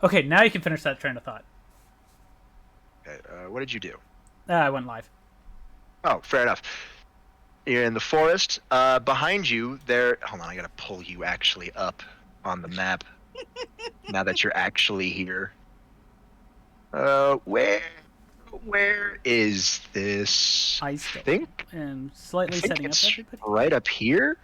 Okay, now you can finish that train of thought. Okay, what did you do? I went live. Oh, fair enough. You're in the forest. Behind you, there. Hold on, I gotta pull you actually up on the map. Now that you're actually here. Where is this? I I still think. am I slightly think setting up it's everybody. right up here.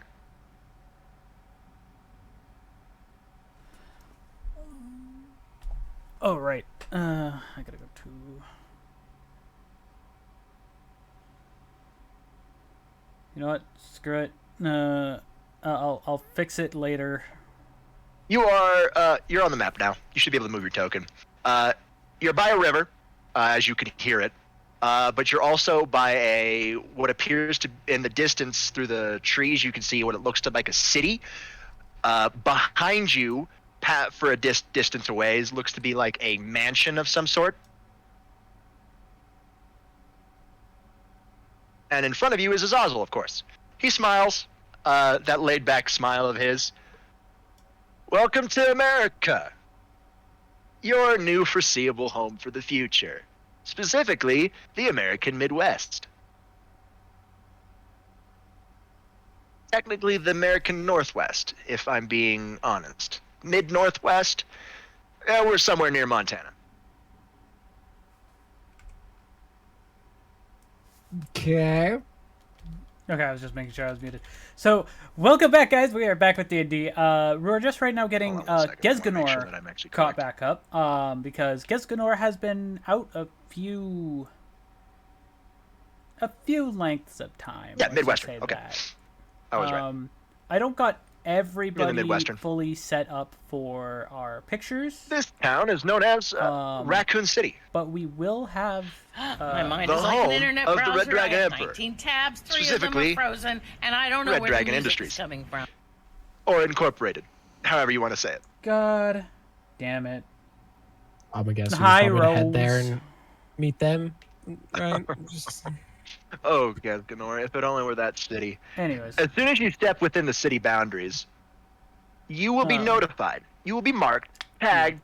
Oh right. I gotta go to. You know what? Screw it. I'll fix it later. You're on the map now. You should be able to move your token. You're by a river, as you can hear it. But you're also by what appears to, in the distance through the trees, you can see what it looks to like a city. Behind you, for a distance away, looks to be like a mansion of some sort. And in front of you is Azazel, of course. He smiles, that laid-back smile of his. Welcome to America, your new foreseeable home for the future, specifically the American Midwest. Technically the American Northwest, if I'm being honest. Mid-Northwest, we're somewhere near Montana. Okay. Okay, I was just making sure I was muted. So, welcome back, guys. We are back with D&D. We're just right now getting Hold on a second. I wanna make sure Gesganor that I'm actually caught correct. back up. Because Gesganor has been out a few lengths of time. Yeah, let's just Midwestern. say Okay. that. I was right. I don't got everybody Midwestern. fully set up for our pictures, This town is known as Raccoon City. but we will have. My mind the is like an home internet of the browser. Red Dragon I have Emperor. 19 tabs, 3 of them Specifically, are frozen, and I don't know Red where Dragon the music Industries. is coming from. Or Incorporated, however you want to say it. God damn it. I'm gonna guess we Hi, probably head there Rose. and meet them. Right? Just, Oh, Gesganor, if it only were that city. Anyways. As soon as you step within the city boundaries, you will be notified. You will be marked, tagged,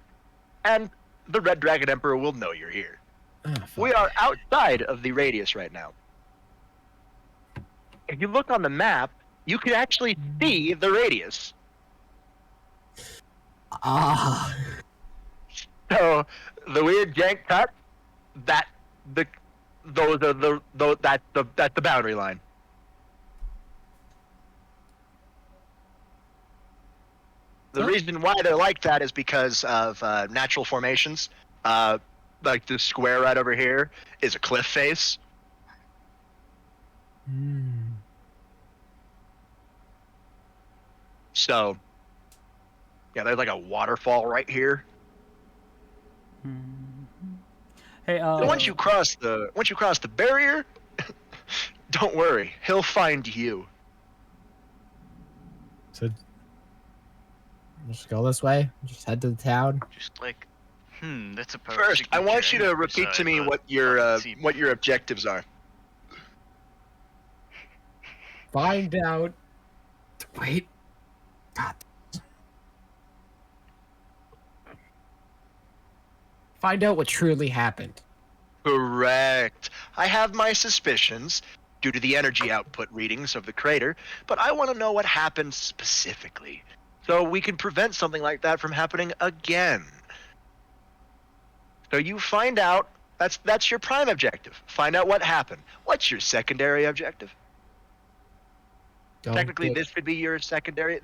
and the Red Dragon Emperor will know you're here. We are outside of the radius right now. If you look on the map, you can actually see the radius. Ah. So the weird jank cut, that's the boundary line. The reason why they're like that is because of natural formations. Like the square right over here is a cliff face. So, yeah, there's like a waterfall right here. Hey, And once you cross the barrier, don't worry, he'll find you. So just go this way. Just head to the town. Just like, that's a First, I want you to repeat to me what your objectives are. Find out. Wait. God. Find out what truly happened. Correct. I have my suspicions due to the energy output readings of the crater, but I want to know what happened specifically, so we can prevent something like that from happening again. So you find out. That's your prime objective. Find out what happened. What's your secondary objective? Don't Technically, get- this could be your secondary.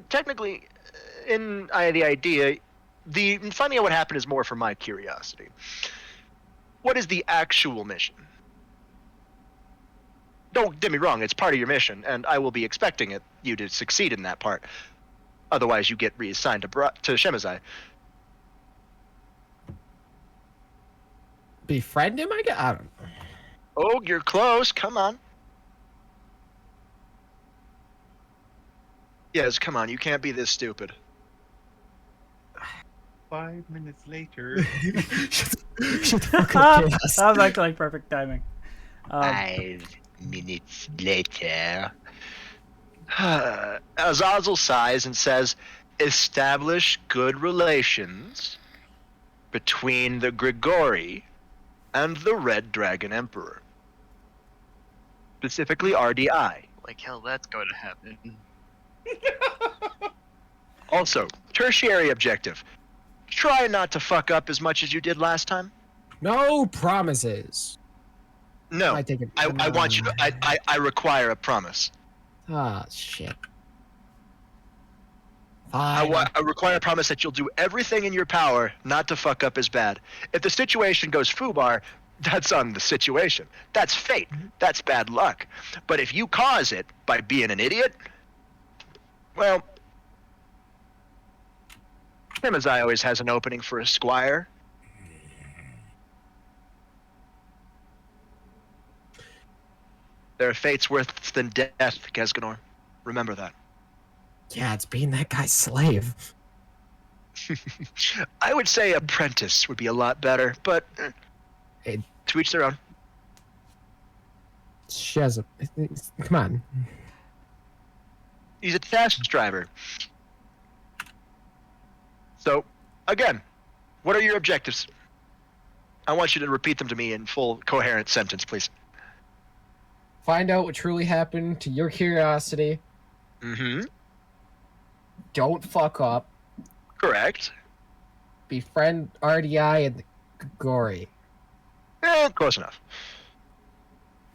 Technically, in the idea, the finding out what happened is more for my curiosity. What is the actual mission? Don't get me wrong; it's part of your mission, and I will be expecting you to succeed in that part. Otherwise, you get reassigned to Shemazai. Befriend him, I guess. I don't know. Oh, you're close. Come on. Yes, come on. You can't be this stupid. 5 minutes later. Shut the fuck up, Chaos. that was actually like perfect timing. 5 minutes later. Azazel sighs and says, establish good relations between the Grigori and the Red Dragon Emperor. Specifically RDI. Like hell, that's going to happen. Also, tertiary objective. Try not to fuck up as much as you did last time. No promises. No, I take it. I want you to. I require a promise. Ah, shit. Fine. I require a promise that you'll do everything in your power not to fuck up as bad. If the situation goes foobar, that's on the situation. That's fate. That's bad luck. But if you cause it by being an idiot, well, Shemazai always has an opening for a squire. There are fates worse than death, Gesganor. Remember that. Yeah, it's being that guy's slave. I would say apprentice would be a lot better, but Hey. to each their own. She has a. Come on. He's a task driver. So, again, what are your objectives? I want you to repeat them to me in full, coherent sentence, please. Find out what truly happened to your curiosity. Mm-hmm. Don't fuck up. Correct. Befriend RDI and Gory. Close enough.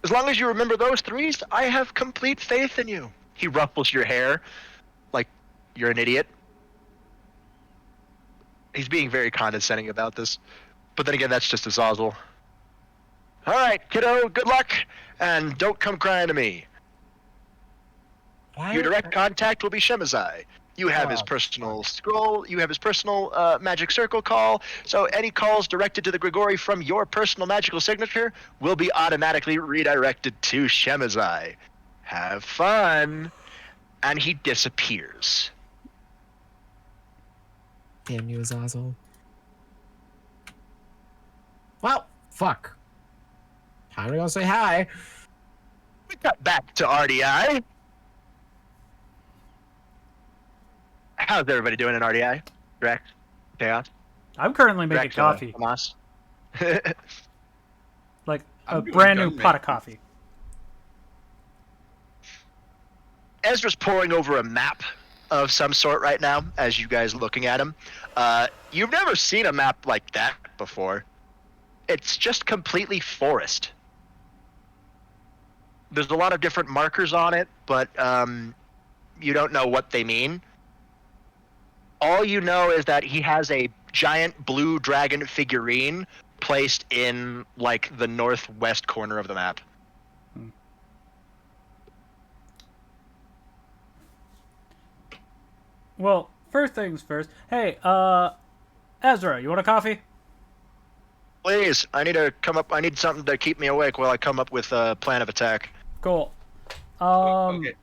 As long as you remember those threes, I have complete faith in you. He ruffles your hair like you're an idiot. He's being very condescending about this. But then again, that's just Azazel. All right, kiddo, good luck, and don't come crying to me. Your direct contact will be Shemazai. You have his personal scroll. You have his personal magic circle call. So any calls directed to the Grigori from your personal magical signature will be automatically redirected to Shemazai. Have fun. And he disappears. Damn you, Azazel. Well, fuck. Time to go say hi. We cut back to RDI. How's everybody doing in RDI? Drax? Chaos? I'm currently making Drax, coffee. Hamas? Like a I'm doing brand new gun pot of making. coffee. Ezra's poring over a map of some sort right now, as you guys are looking at him. You've never seen a map like that before. It's just completely forest. There's a lot of different markers on it, but you don't know what they mean. All you know is that he has a giant blue dragon figurine placed in, like, the northwest corner of the map. Well, first things first. Hey, Ezra, you want a coffee? Please, I need something to keep me awake while I come up with a plan of attack. Cool. Okay.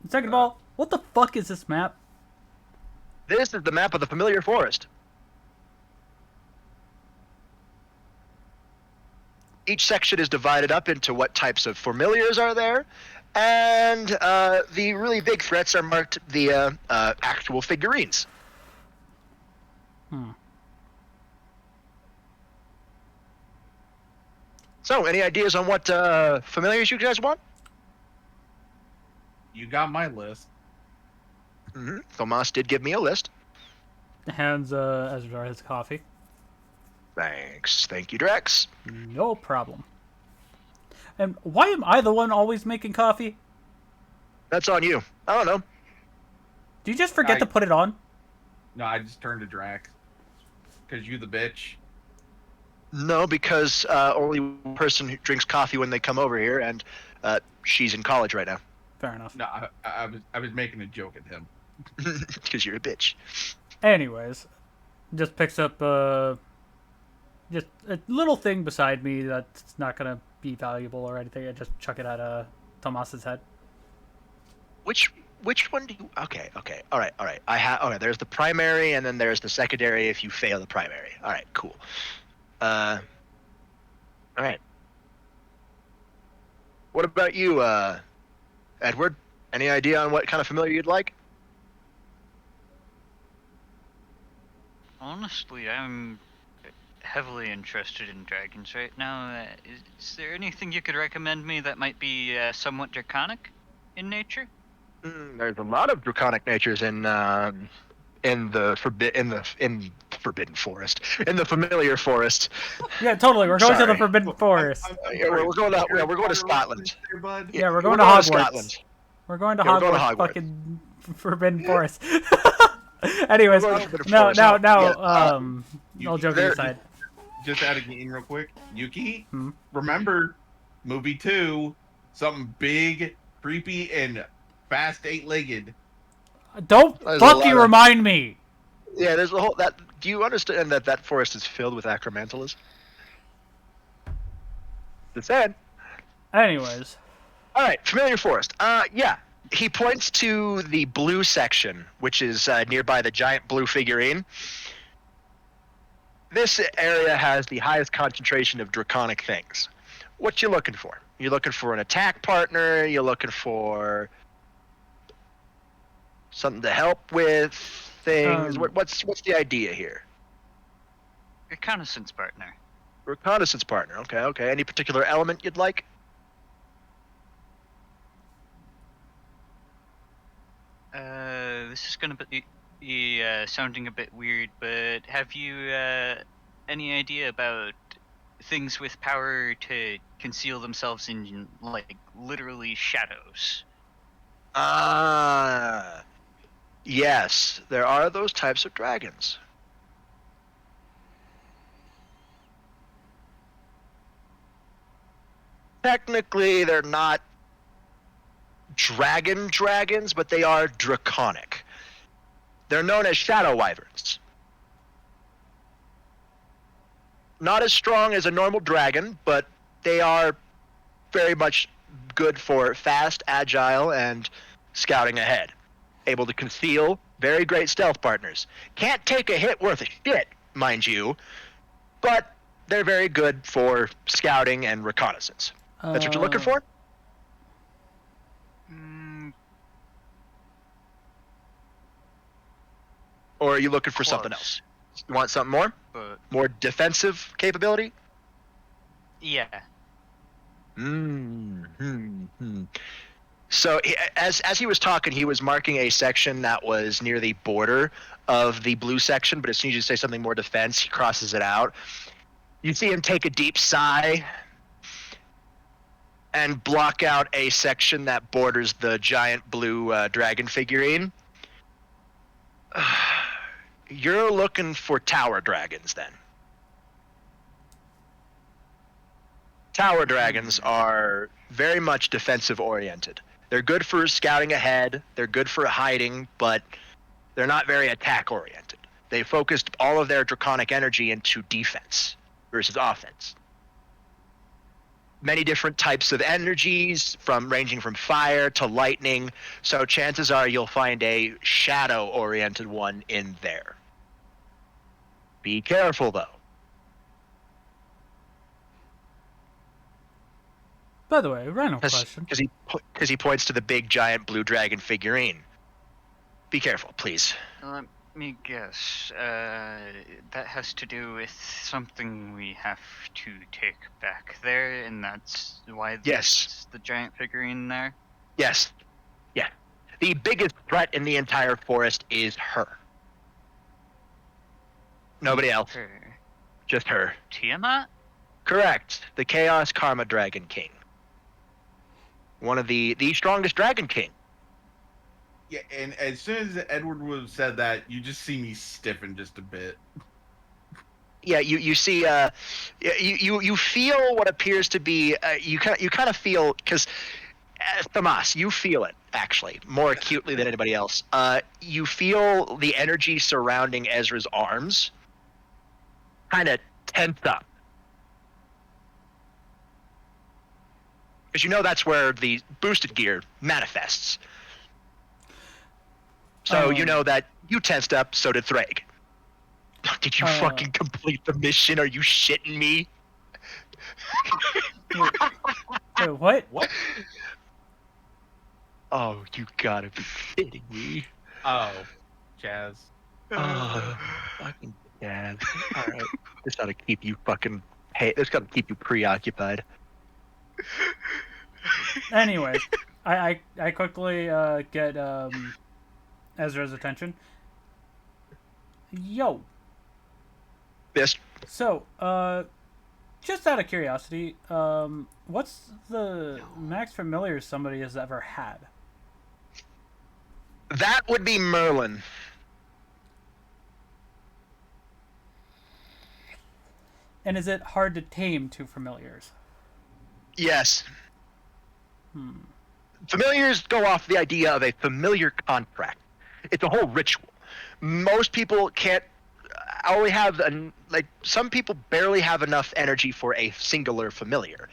Second of all, what the fuck is this map? This is the map of the familiar forest. Each section is divided up into what types of familiars are there, and the really big threats are marked via actual figurines. Hmm. So, any ideas on what familiars you guys want? You got my list. Mm-hmm. Thomas did give me a list. Hands Ezra his coffee. Thanks. Thank you, Drex. No problem. And why am I the one always making coffee? That's on you. I don't know. Do you just forget I- to put it on? No, I just turned to Drax. Cause you the bitch. No, because only one person who drinks coffee when they come over here, and she's in college right now. Fair enough. No, I was making a joke at him. Because you're a bitch. Anyways, just picks up just a little thing beside me that's not gonna be valuable or anything. I just chuck it at Tomas's head. Which one do you? Okay. All right. Okay, there's the primary, and then there's the secondary if you fail the primary. All right, cool. All right. What about you, Edward? Any idea on what kind of familiar you'd like? Honestly, I'm heavily interested in dragons right now. Is there anything you could recommend me that might be somewhat draconic in nature? There's a lot of draconic natures in the forbidden forest, in the familiar forest. Yeah, totally. We're going to the Sorry. Forbidden Forest. Yeah, we're going to Scotland. There, bud. Yeah, we're We're going to going Hogwarts. to Scotland. We're going to Yeah, we're going to Hogwarts, Hogwarts. fucking Forbidden Forest. Anyways, We're going to Forbidden now, Forest. now, Yeah, now, you- all joking there- aside. Just out of game real quick. Yuki, Hmm? remember movie 2, something big, creepy, and fast 8-legged. Don't There's a fucking lot of- remind me. Yeah, there's a whole that. Do you understand that forest is filled with acromantulas? Just saying. Anyways, All right, familiar forest. Yeah. He points to the blue section, which is nearby the giant blue figurine. This area has the highest concentration of draconic things. What you looking for? You're looking for an attack partner. You're looking for something to help with things. What's the idea here? Reconnaissance partner. Reconnaissance partner. Okay. Any particular element you'd like? This is gonna be sounding a bit weird, but have you any idea about things with power to conceal themselves in, like, literally shadows? Yes, there are those types of dragons. Technically, they're not dragons, but they are draconic. They're known as shadow wyverns. Not as strong as a normal dragon, but they are very much good for fast, agile, and scouting ahead. Able to conceal, very great stealth partners. Can't take a hit worth a shit, mind you, but they're very good for scouting and reconnaissance. That's what you're looking for? Or are you looking for something Close. else? You want something more? But More defensive capability? yeah, So as he was talking, he was marking a section that was near the border of the blue section, but as soon as you say something more defense, he crosses it out. You see him take a deep sigh and block out a section that borders the giant blue dragon figurine. You're looking for tower dragons, then. Tower dragons are very much defensive oriented. They're good for scouting ahead, they're good for hiding, but they're not very attack oriented. They focused all of their draconic energy into defense versus offense. Many different types of energies, ranging from fire to lightning, so chances are you'll find a shadow oriented one in there. Be careful though. by the way, random question. Because he points to the big giant blue dragon figurine. Be careful, please. let me guess. That has to do with something we have to take back there, and that's why there's Yes. the giant figurine there. Yes. Yeah. The biggest threat in the entire forest is her. Nobody else. Her. Just her. Tiamat? Correct. The Chaos Karma Dragon King. One of the strongest Dragon King. Yeah, and as soon as Edward would have said that, you just see me stiffen just a bit. Yeah, you see, you feel what appears to be, you kind of feel, because Tomas, you feel it actually more acutely than anybody else. You feel the energy surrounding Ezra's arms kind of tense up, because you know that's where the boosted gear manifests. So you know that you tensed up, so did Thrag. Did you fucking complete the mission? Are you shitting me? Wait, what? What? Oh, you gotta be kidding me. Oh, Jazz. Oh, fucking Jazz. Alright. This gotta keep you fucking. Hey, this gotta keep you preoccupied. Anyways, I quickly get Ezra's attention. Yo. Yes. So, just out of curiosity, what's the max familiar somebody has ever had? That would be Merlin. And is it hard to tame two familiars? Yes. Familiars go off the idea of a familiar contract. It's a whole ritual. Most people can't only have some people barely have enough energy for a singular familiar.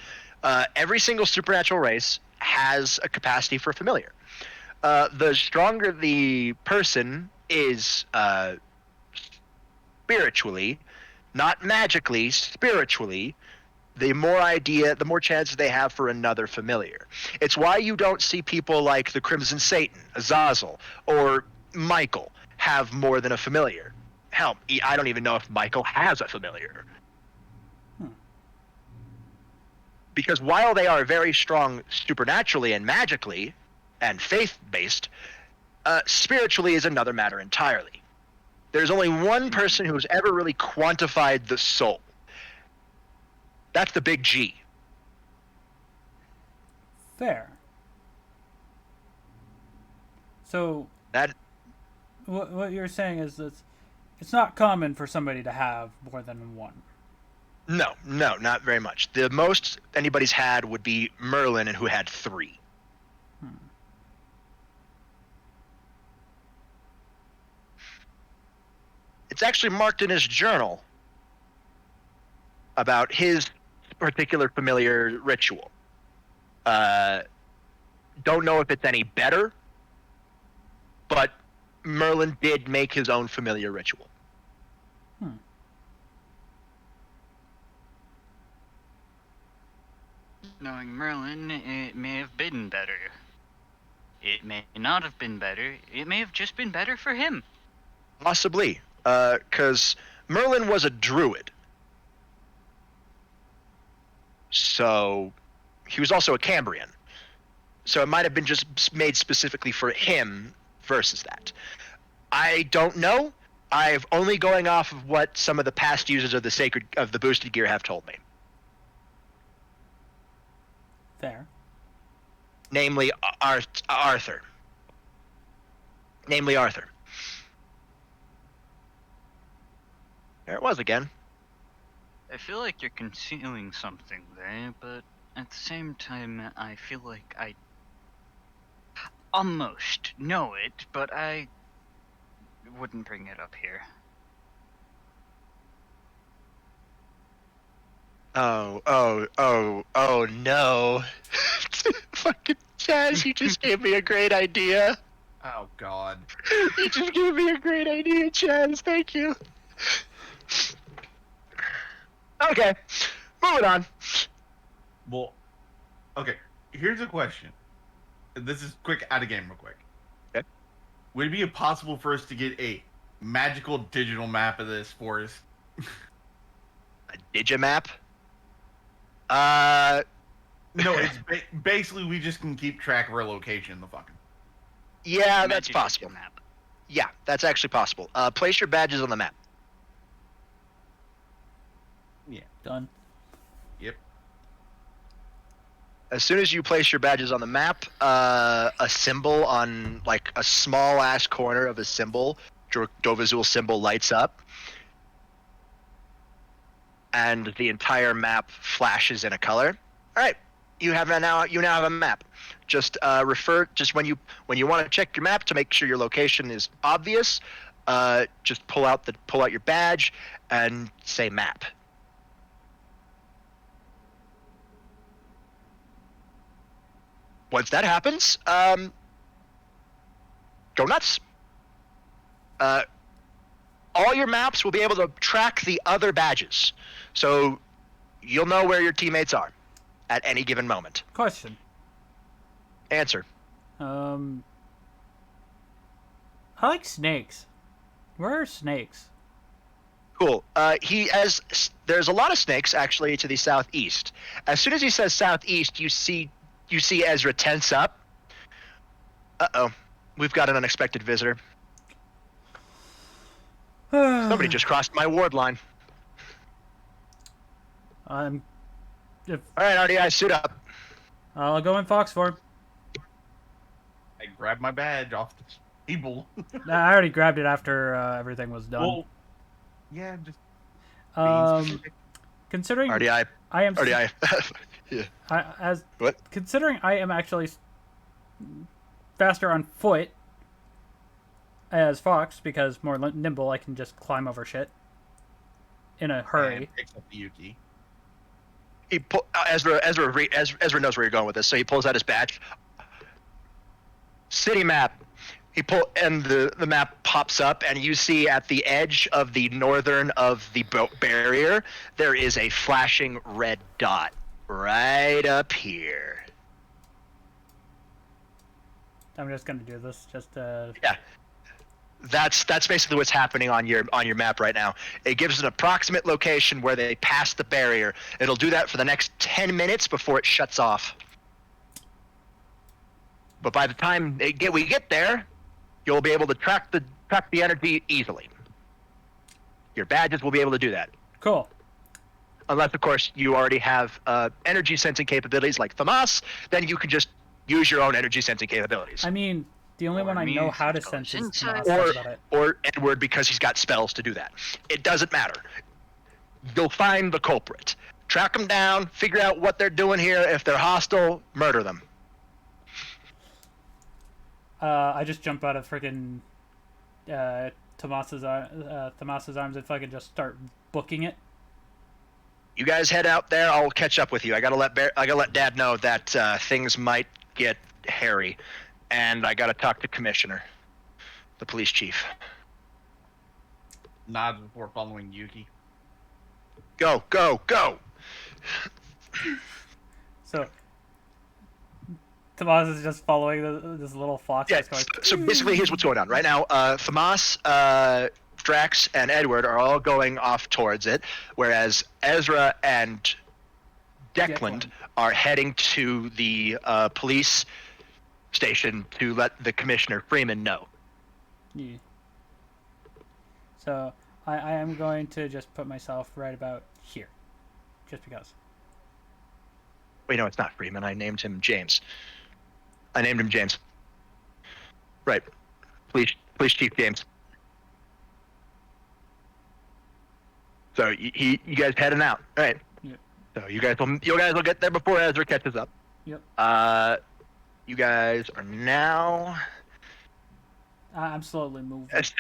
Every single supernatural race has a capacity for familiar. The stronger the person is spiritually, not magically, spiritually, the more chances they have for another familiar. It's why you don't see people like the Crimson Satan, Azazel, or Michael have more than a familiar. Hell, I don't even know if Michael has a familiar. Because while they are very strong supernaturally and magically, and faith-based, spiritually is another matter entirely. There's only one person who's ever really quantified the soul. That's the big G. Fair. So That what you're saying is that it's not common for somebody to have more than one. no, not very much. The most anybody's had would be Merlin, and who had 3. It's actually marked in his journal about his particular familiar ritual. Don't know if it's any better, but Merlin did make his own familiar ritual. Knowing Merlin, it may have been better. It may not have been better. It may have just been better for him. Possibly, because Merlin was a druid. So he was also a Cambrian. So it might have been just made specifically for him versus that. I don't know. I've only going off of what some of the past users of the boosted gear have told me. Fair. Namely Arthur. There it was again. I feel like you're concealing something there, but at the same time, I feel like I almost know it, but I wouldn't bring it up here. Oh no. Fucking Chaz, you just gave me a great idea. Oh God. You just gave me a great idea, Chaz. Thank you. Okay, moving on. Well, okay. Here's a question. This is quick out of game, real quick. Okay. Would it be possible for us to get a magical digital map of this forest? A digimap? No, it's basically we just can keep track of our location in the fucking. Yeah, that's Magic possible. map. Yeah, that's actually possible. Place your badges on the map. Done. Yep. As soon as you place your badges on the map, a symbol on, like, a small ass corner of a symbol, Dovazul symbol, lights up, and the entire map flashes in a color. All right, you now have a map. Just when you want to check your map to make sure your location is obvious, just pull out your badge and say map. Once that happens, go nuts. All your maps will be able to track the other badges, so you'll know where your teammates are at any given moment. Question. Answer. I like snakes. Where are snakes? Cool. There's a lot of snakes actually to the southeast. As soon as he says southeast, you see Ezra tense up. Uh-oh. We've got an unexpected visitor. Somebody just crossed my ward line. If All right, RDI, suit up. I'll go in Fox form. I grabbed my badge off the table. I already grabbed it after everything was done. Well, yeah, just being specific. Considering RDI. I am RDI. Yeah. What? Considering I am actually faster on foot as Fox because more nimble, I can just climb over shit in a hurry. And picks up the Yuki. Ezra knows where you're going with this, so he pulls out his badge. City map. The map pops up, and you see at the edge of the northern of the barrier, there is a flashing red dot right up here. I'm just gonna do this just Yeah. That's basically what's happening on your map right now. It gives an approximate location where they pass the barrier. It'll do that for the next 10 minutes before it shuts off. But by the time we get there, you'll be able to track the energy easily. Your badges will be able to do that. cool. Unless, of course, you already have energy sensing capabilities like Thamas, then you can just use your own energy sensing capabilities. I mean, the only Or one I know me, how to goes sense is inside. Tomas, that's about it. Or Edward, because he's got spells to do that. It doesn't matter. You'll find the culprit. Track them down, figure out what they're doing here. If they're hostile, murder them. I just jump out of freaking Tomas's arms and fucking just start booking it. You guys head out there. I'll catch up with you. I gotta let Dad know that things might get hairy, and I gotta talk to Commissioner, the police chief. Nods before following Yuki. Go, go, go! So Tomas is just following this little fox. Yeah. That's going, So basically, here's what's going on right now. Thamas, Drax, and Edward are all going off towards it, whereas Ezra and Declan are heading to the police station to let the Commissioner Freeman know. Yeah. So I am going to just put myself right about here, just because. Wait, no, it's not Freeman. I named him James. Right. Police Chief James. So you guys heading out, all right? Yep. So you guys will get there before Ezra catches up. Yep. You guys are now. I'm slowly moving. As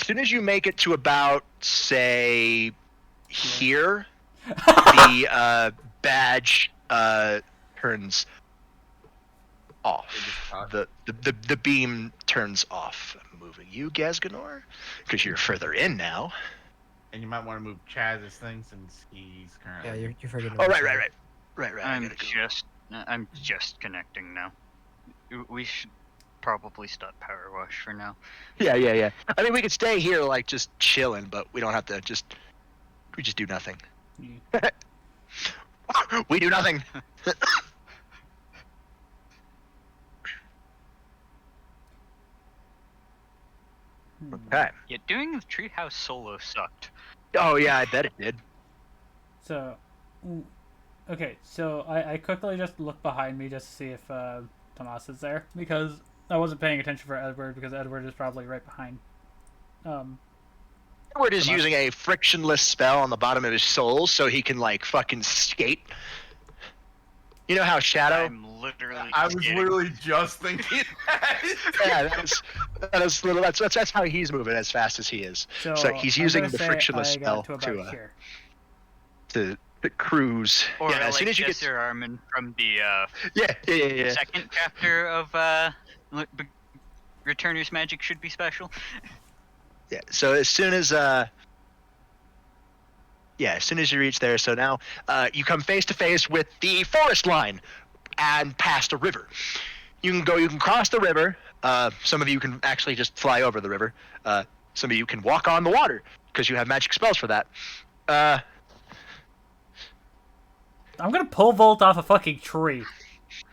soon as you make it to about, say, here, the badge turns off. The beam turns off. I'm moving you, Gasganor, because you're further in now. And you might want to move Chaz's thing since he's currently. Yeah, you're forgetting. Oh, right. I I'm gotta go. I'm just connecting now. We should probably stop power wash for now. Yeah. I mean, we could stay here, like, just chilling, but we don't have to we just do nothing. Yeah. We do nothing. Okay. Yeah, doing the treehouse solo sucked. Oh, yeah, I bet it did. So, okay, so I quickly just look behind me just to see if Tomas is there, because I wasn't paying attention for Edward, because Edward is probably right behind. Edward is using a frictionless spell on the bottom of his soul so he can, like, fucking skate. You know how Shadow... I was literally just thinking that. Yeah, that's how he's moving as fast as he is. So he's I'm using gonna the say frictionless I spell got to about here. to cruise. Or yeah, as like soon as you get Jester Armin from the yeah. second chapter of Returner's Magic should be special. Yeah. So as soon as you reach there, so now you come face to face with the forest line and past a river. You can cross the river. Some of you can actually just fly over the river. Some of you can walk on the water. because you have magic spells for that. I'm gonna pole vault off a fucking tree.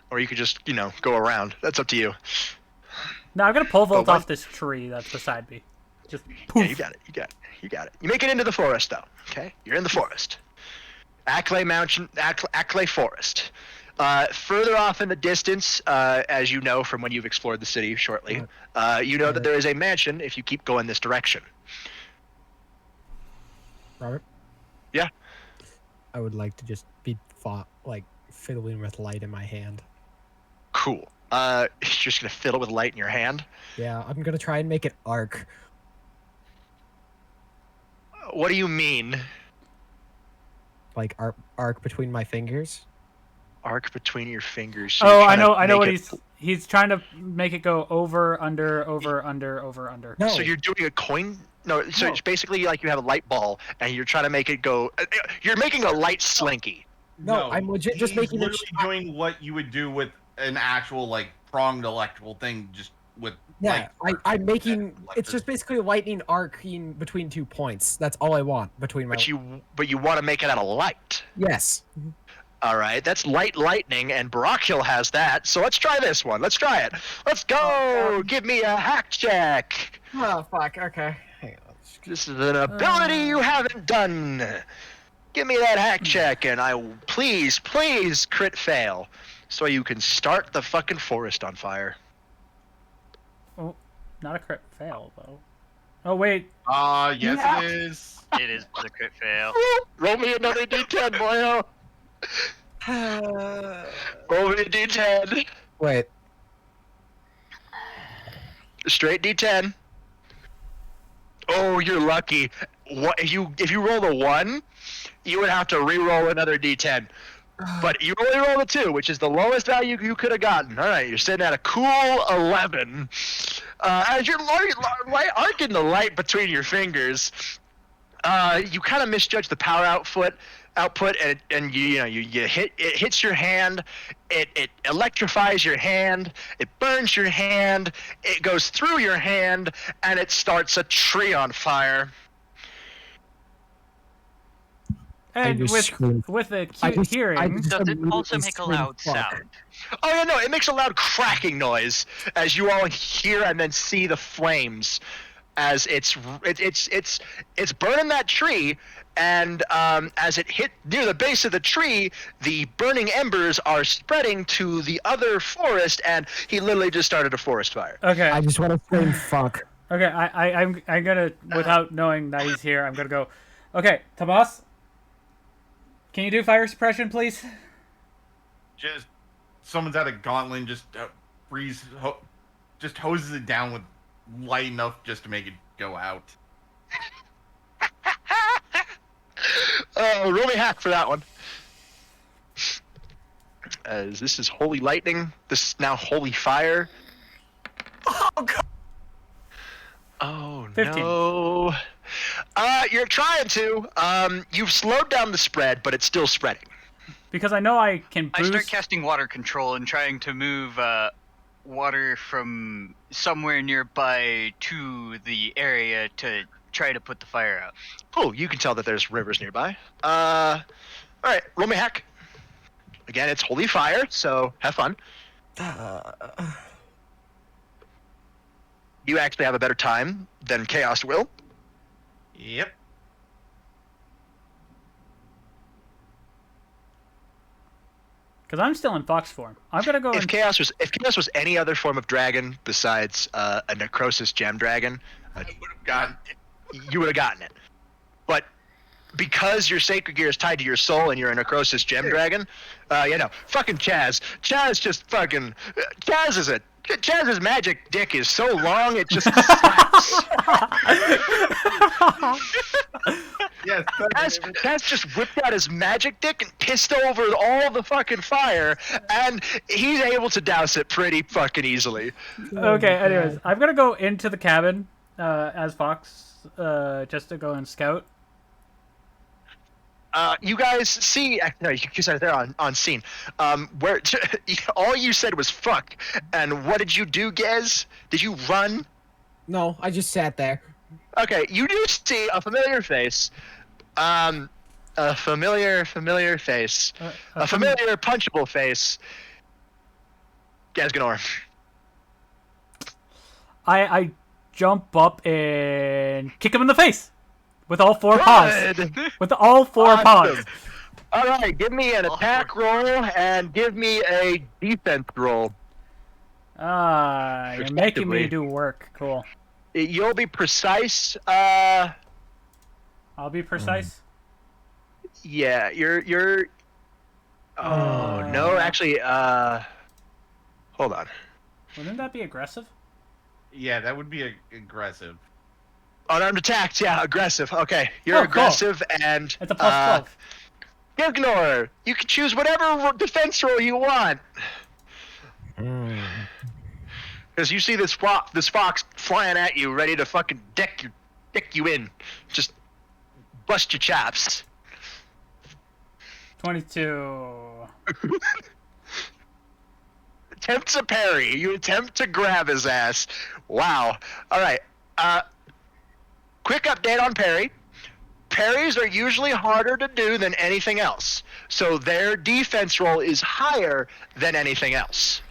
Or you could just, go around. That's up to you. No, I'm gonna pole vault what- off this tree that's beside me. Just Yeah, poof. you got it. You make it into the forest, though. Okay, you're in the forest. Acklay Mountain, Acklay Forest. Further off in the distance, as you know from when you've explored the city shortly, you know that there is a mansion if you keep going this direction. Robert? Yeah. I would like to just be fiddling with light in my hand. Cool. You're just gonna fiddle with light in your hand. Yeah, I'm gonna try and make it arc. What do you mean? Like arc between my fingers. Arc between your fingers. So Oh, you're I trying to know what make he's trying to make it go over, under, over, under, over, under. No. So you're doing a coin? No. So No. it's basically like you have a light ball, and you're trying to make it go. You're making a light slinky. No, I'm legit just he's making it. literally doing what you would do with an actual pronged electrical thing, just with Yeah, I'm making. It's electric- just basically a lightning arcing between 2 points. That's all I want between my. But you want to make it out of light. Yes. All right, that's light lightning, and Barakiel has that. So let's try this one. Let's try it. Let's go. Give me a hack check. Oh fuck. Okay. Hang on. This is an ability you haven't done. Give me that hack check, and I will please crit fail, so you can start the fucking forest on fire. Oh, not a crit fail though. Oh wait, yes, Yeah. it is. It is the crit fail. Roll me another d10, boyo. Roll me a d10. Wait. Straight d10. Oh, you're lucky. What if you roll a 1, you would have to re-roll another d10. But you only roll a 2, which is the lowest value you could have gotten. All right, you're sitting at a cool 11. As you're arcing the light between your fingers, you kind of misjudge the power output, and you hit it hits your hand, it electrifies your hand, it burns your hand, it goes through your hand, and it starts a tree on fire. and just with screamed. a I cute just- hearing. I just- Does it also immediately make a screamed, loud "Fuck." sound? Oh yeah, no, it makes a loud cracking noise as you all hear and then see the flames as it's burning that tree, and as it hit near the base of the tree, the burning embers are spreading to the other forest, and he literally just started a forest fire. Okay, I just want to scream fuck. okay, I'm gonna, without knowing that he's here, I'm gonna go. Okay, Tomas, can you do fire suppression, please? Just someone's at a gauntlet, and just just hoses it down with light enough just to make it go out. Roll me hack for that one. As this is holy lightning, this is now holy fire. Oh god. Oh 15. no. You're trying to. You've slowed down the spread, but it's still spreading. Because I know I can I start boost. casting water control and trying to move water from somewhere nearby to the area to try to put the fire out. Cool, you can tell that there's rivers nearby. Alright, roll me hack. Again, it's holy fire, so have fun. You actually have a better time than Chaos will. Yep. Because I'm still in fox form. I'm gonna go. If Chaos was any other form of dragon besides a Necrosis gem dragon, I would have gotten you would have gotten it. But because your sacred gear is tied to your soul and you're a Necrosis gem dragon, fucking Chaz. Chaz just fucking Chaz's magic dick is so long it just slaps. Yes. Chaz just whipped out his magic dick and pissed over all the fucking fire, and he's able to douse it pretty fucking easily. Okay, anyways, I'm gonna go into the cabin as Fox, just to go and scout. You guys see? No, you guys are there on scene. Where all you said was "fuck," and what did you do, Gez? Did you run? No, I just sat there. Okay, you do see a familiar face. A familiar face. A familiar punchable face. Gasganor. I jump up and kick him in the face with all four paws. Good. With all four paws. Awesome. All right, give me an All attack roll and give me a defense roll. Ah, you're making me Respectively. do work. Cool. You'll be precise. I'll be precise. Yeah, you're. Oh no, actually, hold on. Wouldn't that be aggressive? Yeah, that would be aggressive. Unarmed attacks, yeah, aggressive. Okay, you're Oh, cool. aggressive and. It's a plus 12. Ignore. You can choose whatever defense roll you want. Because you see this fox flying at you, ready to fucking deck you in, just bust your chops. 22. Attempt to parry. You attempt to grab his ass. Wow. All right. Quick update on parry. Parries are usually harder to do than anything else, so their defense roll is higher than anything else.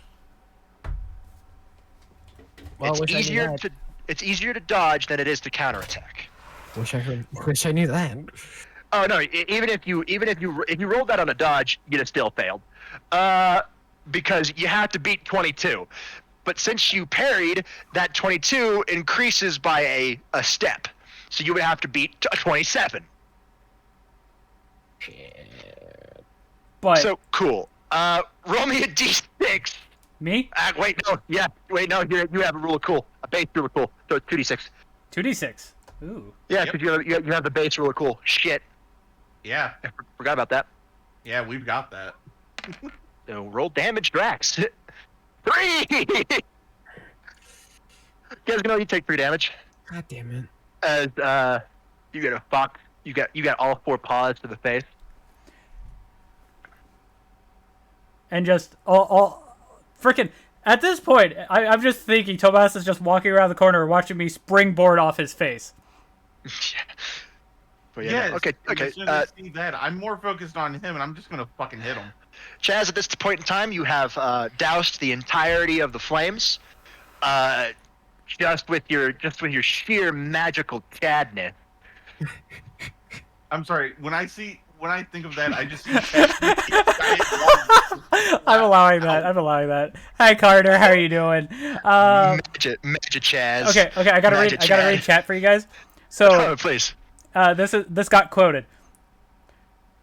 Well, It's wish I knew easier that. it's easier to dodge than it is to counterattack. Wish I knew that. Oh no! Even if you rolled that on a dodge, you'd have still failed, because you have to beat 22. But since you parried, that 22 increases by a step, so you would have to beat 27. But So cool. Roll me a d6. me? Wait, no. Yeah, wait, no. You have a rule of cool, a base rule of cool. So it's 2d6. 2d6. Ooh. Yeah, Yep. because you have the base rule of cool. Shit, Yeah, I forgot about that. yeah, we've got that. So roll damage, Drax. 3. You guys know you take 3 damage. God damn it. As you get a fox. You got all 4 paws to the face. And just all freaking. At this point, I'm just thinking Tomas is just walking around the corner watching me springboard off his face. But yeah, Yes. no, okay. As soon as I see that, I'm more focused on him, and I'm just gonna fucking hit him. Chaz, at this point in time, you have doused the entirety of the flames, just with your sheer magical Chadness. I'm sorry. When I think of that, I just see I'm allowing that. Hi Carter, how are you doing? Magic Chaz. Okay, I gotta read Chad. chat for you guys. So Oh, please. this got quoted.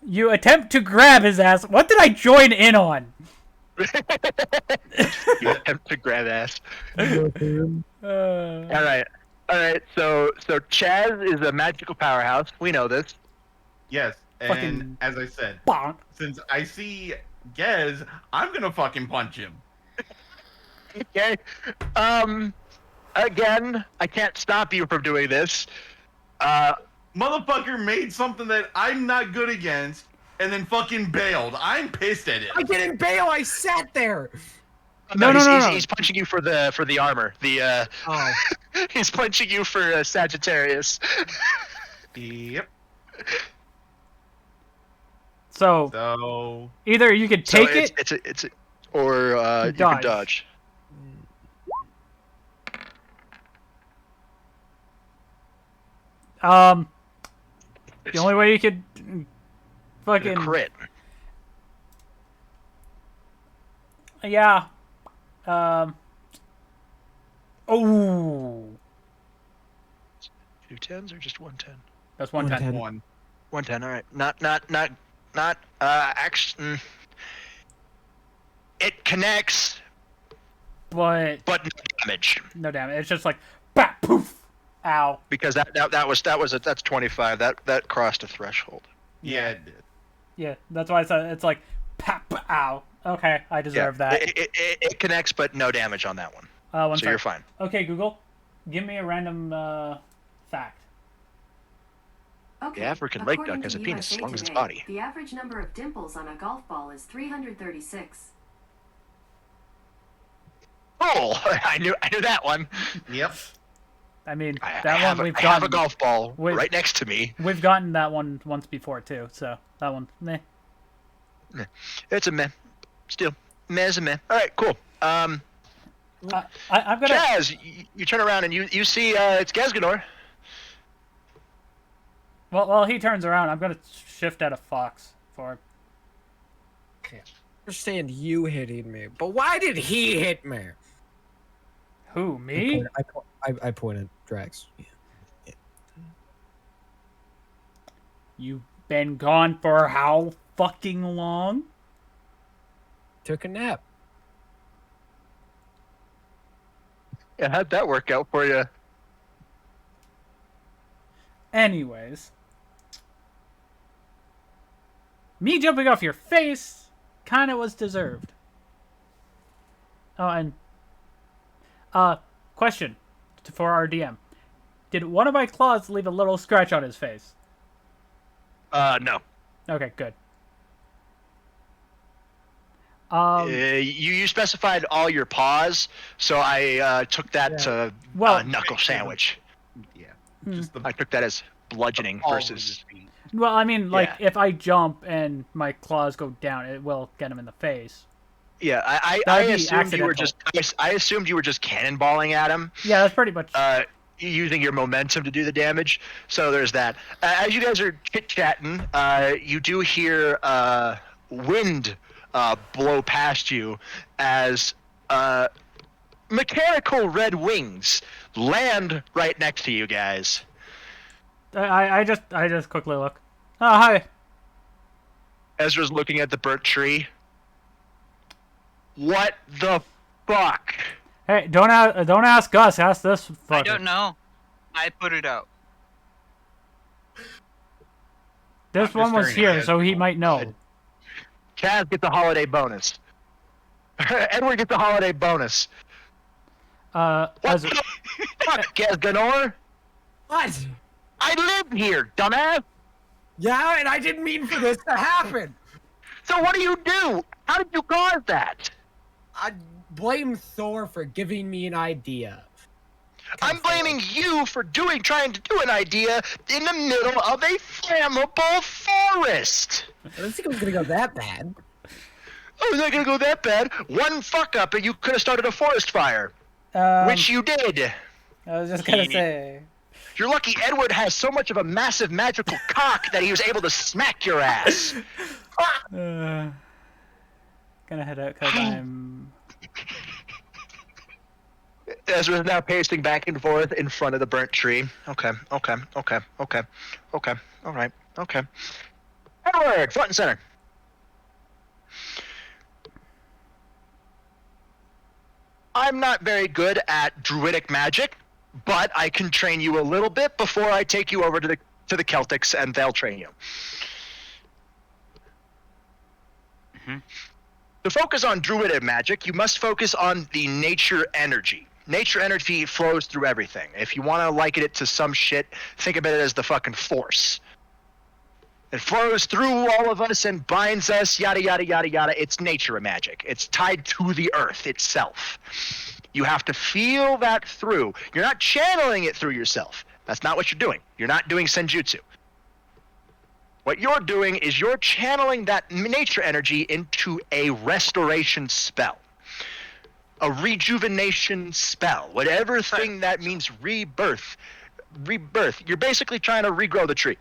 You attempt to grab his ass. What did I join in on? You attempt to grab ass. Uh, All right. So Chaz is a magical powerhouse. We know this. yes. And Fucking- as I said, bonk. since I see Gez, I'm gonna fucking punch him. Okay. Again, I can't stop you from doing this. Motherfucker made something that I'm not good against, and then fucking bailed. I'm pissed at it. I didn't bail. I sat there. No. He's punching you for the armor. Oh. He's punching you for Sagittarius. Yep. So So either you could So take it's or you Dodge. can dodge. the only way you could The fucking crit. yeah. Oh, 2 10s or just 110? that's 110. 110. one. 110. All right. Not. Action. It connects, But but no damage. no damage. It's just like bat poof. Ow. Because that's 25. That crossed a threshold. Yeah, it did. Yeah, that's why it's like pap ow. Okay, I deserve that. It connects, but no damage on that one. One So sec. you're fine. Okay, Google, give me a random fact. Okay. The African lake according duck has to a penis as USA long as its Today, body. The average number of dimples on a golf ball is 336. Oh, I knew that one. Yep. I mean, I that have, one we've I have a gotten. golf ball Wait. right next to me. We've gotten that one once before too, so that one, meh. It's a meh. Still, meh is a meh. All right, cool. I'm gonna. Jazz, you turn around and you see it's Gesganor. Well, he turns around. I'm gonna shift at a fox for him. I understand you hitting me, but why did he hit me? Who, me? I pointed Drax. You've been gone for how fucking long? Took a nap. Yeah, how'd that work out for you? Anyways. Me jumping off your face kinda was deserved. Oh, and... question for our DM. Did one of my claws leave a little scratch on his face? No. Okay, good. You specified all your paws, so I took that to Well- knuckle sandwich. Yeah. Hmm. Just the I took that as bludgeoning all of versus. his feet. Well, I mean, like, Yeah. if I jump and my claws go down, it will get him in the face. Yeah, I That'd be assumed you were just. I assumed you were just cannonballing at him, Yeah, that's pretty much... using your momentum to do the damage. So there's that. As you guys are chit chatting, you do hear wind blow past you as mechanical red wings land right next to you guys. I just quickly look. Oh, hi. Ezra's looking at the burnt tree. What the fuck? Hey, don't ask us. Ask this fucker. I don't know. I put it out. This I'm one just was staring at here, it. so he might know. Chaz gets a holiday bonus. Edward gets a holiday bonus. What As, the fuck, Gesganor? What? I live here, dumbass! Yeah, and I didn't mean for this to happen. So what do you do? How did you cause that? I blame Thor for giving me an idea. I'm blaming you for trying to do an idea in the middle of a flammable forest. I didn't think it was gonna go that bad. Oh, it's not gonna go that bad. One fuck up and you could have started a forest fire, which you did. I was just gonna say. You're lucky Edward has so much of a massive magical cock that he was able to smack your ass. Gonna head out because I'm. Ezra's now pacing back and forth in front of the burnt tree. Okay. All right. Okay. Edward, front and center. I'm not very good at druidic magic, but I can train you a little bit before I take you over to the Celtics and they'll train you. To focus on druidic magic, you must focus on the nature energy. Nature energy flows through everything. If you want to liken it to some shit, think of it as the fucking force. It flows through all of us and binds us, yada, yada, yada, yada. It's nature magic. It's tied to the earth itself. You have to feel that through. You're not channeling it through yourself. That's not what you're doing. You're not doing senjutsu. What you're doing is you're channeling that nature energy into a restoration spell. A rejuvenation spell. Whatever thing that means rebirth. Rebirth. You're basically trying to regrow the tree.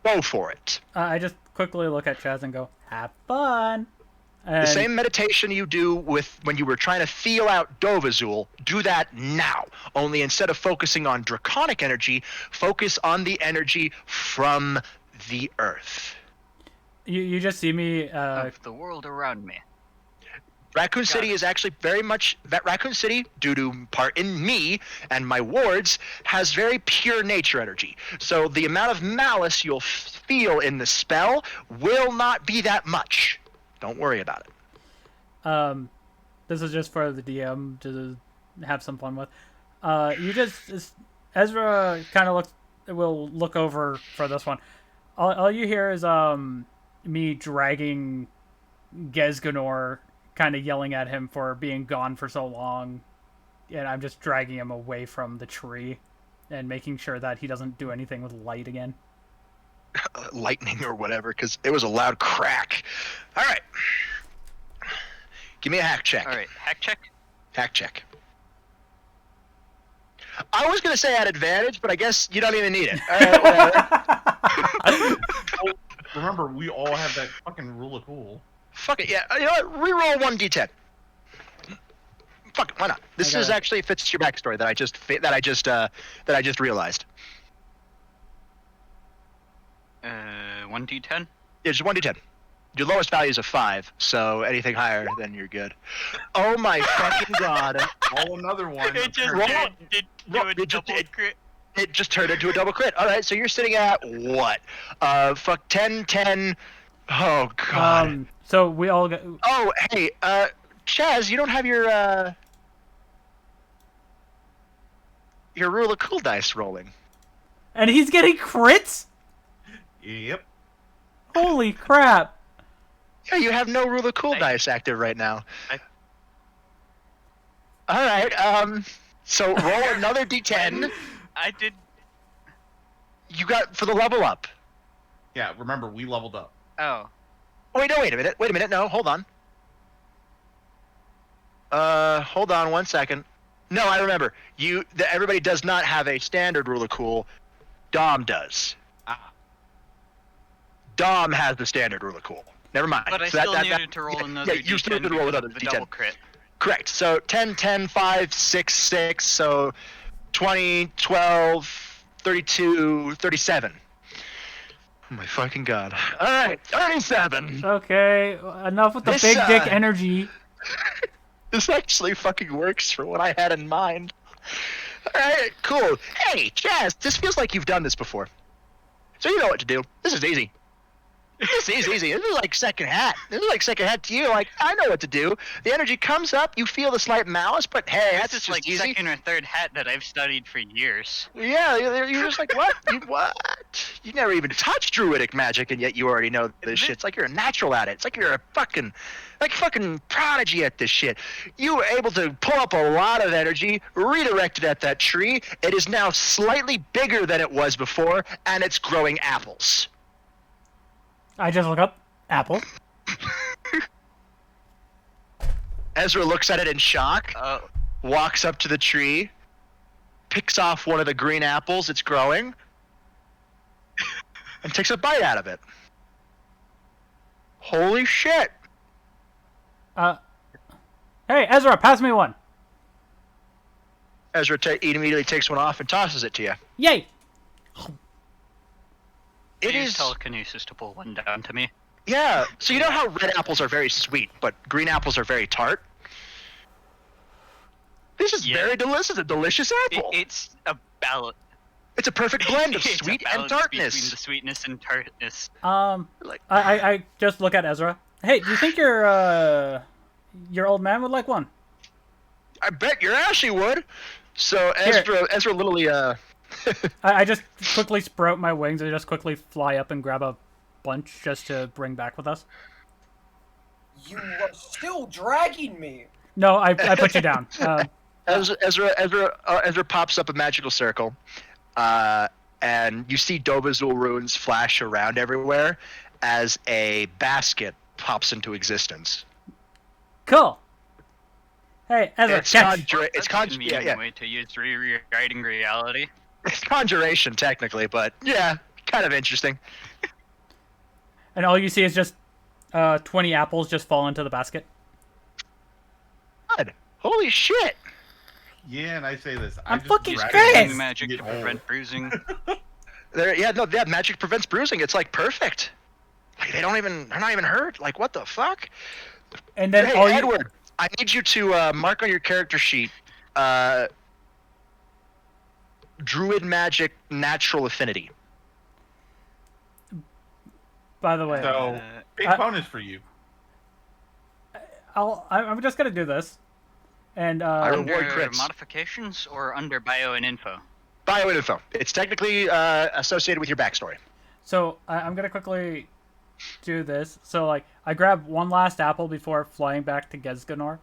Go for it. I just quickly look at Chaz and go, "Have fun." And The same meditation you do with when you were trying to feel out Dovazul, do that now. Only instead of focusing on draconic energy, focus on the energy from the earth. You just see me. Of the world around me. Raccoon City is actually very much that Raccoon City, due to part in me and my wards, has very pure nature energy. So the amount of malice you'll feel in the spell will not be that much. Don't worry about it. This is just for the DM to have some fun with. Ezra kind of will look over for this one. All you hear is me dragging Gesganor, kind of yelling at him for being gone for so long, and I'm just dragging him away from the tree and making sure that he doesn't do anything with light again. Lightning or whatever, because it was a loud crack. All right. Give me a hack check. All right, hack check. Hack check. I was going to say at advantage, but I guess you don't even need it. All right, whatever. Remember, we all have that fucking rule of cool. Fuck it, yeah. You know what? Reroll 1d10. Fuck it, why not? This is actually fits your backstory that I just realized. 1d10. Yeah, just 1d10. Your lowest value is a 5, so anything higher, then you're good. Oh my fucking god! Roll another one. It just Roll- did do a it just- double crit. It just turned into a double crit. All right, so you're sitting at what? Fuck 10, 10. Oh god. So we all got. Oh hey, Chaz, you don't have your rule of cool dice rolling. And he's getting crits? Yep. Holy crap. Yeah, you have no rule of cool dice active right now. All right, so roll another d10. I did. You got for the level up. Yeah, remember, we leveled up. Oh. Wait, no, wait a minute. No, hold on. Hold on 1 second. No, I remember. Everybody does not have a standard rule of cool. Dom does. Dom has the standard rule of cool. Never mind. But I So still needed to roll another Yeah, you still d10 need to roll another because of the d10. double crit. Correct. So 10, 10, 5, 6, 6. So 20, 12, 32, 37. Oh my fucking god. All right, 37. Okay, enough with the This, big dick energy. This actually fucking works for what I had in mind. All right, cool. Hey, Chaz, this feels like you've done this before. So you know what to do. This is easy. This is easy. This is like second hat. This is like second hat to you. Like, I know what to do. The energy comes up, you feel the slight malice, but hey, that's This is just like easy. second or third hat that I've studied for years. Yeah, you're just like, what? What? You never even touched druidic magic, and yet you already know this shit. It's like you're a natural at it. It's like you're a fucking prodigy at this shit. You were able to pull up a lot of energy, redirect it at that tree. It is now slightly bigger than it was before, and it's growing apples. I just look up apple. Ezra looks at it in shock, Oh. walks up to the tree, picks off one of the green apples it's growing, and takes a bite out of it. Holy shit! Hey, Ezra, pass me one. Ezra immediately takes one off and tosses it to you. Yay! It Use is, telekinesis to pull one down to me. yeah. So you know how red apples are very sweet, but green apples are very tart. This is Yeah. very delicious. It's a delicious apple. It's a balance. It's a perfect blend of It's a sweet and balance between tartness. the sweetness and tartness. Like, I just look at Ezra. Hey, do you think your old man would like one? I bet your Ashley would. So Here. Ezra literally I just quickly sprout my wings and just quickly fly up and grab a bunch just to bring back with us. You are still dragging me. No, I put you down. Ezra pops up a magical circle, and you see Dobazul runes flash around everywhere as a basket pops into existence. Cool. Hey, Ezra, It's catch. That's a convenient yeah. way to use rewriting reality. It's conjuration technically, but yeah, kind of interesting. And all you see is just 20 apples just fall into the basket. God, holy shit! Yeah, and I say this. I'm just fucking drag pissed. it New magic get to old. prevent bruising. Magic prevents bruising. It's like perfect. Like they're not even hurt. Like what the fuck? And then Hey, all you Edward, I need you to mark on your character sheet, Druid magic natural affinity. By the way, So, big I- bonus for you. I'm just gonna do this, and reward Under crits. modifications or under bio and info? Bioinfo. It's technically associated with your backstory. so I'm gonna quickly do this. So like I grab one last apple before flying back to Gezganor,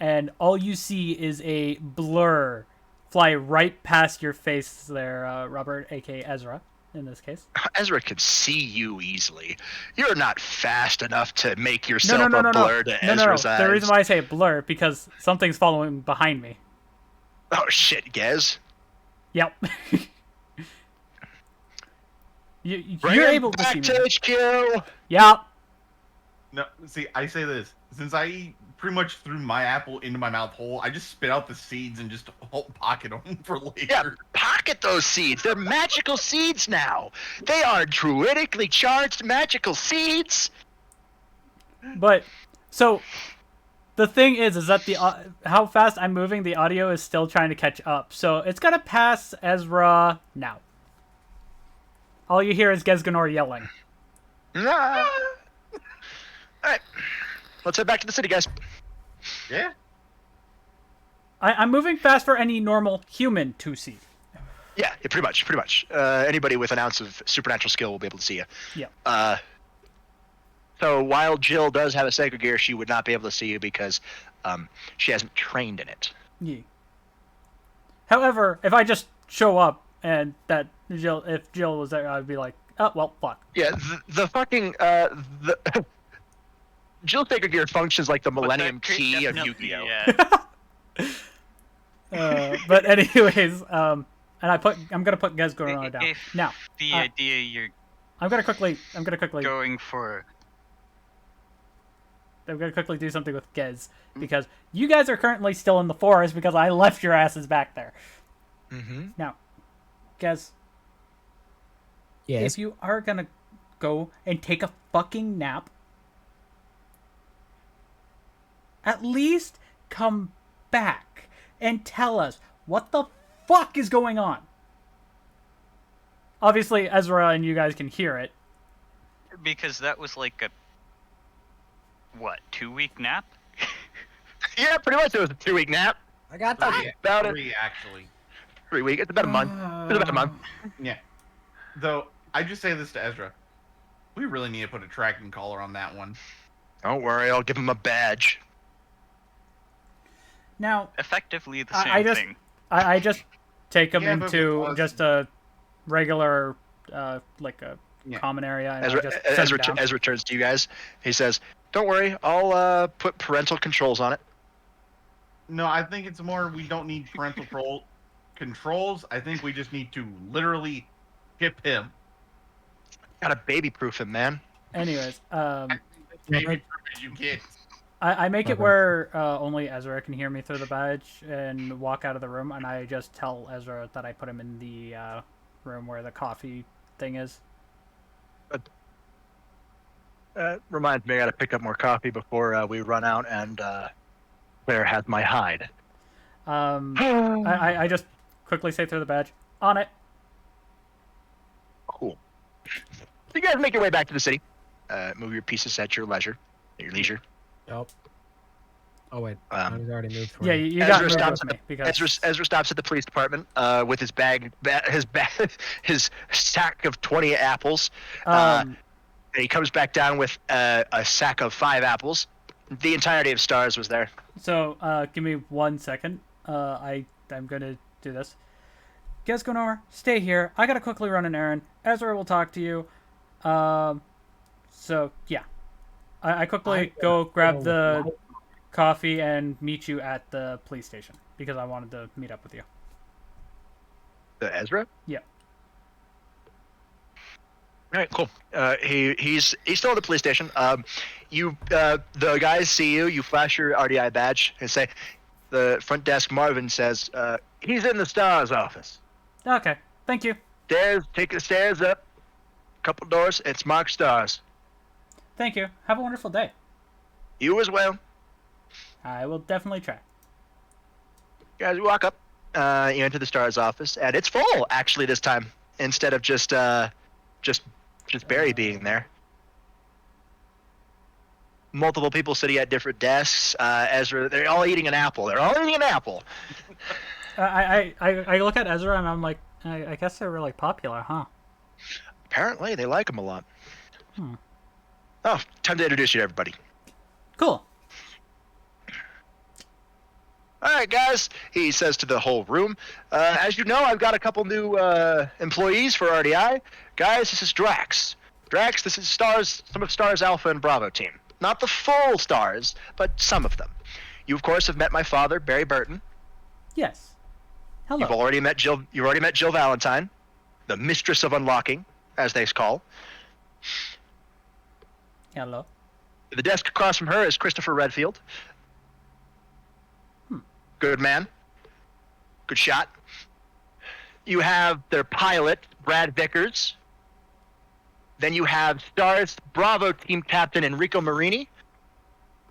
and all you see is a blur fly right past your face there, Robert, aka Ezra, in this case. Ezra can see you easily. You're not fast enough to make No, yourself no, no, a no, blur no. to No, no, no. Ezra's eyes. The reason why I say blur, because something's following behind me. Oh shit, Gez. Yep. You're Bring him able to back see to me. HQ. Yep. No, see, I say this. Since I pretty much threw my apple into my mouth hole, I just spit out the seeds and just pocket them for later. Yeah, pocket those seeds. They're magical seeds now. They are druidically charged magical seeds. But so the thing is that the how fast I'm moving, the audio is still trying to catch up. So it's gonna pass Ezra now. All you hear is Gesganor yelling. Nah. All right, let's head back to the city, guys. Yeah. I'm moving fast for any normal human to see. Yeah, pretty much. Anybody with an ounce of supernatural skill will be able to see you. Yeah. So while Jill does have a sacred gear, she would not be able to see you because she hasn't trained in it. Yeah. However, if I just show up and that if Jill was there, I'd be like, oh well, fuck. Yeah, the fucking Jill's sacred gear functions like the But Millennium that could Key of definitely, Yu-Gi-Oh. But anyways, and I'm gonna put Gesganor down If now. the idea you're I'm gonna quickly going for. I'm gonna quickly do something with Gez because you guys are currently still in the forest because I left your asses back there. Mm-hmm. Now, Gez, Yes. if you are gonna go and take a fucking nap, at least come back and tell us what the fuck is going on. Obviously, Ezra and you guys can hear it. Because that was like a. What, 2-week nap? Yeah, pretty much. It was a 2-week nap. I got About that. it. About it. 3, actually. 3 weeks. It's about a month. It's about a month. Yeah. Though, I just say this to Ezra. We really need to put a tracking collar on that one. Don't worry, I'll give him a badge. Now, Effectively the same I just thing. I just take them Yeah, but into because- just a regular, like a Yeah. common area, and I just send Ezra, them down. Ezra turns to you guys. He says, "Don't worry, I'll put parental controls on it." No, I think it's more we don't need parental controls. I think we just need to literally hip him. Gotta baby-proof him, man. Anyways, Maybe you can't. I make it Okay. where only Ezra can hear me through the badge and walk out of the room, and I just tell Ezra that I put him in the room where the coffee thing is. Reminds me, I gotta pick up more coffee before we run out, and Claire has my hide. I just quickly say through the badge, on it. Cool. So you guys make your way back to the city. Move your pieces at your leisure. At your leisure. Nope. Oh wait, I Um, was already moved. Yeah, you got Ezra moved stops with at me because Ezra stops at the police department with his his sack of 20 apples. um, And he comes back down with a sack of 5 apples. The entirety of Stars was there. So, give me 1 second. I'm gonna do this. Gesganor, stay here. I gotta quickly run an errand. Ezra will talk to you. So yeah, I quickly go grab the coffee and meet you at the police station because I wanted to meet up with you. Ezra? Yeah. All right, cool. He's still at the police station. The guys see you. You flash your RDI badge and say, the front desk Marvin says he's in the Stars office. Okay, thank you. Stairs, take the stairs up. Couple doors. It's marked Stars. Thank you. Have a wonderful day. You as well. I will definitely try. Guys, you walk up. You enter the Stars office, and it's full actually this time instead of just Barry being there. Multiple people sitting at different desks. Ezra, they're all eating an apple. I look at Ezra and I'm like, I guess they're really popular, huh? Apparently, they like him a lot. Hmm. Oh, time to introduce you to everybody. Cool. All right, guys, he says to the whole room. As you know, I've got a couple new employees for RDI. Guys, this is Drax. Drax, this is some of Stars Alpha and Bravo team. Not the full Stars, but some of them. You, of course, have met my father, Barry Burton. Yes. Hello. You've already met Jill Valentine, the Mistress of Unlocking, as they call. Hello. The desk across from her is Christopher Redfield. Good man. Good shot. You have their pilot, Brad Vickers. Then you have Stars Bravo team captain Enrico Marini.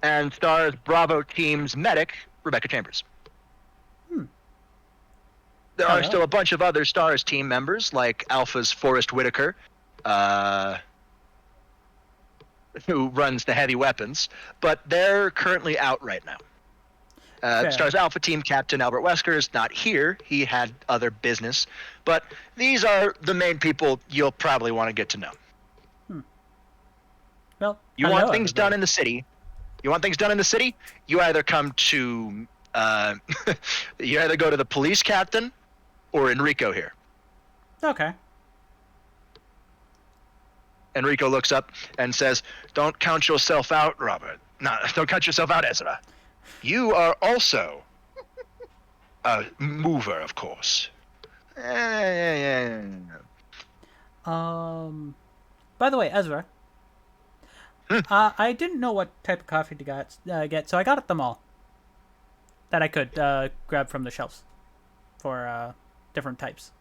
And Stars Bravo team's medic, Rebecca Chambers. There are still a bunch of other Stars team members, like Alpha's Forrest Whitaker, who runs the heavy weapons, but they're currently out right now. Stars Alpha team captain Albert Wesker is not here. He had other business, but these are the main people you'll probably want to get to know. Well, You want things done in the city. You either come to you either go to the police captain or Enrico here. Okay. Enrico looks up and says, "Don't count yourself out, Robert. No, don't count yourself out, Ezra. You are also a mover, of course." By the way, Ezra. I didn't know what type of coffee to get, so I got them all. That I could grab from the shelves for different types.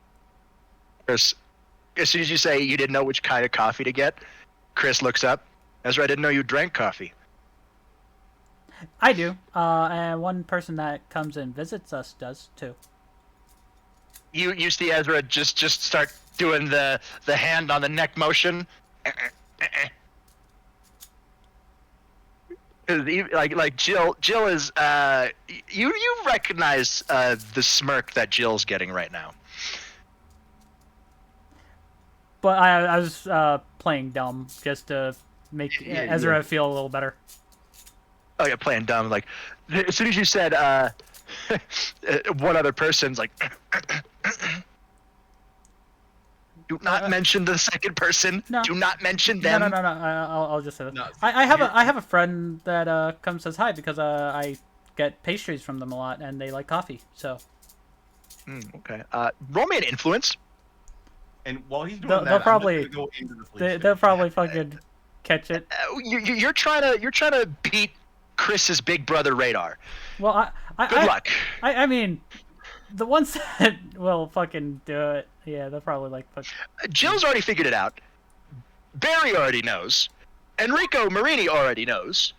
Chris, as soon as you say you didn't know which kind of coffee to get, Chris looks up. Ezra, I didn't know you drank coffee. I do, and one person that comes and visits us does too. You see Ezra just start doing the hand on the neck motion. Like Jill is you recognize the smirk that Jill's getting right now. But I was playing dumb just to make Ezra feel a little better. Oh yeah, playing dumb. Like as soon as you said one other person's like, do not mention the second person. No. Do not mention them. No. I'll just say that. No, I have a friend that comes says hi because I get pastries from them a lot and they like coffee. So. Okay. Roll me an influence. And while he's doing They'll that, probably- I'm just gonna go into the police They'll station. probably fucking catch it. You're trying to beat Chris's big brother radar. Well, Good luck. I mean, the ones that will fucking do it, yeah, they'll probably like fuck. Jill's already figured it out. Barry already knows. Enrico Marini already knows.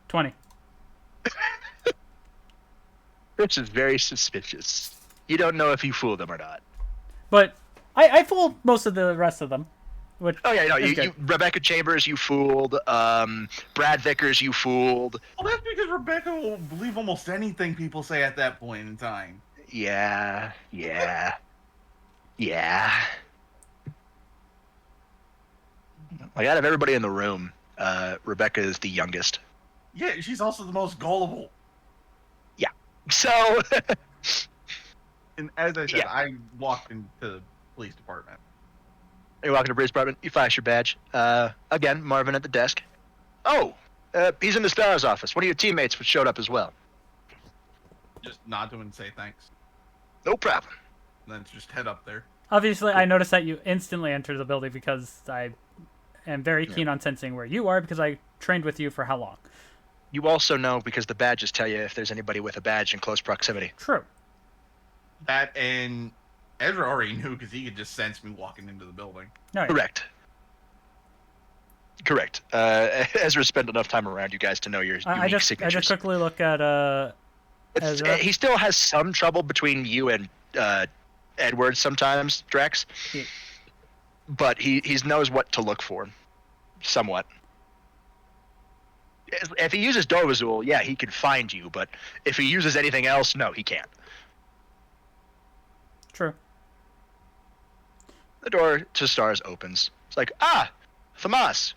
20. Which is very suspicious. You don't know if you fooled them or not. But I fooled most of the rest of them. Which Oh yeah, no, is you good. Rebecca Chambers you fooled. Brad Vickers you fooled. Well, that's because Rebecca will believe almost anything people say at that point in time. Yeah. Like out of everybody in the room, Rebecca is the youngest. Yeah, she's also the most gullible. So And as I said, Yeah. I walked into the police department. you walk into the police department, you flash your badge. Again, Marvin at the desk. Oh, he's in the STARS office. One of your teammates showed up as well. Just nod to him and say thanks. No problem. And then just head up there. Obviously, I noticed that you instantly entered the building because I am very keen on sensing where you are because I trained with you for how long? You also know because the badges tell you if there's anybody with a badge in close proximity. True. That and Ezra already knew because he could just sense me walking into the building. No, Correct. Ezra spent enough time around you guys to know your unique I just signatures. quickly look at Ezra. He still has some trouble between you and Edward sometimes, Drax. Yeah. But he knows what to look for, somewhat. If he uses Dovazul, yeah, he can find you. But if he uses anything else, no, he can't. True. The door to STARS opens. It's like, Famas,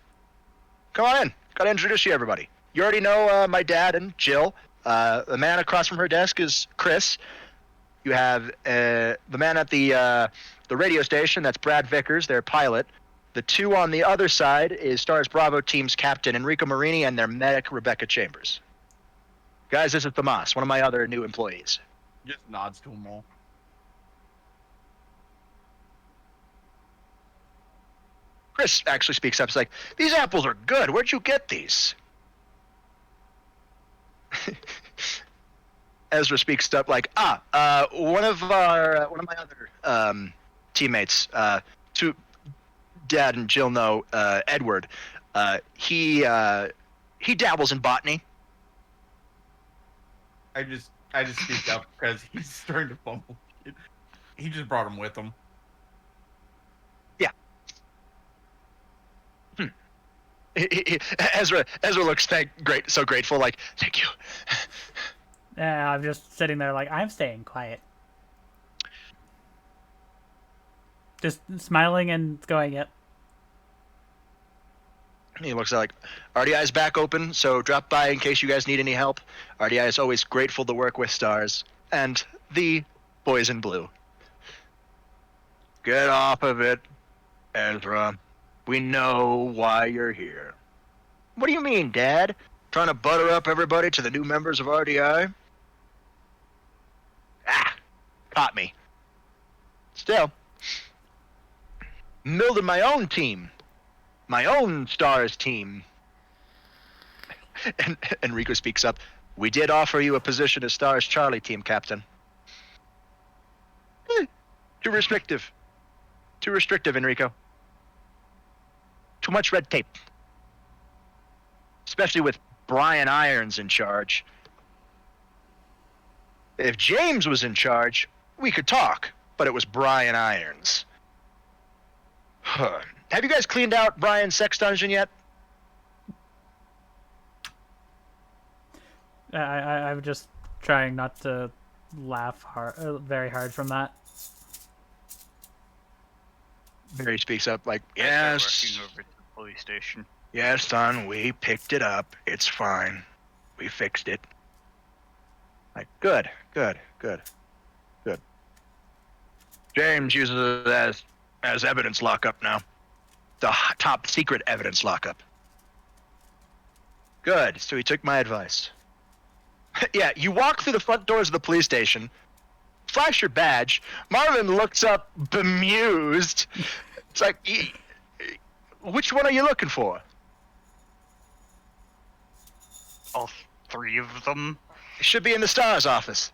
come on in. Gotta introduce you to everybody. You already know my dad and Jill. The man across from her desk is Chris. You have the man at the radio station. That's Brad Vickers, their pilot. The two on the other side is Stars Bravo team's captain Enrico Marini and their medic Rebecca Chambers. Guys, this is Tomas, one of my other new employees. Just nods to them all. Chris actually speaks up. He's like, "These apples are good. Where'd you get these?" Ezra speaks up like, one of my other teammates, Dad and Jill know, Edward. He dabbles in botany. I just speak up because he's starting to fumble. He just brought him with him. Ezra looks so grateful, like, "Thank you." Yeah, I'm just sitting there like, I'm staying quiet. Just smiling and going, yep. He looks like, "RDI is back open, so drop by in case you guys need any help. RDI is always grateful to work with Stars and the boys in blue." Get off of it, Ezra. We know why you're here. What do you mean, Dad? Trying to butter up everybody to the new members of RDI? Caught me. Still, building my own team. My own Stars team. And Enrico speaks up. "We did offer you a position as Stars Charlie team captain." Too restrictive. Too restrictive, Enrico. Too much red tape. Especially with Brian Irons in charge. If James was in charge, we could talk, but it was Brian Irons. Have you guys cleaned out Brian's sex dungeon yet? I'm just trying not to laugh very hard from that. Barry speaks up like, Yes. "Yes, Working over to the police station. yes, son, we picked it up. It's fine. We fixed it." Like, good. James uses it as evidence lockup now. The top secret evidence lockup. Good, so he took my advice. Yeah, you walk through the front doors of the police station, flash your badge. Marvin looks up bemused. It's like, which one are you looking for? All three of them. It should be in the Stars office.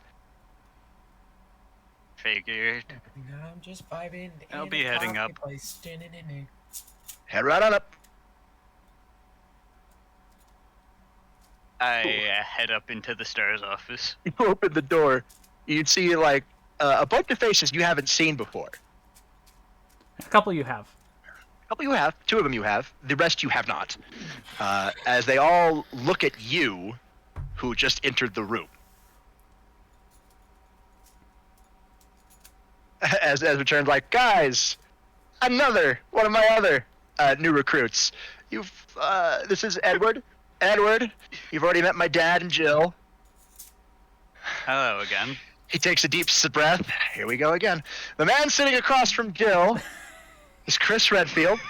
Figured. I'm just vibing. I'll in be a heading coffee up. place. Head right on up. I head up into the Stars office. You open the door, you'd see like a bunch of faces you haven't seen before. A couple you have. A couple you have, two of them you have, the rest you have not. As they all look at you, who just entered the room. As returns like, "Guys, another one of my other new recruits. This is Edward. Edward, you've already met my dad and Jill." Hello again. He takes a deep breath. Here we go again. The man sitting across from Jill is Chris Redfield.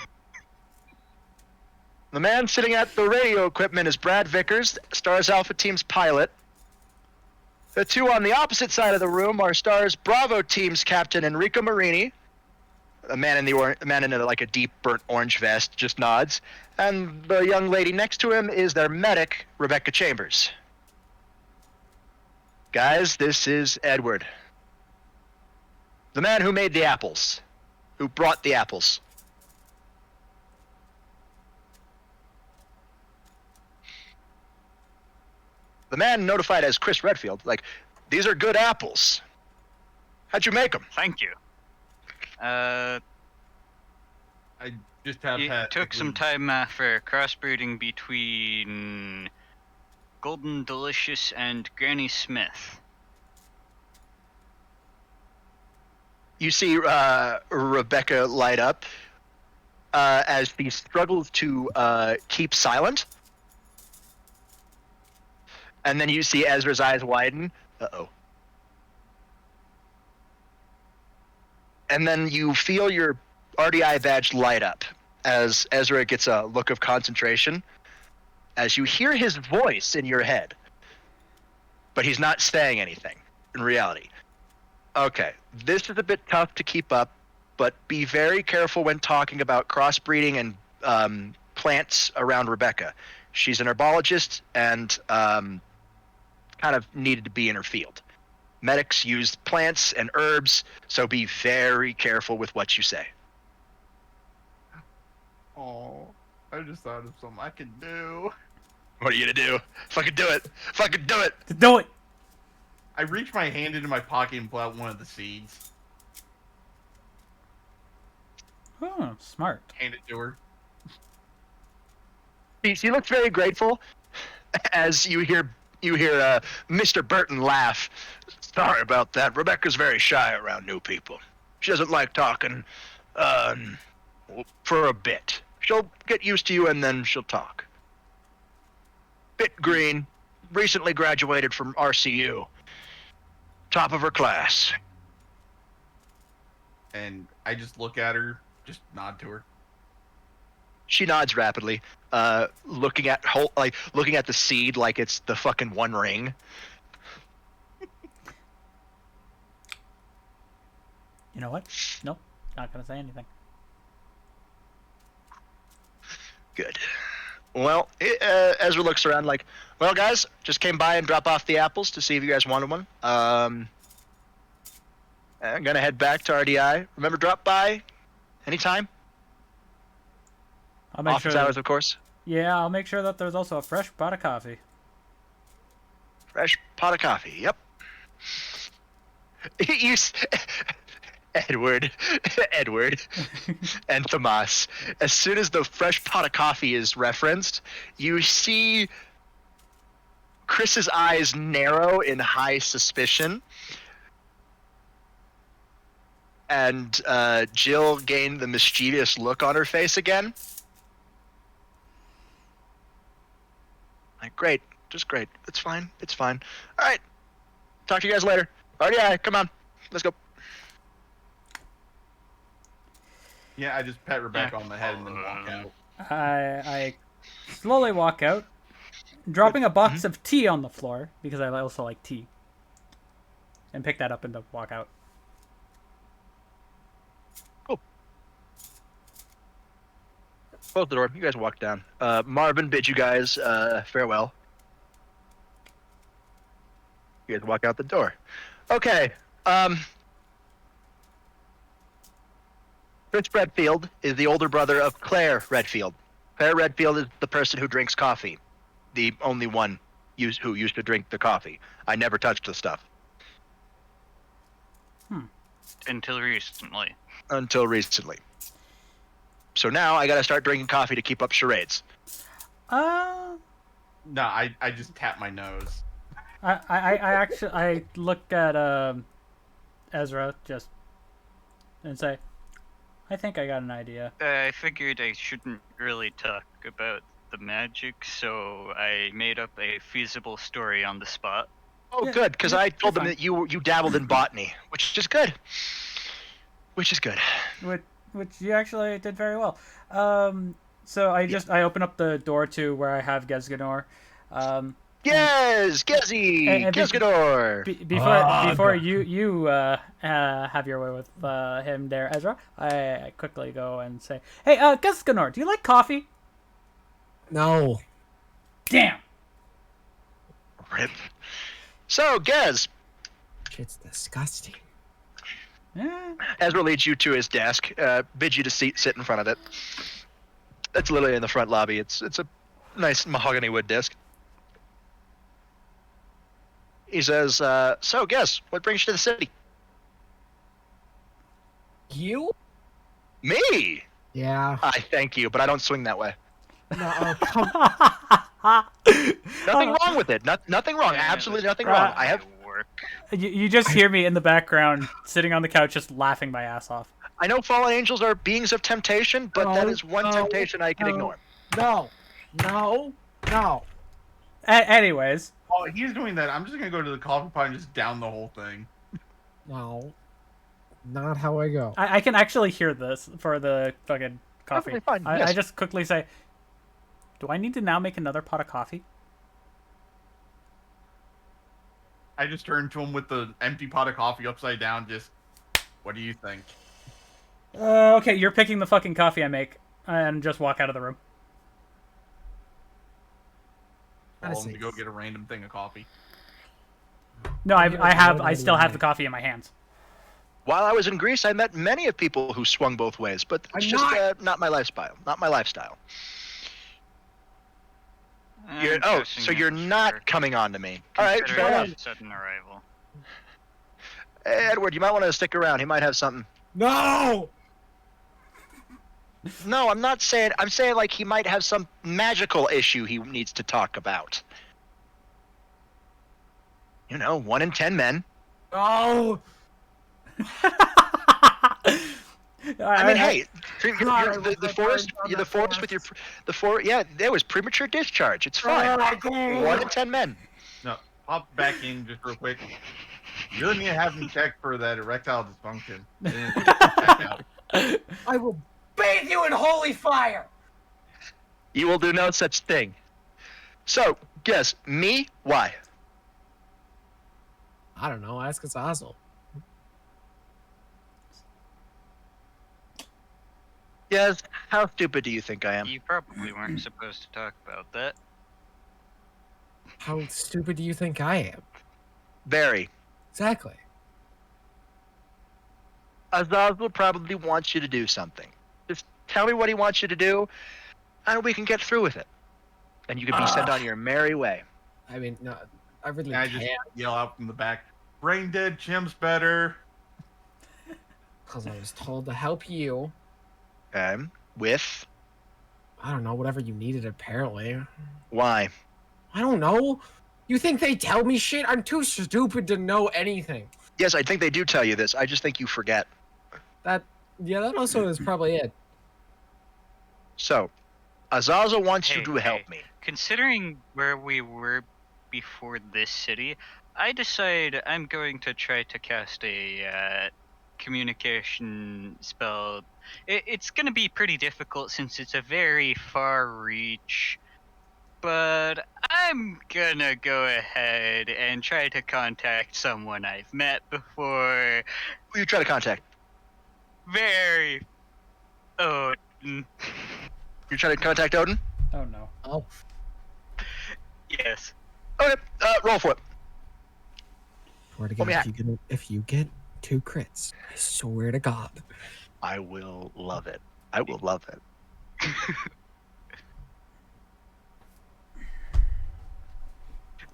The man sitting at the radio equipment is Brad Vickers, Stars Alpha Team's pilot. The two on the opposite side of the room are Stars Bravo Team's captain Enrico Marini. The man in like a deep burnt orange vest just nods, and the young lady next to him is their medic Rebecca Chambers. Guys, this is Edward. The man who made the apples. Who brought the apples. The man notified as Chris Redfield, like, "These are good apples. How'd you make them?" Thank you. I just have It had took some time for crossbreeding between Golden Delicious and Granny Smith. You see Rebecca light up as he struggles to keep silent. And then you see Ezra's eyes widen. Uh-oh. And then you feel your RDI badge light up as Ezra gets a look of concentration as you hear his voice in your head. But he's not saying anything in reality. Okay, this is a bit tough to keep up, but be very careful when talking about crossbreeding and plants around Rebecca. She's an herbologist and kind of needed to be in her field. Medics use plants and herbs, so be very careful with what you say. Oh, I just thought of something I could do. What are you gonna do? Fucking do it! Fucking do it! Do it. I reach my hand into my pocket and pull out one of the seeds. Oh, smart. Hand it to her. She looks very grateful as you hear Mr. Burton laugh. Sorry about that. Rebecca's very shy around new people. She doesn't like talking for a bit. She'll get used to you and then she'll talk. Bit green, recently graduated from RCU. Top of her class. And I just look at her, just nod to her. She nods rapidly, looking at the seed like it's the fucking One Ring. You know what? Nope. Not gonna say anything. Good. Well, Ezra looks around like, well, guys, just came by and drop off the apples to see if you guys wanted one. I'm gonna head back to RDI. Remember, drop by anytime. I'll make Office sure. hours, of course. Yeah, I'll make sure that there's also a fresh pot of coffee. Fresh pot of coffee. Yep. Edward, and Tomas. As soon as the fresh pot of coffee is referenced, you see Chris's eyes narrow in high suspicion, and Jill gained the mischievous look on her face again. Like, great, just great. It's fine. It's fine. All right. Talk to you guys later. RDI, come on, let's go. Yeah, I just pat Rebecca on the head and then walk out. I slowly walk out, dropping a box of tea on the floor because I also like tea, and pick that up and walk out. Close the door. You guys walk down. Marvin bids you guys farewell. You guys walk out the door. Okay. Chris Redfield is the older brother of Claire Redfield. Claire Redfield is the person who drinks coffee. The only one who used to drink the coffee. I never touched the stuff. Until recently. Until recently. So now I gotta start drinking coffee to keep up charades. No, I just tap my nose. I look at Ezra just and say, I think I got an idea. I figured I shouldn't really talk about the magic, so I made up a feasible story on the spot. Oh, Yeah, good, because yeah, I told them fine. that you dabbled in botany, which is good. Which is good. Which you actually did very well. So I open up the door to where I have Gesganor. Yes, Gezi, and Gesgador. Before you have your way with him there, Ezra, I quickly go and say, hey, Gesganor, do you like coffee? No. Damn. Rip. So, Gez, Shit's disgusting. Yeah. Ezra leads you to his desk, bids you to sit in front of it. It's literally in the front lobby. It's a nice mahogany wood desk. He says, so, Gez, what brings you to the city? You? Me? Yeah. I thank you, but I don't swing that way. No, come Nothing wrong with it. Nothing wrong. Absolutely nothing wrong. I have. Work. You just hear me in the background, sitting on the couch, just laughing my ass off. I know fallen angels are beings of temptation, but that is one temptation I can ignore. No. No. No. Anyways, While he's doing that, I'm just gonna go to the coffee pot and just down the whole thing. No, not how I go. I can actually hear this for the fucking coffee. Perfectly fine, I yes. just quickly say, do I need to now make another pot of coffee? I just turned to him with the empty pot of coffee upside down. Just, what do you think? Okay, you're picking the fucking coffee I make, and just walk out of the room. Tell him Honestly. to go get a random thing of coffee. No, I still have the coffee in my hands. While I was in Greece, I met many of people who swung both ways, but it's I'm just not my lifestyle. Not my lifestyle. So you're not coming on to me. All right, fair enough. Sudden arrival. Hey, Edward, you might want to stick around. He might have something. No. No, I'm not saying. I'm saying like he might have some magical issue he needs to talk about. You know, 1 in 10 men. No. I mean, hey, the forest with your the forest. Yeah, there was premature discharge. It's fine. 1 in 10 men. No, pop back in just real quick. You really need to have him checked for that erectile dysfunction. Check out. I will bathe you in holy fire. You will do no such thing. So, guess me. Why? I don't know. Ask Azazel. Yes. How stupid do you think I am? You probably weren't supposed to talk about that. How stupid do you think I am? Very. Exactly. Azazel probably wants you to do something. Just tell me what he wants you to do, and we can get through with it. And you can be sent on your merry way. I mean, no, I really And I can't just yell out from the back, "Brain dead, Chim's better." because I was told to help you. Okay. With I don't know, whatever you needed, apparently. why? I don't know. You think they tell me shit? I'm too stupid to know anything. Yes, I think they do tell you this. I just think you forget. Yeah, that also is probably it. So, Azazel wants Hey, you to help me. Considering where we were before this city, I decide I'm going to try to cast a communication spell. It's going to be pretty difficult since it's a very far reach, but I'm gonna go ahead and try to contact someone I've met before. Who you try to contact? Very. Oh. You're trying to contact Odin? Oh no. Oh, Yes. Okay, roll for it. swear to Let me God, if you get 2 crits, I swear to God. I will love it. I will love it.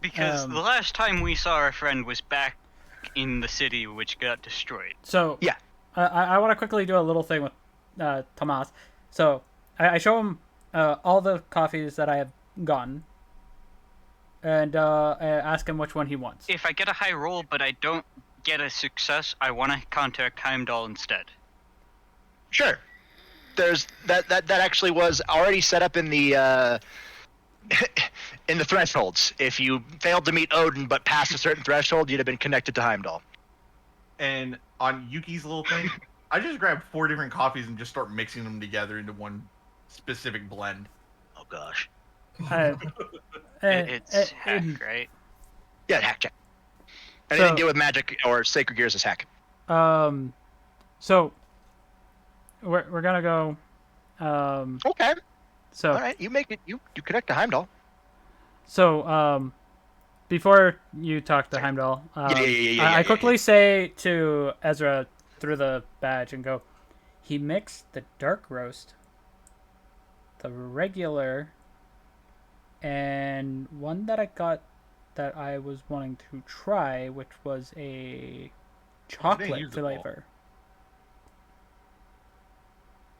Because the last time we saw our friend was back in the city, which got destroyed. So Yeah. I want to quickly do a little thing with Tomas. So I show him all the coffees that I have gotten, and I ask him which one he wants. If I get a high roll but I don't get a success, I want to contact Heimdall instead. Sure. There's that actually was already set up in the in the thresholds. If you failed to meet Odin but passed a certain threshold, you'd have been connected to Heimdall. And on Yuki's little thing, I just grab 4 different coffees and just start mixing them together into one specific blend. Oh gosh. It's hack, right? Yeah, hack check. Anything So- to do with magic or sacred gears is hack. So we're gonna go. Okay. So All right. You make it. You connect to Heimdall. So, before you talk to Heimdall, I quickly say to Ezra through the badge and go, he mixed the dark roast, the regular, and one that I got that I was wanting to try, which was a chocolate use it all. flavor.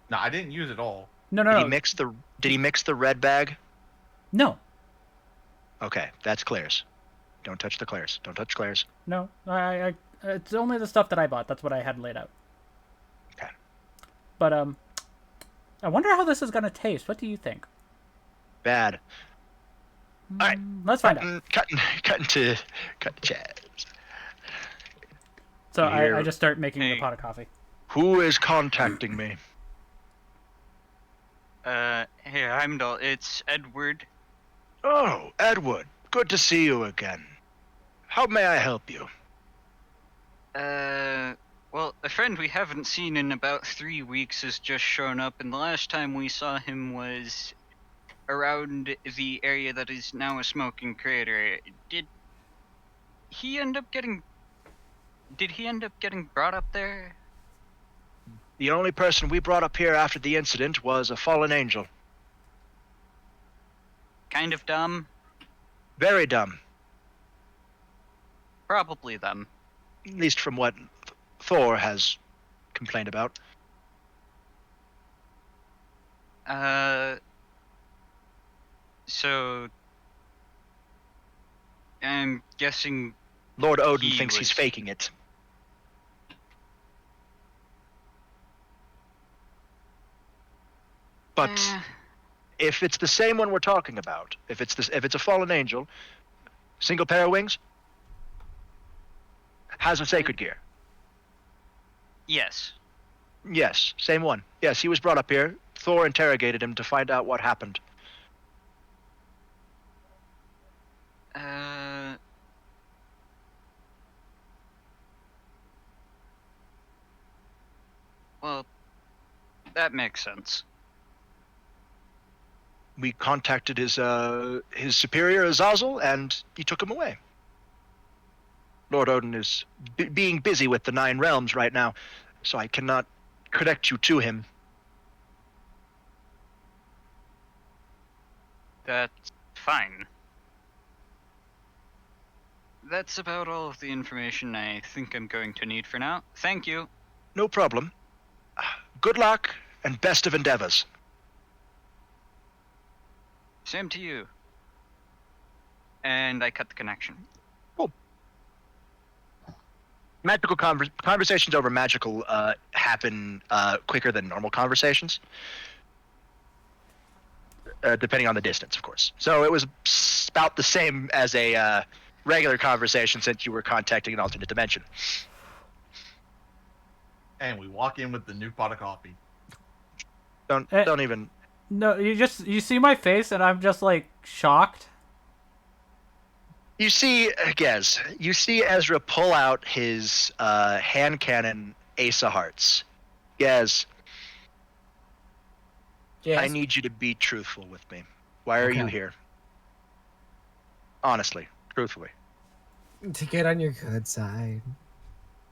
No, I didn't use it all. No, Did no, he no. mix the red bag? No, Okay, that's Claire's. Don't touch the Claire's. Don't touch Claire's. no. It's only the stuff that I bought. That's what I had laid out. Okay. But, I wonder how this is gonna taste. What do you think? Bad. right. Let's find out. Cutting to Chaz. So Here. I just start making the Hey. pot of coffee. Who is contacting me? Hey, Heimdall, it's Edward. Oh, Edward. Good to see you again. How may I help you? Well, a friend we haven't seen in about 3 weeks has just shown up, and the last time we saw him was around the area that is now a smoking crater. Did he end up getting brought up there? The only person we brought up here after the incident was a fallen angel. Kind of dumb? Very dumb. Probably them. At least from what Thor has complained about. So I'm guessing Lord Odin He thinks he's was- faking it. But if it's the same one we're talking about, if it's a fallen angel, single pair of wings, has a sacred gear. yes. Yes, same one. Yes, he was brought up here. Thor interrogated him to find out what happened. Well, that makes sense. We contacted his superior Azazel, and he took him away. Lord Odin is being busy with the Nine Realms right now, so I cannot connect you to him. That's fine. That's about all of the information I think I'm going to need for now. Thank you. No problem. Good luck and best of endeavors. Same to you. And I cut the connection. Magical conversations over magical happen quicker than normal conversations, depending on the distance, of course. So it was about the same as a regular conversation since you were contacting an alternate dimension. And we walk in with the new pot of coffee. Don't even. No, you see my face and I'm just like shocked. You see, Gez, you see Ezra pull out his hand cannon Ace of Hearts. Gez, Yes. I need you to be truthful with me. Why are you Okay. here? Honestly, truthfully. To get on your good side.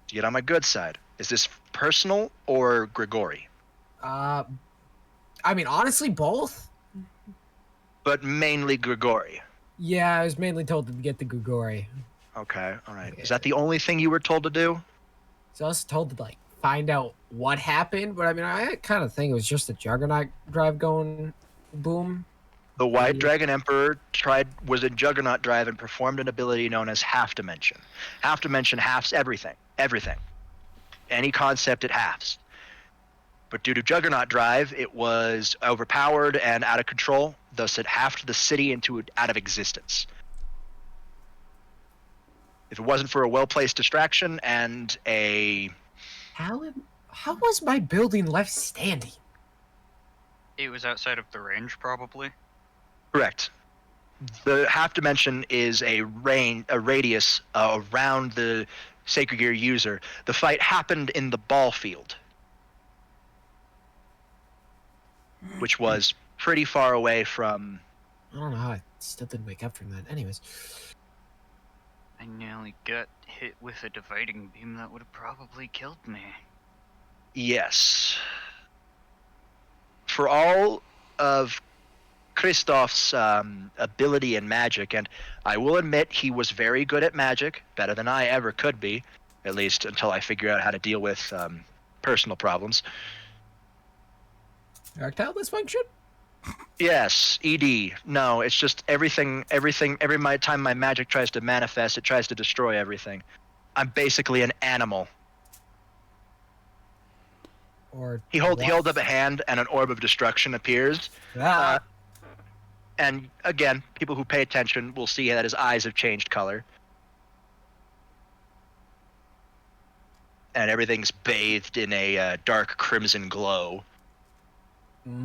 To get on my good side. Is this personal or Grigori? I mean, honestly, both. But mainly Grigori. Yeah, I was mainly told to get the Grigori. Okay, all right. Is that the only thing you were told to do? So I was told to like find out what happened, but I mean, I kind of think it was just a Juggernaut drive going boom. The White Yeah. Dragon Emperor was in Juggernaut Drive and performed an ability known as Half Dimension. Half Dimension halves everything. Everything. Any concept it halves. But due to Juggernaut Drive, it was overpowered and out of control, thus it halved the city out of existence. If it wasn't for a well-placed distraction and a... How was my building left standing? It was outside of the range, probably. Correct. The half dimension is a radius around the Sacred Gear user. The fight happened in the ball field, which was pretty far away from... I don't know how I still didn't wake up from that. Anyways, I nearly got hit with a dividing beam that would have probably killed me. Yes. For all of Kristoff's ability in magic, and I will admit he was very good at magic, better than I ever could be, at least until I figure out how to deal with personal problems. erectile dysfunction? Yes, ED. No, it's just every time my magic tries to manifest, it tries to destroy everything. I'm basically an animal. Or He holds up a hand and an orb of destruction appears. Ah, And again, people who pay attention will see that his eyes have changed color. And everything's bathed in a dark crimson glow.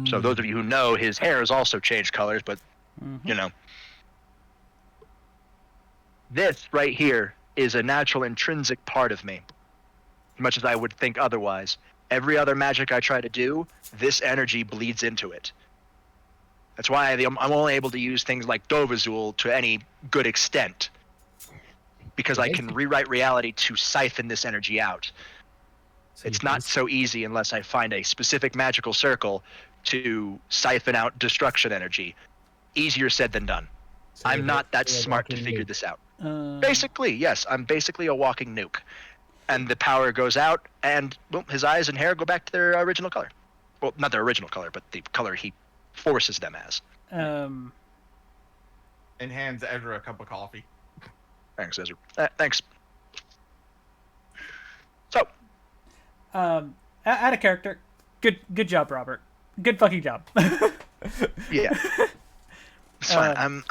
So those of you who know, his hair has also changed colors, but, you know. This right here is a natural intrinsic part of me, as much as I would think otherwise. Every other magic I try to do, this energy bleeds into it. That's why I'm only able to use things like Dovazul to any good extent, because I can rewrite reality to siphon this energy out. It's not so easy unless I find a specific magical circle to siphon out destruction energy. Easier said than done. I'm not that smart to figure this out. Basically, yes, I'm basically a walking nuke. And the power goes out, and well, his eyes and hair go back to their original color. Well, not their original color, but the color he forces them as. And hands Ezra a cup of coffee. Thanks, Ezra. Thanks. So, out of character. Good job, Robert. Good fucking job. yeah. It's fine.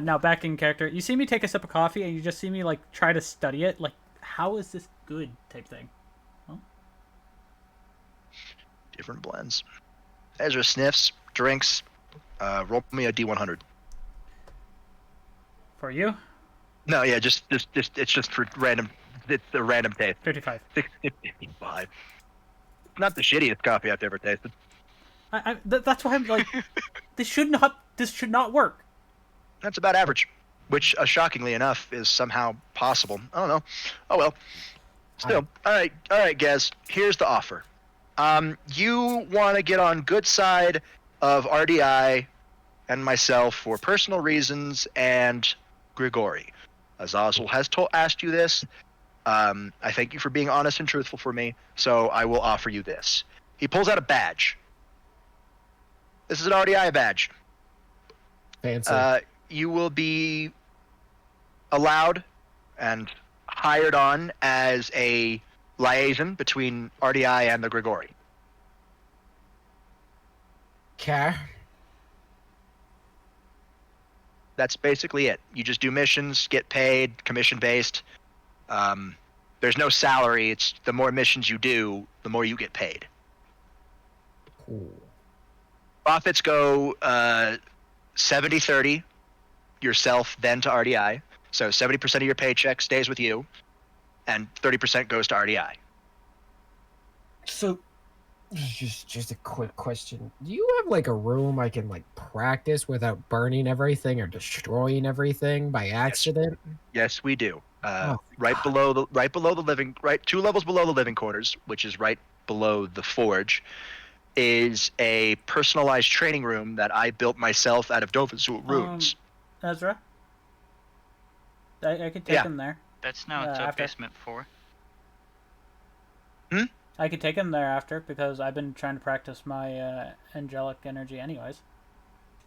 Now back in character. You see me take a sip of coffee, and you just see me like try to study it. Like, how is this good? Type thing. Huh? Different blends. Ezra sniffs, drinks. Roll me a D100. For you? No, yeah, just it's just for random. It's a random taste. 55. 55. Not the shittiest coffee I've ever tasted. That's why I'm like, this should not work. That's about average, which shockingly enough is somehow possible. I don't know. Oh well. Still, all right, Gaz. Here's the offer. You want to get on good side of RDI and myself for personal reasons, and Grigori. Azazel has asked you this. I thank you for being honest and truthful for me, so I will offer you this. He pulls out a badge. This is an RDI badge. Fancy. You will be allowed and hired on as a liaison between RDI and the Grigori. Okay. That's basically it. You just do missions, get paid, commission-based. There's no salary. It's the more missions you do, the more you get paid. Cool. Profits go 70-30, yourself, then to RDI. So 70% of your paycheck stays with you, and 30% goes to RDI. So, just a quick question. Do you have like a room I can like practice without burning everything or destroying everything by accident? Yes, we do. Right below the living, right 2 levels below the living quarters, which is right below the forge, is a personalized training room that I built myself out of Dovazul runes. Ezra? I could take him there. That's now it's after. basement 4. I could take him there after, because I've been trying to practice my angelic energy anyways.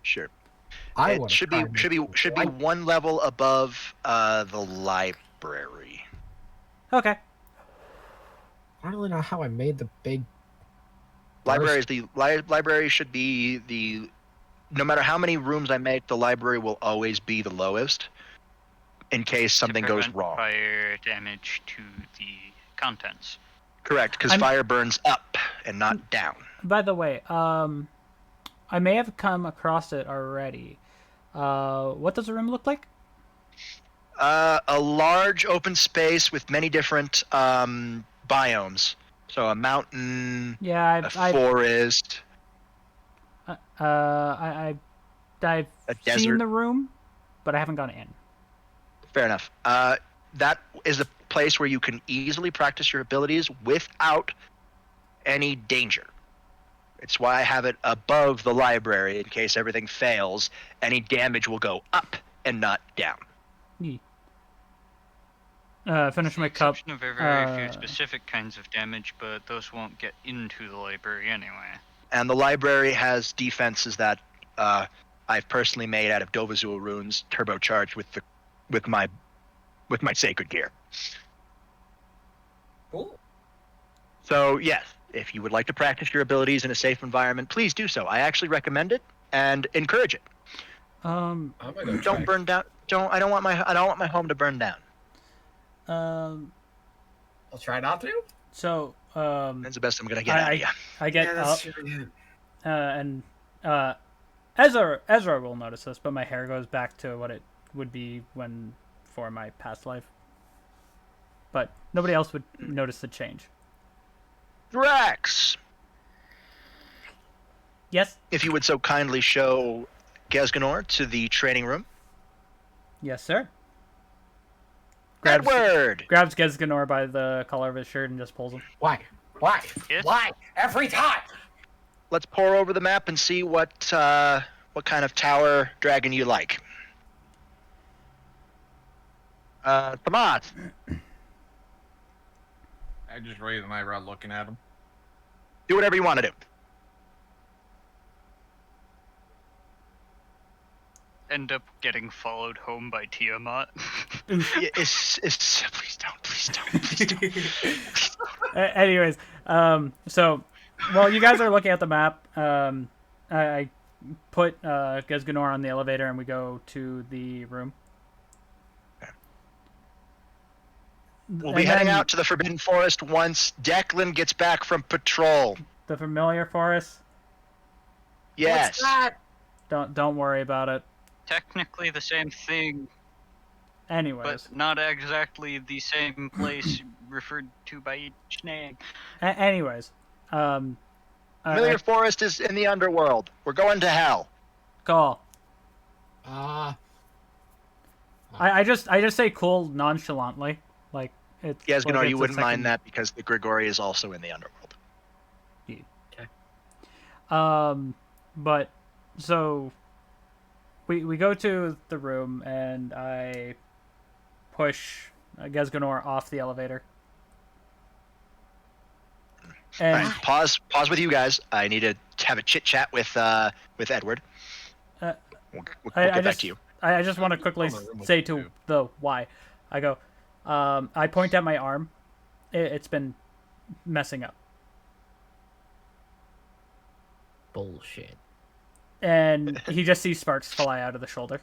Sure. I It should be 1 level above the library. Okay. I don't really know how I made the big. Library should be the. No matter how many rooms I make, the library will always be the lowest, in case something to goes prevent wrong. Fire damage to the contents. Correct, because fire burns up and not down. By the way, I may have come across it already. What does the room look like? A large open space with many different biomes. So a mountain, Yeah, a forest. I've A seen desert. the room, but I haven't gone in. Fair enough. That is a place where you can easily practice your abilities without any danger. It's why I have it above the library in case everything fails. Any damage will go up and not down. Finish my cup. Exception of very few specific kinds of damage, but those won't get into the library anyway. And the library has defenses that I've personally made out of Dovazul runes, turbocharged with my sacred gear. Cool. So yes, if you would like to practice your abilities in a safe environment, please do so. I actually recommend it, and encourage it. I'm gonna go try. Don't burn down. I don't want my home to burn down. I'll try not to. So That's the best I'm gonna get out of you. I get Yeah, up, that's true. and Ezra will notice this, but my hair goes back to what it would be for my past life. But nobody else would notice the change. Drax, Yes, if you would so kindly show Gesganor to the training room. yes, sir. Edward. Grabs Gesganor by the collar of his shirt and just pulls him. Why? Why? Yes? Why? Every time. Let's pore over the map and see what kind of tower dragon you like. Tomas. I just raised an eyebrow looking at him. Do whatever you want to do. End up getting followed home by Tiamat. Yeah, please don't. Anyways, so while you guys are looking at the map, I put Gesganor on the elevator and we go to the room. We'll be And heading then out to the Forbidden Forest once Declan gets back from patrol. the familiar forest. Yes. What's that? Don't worry about it. Technically the same thing, Anyways, but not exactly the same place referred to by each name. anyways, Familiar Forest is in the underworld. We're going to hell. call. Ah. I just say cool nonchalantly, like it's. Yes, like Gunnar, it's you a wouldn't second- mind that because the Grigori is also in the underworld. But so we go to the room and I push Gesganor off the elevator. And All right, pause with you guys. I need to have a chit chat with Edward. We'll I get back just to you. I just want to quickly Oh, my room say was to too. the why. I go. I point at my arm. It's been messing up. Bullshit. And he just sees sparks fly out of the shoulder.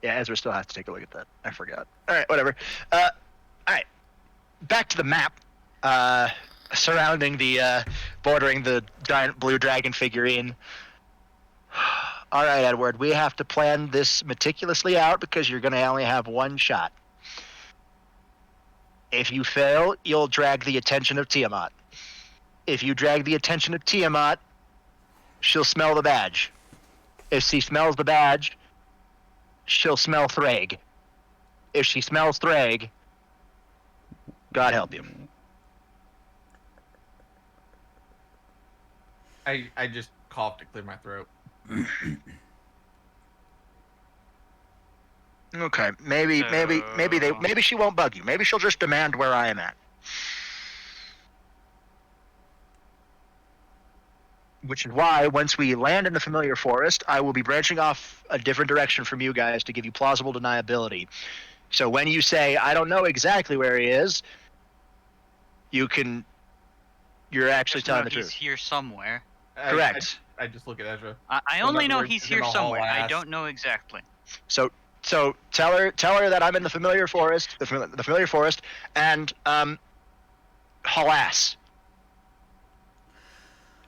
Yeah, Ezra still has to take a look at that. I forgot. All right, whatever. All right, back to the map. Surrounding the bordering the giant blue dragon figurine. All right, Edward, we have to plan this meticulously out because you're going to only have one shot. If you fail, you'll drag the attention of Tiamat. If you drag the attention of Tiamat, she'll smell the badge. If she smells the badge, she'll smell Thrag. If she smells Thrag, God help you. I just coughed to clear my throat. Okay, maybe she won't bug you. Maybe she'll just demand where I am at. Which is why, once we land in the familiar forest, I will be branching off a different direction from you guys to give you plausible deniability. So when you say, I don't know exactly where he is, you're actually Just telling know the he's truth. here somewhere. Correct. I just look at Ezra. I So in only other know words, he's he's in here a somewhere. whole I ass- don't know exactly. So tell her that I'm in the familiar forest, the familiar forest, and haul ass.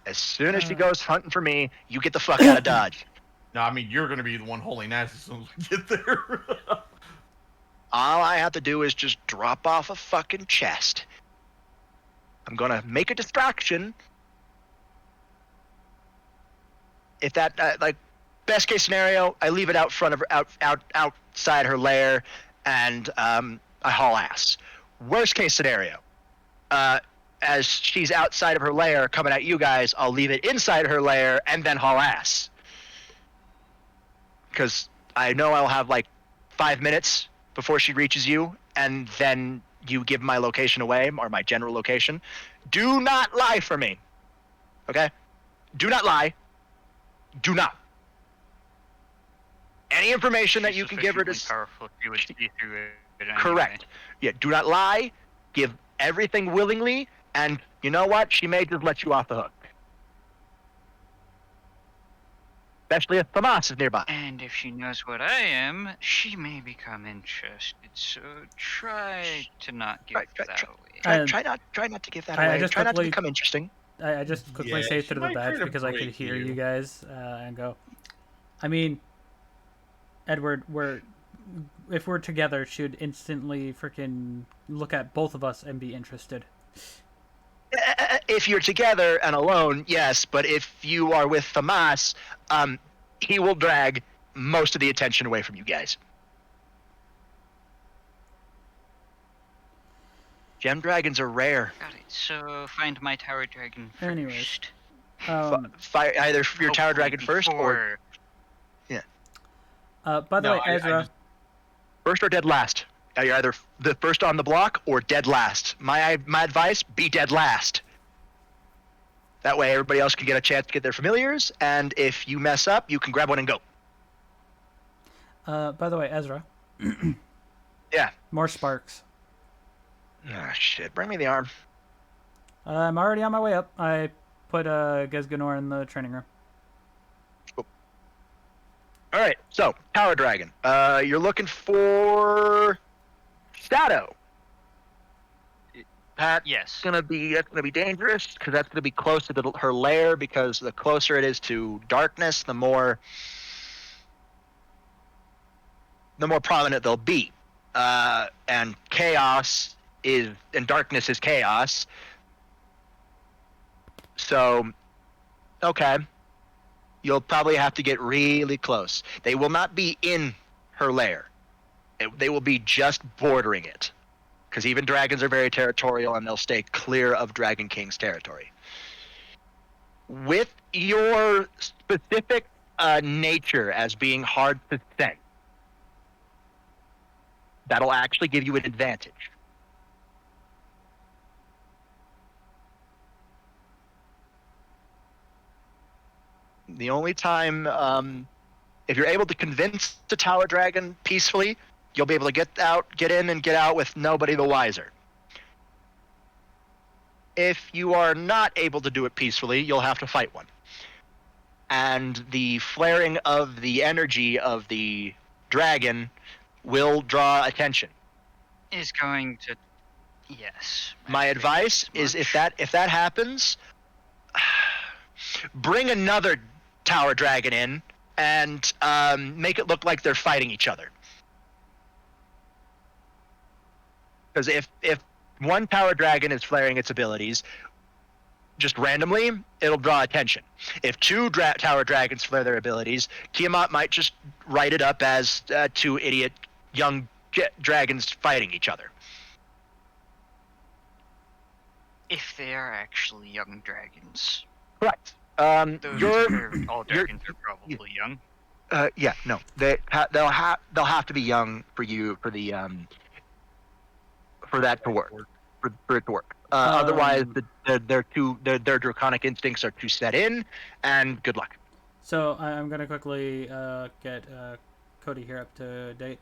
As soon as she goes hunting for me, you get the fuck out of Dodge. No, I mean you're gonna be the one holding ass as soon as we get there. All I have to do is just drop off a fucking chest. I'm gonna make a distraction. If that best case scenario, I leave it out front of her, outside her lair, and I haul ass. Worst case scenario, as she's outside of her lair coming at you guys, I'll leave it inside her lair and then haul ass. Because I know I'll have like 5 minutes before she reaches you, and then you give my location away, or my general location. Do not lie for me. Okay? Do not lie. Do not. Any information that She's you can give her to... sufficiently powerful, she would see through it anyway. Correct. Yeah, do not lie. Give everything willingly, and you know what? She may just let you off the hook. especially if Famas is nearby. And if she knows what I am, she may become interested. So try to not give that away. Try not to give that I away. just Try not to quickly- become interesting. I just quickly Yeah, say she through the might try badge to because I could break hear you you. guys and go. I mean, Edward, if we're together, she'd instantly freaking look at both of us and be interested. If you're together and alone, yes, but if you are with Famas, he will drag most of the attention away from you guys. Gem dragons are rare. Got it. So find my tower dragon first. Anyways, Fire either your tower Hopefully dragon first or by the No, way, Ezra, first or dead last. You're either the first on the block or dead last. My advice: be dead last. That way, everybody else can get a chance to get their familiars, and if you mess up, you can grab one and go. by the way, Ezra, Yeah. more sparks. Ah, shit. Bring me the arm. I'm already on my way up. I put Gesganor in the training room. All right. So, tower dragon. You're looking for Stato. Pat, Yes. that's gonna be dangerous because that's gonna be close to her lair. Because the closer it is to darkness, the more prominent they'll be. And darkness is chaos. So, okay, you'll probably have to get really close. They will not be in her lair. They will be just bordering it. Because even dragons are very territorial, and they'll stay clear of Dragon King's territory. With your specific nature as being hard to sense, that'll actually give you an advantage. The only time, if you're able to convince the tower dragon peacefully, you'll be able to get in and get out with nobody the wiser. If you are not able to do it peacefully, you'll have to fight one. And the flaring of the energy of the dragon will draw attention. Is going to. Yes. My advice is if that happens, bring another tower dragon in and make it look like they're fighting each other. Because if one tower dragon is flaring its abilities just randomly, it'll draw attention. If two tower dragons flare their abilities, Tiamat might just write it up as two idiot young dragons fighting each other. If they are actually young dragons. Correct. All dragons are probably young. Yeah, no, they'll have to be young for you for the for that to work, for it to work. Otherwise, their draconic instincts are too set in, and good luck. So I'm gonna quickly get Cody here up to date.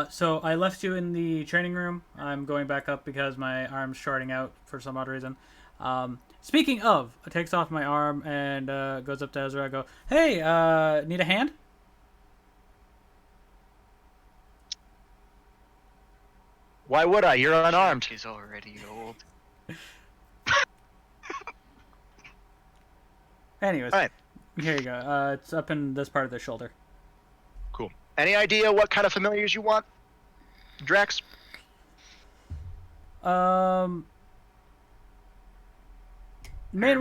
So I left you in the training room. I'm going back up because my arm's shorting out for some odd reason. Speaking of, it takes off my arm and goes up to Ezra. I go, hey, need a hand? Why would I? You're unarmed. He's already old. Anyways, Alright. here you go. It's up in this part of the shoulder. Cool. Any idea what kind of familiars you want, Drex? Main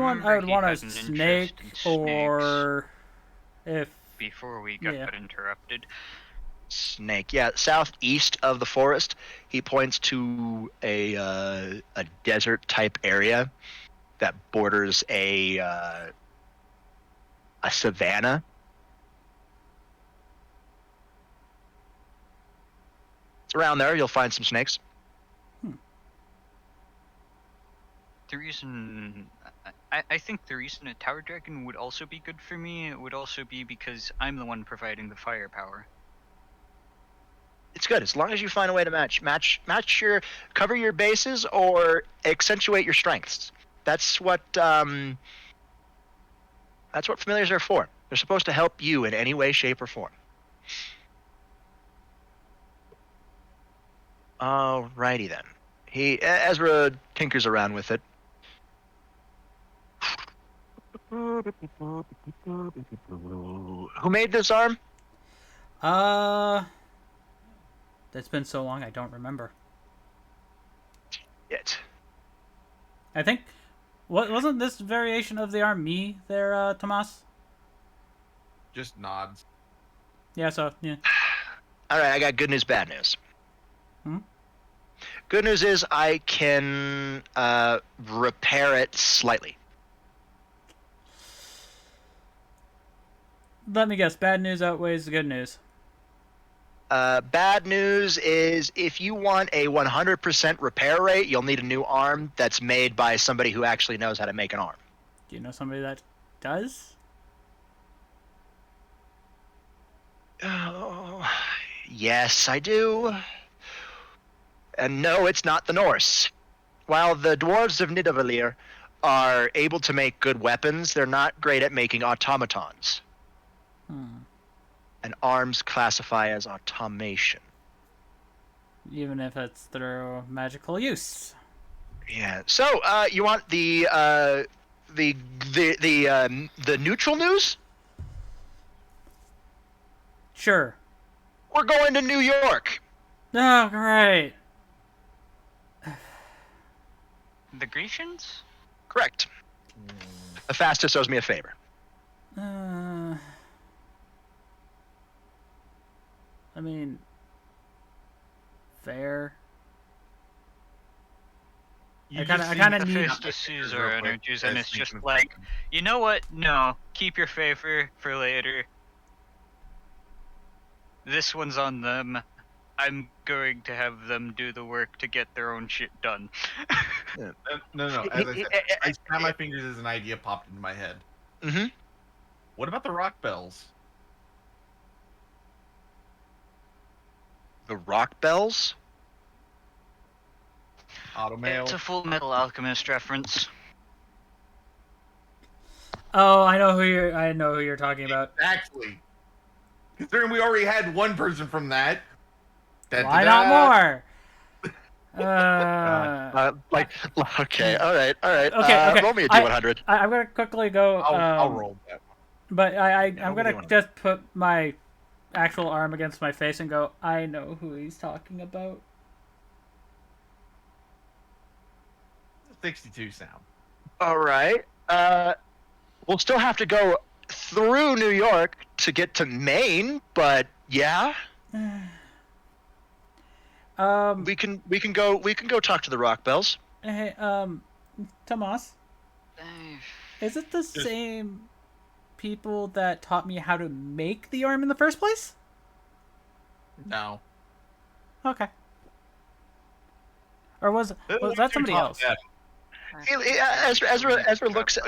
one, I remember would he want a had an snake, interest in or if Before we got Yeah. interrupted. Snake. Yeah, southeast of the forest. He points to a desert type area that borders a savanna. It's around there. You'll find some snakes. The reason I think the reason a tower dragon would also be good for me would also be because I'm the one providing the firepower. It's good as long as you find a way to match cover your bases or accentuate your strengths. That's what familiars are for. They're supposed to help you in any way, shape, or form. Alrighty then. Ezra tinkers around with it. Who made this arm? That's been so long I don't remember. It. I think wasn't this variation of the arm me there, Tomas? Just nods. Yeah, so yeah. Alright, I got good news, bad news. Good news is I can repair it slightly. Let me guess, bad news outweighs the good news. Bad news is if you want a 100% repair rate, you'll need a new arm that's made by somebody who actually knows how to make an arm. Do you know somebody that does? Oh, yes, I do. And no, it's not the Norse. While the dwarves of Nidavellir are able to make good weapons, they're not great at making automatons. And arms classify as automation. Even if it's through magical use. Yeah. So, you want the neutral news? Sure. We're going to New York. Oh, great. The Grecians? Correct. Hephaestus owes me a favor. I mean, fair. I kind of need. The Caesar energies, and it's just like, you know what? No, keep your favor for later. This one's on them. I'm going to have them do the work to get their own shit done. No. As I said, I snap my fingers as an idea popped into my head. Mm-hmm. What about the rock bells? The rock bells? Automail. It's a Full Metal Alchemist reference. Oh, I know who you're talking about. Exactly. Considering we already had one person from that. Why not more? Okay, all right. Okay. Roll me a D100. I'm gonna quickly go. I'll roll that one. But I'm roll gonna D100. just put my actual arm against my face and go, I know who he's talking about. 62 sound. All right. We'll still have to go through New York to get to Maine, but yeah. We can go talk to the rock bells. Hey, Tomas, is it the same people that taught me how to make the arm in the first place? No. Okay. Or was that somebody else? Ezra looks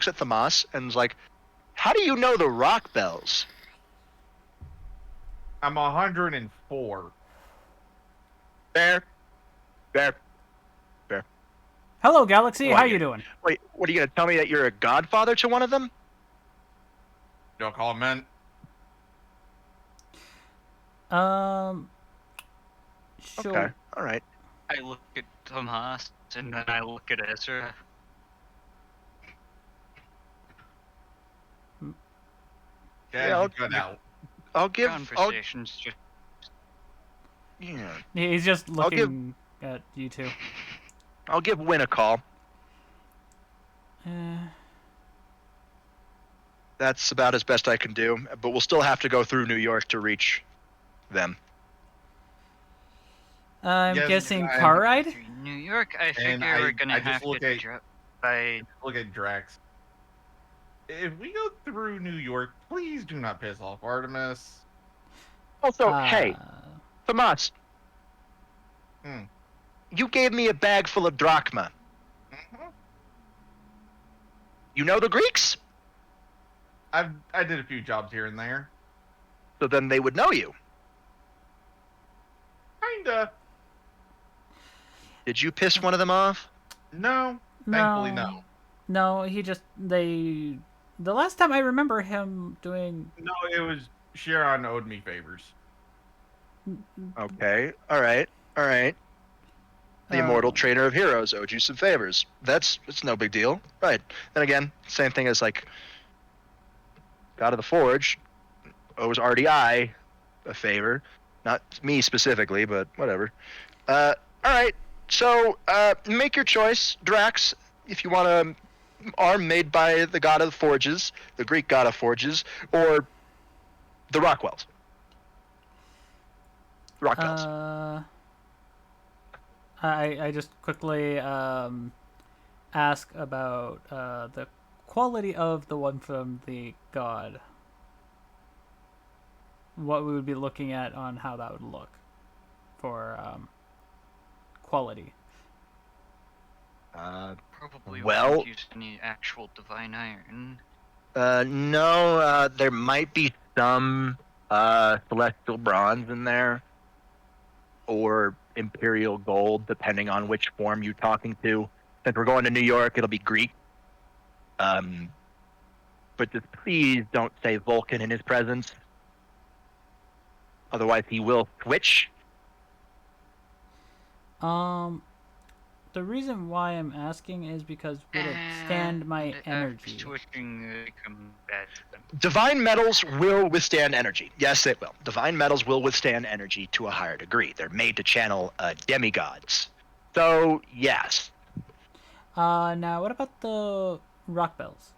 at Thomas and is like, "How do you know the rock bells?" I'm 104. Fair. Hello, Galaxy. What, How you doing? Wait, what are you gonna tell me that you're a godfather to one of them? Don't call him men. Sure. Okay. All right. I look at Tomas, and then I look at Ezra. Yeah, you cut out. I'll give. Conversations just. Yeah. He's just looking at you two. I'll give Win a call. That's about as best I can do, but we'll still have to go through New York to reach them. I'm Yes, guessing I'm- car ride? New York, I And figure we're gonna I just have look to at- drop by. Look at Drax. If we go through New York, please do not piss off Artemis. Also, hey, Tomas. Hmm. You gave me a bag full of drachma. Mhm. You know the Greeks? I did a few jobs here and there. So then they would know you. Kinda. Did you piss one of them off? No. Thankfully, no. No, The last time I remember him doing. No, it was Sharon owed me favors. Okay. All right. All right. The immortal trainer of heroes owed you some favors. It's no big deal, right? Then again, same thing as like God of the Forge owes RDI a favor, not me specifically, but whatever. All right. So make your choice, Drax. If you want an arm made by the God of the Forges, the Greek God of Forges, or the Rockwells. Rockwells. I just quickly ask about the quality of the one from the god. What we would be looking at on how that would look for quality. Probably well- wouldn't use any actual divine iron. No, there might be some celestial bronze in there, or imperial gold, depending on which form you're talking to. Since we're going to New York, it'll be Greek. But just please don't say Vulcan in his presence. Otherwise, he will switch. The reason why I'm asking is because would it stand my energy? Switching combatant. Divine metals will withstand energy. Yes, it will. Divine metals will withstand energy to a higher degree. They're made to channel demigods. So, yes. Now what about the rock bells?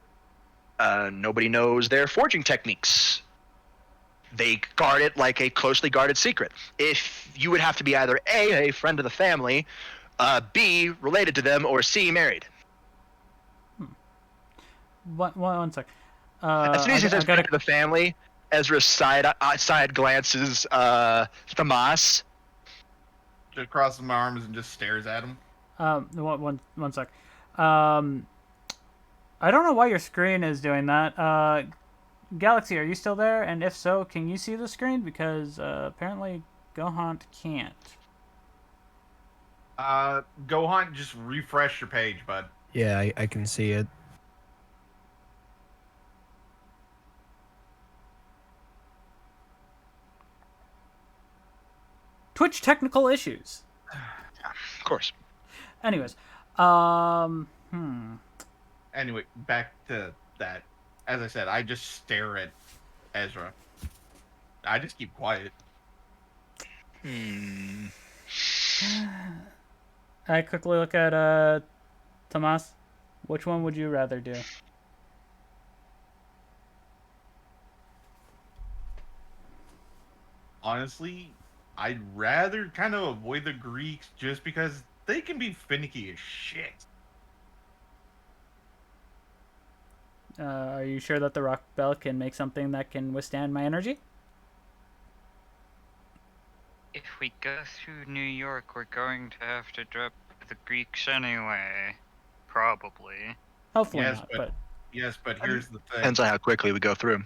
Nobody knows their forging techniques. They guard it like a closely guarded secret. If you would have to be either A, friend of the family, B, related to them, or C, married. One sec. As soon as he says friend of the family, Ezra side glances Thamas. Just crosses my arms and just stares at him. One sec. I don't know why your screen is doing that. Galaxy, are you still there? And if so, can you see the screen? Because apparently Gohant can't. Gohan, just refresh your page, bud. Yeah, I can see it. Twitch technical issues. Of course. Anyways, Anyway, back to that. As I said, I just stare at Ezra. I just keep quiet. I quickly look at Tomas. Which one would you rather do? Honestly, I'd rather kind of avoid the Greeks just because they can be finicky as shit. Are you sure that the rock bell can make something that can withstand my energy? If we go through New York, we're going to have to drop the Greeks anyway. Probably. Hopefully Yes, not, but- but Yes, but here's the thing. Depends on how quickly we go through.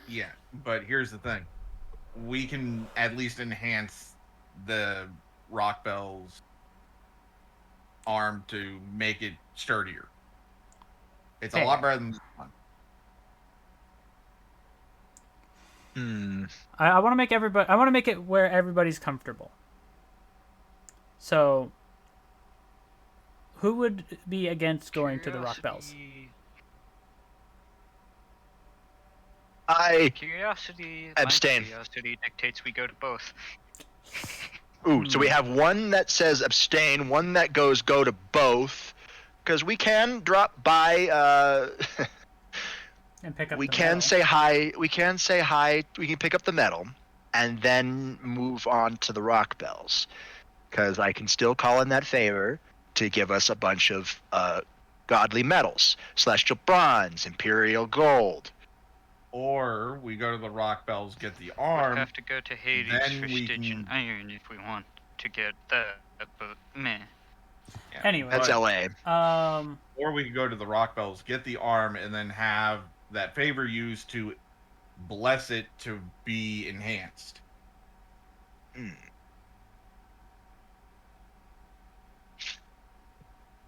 Yeah, but here's the thing. We can at least enhance the Rock Bell's arm to make it sturdier. It's a Hey. lot better than this one. I want to make everybody. I want to make it where everybody's comfortable. So, who would be against going to the rock bells? Curiosity. Abstain. My curiosity dictates we go to both. Ooh, so we have one that says abstain, one that goes go to both, because we can drop by. And pick up. We the can medal. say hi. We can say hi. We can pick up the medal, and then move on to the rock bells, because I can still call in that favor to give us a bunch of godly metals: celestial bronze, imperial gold. Or we go to the Rock Bells, get the We'll arm. have to go to Hades then for we Stygian can- iron if we want to get that, but meh. Yeah, Anyway. That's but- LA. Or we could go to the Rock Bells, get the arm, and then have that favor used to bless it to be enhanced.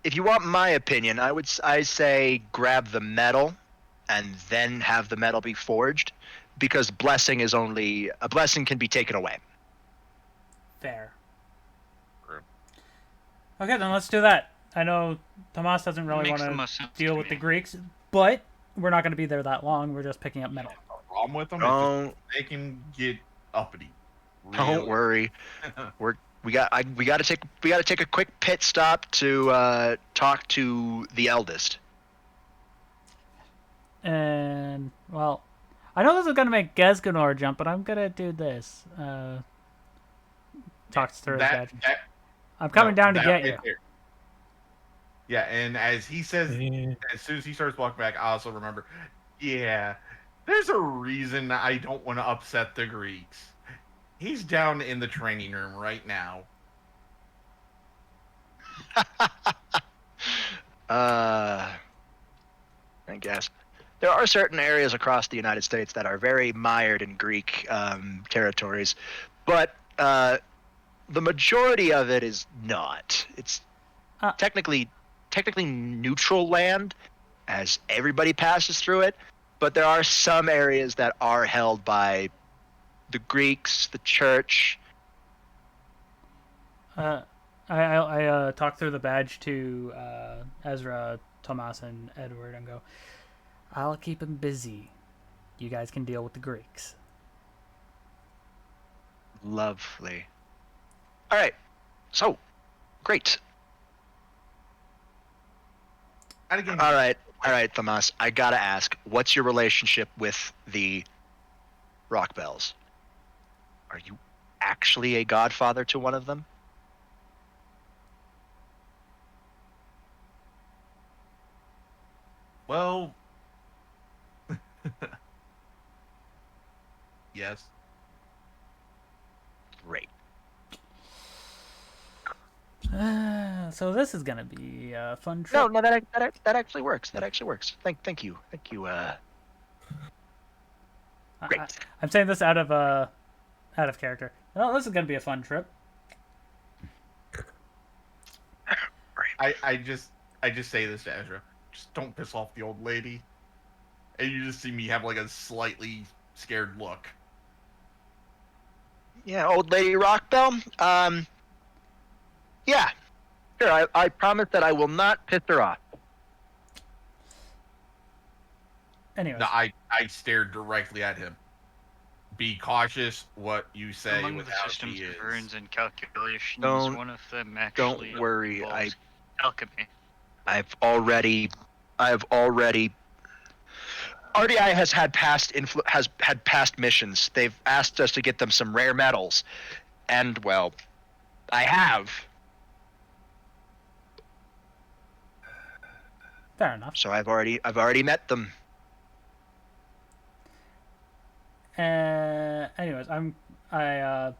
If you want my opinion, I say grab the medal and then have the metal be forged, because blessing is only a blessing can be taken away. Fair. True. Okay, then let's do that. I know Tomas doesn't really Makes want the to most sense deal to with the me. Greeks, but we're not going to be there that long. We're just picking up metal. Problem with them is Don't just they can get uppity. don't worry. We got to take a quick pit stop to talk to the eldest. And, well, I know this is going to make Gesganor jump, but I'm going to do this. Talks through his badge. I'm coming down to that get right you. there. Yeah, and as he says, as soon as he starts walking back, I also remember, yeah, there's a reason I don't want to upset the Greeks. He's down in the training room right now. I guess there are certain areas across the United States that are very mired in Greek territories, but the majority of it is not. It's technically neutral land, as everybody passes through it, but there are some areas that are held by the Greeks, the church. I talk through the badge to Ezra, Tomas, and Edward and go, I'll keep him busy. You guys can deal with the Greeks. Lovely. All right, so great. And again, All right, Tomas. I gotta ask, what's your relationship with the Rockbells? Are you actually a godfather to one of them? well, yes. Great. So this is gonna be a fun trip. No, that actually works. That actually works. Thank you. Great. I'm saying this out of character. Well, this is gonna be a fun trip. I just say this to Ezra. Just don't piss off the old lady. And you just see me have like a slightly scared look. Yeah, old lady Rockbell. Yeah. Sure, I promise that I will not piss her off. Anyways, No, I stared directly at him. Be cautious what you say Among with the how systems she is. governs and calculations, Don't- one of them actually Don't worry. involves alchemy. RDI has had past missions. They've asked us to get them some rare metals, and well, I have. fair enough. So I've already met them. Anyways, I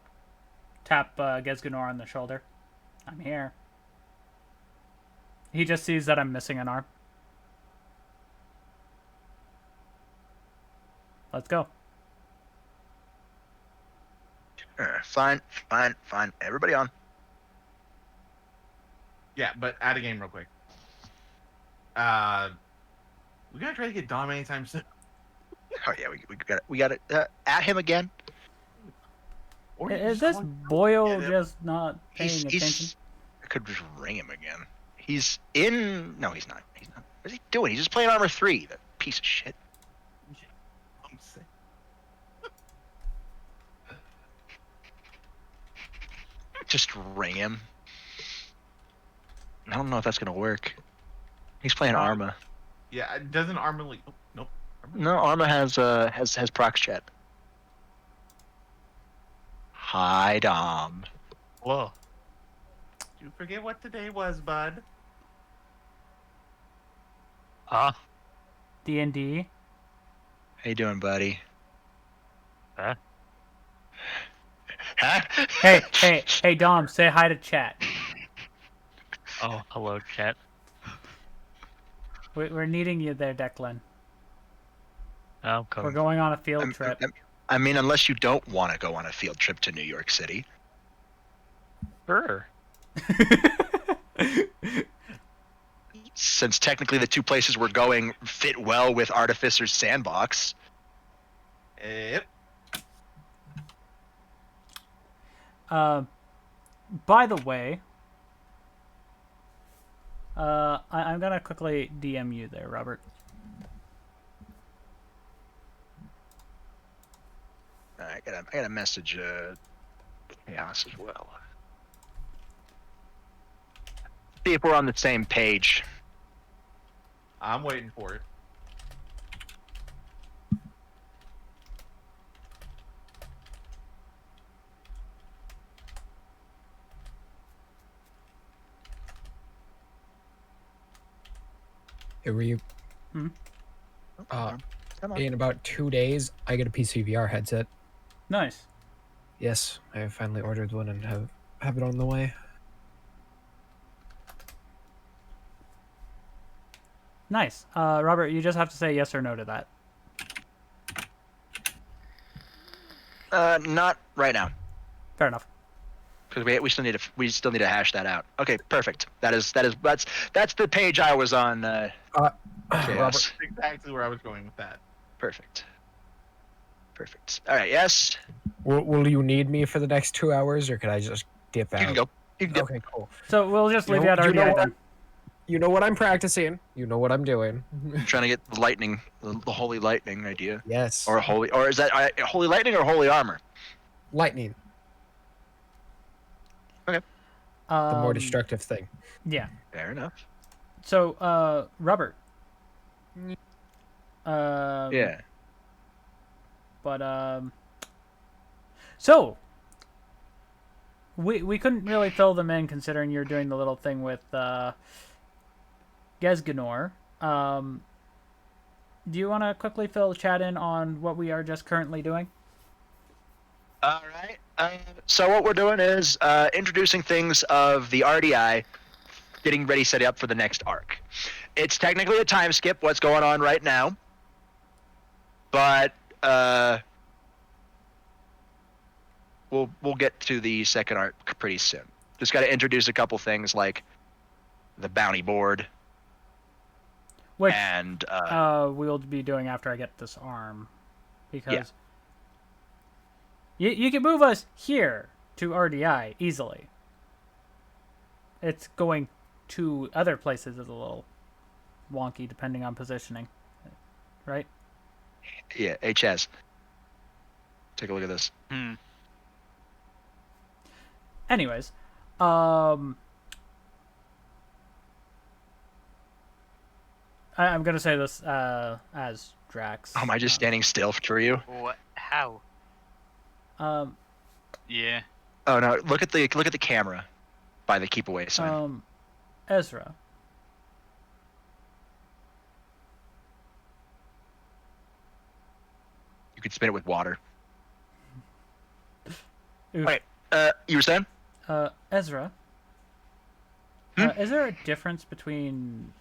tap Gesganor on the shoulder. I'm here. He just sees that I'm missing an arm. Let's go. Fine. Everybody on. Yeah, but out of game real quick. We gotta try to get Dom anytime soon. Oh yeah, we got it. At him again. Or you Is just this call him- Boyle Yeah, just not paying attention? I could just ring him again. He's in. No, he's not. What's he doing? He's just playing Armor 3. That piece of shit. I'm sick. Just ring him. I don't know if that's gonna work. He's playing Arma. Yeah, doesn't Armor League? Oh, nope. No, Arma has prox chat. Hi, Dom. Whoa. You forget what today was, bud. Huh? D&D. How you doing, buddy? Huh? Huh? Hey, Dom, say hi to chat. Oh, hello, chat. We're needing you there, Declan. I'm We're coming. going on a field trip. I mean, unless you don't want to go on a field trip to New York City. Sure. since technically the two places we're going fit well with Artificer's Sandbox. Yep. By the way, I'm gonna quickly DM you there, Robert. I gotta message Chaos as well. See if we're on the same page. I'm waiting for it. Hey, were you? Hmm? Uh, Come on. in about 2 days, I get a PCVR headset. Nice. Yes, I have finally ordered one and have it on the way. Nice. Robert, you just have to say yes or no to that. Not right now, Fair enough. because we still need to hash that out. Okay, perfect. That's the page I was on. Robert, Chaos. That's exactly where I was going with that. Perfect. All right. Yes. will you need me for the next 2 hours, or can I just dip out? You can go. You can go. Okay, cool. So we'll just leave You you at know- you know RDI what then. You know what I'm practicing. You know what I'm doing. I'm trying to get the lightning, the holy lightning idea, Yes. or is that holy lightning or holy armor? lightning, the more destructive thing. Yeah. Fair enough. So, Robert. Yeah. But so we couldn't really fill them in considering you're doing the little thing with Gesganor. Do you want to quickly fill the chat in on what we are just currently doing? All right. So what we're doing is introducing things of the RDI, getting ready, set up for the next arc. It's technically a time skip. What's going on right now? But we'll get to the second arc pretty soon. Just got to introduce a couple things like the bounty board Which and we'll be doing after I get this arm, because you can move us here to RDI easily. It's going to other places is a little wonky depending on positioning, right? yeah, HS. Take a look at this. Anyways, I'm gonna say this as Drax. Oh, am I just standing still for you? What? How? Yeah. Oh no! Look at the camera by the keep away sign. Ezra. You could spin it with water. Oof. Right. You were saying? Ezra. Hmm? Is there a difference between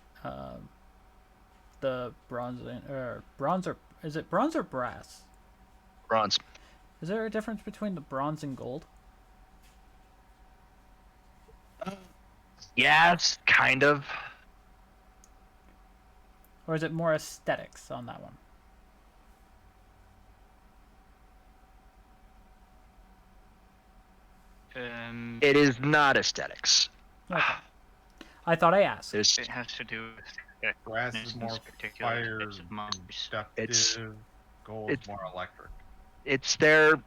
the bronze or is it bronze or brass? Bronze. Is there a difference between the bronze and gold? Yes, kind of. Or is it more aesthetics on that one? It is not aesthetics. Okay. I thought I asked. There's It has to do with Brass is more particular fire types of mobs. conductive. Gold is more electric. it's there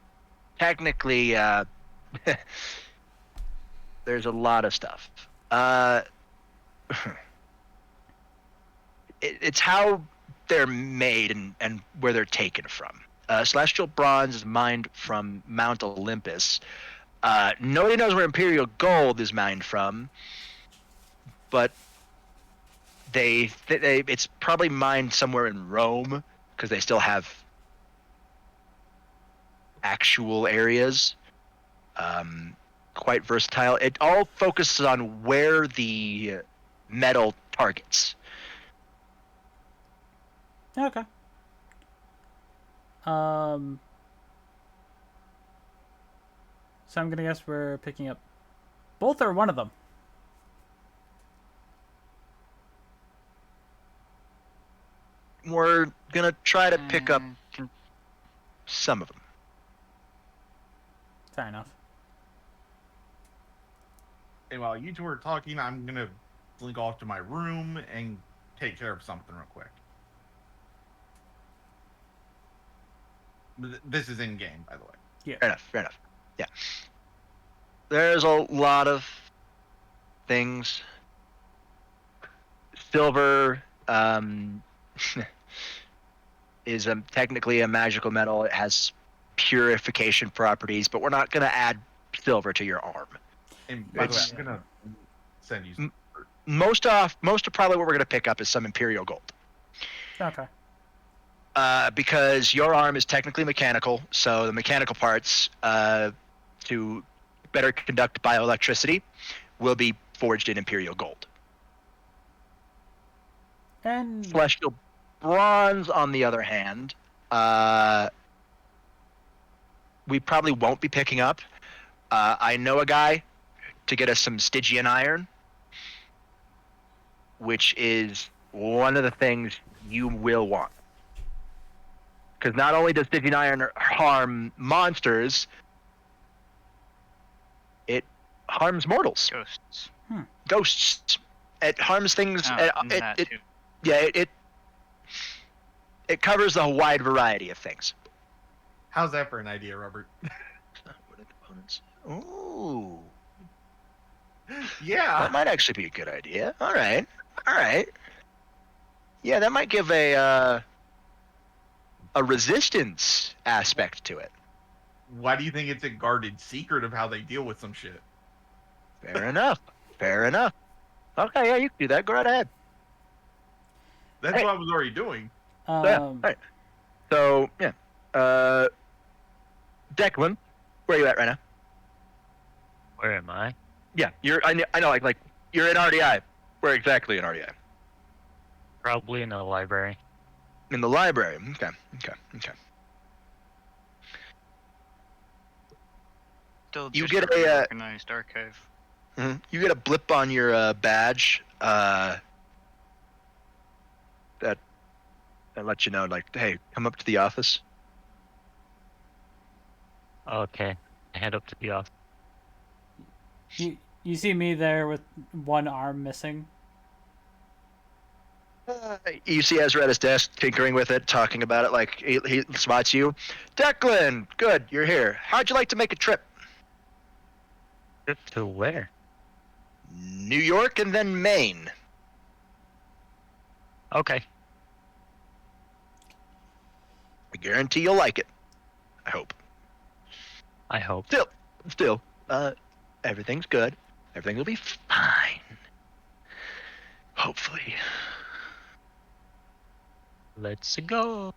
technically there's a lot of stuff. It's how they're made and where they're taken from. Celestial bronze is mined from Mount Olympus. Nobody knows where Imperial gold is mined from, but it's probably mined somewhere in Rome because they still have actual areas. Quite versatile. It all focuses on where the metal targets. Okay. So I'm gonna guess we're picking up both or one of them. we're gonna try to pick up Can- some of them. Fair enough. And while you two are talking, I'm gonna slink off to my room and take care of something real quick. This is in game, by the way. Fair enough. Yeah. There's a lot of things. Silver is technically a magical metal. It has purification properties, but we're not going to add silver to your arm. And by the way, It's- I'm gonna send you some. Most of probably what we're going to pick up is some Imperial gold. Okay. Because your arm is technically mechanical, so the mechanical parts to better conduct bioelectricity will be forged in Imperial gold. And Celestial bronze, on the other hand, we probably won't be picking up. I know a guy to get us some Stygian iron, which is one of the things you will want. Because not only does Stygian iron harm monsters, it harms mortals, Ghosts. ghosts. It harms things. Oh, that too. It covers a wide variety of things. How's that for an idea, Robert? What are components? Ooh, Yeah. that might actually be a good idea. All right. Yeah, that might give a resistance aspect to it. Why do you think it's a guarded secret of how they deal with some shit? Fair enough. Okay, yeah, you can do that. Go right ahead. That's Hey. what I was already doing. Yeah, all right. So, yeah. Declan, where are you at right now? Where am I? Yeah, I know, like you're in RDI. Where exactly in RDI? Probably in the library. In the library. Okay. Still You just get a a, organized archive. You get a blip on your badge that lets you know, like, hey, come up to the office. Okay. I head up to the office. you see me there with one arm missing. You see Ezra at his desk, tinkering with it, talking about it, like he spots you. Declan, good, you're here. How'd you like to make a trip? Trip to where? New York and then Maine. Okay. I guarantee you'll like it. I hope. I hope. Still, everything's good. Everything will be fine. Hopefully. Let's go.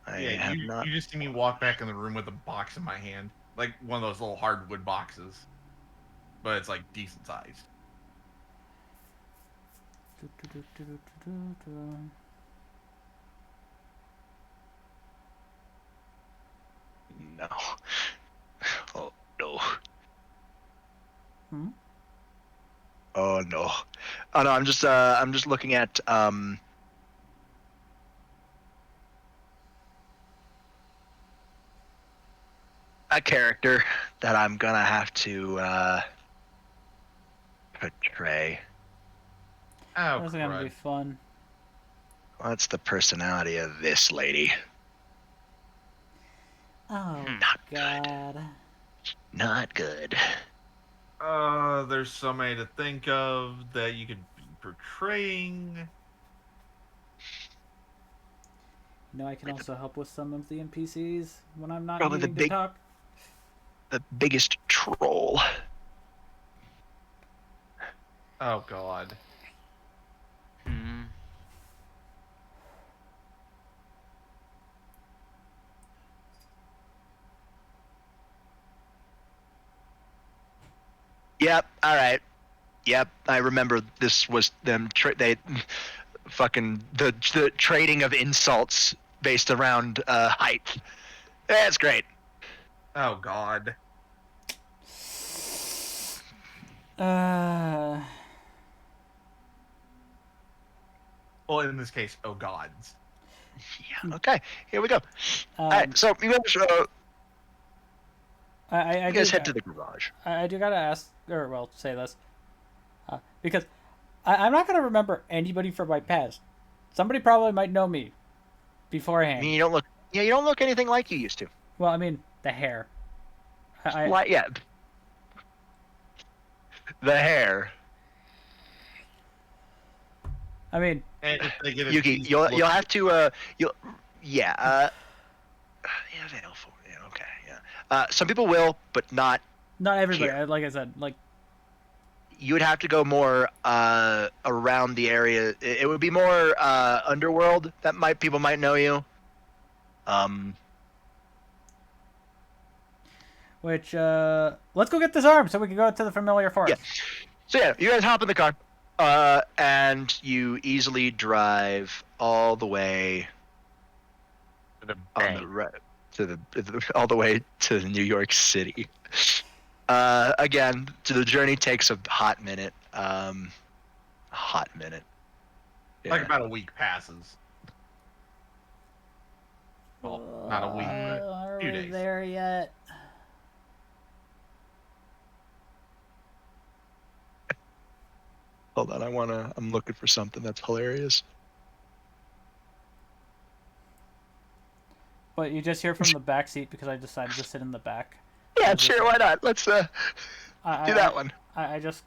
I Yeah, have you not. you just see me walk back in the room with a box in my hand, like one of those little hardwood boxes, but it's like decent sized. No. Oh no. Hmm? Oh no. Oh no. I'm just looking at a character that I'm gonna have to portray. Oh, That's gonna be crud. fun. What's the personality of this lady? Oh Not God. Not good. There's so many to think of that you could be portraying. You know, I can also help with some of the NPCs when I'm not Probably the needing big- to talk. The biggest troll. Oh God. Hmm. Yep. All right. Yep. I remember this was them. They fucking the trading of insults based around height. That's great. Oh God. Well, in this case, oh gods. Yeah. Okay. Here we go. All right. So you guys, I you guys do- head to the garage. I do gotta ask, or well, say this, because I'm not gonna remember anybody from my past. Somebody probably might know me I beforehand. mean, you don't look. Yeah, you don't look anything like you used to. Well, I mean, the hair. I Yeah. The hair. mean, And if they give it Yuki, these you'll look- have to yeah veil for yeah, okay, yeah. Some people will, but not. not everybody. Here. Like I said, like You would have to go more around the area. It would be more underworld that people might know you. which let's go get this arm so we can go to the familiar forest. Yeah. So yeah, you guys hop in the car, and you easily drive all the way To the on bank. the all the way to New York City. Again, the journey takes a hot minute. Hot minute. Yeah. Like about a week passes. Well, not a week, but Are few we days. there yet? Hold on, I'm looking for something that's hilarious. But you just hear from the back seat because I decided to sit in the back. Yeah, sure, why not? Let's do that one. I just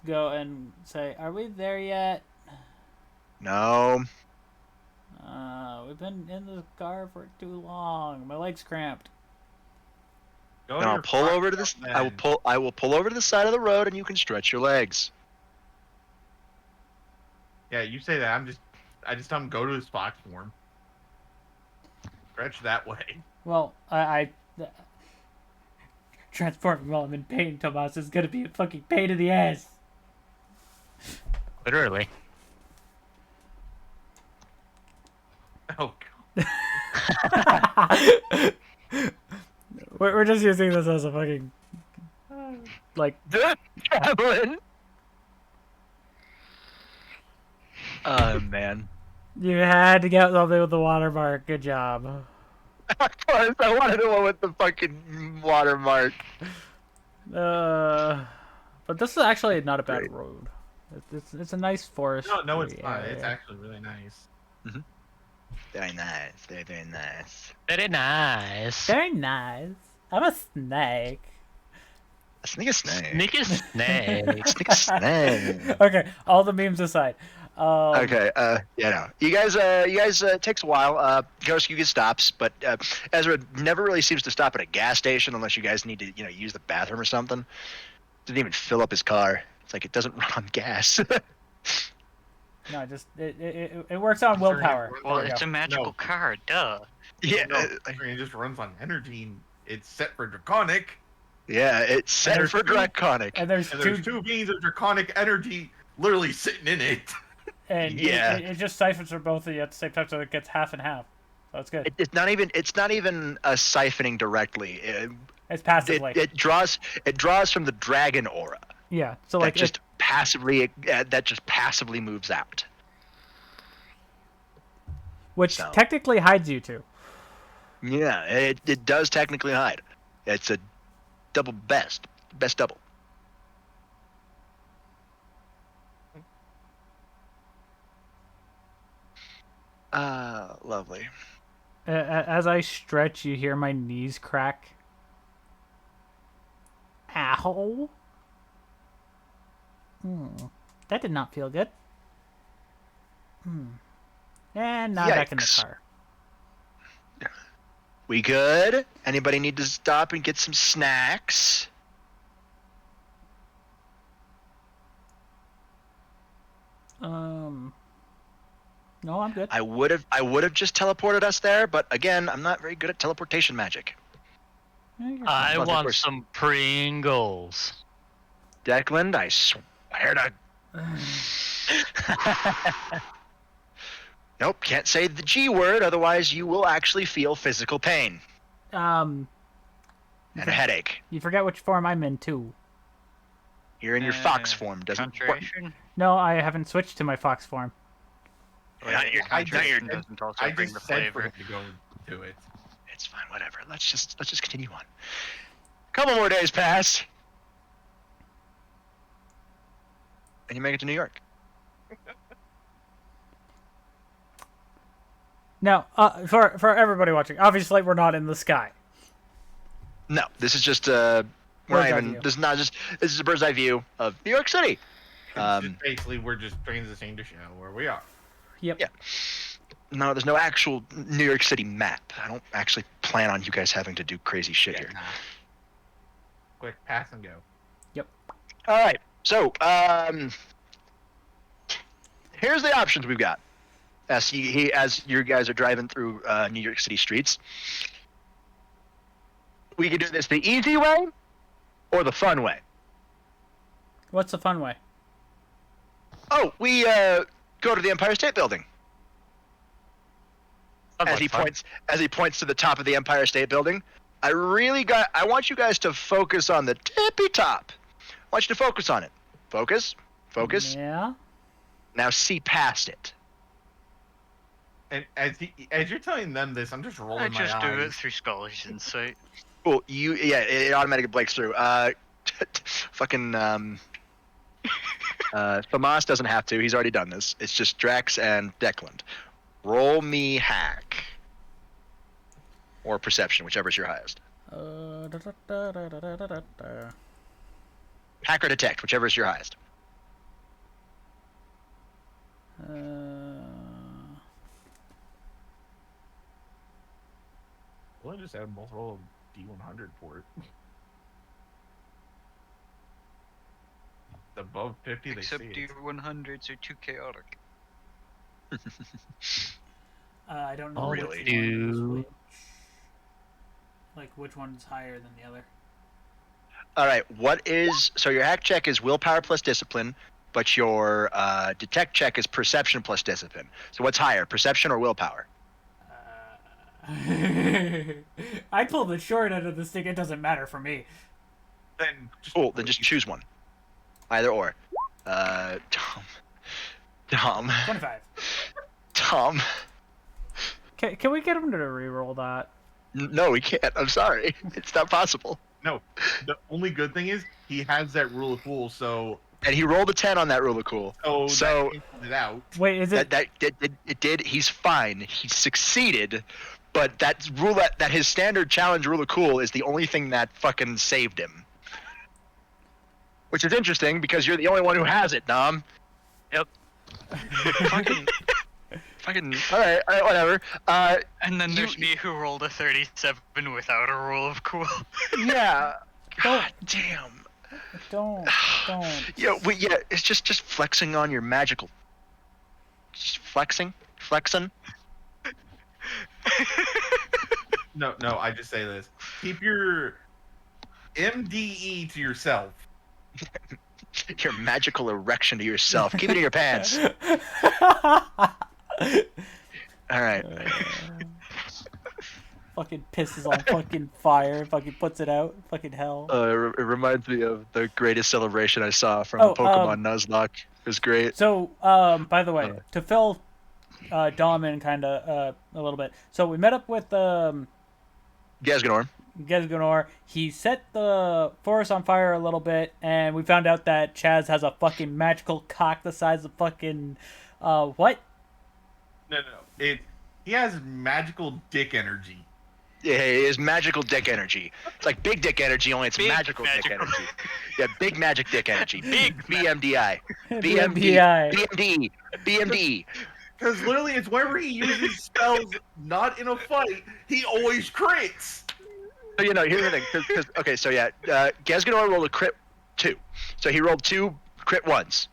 go and say, "Are we there yet?" No. We've been in the car for too long. My leg's cramped. Go No, to I'll your pull front over to door this. then. I will pull over to the side of the road, and you can stretch your legs. Yeah, you say that. I just tell him go to his box form. Stretch that way. Well, I transforming while I'm in pain, Tomas, is gonna be a fucking pain in the ass. Literally. Oh, We're just using this as a fucking like Traveling. Oh man. you had to get something with the watermark. Good job. Of course, I wanted the one with the fucking watermark. But this is actually not a bad Great. road. It's a nice forest. no, it's not. area. It's actually really nice. Very nice. Very, very nice. Very nice. Very nice. I'm a snake. Sneak a snake. Sneaky snake. Sneak a snake. Okay, all the memes aside. Okay. Yeah. No. You guys. It takes a while. Ghost, you get stops, but Ezra never really seems to stop at a gas station unless you guys need to, use the bathroom or something. Didn't even fill up his car. It's like it doesn't run on gas. No, just it works on willpower. Well, There we it's go. a magical car, duh. yeah. No, it just runs on energy. And it's set for draconic. Yeah. It's set there's for two- draconic. And there's And there's two beams of draconic energy literally sitting in it. and Yeah. it just siphons for both of you at the same time, so it gets half and half. So it's good. It's not even a siphoning directly. It's passively. It draws from the dragon aura. Yeah. So That like just passively moves out. which so. technically hides you two. Yeah, it does technically hide. It's a double best double. Lovely. As I stretch, you hear my knees crack. Ow. That did not feel good. And now back in the Yikes. car. We good? Anybody need to stop and get some snacks? No, I'm good. I would have just teleported us there, but again, I'm not very good at teleportation magic. Yeah, you're I Well, of want course. some Pringles. Declan, I swear to. Nope, can't say the G word, otherwise you will actually feel physical pain fine. and a headache. You forget which form I'm in too. You're in your fox form, doesn't work. Conjuration? No, I haven't switched to my fox form. Not your I just contradiction said- doesn't also I bring the just said for flavor. him to go to it. It's fine, whatever. Let's just continue on. Couple more days pass, and you make it to New York. Now, for everybody watching, obviously we're not in the sky. No, this is just we're Bird's not eye even. view. This is not just. This is a bird's eye view of New York City. It's just basically, we're just transitioning to show where we are. Yep. Yeah. No, there's no actual New York City map. I don't actually plan on you guys having to do crazy shit here. Nah. Quick pass and go. All right. So, here's the options we've got. As as you guys are driving through New York City streets, we can do this the easy way or the fun way. What's the fun way? Oh, we go to the Empire State Building. As he points to the top of the Empire State Building. I want you guys to focus on the tippy top. I want you to focus on it. Focus. Yeah. Now see past it. And as you're telling them this, I'm just rolling I my just do it eyes. through Scholar's Insight. Cool. It automatically breaks through. Fucking Famas doesn't have to. He's already done this. It's just Drax and Declan. Roll me hack. Or perception, whichever's your highest. Hack or detect, whichever is your highest. Well, I just had both roll D100 for it. Above 50, they Except see it. D100s are too chaotic. I don't know. Oh, which really? one is which. Like which one's higher than the other. All right. So your hack check is willpower plus discipline, but your detect check is perception plus discipline. So what's higher, perception or willpower? I pulled the short end of the stick. It doesn't matter for me. Then just, Cool. Then just choose one. Either or. Tom. 25. Tom. Can we get him to re-roll that? No, we can't. I'm sorry. It's not possible. No, the only good thing is he has that rule of cool, so And he rolled a 10 on that rule of cool. so So- that cancels it out. Wait, is it? It did. He's fine. He succeeded, but that his standard challenge rule of cool is the only thing that fucking saved him. Which is interesting because you're the only one who has it, Dom. Yep. fucking. All right, whatever. And then there's me who rolled a 37 without a roll of cool. Yeah. God damn. Don't. Yeah, it's just flexing on your magical. Just flexing. No, I just say this. Keep your MDE to yourself. Your magical erection to yourself. Keep it in your pants. All right. Fucking pisses on fucking fire. Fucking puts it out. Fucking hell. It reminds me of the greatest celebration I saw from Oh, Pokemon Nuzlocke. It was great. So, by the way, to fill Dom in kind of a little bit. So we met up with Gasganor. Gesganor. He set the forest on fire a little bit, and we found out that Chaz has a fucking magical cock the size of fucking what? No. He has magical dick energy. Yeah, it is magical dick energy. It's like big dick energy, only it's Big magical dick magical. energy. Yeah, big magic dick energy. Big BMDI. BMDI. BMD. Because literally, it's whenever he uses spells not in a fight, he always crits. So, here's the thing. Gasganor rolled a crit 2. So he rolled 2 crit 1s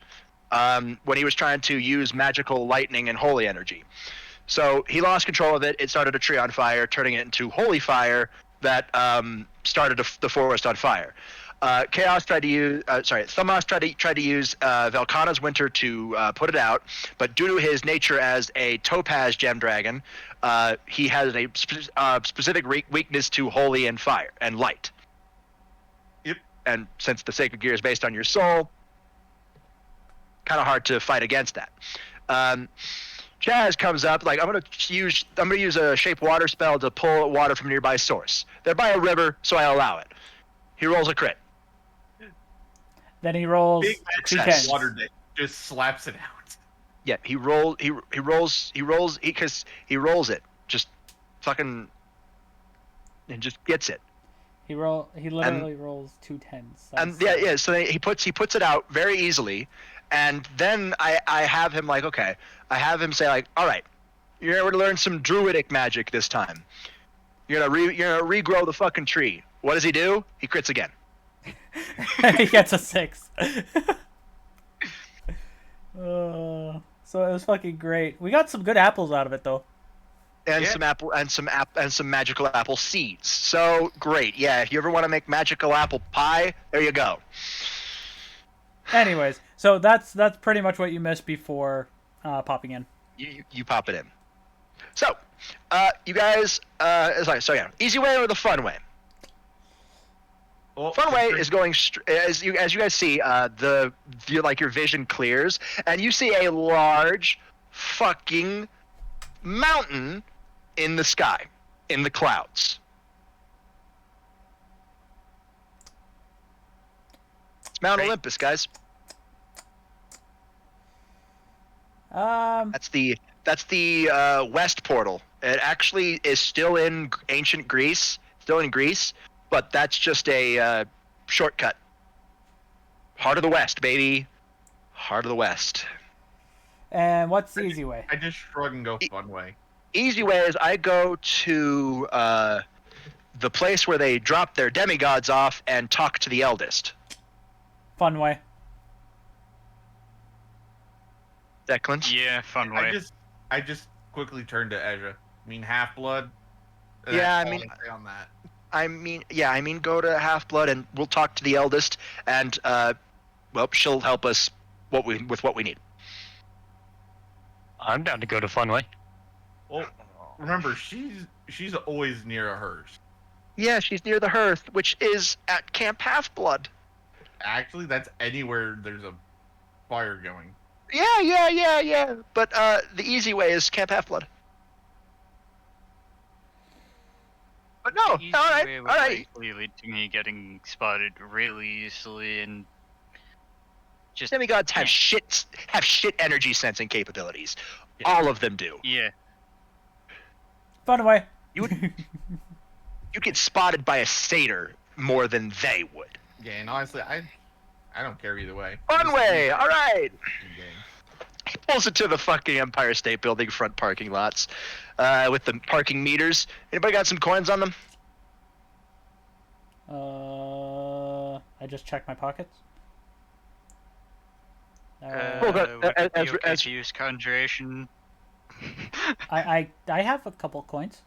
when he was trying to use magical lightning and holy energy. So he lost control of it. It started a tree on fire, turning it into holy fire that started the forest on fire. Chaos tried to use, Thamas tried to use Velkhana's Winter to put it out, but due to his nature as a topaz gem dragon, he has a specific weakness to holy and fire and light. Yep. And since the sacred gear is based on your soul, kind of hard to fight against that. Chaz comes up like I'm gonna use a shape water spell to pull water from a nearby source. They're by a river, so I allow it. He rolls a crit. Then he rolls Big two success. tens. Water Dick just slaps it out. Yeah, he rolls it. Just fucking and just gets it. He literally rolls two tens. And yeah. So he puts it out very easily, and then I have him like, okay, I have him say like, all right, you're going to learn some druidic magic this time. You're gonna regrow the fucking tree. What does he do? He crits again. He gets a 6. So it was fucking great. We got some good apples out of it though. And Yeah. some magical apple seeds. So great. Yeah, if you ever want to make magical apple pie, there you go. Anyways, so that's pretty much what you missed before popping in. You pop it in. So, you guys, so yeah, easy way or the fun way? Well, Fun way is going as you guys see, your vision clears and you see a large fucking mountain in the sky, in the clouds. It's Mount Great. Olympus, guys. That's the west portal. It actually is still in ancient Greece, but that's just a shortcut. Heart of the West, baby. Heart of the West. And what's the easy way? I just shrug and go fun way. Easy way is I go to the place where they drop their demigods off and talk to the eldest. Fun way. Declan? Yeah, fun way. I just quickly turned to Ezra. I mean, Half Blood. Yeah, I mean- on that. I mean, go to Half-Blood and we'll talk to the eldest, and she'll help us with what we need. I'm down to go to Funway. Well, remember, she's always near a hearse. Yeah, she's near the hearth, which is at Camp Half-Blood. Actually, that's anywhere there's a fire going. Yeah. But the easy way is Camp Half-Blood. But no, Easy all way would right. likely lead to me getting spotted really easily and just Demigods have shit energy sensing capabilities. All of them do. yeah. Fun way. You get spotted by a satyr more than they would. Yeah, and honestly, I don't care either way. Fun way, all right. Game. He pulls it to the fucking Empire State Building front parking lots with the parking meters. Anybody got some coins on them? I just checked my pockets. Hold on, Would it be as- okay as- to use conjuration? I have a couple coins.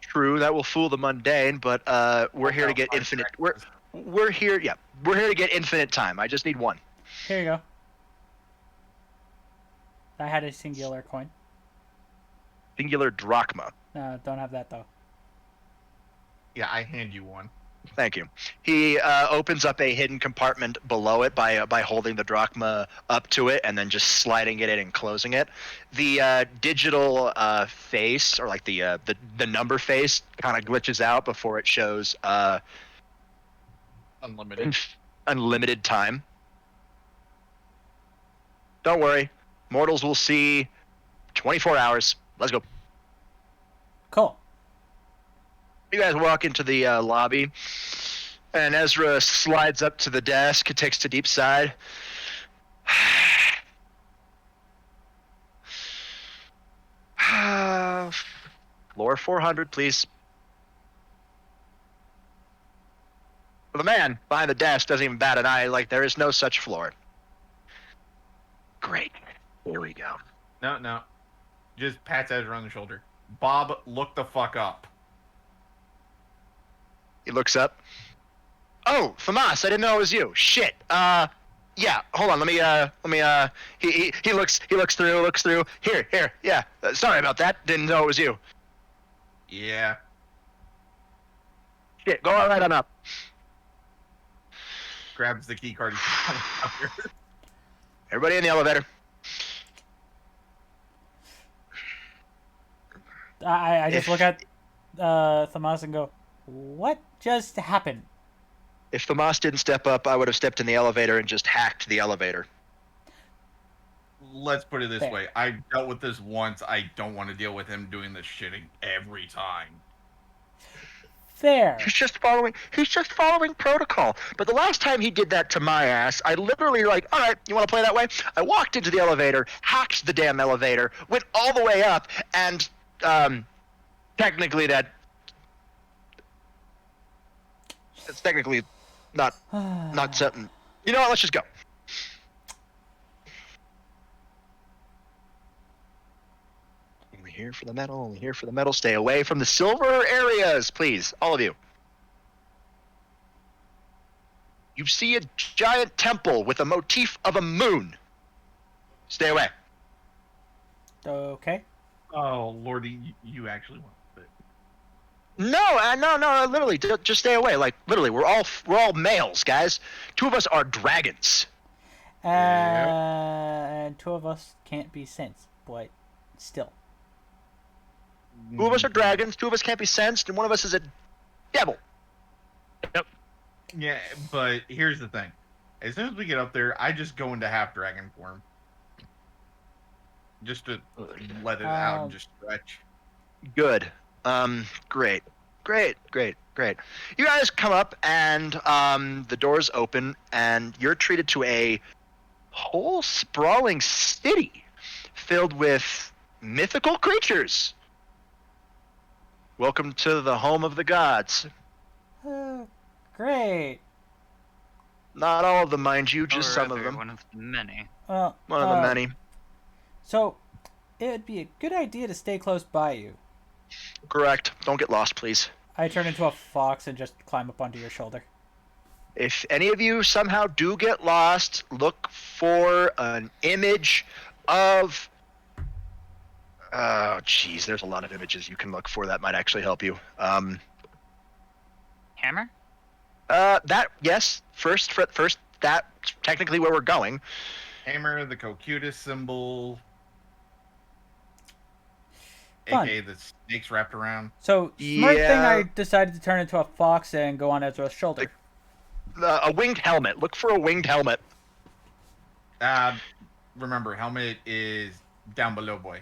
True, that will fool the mundane, but we're here to get infinite. We're here to get infinite time. I just need one. Here you go. I had a singular coin. Singular drachma. Don't have that though. Yeah, I hand you one. Thank you. He opens up a hidden compartment below it by holding the drachma up to it and then just sliding it in and closing it. The digital face, or like the number face, kind of glitches out before it shows Unlimited. unlimited time. Don't worry, mortals will see 24 hours. Let's go. Cool. You guys walk into the lobby, and Ezra slides up to the desk and takes a deep sigh. Floor 400, please. The man behind the desk doesn't even bat an eye, like there is no such floor. Great. Here we go. No. Just pats Ezra on the shoulder. Bob, look the fuck up. He looks up. Oh, Famas, I didn't know it was you. Shit. Yeah. Hold on. Let me. He looks through. Here. Yeah. Sorry about that. Didn't know it was you. Yeah. Shit. Go right on up. Grabs the key card. Everybody in the elevator. I just If- look at Thamas and go, what just happened? If Famas didn't step up, I would have stepped in the elevator and just hacked the elevator. Let's put it this Fair. way. I dealt with this once. I don't want to deal with him doing this shitting every time. Fair. He's just following protocol. But the last time he did that to my ass, I literally like, all right, you want to play that way? I walked into the elevator, hacked the damn elevator, went all the way up, and technically that's technically not something. You know what? Let's just go. Only here for the metal. Only here for the metal. Stay away from the silver areas, please, all of you. You see a giant temple with a motif of a moon. Stay away. Okay. Oh, Lordy, you actually want it. No, literally, just stay away. Like, literally, we're all males, guys. 2 of us are dragons. And 2 of us can't be sensed, but still. 2 of us are dragons, 2 of us can't be sensed, and 1 of us is a devil. Yeah, but here's the thing. As soon as we get up there, I just go into half dragon form. Just to let it out and just stretch. Good. Great. You guys come up, and the doors open, and you're treated to a whole sprawling city filled with mythical creatures. Welcome to the home of the gods. Great. Not all of them, mind you, just Or some of rather, them. One of the many. Well, One of the many. So, it would be a good idea to stay close by you. Correct. Don't get lost, please. I turn into a fox and just climb up onto your shoulder. If any of you somehow do get lost, look for an image of... Oh, jeez, there's a lot of images you can look for that might actually help you. Hammer? Yes. First, that's technically where we're going. Hammer, the Cocutus symbol, Fun. aka the snakes wrapped around. So, smart thing, Yeah. I decided to turn into a fox and go on Ezra's shoulder. A winged helmet. Look for a winged helmet. Remember, helmet is down below, boy.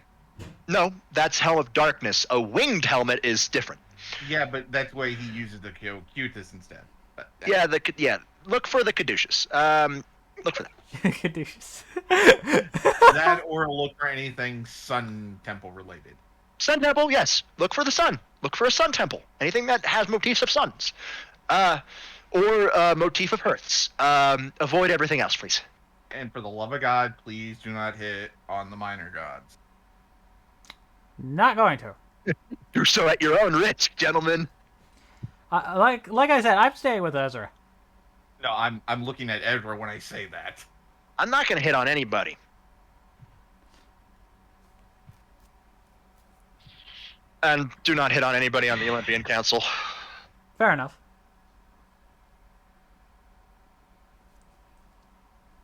No, that's Helm of Darkness. A winged helmet is different. Yeah, but that's why he uses the Cocutus instead. But, Yeah, look for the caduceus. Look for that. Caduceus. that or look for anything Sun Temple related. Sun Temple, yes. Look for the sun. Look for a sun temple. Anything that has motifs of suns. Or a motif of hearths. Avoid everything else, please. And for the love of God, please do not hit on the minor gods. Not going to. Do so at your own risk, gentlemen. Like I said, I'm staying with Ezra. No, I'm looking at Ezra when I say that. I'm not going to hit on anybody. And do not hit on anybody on the Olympian Council. Fair enough.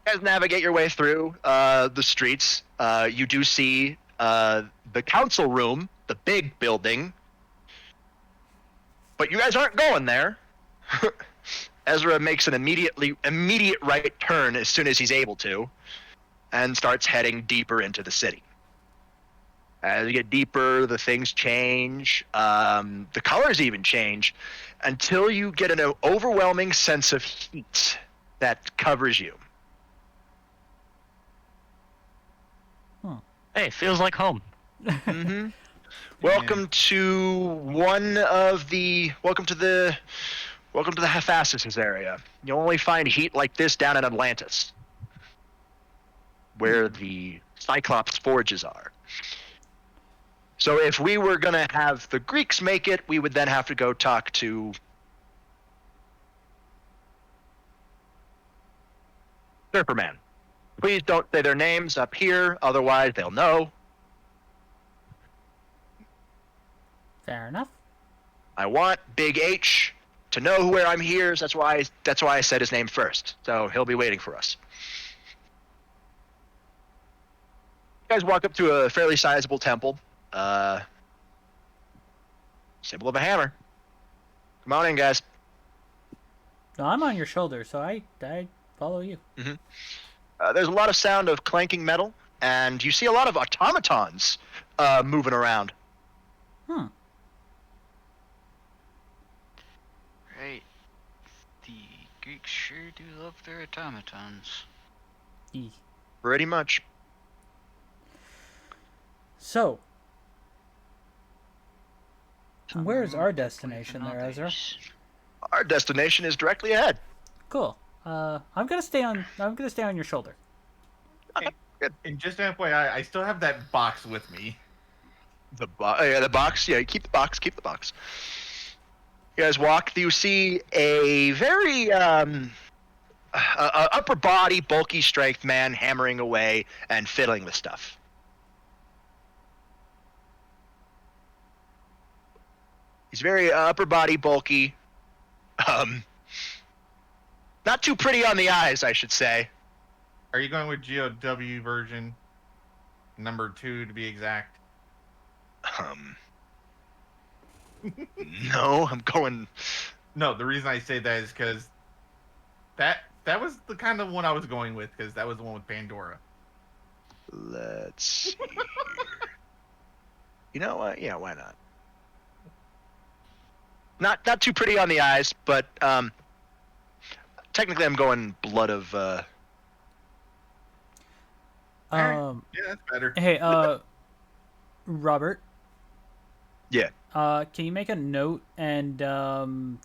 As navigate your way through the streets, you do see the council room, the big building. But you guys aren't going there. Ezra makes an immediate right turn as soon as he's able to, and starts heading deeper into the city. As you get deeper, the things change. The colors even change until you get an overwhelming sense of heat that covers you. Hey, feels like home. Mm-hmm. Welcome to the Hephaestus area. You'll only find heat like this down in Atlantis, where the Cyclops forges are. So if we were gonna have the Greeks make it, we would then have to go talk to Surferman. Please don't say their names up here, otherwise they'll know. Fair enough. I want Big H to know where I'm here. So that's why I said his name first. So he'll be waiting for us. You guys walk up to a fairly sizable temple. Symbol of a hammer. Come on in, guys. No, I'm on your shoulder, so I follow you. There's a lot of sound of clanking metal, and you see a lot of automatons moving around. Hmm. Right. The Greeks sure do love their automatons. E. Pretty much. So, where is our destination there, Others. Ezra? Our destination is directly ahead. Cool. I'm gonna stay on your shoulder. And just FYI, I still have that box with me. The box. Yeah, keep the box. Keep the box. You guys walk. You see a very upper body, bulky strength man hammering away and fiddling with stuff. He's very upper body, bulky. Not too pretty on the eyes, I should say. Are you going with GOW version number 2 to be exact? No, I'm going. No, the reason I say that is because that was the kind of one I was going with, because that was the one with Pandora. Let's see. Here. You know what? Yeah, why not? Not too pretty on the eyes, but technically I'm going blood of. Yeah, that's better. Hey, Robert. Yeah. Can you make a note and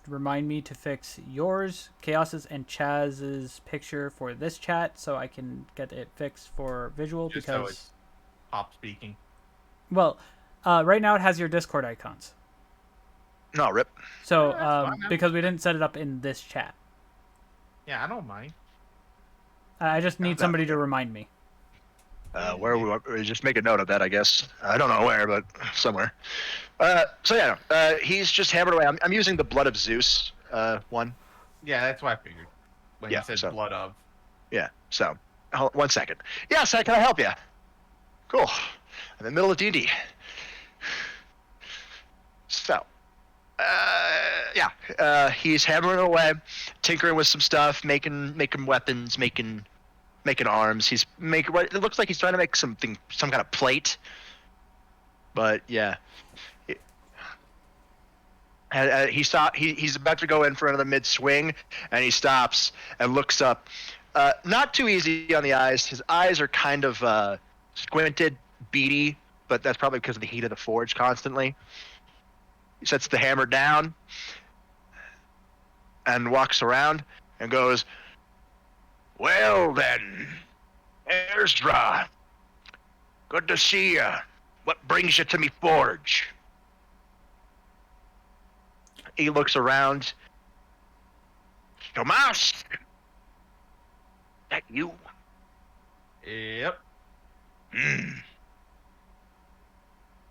remind me to fix yours, Chaos's, and Chaz's picture for this chat so I can get it fixed for visual? Just because so it's pop speaking. well, right now it has your Discord icons. No, rip. So Yeah, that's fine, man. because we didn't set it up in this chat, Yeah, I don't mind. I just need no. somebody to remind me. Where we just make a note of that, I guess. I don't know where, but somewhere. So yeah, he's just hammered away. I'm using the blood of Zeus one. Yeah, that's what I figured. When Yeah, you said so- blood of. Yeah. So, hold, 1 second. Yes, how can I help you? Cool. I'm in the middle of D&D. So, he's hammering away, tinkering with some stuff, making weapons, making arms. He's making what it looks like he's trying to make some kind of plate. But yeah, he's about to go in for another mid swing, and he stops and looks up. Not too easy on the eyes. His eyes are kind of squinted, beady, but that's probably because of the heat of the forge constantly. He sets the hammer down and walks around and goes, "Well then, Ezra, good to see you. What brings you to me forge?" He looks around. "Tomas, that you?" Yep.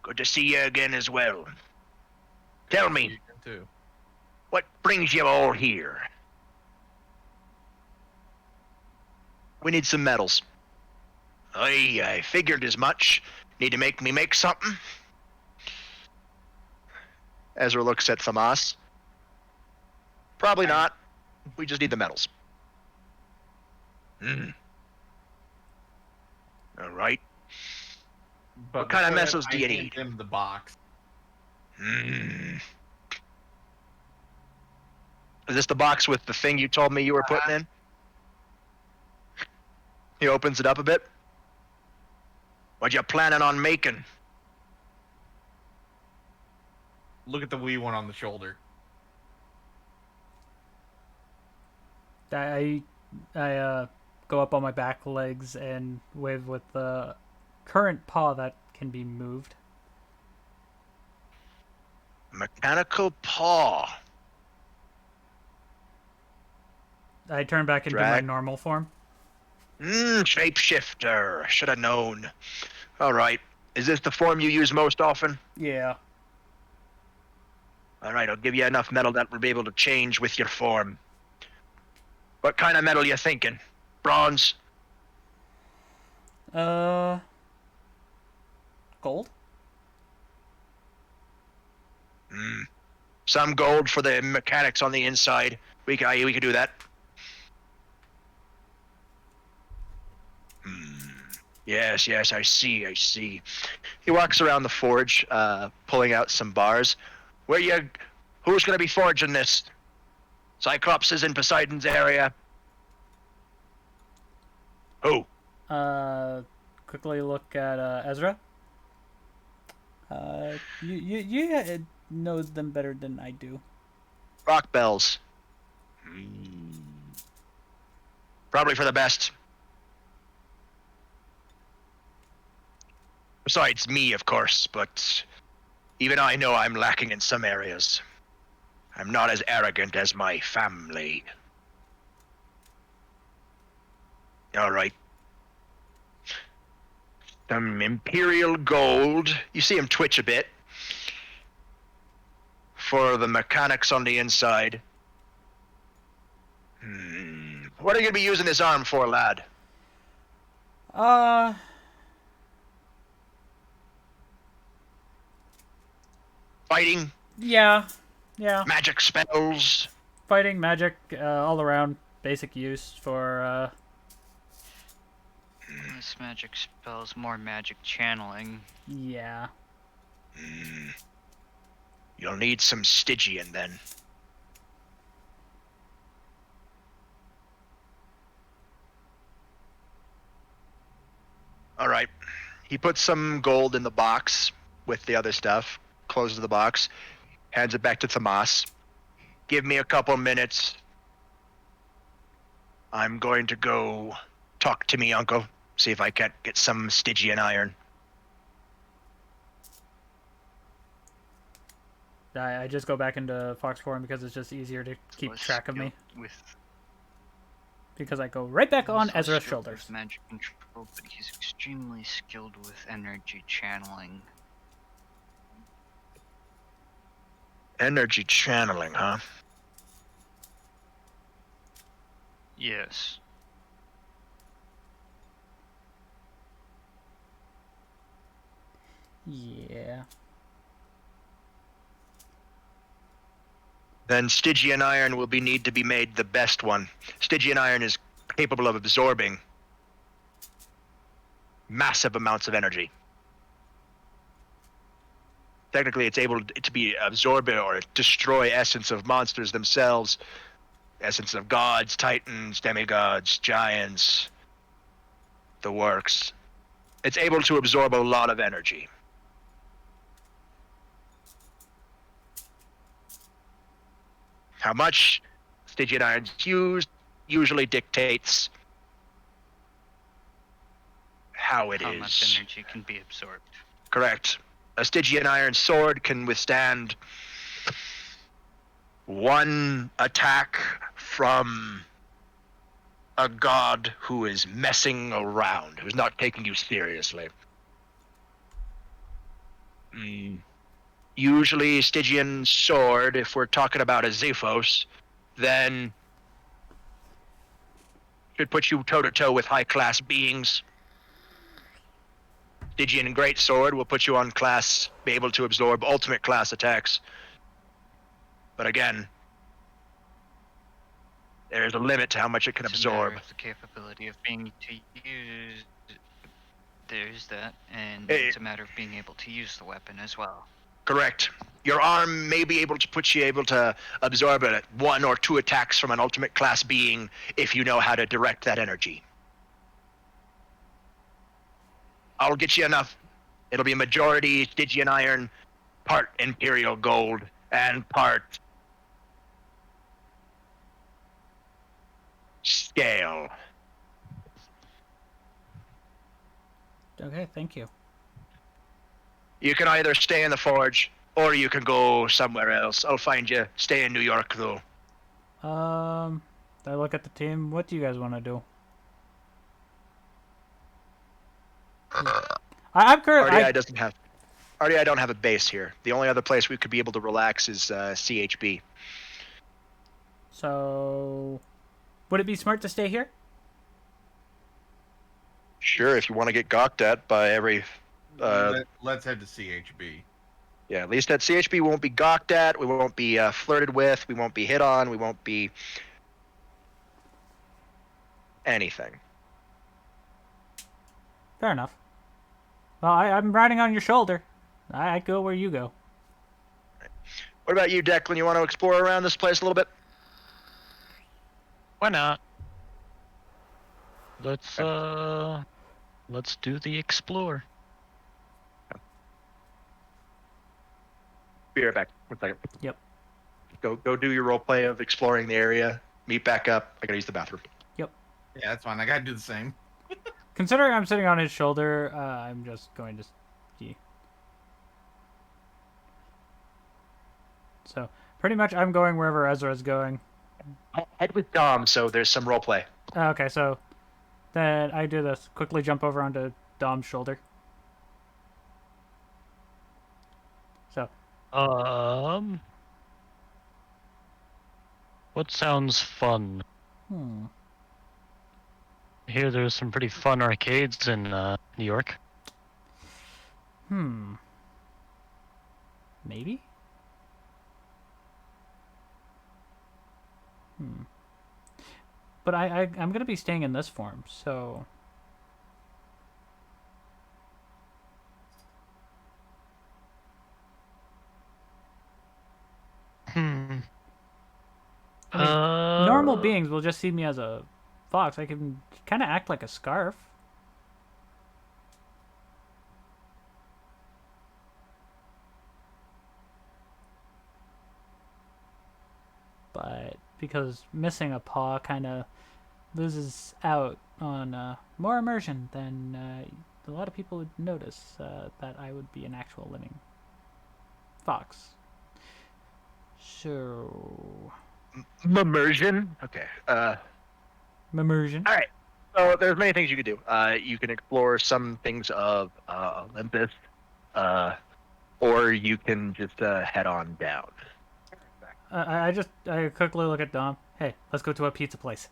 Good to see you again as well. Tell me, You can too. what brings you all here? We need some metals. I figured as much. Need to make me make something? Ezra looks at Tomas. Probably not. We just need the metals. All right. But What kind of before that, metals do I you gave need? him the box. Is this the box with the thing you told me you were putting in? He opens it up a bit. What you planning on making? Look at the wee one on the shoulder. I go up on my back legs and wave with the current paw that can be moved. Mechanical paw. I turn back into my Drag. normal form. Shapeshifter. Should have known. All right. Is this the form you use most often? Yeah. All right, I'll give you enough metal that will be able to change with your form. What kind of metal you thinking? Bronze? Gold? Some gold for the mechanics on the inside. We can do that. Yes, I see. He walks around the forge, pulling out some bars. Who's gonna be forging this? Cyclops is in Poseidon's area. Who? Quickly look at Ezra. You know them better than I do. Rock bells. Probably for the best. Besides me, of course, but even I know I'm lacking in some areas. I'm not as arrogant as my family. All right. Some Imperial gold. You see him twitch a bit. For the mechanics on the inside. What are you going to be using this arm for, lad? Fighting? Yeah. Magic spells? Fighting, magic, all around. Basic use for, This magic spells more magic channeling. Yeah. You'll need some Stygian then. All right. He puts some gold in the box with the other stuff, closes the box, hands it back to Tomas. Give me a couple minutes. I'm going to go talk to me uncle, see if I can't get some Stygian iron. I just go back into Fox Forum because it's just easier to keep track of me. Because I go right back on Ezra's shoulders. With magic control, but he's extremely skilled with energy channeling. Energy channeling, huh? Yes. Yeah. Then Stygian iron will need to be made the best one. Stygian iron is capable of absorbing massive amounts of energy. Technically, it's able to be absorbed or destroy essence of monsters themselves, essence of gods, titans, demigods, giants, the works. It's able to absorb a lot of energy. How much Stygian iron is used usually dictates how it is. How much energy can be absorbed. Correct. A Stygian iron sword can withstand one attack from a god who is messing around, who's not taking you seriously. Usually Stygian sword, if we're talking about a Xephos, then should put you toe-to-toe with high-class beings. Stygian Great Sword will put you on class, be able to absorb ultimate class attacks. But again, there's a limit to how much it can absorb. The capability of being to use. There's that, and it's a matter of being able to use the weapon as well. Correct. Your arm may be able to absorb one or two attacks from an ultimate class being if you know how to direct that energy. I'll get you enough. It'll be a majority Stygian iron, part Imperial gold, and part scale. Okay, thank you. You can either stay in the forge, or you can go somewhere else. I'll find you. Stay in New York, though. I look at the team. What do you guys want to do? I'm currently. RDI don't have a base here. The only other place we could be able to relax is CHB. So, would it be smart to stay here? Sure, if you want to get gawked at by every. Let's head to CHB. Yeah, at least at CHB we won't be gawked at, we won't be flirted with, we won't be hit on, we won't be anything. Fair enough. Well, I'm riding on your shoulder. I go where you go. What about you, Declan? You want to explore around this place a little bit? Why not? Let's do the explore. Be right back. 1 second. Yep. Go do your role play of exploring the area. Meet back up. I gotta use the bathroom. Yeah, that's fine. I gotta do the same. Considering I'm sitting on his shoulder, I'm just going to ski. So, pretty much I'm going wherever Ezra's going. I'll head with Dom, so there's some role play. Okay, so then I do this. Quickly jump over onto Dom's shoulder. So, what sounds fun? I hear there's some pretty fun arcades in New York. Maybe? But I'm gonna be staying in this form, so... I mean, normal beings will just see me as a fox. I can kind of act like a scarf. But because missing a paw kind of loses out on more immersion, then a lot of people would notice that I would be an actual living fox. So... Immersion. Okay. Immersion. All right. So there's many things you could do. You can explore some things of Olympus, or you can just head on down. I quickly look at Dom. Hey, let's go to a pizza place.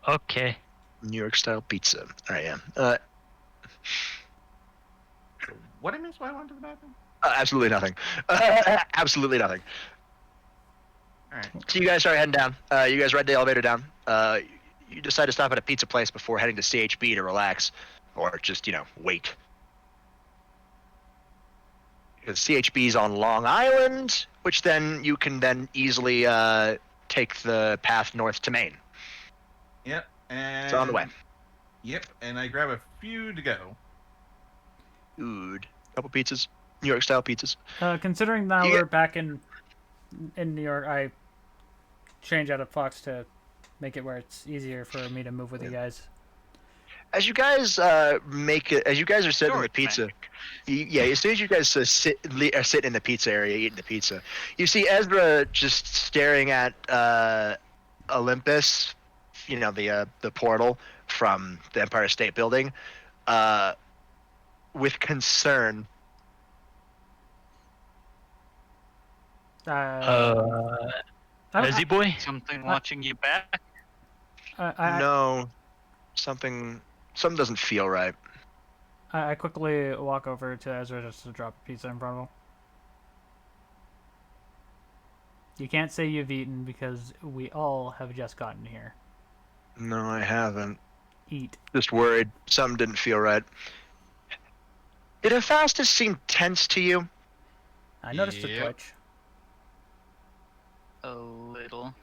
Okay. New York style pizza. All right, yeah. What did Miss White want to the bathroom? Absolutely nothing. Absolutely nothing. All right. So you guys start heading down. You guys ride the elevator down. You decide to stop at a pizza place before heading to CHB to relax, or just wait. Because CHB's on Long Island, which then you can then easily take the path north to Maine. Yep. And It's on the way. Yep. And I grab a few to go. Dude, couple pizzas, New York style pizzas. Considering now You we're get- back in New York, I change out of Fox to make it where it's easier for me to move with you guys. As you guys as you guys are sitting in the Short pizza, magic. as soon as you guys sit in the pizza area eating the pizza, you see Ezra just staring at Olympus, the portal from the Empire State Building, with concern. Ezzy boy? Something watching you back? No, something doesn't feel right. I quickly walk over to Ezra just to drop a pizza in front of him. You can't say you've eaten because we all have just gotten here. No, I haven't. Eat. Just worried. Something didn't feel right. Did Hephaestus seem tense to you? I noticed a Yep. twitch. A little.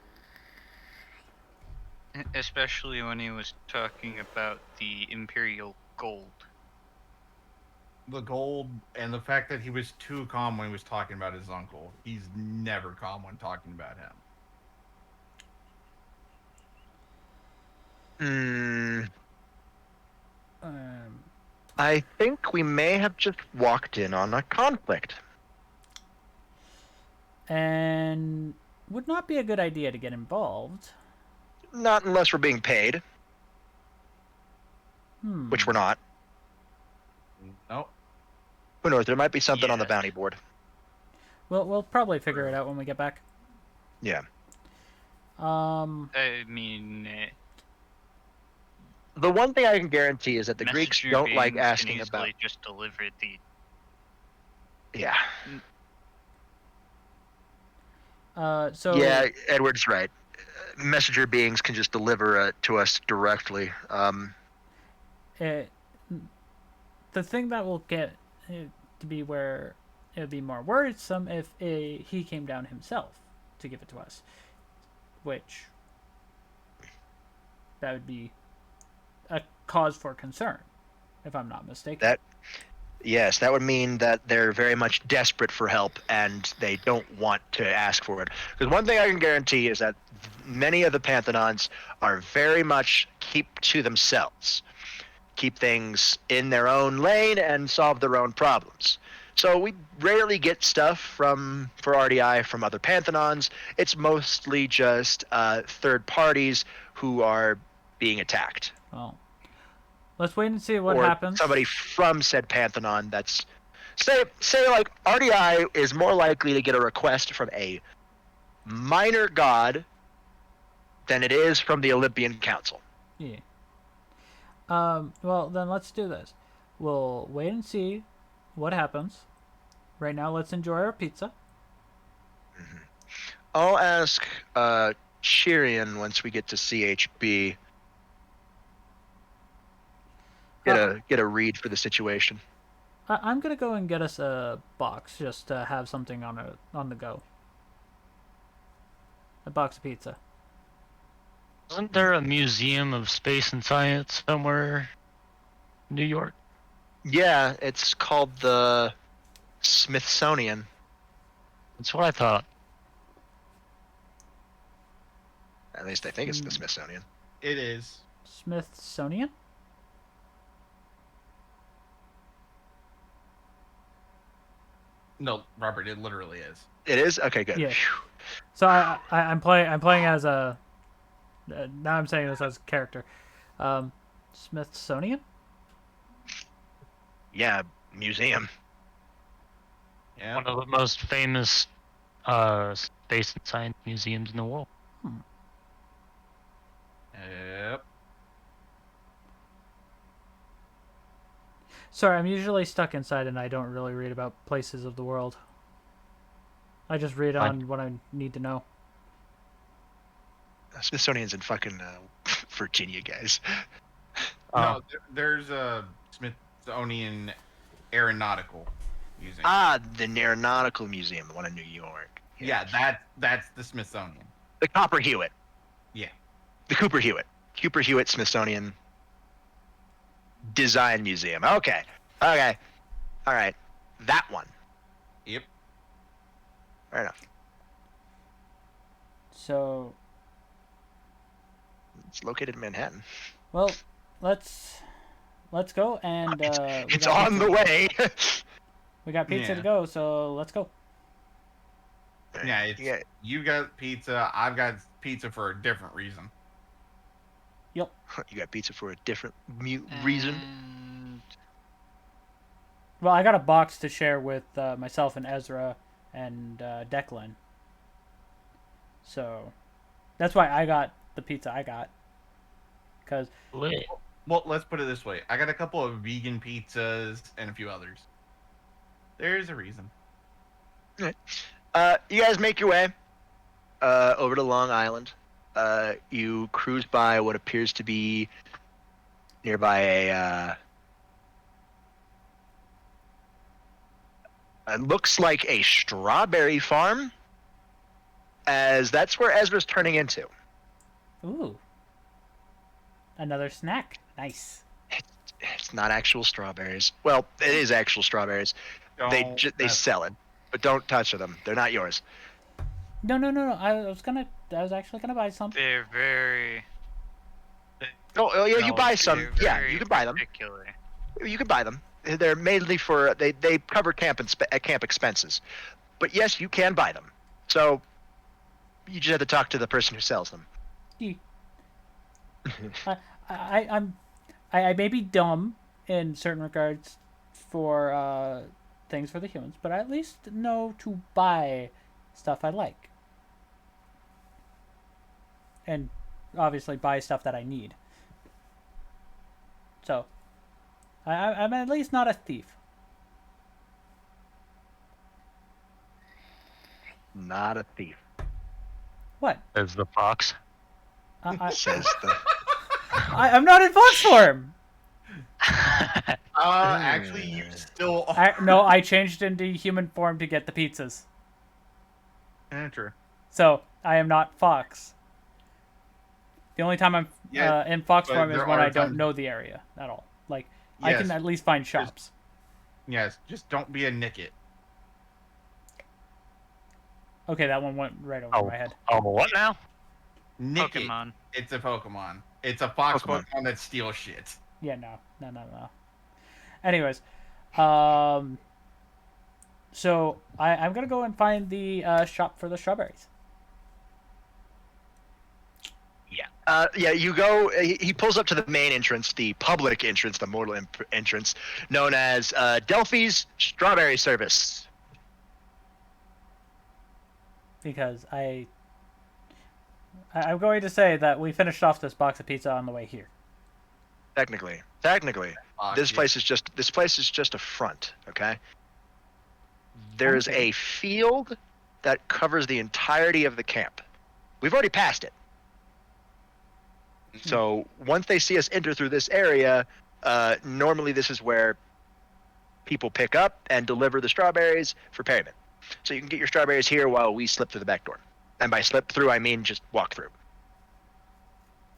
Especially when he was talking about the Imperial Gold. The gold and the fact that he was too calm when he was talking about his uncle. He's never calm when talking about him. I think we may have just walked in on a conflict. And would not be a good idea to get involved. Not unless we're being paid, which we're not. Nope. Who knows? There might be something on the Yeah. bounty board. We'll probably figure it out when we get back. Yeah. I mean, The one thing I can guarantee is that the Greeks messenger don't like beings can asking easily about. just deliver the Yeah. So Yeah, Edward's right. Messenger beings can just deliver it to us directly. it, the thing that will get it to be where it would be more worrisome if he came down himself to give it to us, which that would be a cause for concern, if I'm not mistaken. Yes, that would mean that they're very much desperate for help and they don't want to ask for it. Because one thing I can guarantee is that many of the Panthenons are very much keep to themselves, keep things in their own lane and solve their own problems. So we rarely get stuff for RDI from other Panthenons. It's mostly just third parties who are being attacked. Well, let's wait and see what or happens. Somebody from said Pantheon that's say like RDI is more likely to get a request from a minor god than it is from the Olympian Council. Yeah. Well, then let's do this. We'll wait and see what happens. Right now, let's enjoy our pizza. I'll ask Chirian once we get to CHB. Get a read for the situation. I'm gonna go and get us a box just to have something on the go. A box of pizza. Isn't there a museum of space and science somewhere in New York? Yeah, it's called the Smithsonian. That's what I thought. At least I think it's the Smithsonian. It is. Smithsonian? No, Robert, it literally is. It is? Okay, good. Yeah. So I'm playing as a. Now I'm saying this as a character. Smithsonian. Yeah, museum. Yeah. One of the most famous space and science museums in the world. Yep. Sorry, I'm usually stuck inside and I don't really read about places of the world. I just read on what I need to know. Smithsonian's in fucking Virginia, guys. No, there's a Smithsonian Aeronautical Museum. The Aeronautical Museum, the one in New York. Yeah, that's the Smithsonian. The Copper Hewitt. Yeah. The Cooper Hewitt. Cooper Hewitt Smithsonian Design Museum. Okay. All right. That one. Yep. Fair enough. So, It's located in Manhattan. well, let's go and It's on the way. We got pizza to Yeah. go, so let's go. Yeah, you got pizza. I've got pizza for a different reason. Yep. You got pizza for a different reason. And Well, I got a box to share with myself and Ezra and Declan. So that's why I got the pizza I got. Because Lit. Well, let's put it this way. I got a couple of vegan pizzas and a few others. There's a reason. You guys make your way over to Long Island. You cruise by what appears to be nearby it looks like a strawberry farm, as that's where Ezra's turning into. ooh, another snack. Nice. It's not actual strawberries. Well, it is actual strawberries. They Don't- sell it, but don't touch them. They're not yours. No. I was actually gonna buy some. they're very. Oh yeah, you no, buy some. they're Yeah, very you can buy them. particular. You can buy them. They're mainly for they cover camp expenses, but yes, you can buy them. So you just have to talk to the person who sells them. I may be dumb in certain regards for things for the humans, but I at least know to buy stuff I like. And obviously buy stuff that I need. So, I'm at least not a thief. not a thief. What? As the fox. Says the. I'm not in fox form. Actually, you still are. No, I changed into human form to get the pizzas. True. So I am not fox. The only time I'm Yeah, in fox but form is there when are I don't times- know the area at all. Like I Yes, can at least find shops. Yes, just don't be a Nickit. Okay, that one went right over my head. Oh, what now? Nickit. Pokemon. It's a Pokemon. It's a fox Pokemon. Pokemon that steals shit. Yeah, no. Anyways, so I'm gonna go and find the shop for the strawberries. Yeah, you go. He pulls up to the main entrance, the public entrance, the mortal entrance, known as Delphi's Strawberry Service. Because I'm going to say that we finished off this box of pizza on the way here. Technically, Fuck this yeah. place is just a front. Okay. There's a field that covers the entirety of the camp. We've already passed it. So once they see us enter through this area, normally this is where people pick up and deliver the strawberries for payment. So you can get your strawberries here while we slip through the back door. And by slip through, I mean just walk through.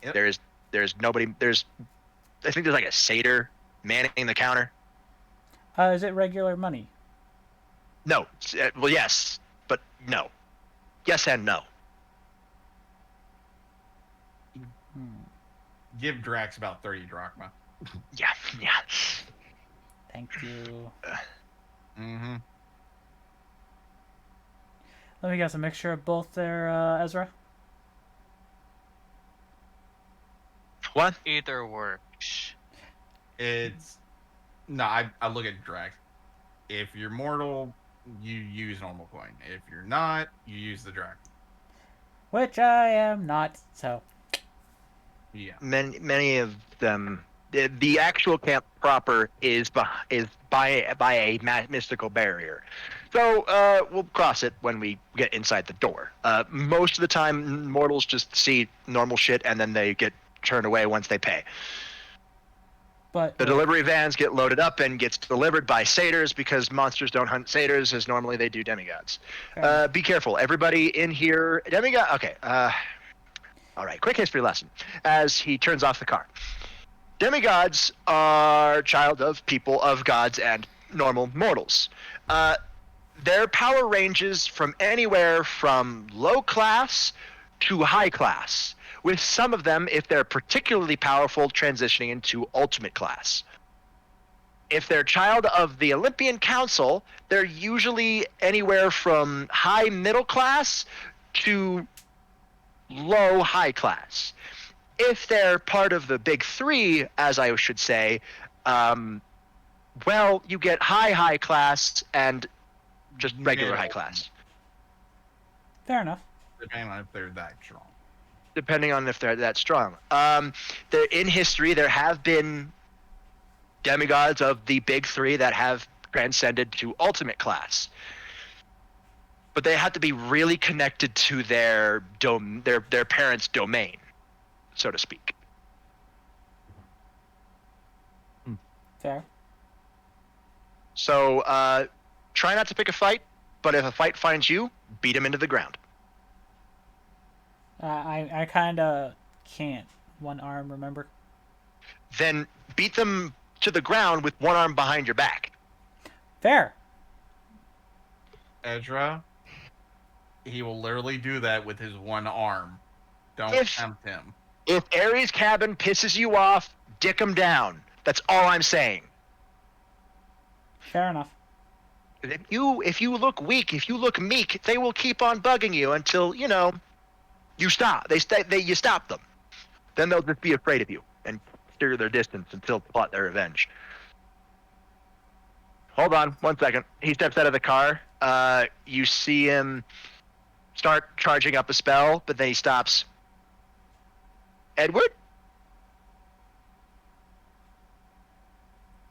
Yep. There's nobody. I think there's like a satyr manning the counter. Is it regular money? No. Well, yes, but no. Yes and no. Give Drax about 30 drachma. Yeah. Thank you. Mm-hmm. Let me guess, a mixture of both there, Ezra? What? Either works. It's no. I look at Drax. If you're mortal, you use normal coin. If you're not, you use the drachma. Which I am not, so. Yeah. Many of them. The actual camp proper is by a mystical barrier, so we'll cross it when we get inside the door. Most of the time, mortals just see normal shit and then they get turned away once they pay. But The delivery vans get loaded up and gets delivered by satyrs because monsters don't hunt satyrs as normally they do demigods. Be careful, everybody in here. Demigod. Okay. All right. Quick history lesson. As he turns off the car. Demigods are child of people of gods and normal mortals. Their power ranges from anywhere from low class to high class, with some of them, if they're particularly powerful, transitioning into ultimate class. If they're child of the Olympian Council, they're usually anywhere from high middle class to low high class. If they're part of the big three, as I should say, well, you get high class and just regular high class. fair enough. Depending on if they're that strong. Depending on if they're that strong. In history, there have been demigods of the big three that have transcended to ultimate class. But they have to be really connected to their parents' domain, so to speak. Fair. So try not to pick a fight, but if a fight finds you, beat him into the ground. I kind of can't. One arm, remember? Then beat them to the ground with one arm behind your back. Fair. Ezra, he will literally do that with his one arm. Don't tempt him. If Ares' cabin pisses you off, dick him down. That's all I'm saying. Fair enough. If you look weak, if you look meek, they will keep on bugging you until, you stop. You stop them. Then they'll just be afraid of you and steer their distance until plot their revenge. Hold on 1 second. He steps out of the car. You see him start charging up a spell, but then he stops. Edward?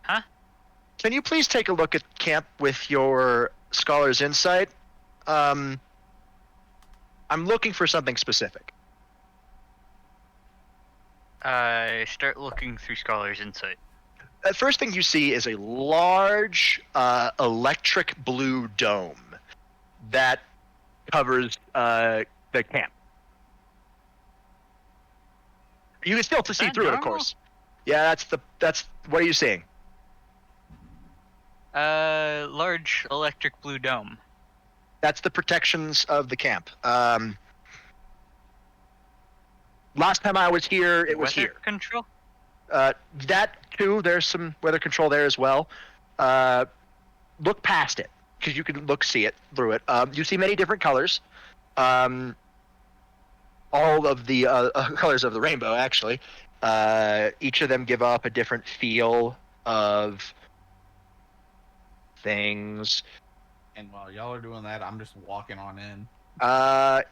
Huh? Can you please take a look at camp with your Scholar's Insight? I'm looking for something specific. I start looking through Scholar's Insight. The first thing you see is a large electric blue dome that covers the camp. You can still see that through it, of normal? course. Yeah, that's what are you seeing? Large electric blue dome. That's the protections of the camp. Last time I was here, it was Weather here. control? That too. There's some weather control there as well. Look past it because you can see it through it. You see many different colors. All of the colors of the rainbow, actually. Each of them give up a different feel of things. And while y'all are doing that, I'm just walking on in.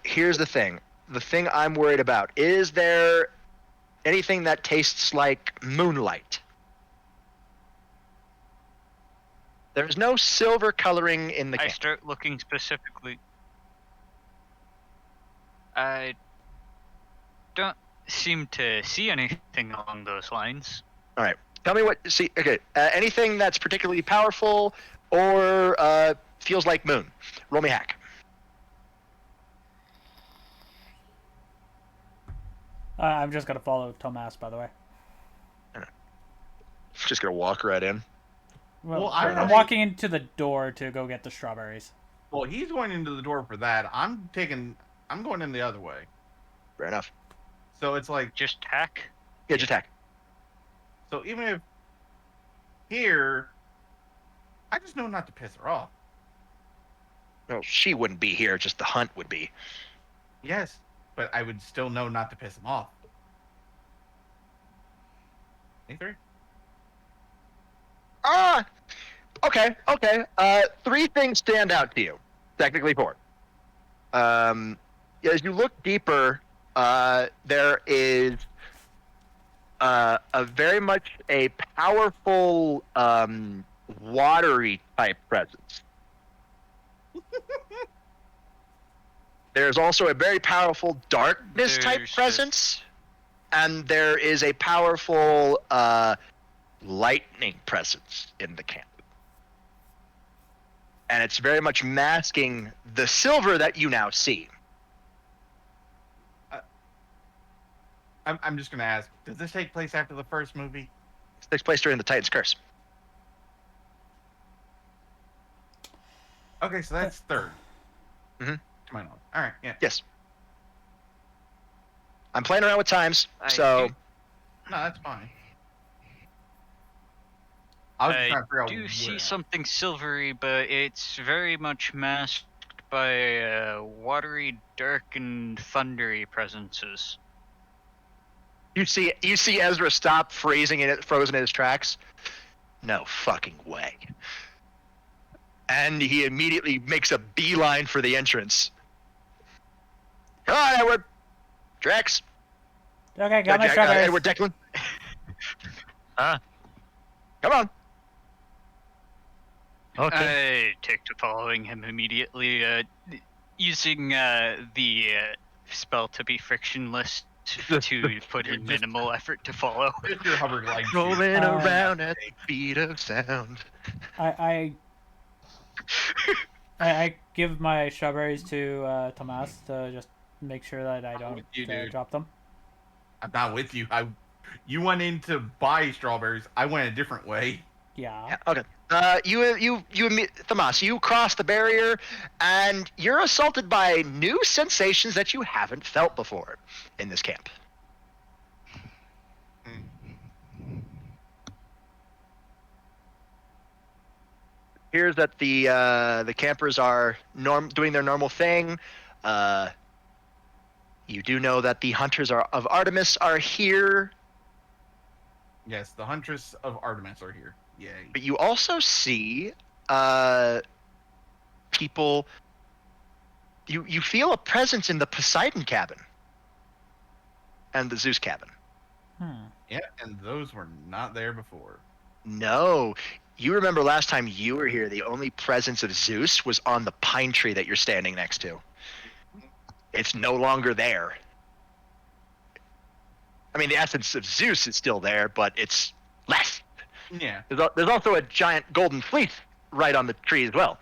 Here's the thing. The thing I'm worried about, is there anything that tastes like moonlight? There's no silver coloring in the I camp. start looking specifically. I don't seem to see anything along those lines. All right. Tell me what. See. Okay. Anything that's particularly powerful or feels like moon. Roll me hack. I'm just gonna follow Tomas, by the way. Just gonna walk right in. Well, Well, I'm I- walking into the door to go get the strawberries. Well, he's going into the door for that. I'm going in the other way. Fair enough. So it's like, Just hack? Yeah, just hack. so even if here, I just know not to piss her off. Well, she wouldn't be here. Just the hunt would be. Yes, but I would still know not to piss him off. A3? Okay. Three things stand out to you. Technically four. As you look deeper, there is a very much a powerful watery type presence. There's also a very powerful darkness type There's presence, and there is a powerful lightning presence in the camp. And it's very much masking the silver that you now see. I'm just going to ask, does this take place after the first movie? It takes place during the Titan's Curse. Okay, so that's third. Mhm. To my knowledge. All right, yeah. Yes. I'm playing around with times, I so do- No, that's fine. I was just I trying to figure out do see where. something silvery, but it's very much masked by watery, dark, and thundery presences. you see Ezra stop frozen in his tracks. No fucking way. And he immediately makes a beeline for the entrance. Come on, Edward. Drax. Okay, got my strawberries. Edward Declan. Huh? Come on. Okay. I take to following him immediately, using the spell to be frictionless to put in minimal effort to follow. If your hover glide shoot. Rolling Um, around at the beat of sound. I give my strawberries to Tomas to just make sure that I I'm don't with you, dude. drop them. I'm not with you. You went in to buy strawberries. I went a different way. Yeah. Yeah, okay. Thomas, you cross the barrier, and you're assaulted by new sensations that you haven't felt before in this camp. Here's that the campers are doing their normal thing. You do know that the hunters of Artemis are here, Yes, the Huntress of Artemis are here. Yay. but you also see people. You feel a presence in the Poseidon cabin and the Zeus cabin. Yeah, and those were not there before. No, you remember last time you were here, the only presence of Zeus was on the pine tree that you're standing next to. It's no longer there. I mean, the essence of Zeus is still there, but it's less. Yeah. There's also a giant golden fleece right on the tree as well.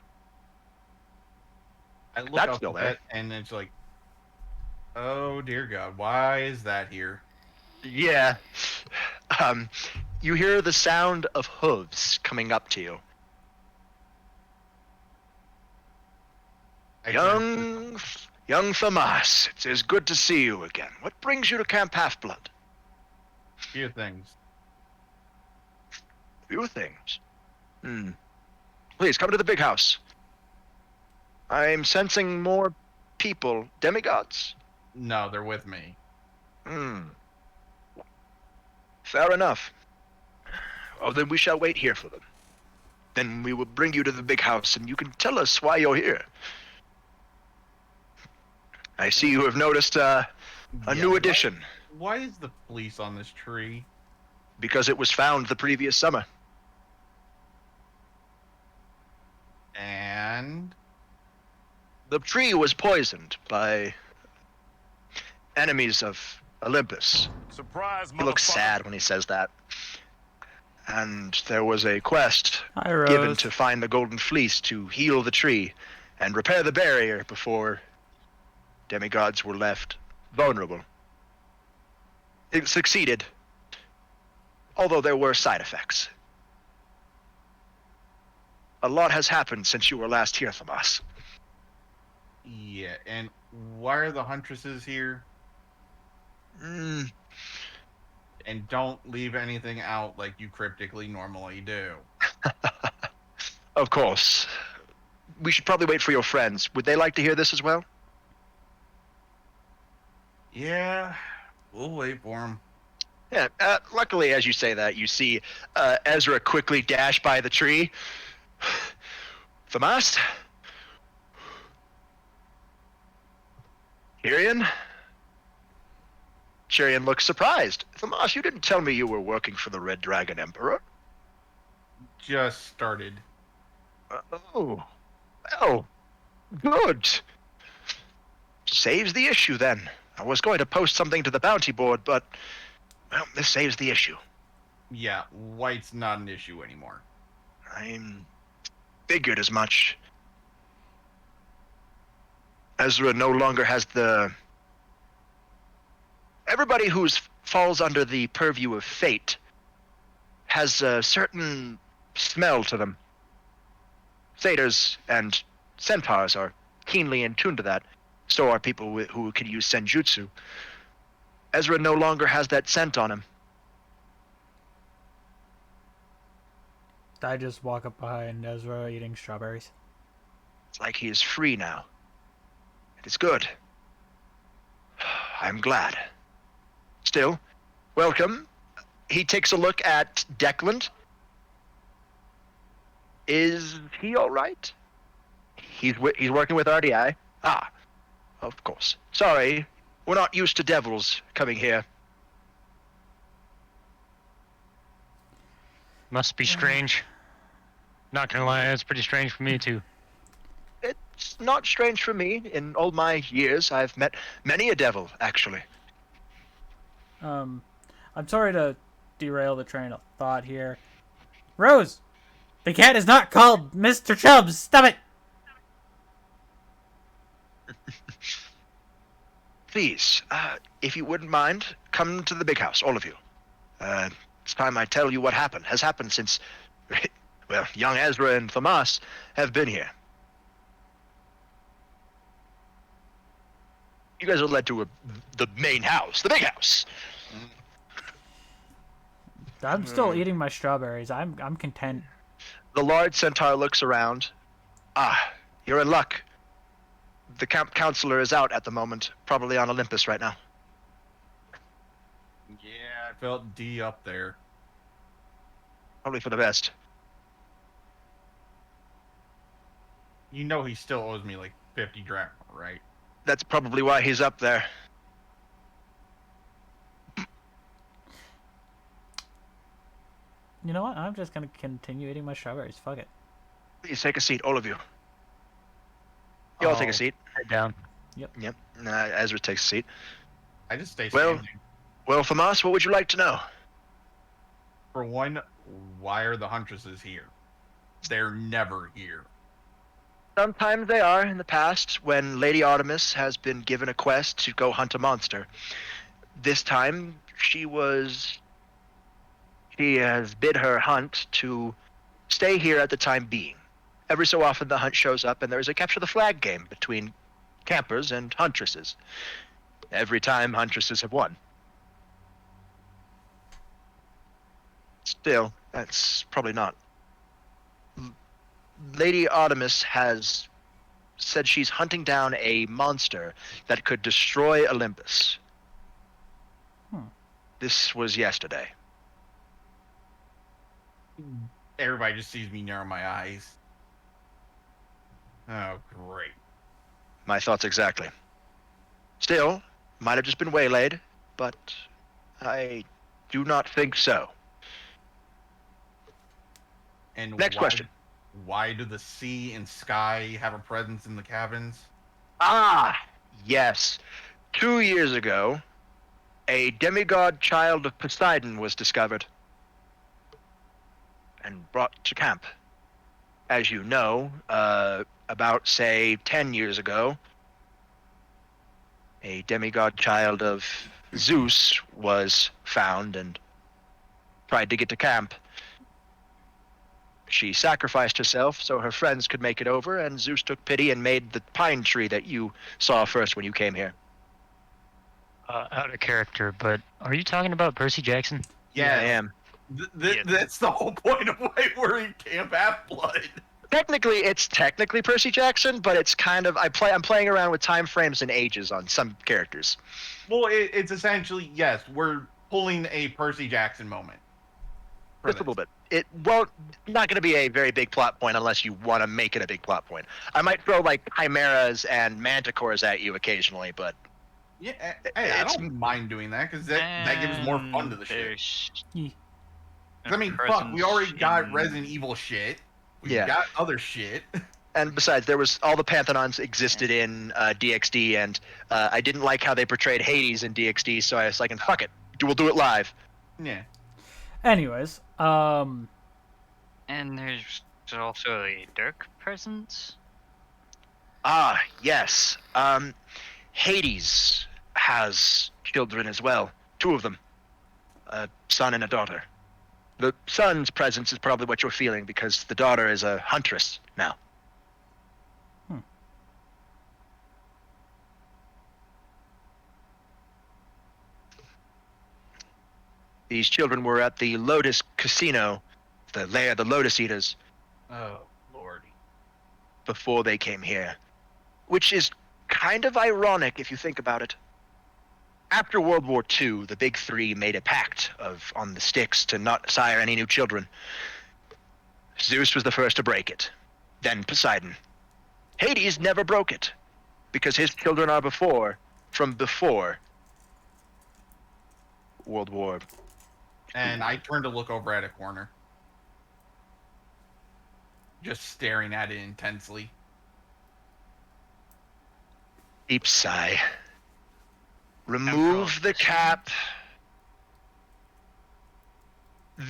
I look That's up still at there. it, and it's like, oh dear God, why is that here? Yeah. You hear the sound of hooves coming up to you. I Young Thomas, it is good to see you again. What brings you to Camp Half-Blood? few things. Few things. Please, come to the big house. I'm sensing more people. Demigods? No, they're with me. Fair enough. Oh, then we shall wait here for them. Then we will bring you to the big house, and you can tell us why you're here. I see you have noticed a new addition. Why is the fleece on this tree? Because it was found the previous summer. And The tree was poisoned by enemies of Olympus. Surprise, He looks motherfucker. sad when he says that. And there was a quest Hi, Rose. given to find the golden fleece to heal the tree and repair the barrier before demigods were left vulnerable. It succeeded, although there were side effects. A lot has happened since you were last here, Thomas. yeah, and why are the huntresses here? Mm, And don't leave anything out like you cryptically normally do. of course. We should probably wait for your friends. Would they like to hear this as well? Yeah, we'll wait for them. Yeah, luckily, as you say that, you see Ezra quickly dash by the tree. Thomas? Tyrion? Tyrion looks surprised. Thomas, you didn't tell me you were working for the Red Dragon Emperor. Just started. Oh. Well, good. Saves the issue, then. I was going to post something to the bounty board, but, well, this saves the issue. Yeah, white's not an issue anymore. I'm figured as much. Ezra no longer has the... Everybody who falls under the purview of fate has a certain smell to them. Satyrs and centaurs are keenly in tune to that. So are people who can use senjutsu. Ezra no longer has that scent on him. I just walk up behind Ezra eating strawberries. It's like he is free now. It is good. I'm glad. Still, welcome. He takes a look at Declan. Is he all right? He's working with RDI. Ah, of course. Sorry, we're not used to devils coming here. Must be strange. Not gonna lie, it's pretty strange for me too. It's not strange for me. In all my years, I've met many a devil, actually. I'm sorry to derail the train of thought here. Rose! The cat is not called Mr. Chubbs! Stop it! Please, if you wouldn't mind, come to the big house, all of you. It's time I tell you what has happened since, well, young Ezra and Thomas have been here. You guys are led to the main house, the big house. I'm still eating my strawberries. I'm content. The large centaur looks around. Ah, you're in luck. The camp counselor is out at the moment, probably on Olympus right now. Yeah, I felt D up there. Probably for the best. You know he still owes me like 50 drachma, right? That's probably why he's up there. You know what? I'm just gonna continue eating my strawberries. Fuck it. Please take a seat, all of you. You all take Oh. a seat. Head down. Yep. Ezra takes a seat. I just stay Well- standing. Well, Famas, what would you like to know? For one, why are the huntresses here? They're never here. Sometimes they are in the past when Lady Artemis has been given a quest to go hunt a monster. This time she has bid her hunt to stay here at the time being. Every so often the hunt shows up and there's a capture the flag game between campers and huntresses. Every time huntresses have won. Still, that's probably not. Lady Artemis has said she's hunting down a monster that could destroy Olympus. This was yesterday. Everybody just sees me narrow my eyes. Oh, great. My thoughts exactly. Still, might have just been waylaid, but I do not think so. And Next question. Why do the sea and sky have a presence in the cabins? Ah, yes. 2 years ago, a demigod child of Poseidon was discovered and brought to camp. As you know, about, say, 10 years ago, a demigod child of Zeus was found and tried to get to camp. She sacrificed herself so her friends could make it over, and Zeus took pity and made the pine tree that you saw first when you came here. Out of character, but are you talking about Percy Jackson? Yeah, I am. That's the whole point of why we're in Camp Half-Blood. Technically, it's technically Percy Jackson, but it's kind of I'm playing around with time frames and ages on some characters. Well, it's essentially, yes, we're pulling a Percy Jackson moment. for Just a this. little bit. It won't not going to be a very big plot point unless you want to make it a big plot point. I might throw like chimeras and manticores at you occasionally, but Yeah, hey, I It's- don't mind doing that because that gives more fun to the shit. There's Ye- I mean, fuck, we presence already got in- Resident Evil shit. We Yeah. got other shit. and besides, there was all the Panthenons existed in DxD, and I didn't like how they portrayed Hades in DxD, so I was like, fuck it, we'll do it live. Yeah. Anyways, And there's also a dark presence. Ah, yes. Hades has children as well. 2 of them. A son and a daughter. The son's presence is probably what you're feeling because the daughter is a huntress now. These children were at the Lotus Casino, the lair of the Lotus Eaters, Oh, lordy. before they came here. Which is kind of ironic if you think about it. After World War II, the Big Three made a pact on the Styx to not sire any new children. Zeus was the first to break it, then Poseidon. Hades never broke it, because his children are from before World War. And I turned to look over at a corner. Just staring at it intensely. Deep sigh. Remove the cap.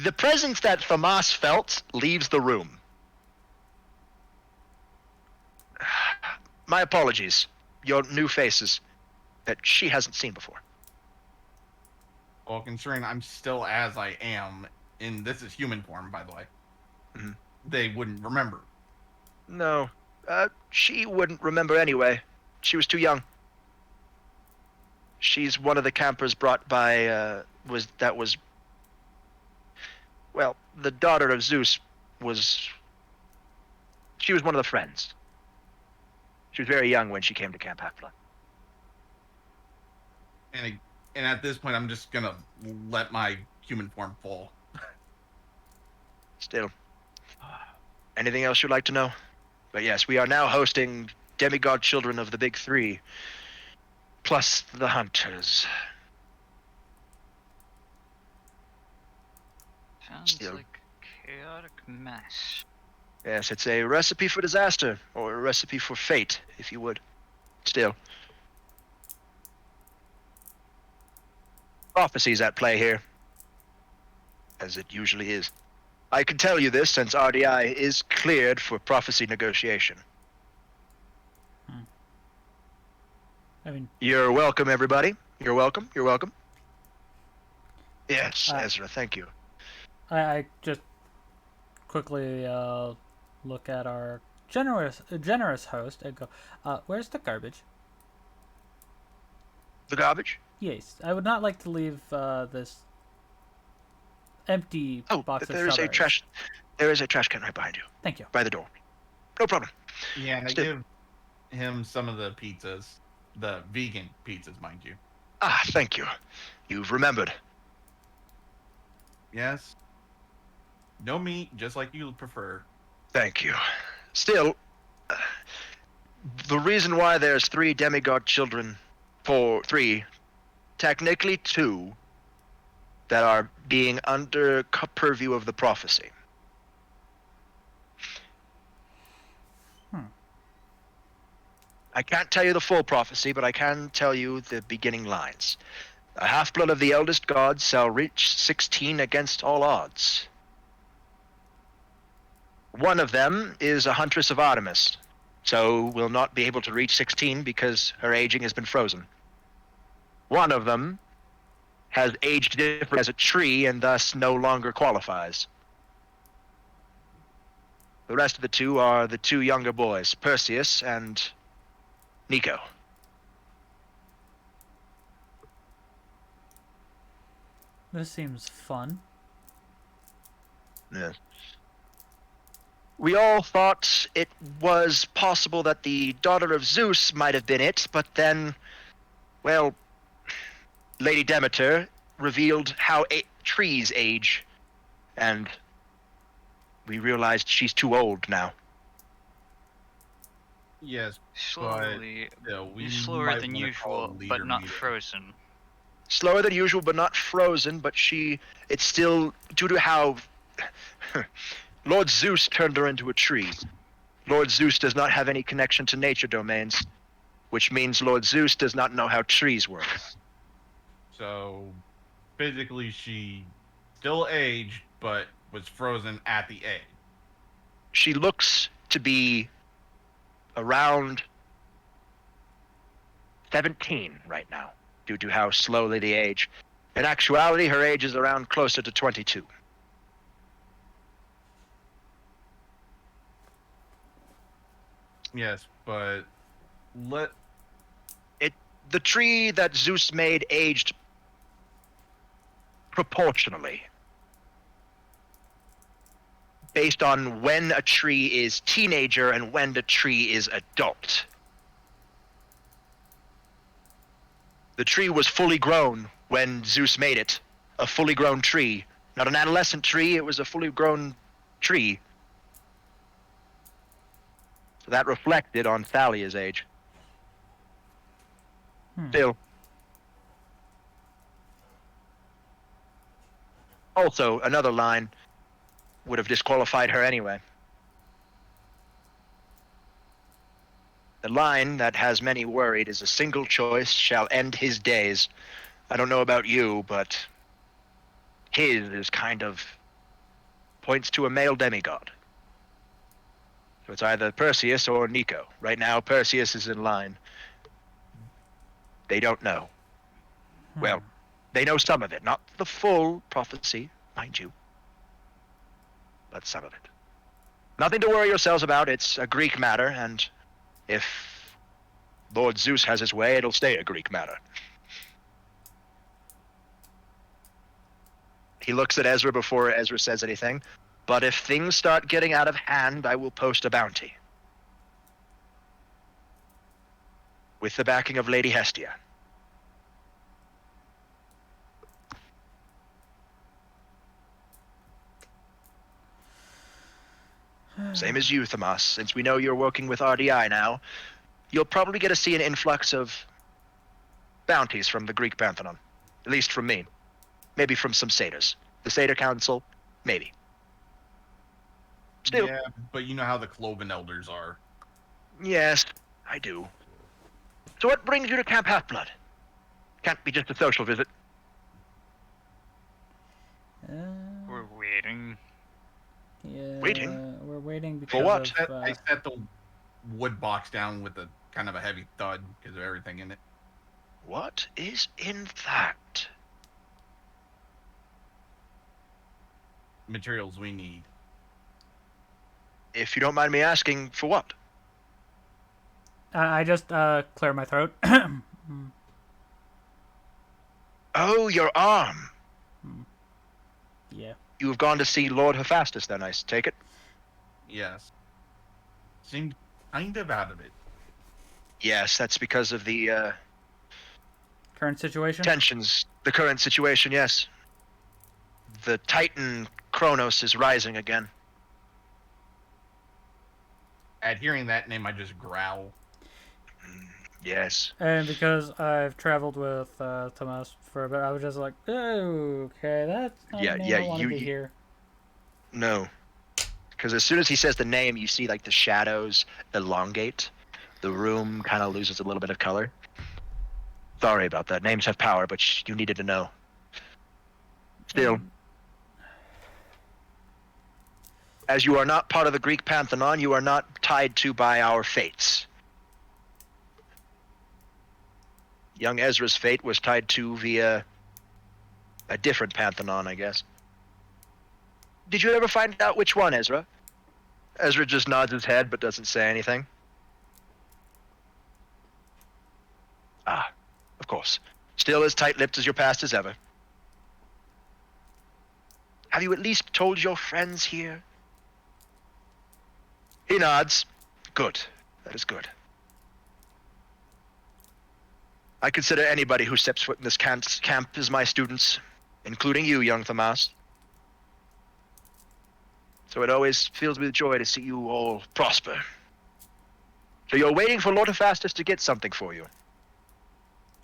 The presence that Famas felt leaves the room. My apologies. Your new faces that she hasn't seen before. Well, considering I'm still as I am, and this is human form, by the way, Mhm. they wouldn't remember. No, she wouldn't remember anyway. She was too young. She's one of the campers brought by, well, the daughter of Zeus she was one of the friends. She was very young when she came to Camp Half-Blood. And at this point, I'm just gonna let my human form fall. Still. Anything else you'd like to know? But yes, we are now hosting demigod children of the Big Three, plus the hunters. Sounds Still. like a chaotic mess. Yes, it's a recipe for disaster, or a recipe for fate, if you would. Still. Prophecies at play here, as it usually is. I can tell you this since RDI is cleared for prophecy negotiation. I mean, You're welcome, everybody. You're welcome. You're welcome. Yes, Uh, Ezra, thank you. I just quickly look at our generous host and go, where's the garbage? The garbage? Yes, I would not like to leave this empty Oh, box of there is a strawberries. trash. There is a trash can right behind you, Thank you. by the door. No problem. Yeah, and I Still- give him some of the pizzas, the vegan pizzas, mind you. Ah, thank you. You've remembered. Yes. No meat, just like you prefer. Thank you. Still, the reason why there's 3 demigod children, 3, technically 2, that are being under purview of the prophecy. I can't tell you the full prophecy, but I can tell you the beginning lines. A half-blood of the eldest god shall reach 16 against all odds. One of them is a huntress of Artemis, so will not be able to reach 16 because her aging has been frozen. One of them has aged different as a tree and thus no longer qualifies. The rest of the 2 are the 2 younger boys, Perseus and Nico. This seems fun. Yes. We all thought it was possible that the daughter of Zeus might have been it, but then, well, Lady Demeter revealed how trees age, and we realized she's too old now. Yes, Slowly, we slower might than wanna call a usual, leader but not meeting. frozen. Slower than usual, but not frozen, but it's still due to how Lord Zeus turned her into a tree. Lord Zeus does not have any connection to nature domains, which means Lord Zeus does not know how trees work. So, physically, she still aged, but was frozen at the egg. She looks to be around 17 right now, due to how slowly they age. In actuality, her age is around closer to 22. Yes, but The tree that Zeus made aged proportionally, based on when a tree is teenager and when the tree is adult. The tree was fully grown when Zeus made it, a fully grown tree. Not an adolescent tree, it was a fully grown tree. So that reflected on Thalia's age. Still. Also, another line would have disqualified her anyway. The line that has many worried is a single choice shall end his days. I don't know about you, but his is kind of points to a male demigod. So it's either Perseus or Nico. Right now, Perseus is in line. They don't know. Well, they know some of it, not the full prophecy, mind you, but some of it. Nothing to worry yourselves about. It's a Greek matter, and if Lord Zeus has his way, it'll stay a Greek matter. He looks at Ezra before Ezra says anything. But if things start getting out of hand, I will post a bounty. With the backing of Lady Hestia. Same as you, Thamas. Since we know you're working with RDI now, you'll probably get to see an influx of bounties from the Greek Pantheon. At least from me. Maybe from some satyrs. The Satyr Council, maybe. Still. Yeah, but you know how the Cloven Elders are. Yes, I do. So what brings you to Camp Half-Blood? Can't be just a social visit. We're waiting. Yeah, Waiting? we're waiting because For what? of, I set the wood box down with a kind of a heavy thud because of everything in it. What is in that? Materials we need. If you don't mind me asking, for what? I just clear my throat. Oh, your arm. Yeah. You have gone to see Lord Hephaestus, then, I take it? Yes. Seemed kind of out of it. Yes, that's because of the Current situation? tensions, the current situation, yes. The Titan Kronos is rising again. At hearing that name, I just growl. Yes. And because I've traveled with Tomas for a bit, I was just like, oh, okay, that's not Yeah, a name yeah, I want to you- be here. No. Because as soon as he says the name, you see like the shadows elongate. The room kind of loses a little bit of color. Sorry about that. Names have power, but you needed to know. Still, as you are not part of the Greek pantheon, you are not tied to by our fates. Young Ezra's fate was tied to via a different pantheon, I guess. Did you ever find out which one, Ezra? Ezra just nods his head but doesn't say anything. Ah, of course. Still as tight-lipped as your past as ever. Have you at least told your friends here? He nods. Good. That is good. I consider anybody who steps foot in this camp as my students, including you, young Thomas. So it always fills me with joy to see you all prosper. So you're waiting for Lord Hephaestus to get something for you.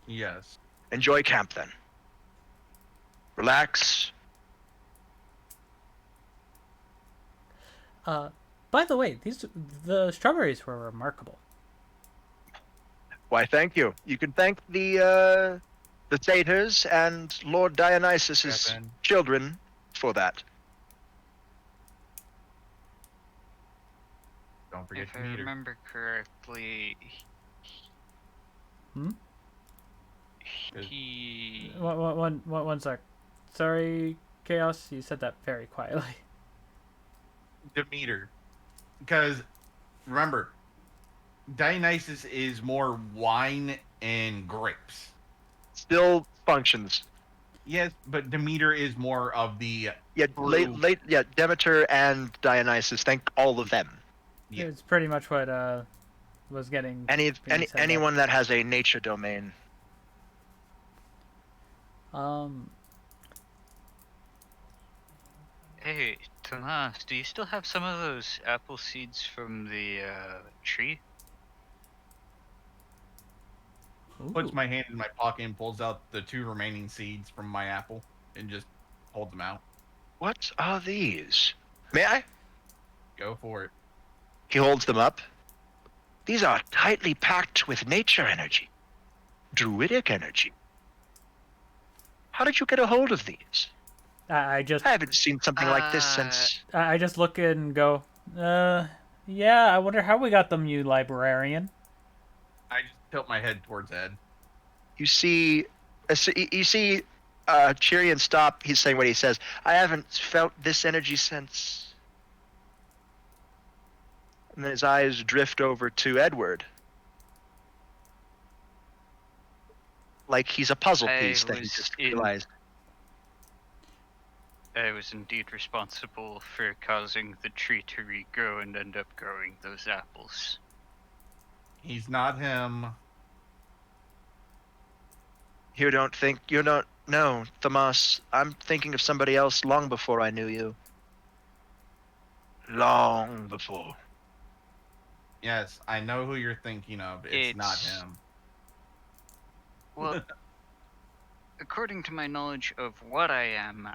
Yes. Enjoy camp then. Relax. By the way, the strawberries were remarkable. Why, thank you. You can thank the satyrs and Lord Dionysus's Captain. children for that. Don't forget If I your meter. remember correctly, Hmm? he. One sec. Sorry, Chaos, you said that very quietly. Demeter. Because, remember, Dionysus is more wine and grapes. Still functions. Yes, but Demeter is more of the... Yeah, True. yeah, Demeter and Dionysus. Thank all of them. Yeah. It's pretty much what was getting being said there. Anyone that has a nature domain. Hey, Tomas, do you still have some of those apple seeds from the tree? Puts Ooh. my hand in my pocket and pulls out the 2 remaining seeds from my apple and just holds them out. What are these? May I? Go for it. He holds them up. These are tightly packed with nature energy. Druidic energy. How did you get a hold of these? I just I haven't seen something like this since... I just look and go, yeah, I wonder how we got them, you librarian. I just tilt my head towards Ed. You see... Chirian stop. He's saying what he says. I haven't felt this energy since... And then his eyes drift over to Edward. Like he's a puzzle I piece that he was just in- realized. I was indeed responsible for causing the tree to regrow and end up growing those apples. He's not him. You don't think... You're not... No, Thomas. I'm thinking of somebody else long before I knew you. Long before. Yes, I know who you're thinking of. It's not It's- him. Well, according to my knowledge of what I am,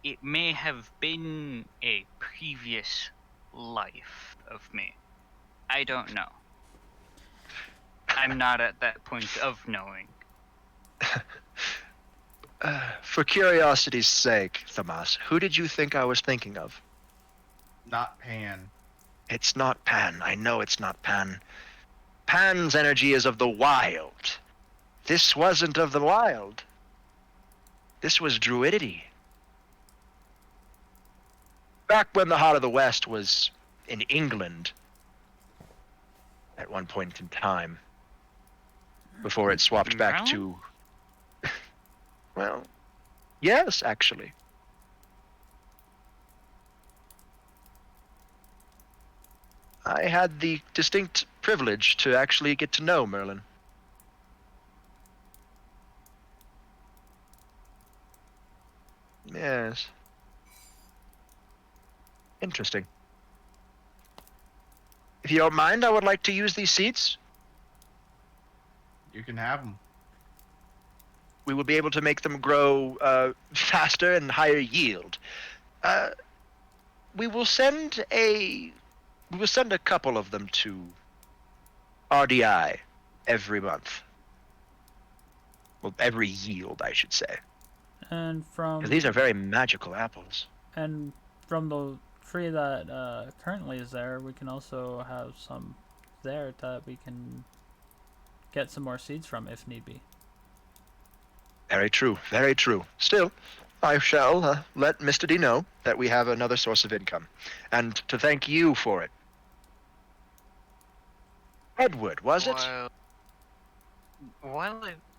it may have been a previous life of me. I don't know. I'm not at that point of knowing. For curiosity's sake, Thamas, who did you think I was thinking of? Not Pan. It's not Pan. I know it's not Pan. Pan's energy is of the wild. This wasn't of the wild. This was druidity. Back when the Heart of the West was in England at one point in time, before it swapped back to... Well, yes, actually. I had the distinct privilege to actually get to know Merlin. Yes. Interesting. If you don't mind, I would like to use these seats. You can have them. We will be able to make them grow faster and higher yield. We will send a couple of them to RDI every month. Well, every yield, I should say. And from 'Cause these are very magical apples. and from the tree that currently is there, we can also have some there that we can get some more seeds from if need be. Very true, very true. Still, I shall let Mr. D know that we have another source of income, and to thank you for it. Edward, was it?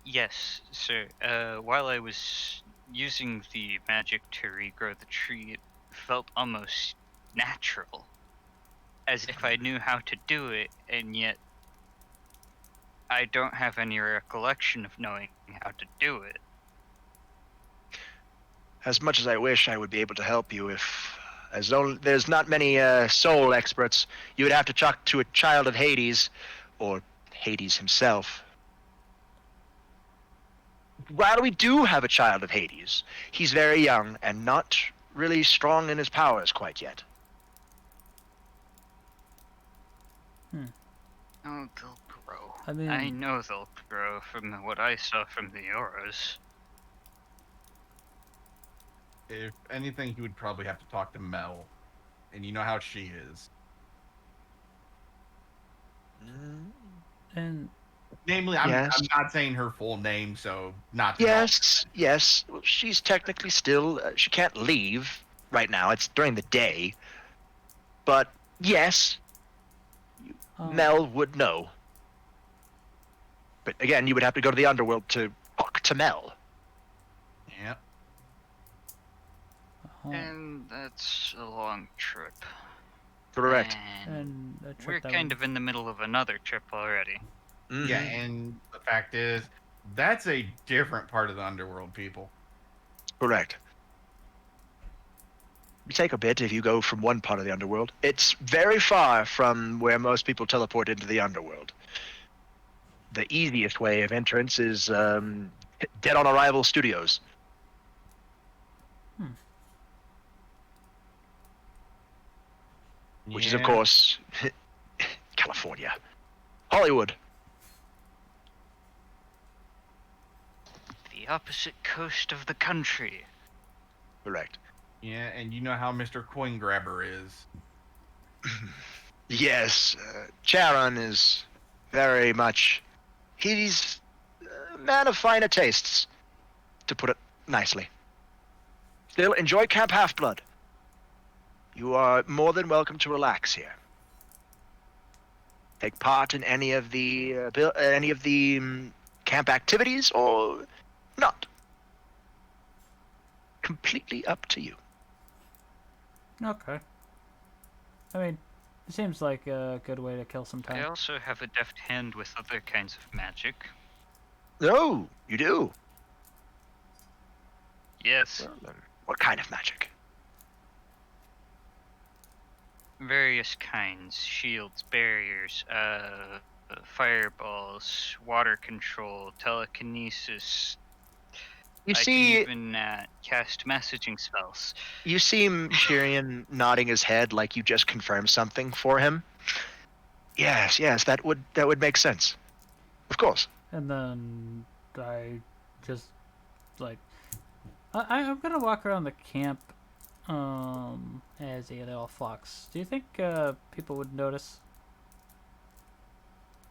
Yes, sir. While I was using the magic to regrow the tree, it felt almost natural. As if I knew how to do it, and yet I don't have any recollection of knowing how to do it. As much as I wish I would be able to help you, there's not many soul experts, you would have to talk to a child of Hades, or Hades himself. While we do have a child of Hades, he's very young and not really strong in his powers quite yet. Oh, they'll grow. I mean, I know they'll grow from what I saw from the auras. If anything, he would probably have to talk to Mel. And you know how she is. and Namely, Yes. I'm not saying her full name, so not to Yes. Well, she's technically still, she can't leave right now. It's during the day. But yes, Mel would know. But again, you would have to go to the underworld to talk to Mel. Yeah. And that's a long trip. Correct. And a trip We're that kind of in the middle of another trip already. Mhm. Yeah, and the fact is, that's a different part of the underworld, people. Correct. You take a bit if you go from one part of the underworld. It's very far from where most people teleport into the underworld. The easiest way of entrance is Dead on Arrival Studios. Which is, of Yeah. course, California. Hollywood. The opposite coast of the country. Correct. Yeah, and you know how Mr. Coin Grabber is. Yes, Charon is very much... He's a man of finer tastes, to put it nicely. Still, enjoy Camp Half-Blood. You are more than welcome to relax here. Take part in any of the camp activities or not. Completely up to you. Okay. I mean, it seems like a good way to kill some I time. also have a deft hand with other kinds of magic. Oh, you do? Yes, Well, then, what kind of magic? various kinds. Shields, barriers, fireballs, water control, telekinesis. You I see... can even cast messaging spells. You see Tyrion nodding his head like you just confirmed something for him. Yes, that would make sense. Of course. And then I just like I'm gonna walk around the camp as a little fox. Do you think people would notice?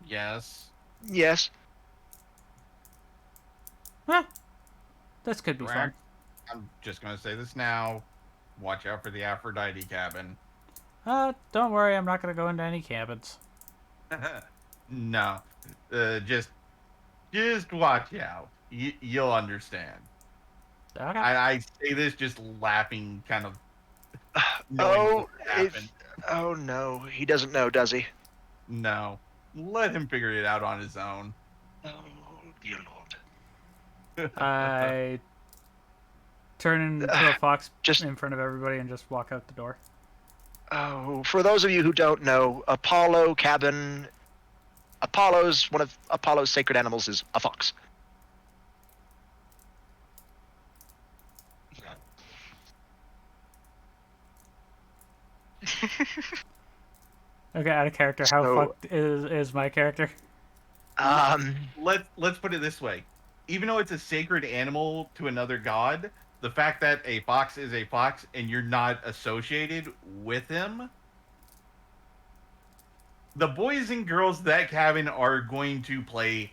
Yes. Yes. Well, this could be Right. fun. I'm just gonna say this now. Watch out for the Aphrodite cabin. Don't worry, I'm not gonna go into any cabins. No. Just watch out. You'll understand. Okay. I say this just laughing, kind of. knowing Oh, what's happened. oh no, he doesn't know, does he? No. Let him figure it out on his own. Oh dear lord. I turn into a fox Just- in front of everybody and just walk out the door. Oh, for those of you who don't know, Apollo cabin. One of Apollo's sacred animals is a fox. Okay, out of character. How So- fucked is my character? Let's put it this way. Even though it's a sacred animal to another god, the fact that a fox is a fox and you're not associated with him, the boys and girls of that cabin are going to play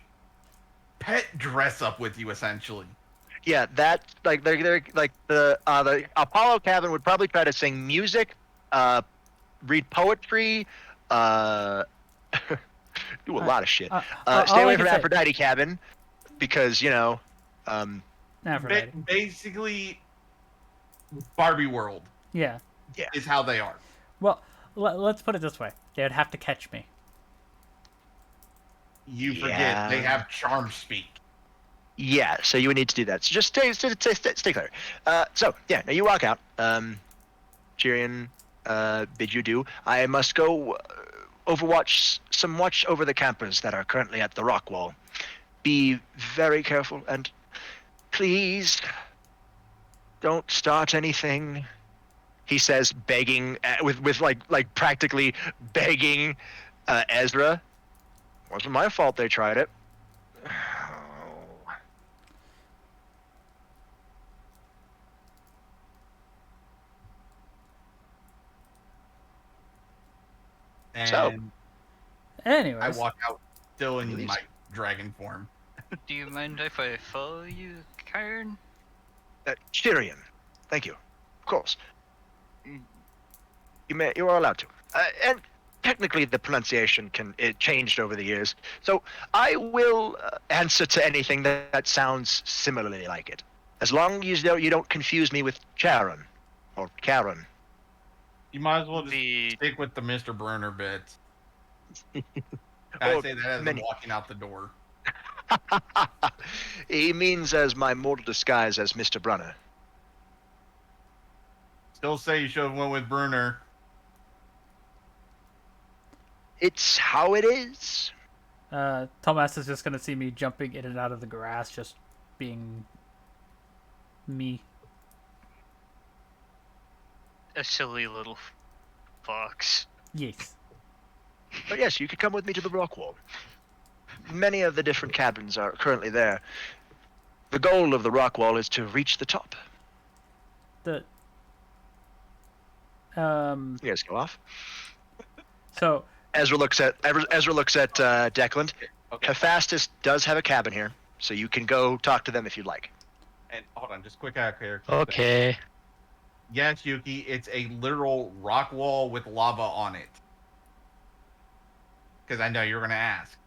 pet dress up with you, essentially. Yeah, that like they're like the Apollo cabin would probably try to sing music, read poetry, do a lot of shit. all Stay I away can from say- Aphrodite cabin, because Aphrodite. Basically, Barbie World Yeah. is how they are. Well, let's put it this way: they would have to catch me. You forget Yeah. they have charm speak. yeah. So you would need to do that. So just stay clear. So yeah, now you walk out. Tyrion bid you do. I must go watch over the campers that are currently at the rock wall. Be very careful and please don't start anything. He says, begging with like practically begging Ezra. Wasn't my fault they tried it. And So- Anyways, I walk out still in Leaves. my dragon form. Do you mind if I follow you, Kyron? Tyrion, thank you. Of course. You are allowed to. And technically, the pronunciation it changed over the years. So I will answer to anything that sounds similarly like it, as long as you don't confuse me with Charon or Karen. You might as well just The stick with the Mr. Bruner bits. I Oh, say that as many. I'm walking out the door. He means as my mortal disguise as Mr. Brunner. Still say you should have went with Bruner. It's how it is. Tomas is just gonna see me jumping in and out of the grass, just being me. a silly little fox. Yes. But yes, you could come with me to the rock wall. Many of the different cabins are currently there. The goal of the rock wall is to reach the top. The You guys go off. so Ezra looks at Declan. Okay. Hephaestus does have a cabin here, so you can go talk to them if you'd like. And hold on, just quick out of character. Okay. Yes, Yuki, it's a literal rock wall with lava on it. Because I know you're going to ask.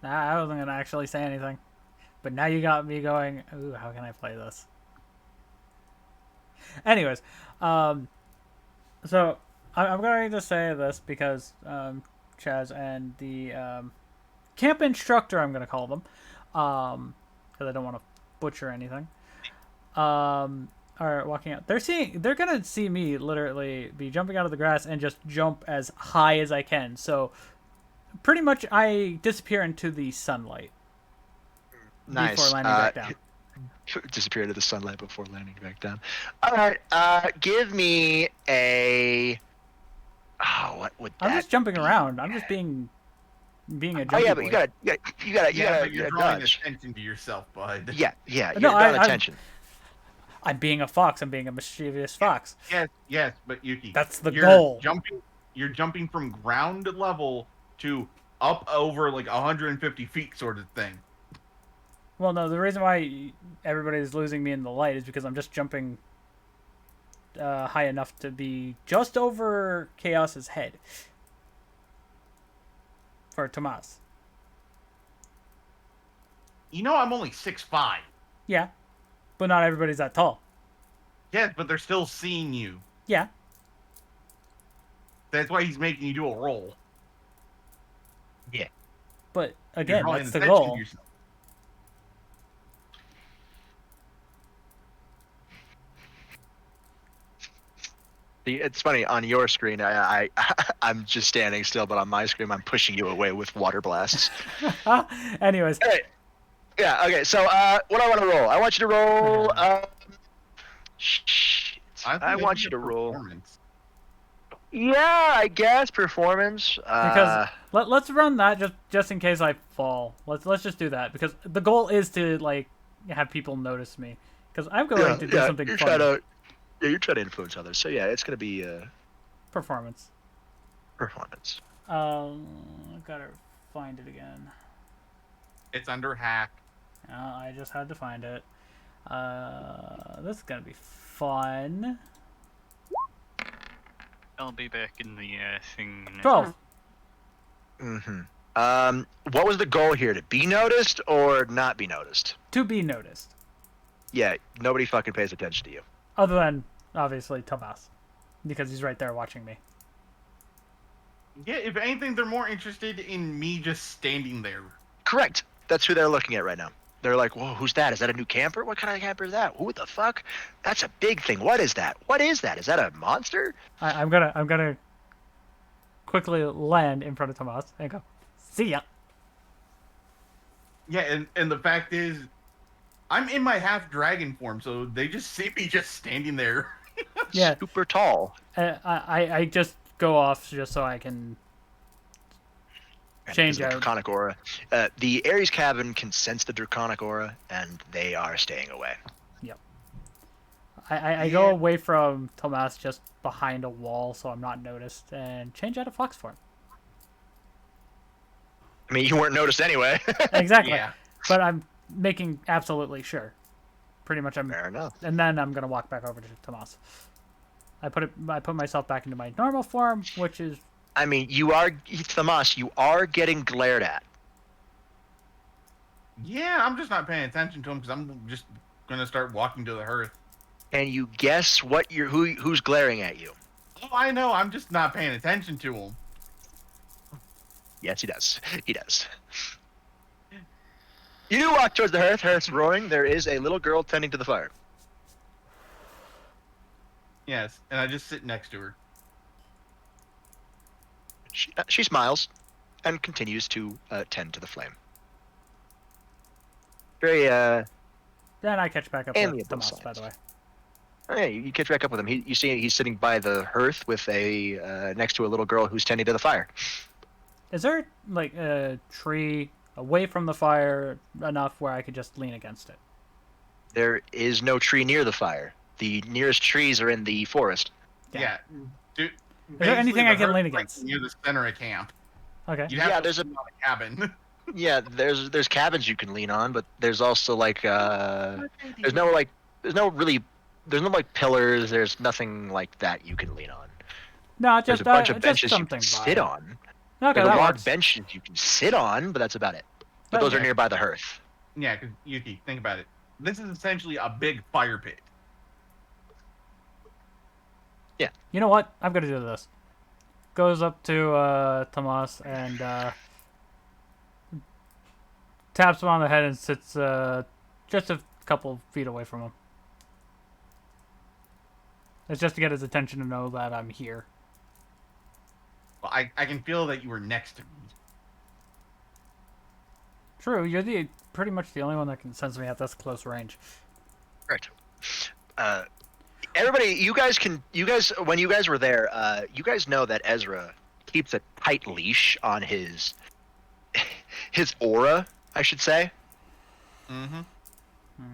nah, I wasn't gonna actually say anything, but now you got me going. Ooh, how can I play this? Anyways, so I'm going to say this because Chaz and the camp instructor, I'm going to call them, because I don't want to butcher anything, are walking out. They're going to see me literally be jumping out of the grass and just jump as high as I can. So pretty much I disappear into the sunlight Nice. before landing back down. Disappear into the sunlight before landing back down. All right. Give me a. Oh, what would that? I'm just jumping be? around. I'm just being a jumpy Oh yeah, but boy. you gotta Yeah, but you're drawing dodge. attention to yourself, bud. Yeah, No, you're drawing I'm- attention. I'm being a fox. I'm being a mischievous fox. Yes, but Yuki, That's the you're goal. You're jumping from ground level to up over like 150 feet, sort of thing. Well, no, the reason why everybody's losing me in the light is because I'm just jumping high enough to be just over Chaos's head. For Tomas. You know, I'm only 6'5". Yeah. But not everybody's that tall. Yes, but they're still seeing you. Yeah. That's why he's making you do a roll. But again, You're that's the drawing attention to goal. yourself. It's funny on your screen. I'm just standing still, but on my screen, I'm pushing you away with water blasts. Anyways. Hey, yeah. Okay. So, what I want to roll? I want you to roll. Shit. I want you to roll. Yeah, I guess performance. Because let's run that just in case I fall. Let's just do that because the goal is to like have people notice me because I'm going to do something you're fun. You're trying to influence others. So yeah, it's gonna be Performance. performance. I gotta find it again. It's under hack. I just had to find it. This is gonna be fun. I'll be back in the thing. 12. Mm-hmm. What was the goal here? To be noticed or not be noticed? To be noticed. Yeah, nobody fucking pays attention to you. Other than, obviously, Tomas. Because he's right there watching me. Yeah, if anything, they're more interested in me just standing there. Correct. That's who they're looking at right now. They're like, whoa, who's that? Is that a new camper? What kind of camper is that? Who the fuck? That's a big thing. What is that? What is that? Is that a monster? I'm gonna quickly land in front of Tomas and go, see ya. Yeah, and the fact is, I'm in my half dragon form, so they just see me just standing there. Yeah. Super tall. I just go off just so I can change The out. draconic aura. The Ares cabin can sense the draconic aura, and they are staying away. Yep. I go away from Tomas just behind a wall so I'm not noticed and change out of fox form. I mean, you weren't noticed anyway. Exactly. Yeah. But I'm making absolutely sure. Pretty much I'm Fair enough. and then I'm gonna walk back over to Tomas. I put myself back into my normal form, which is I mean, you are, Tomas, you are getting glared at. Yeah, I'm just not paying attention to him because I'm just gonna start walking to the hearth. And you guess what who's glaring at you? Oh, I know. I'm just not paying attention to him. Yes, he does. He does. You do walk towards the hearth. Hearth's roaring. There is a little girl tending to the fire. Yes, and I just sit next to her. She smiles and continues to tend to the flame. Very, then I catch back up Amiable with Tomas, signs. by the way. Oh, yeah, you catch back up with him. You see he's sitting by the hearth with next to a little girl who's tending to the fire. Is there like a tree away from the fire enough where I could just lean against it? There is no tree near the fire. The nearest trees are in the forest. Yeah. Dude, Is there anything I can lean against? Near the center of camp. Okay. You have Yeah, to there's lean on a cabin. Yeah, there's cabins you can lean on, but there's also like there's no pillars. There's nothing like that you can lean on. No, There's just a bunch of just benches you something can sit by. on. Okay, There's that log works. benches you can sit on, but that's about it. But those are Okay. nearby the hearth. Yeah, because Yuki, think about it. This is essentially a big fire pit. You know what? I'm gonna do this. Goes up to Tomas and taps him on the head and sits just a couple feet away from him. It's just to get his attention to know that I'm here. Well, I can feel that you were next to me. True, you're pretty much the only one that can sense me at this close range. Right. Everybody, you guys, when you guys were there, you guys know that Ezra keeps a tight leash on his aura, I should say. Mm-hmm.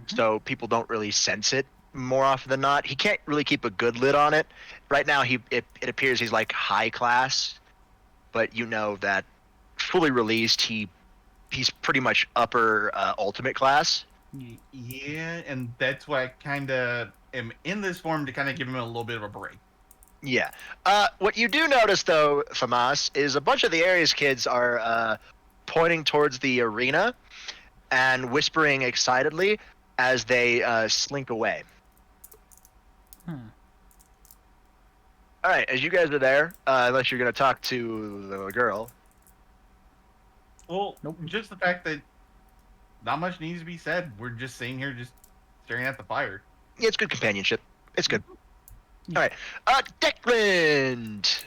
So people don't really sense it more often than not. He can't really keep a good lid on it. Right now, it appears he's like high class, but you know that fully released, he's pretty much upper ultimate class. Yeah, and that's why I kind of am in this form to kind of give him a little bit of a break. Yeah. What you do notice, though, Famas, is a bunch of the Ares kids are pointing towards the arena and whispering excitedly as they slink away. Hmm. All right, as you guys are there, unless you're going to talk to the girl. Well, Nope. just the fact that not much needs to be said. We're just sitting here just staring at the fire. Yeah, it's good companionship. It's good. All right. Declan!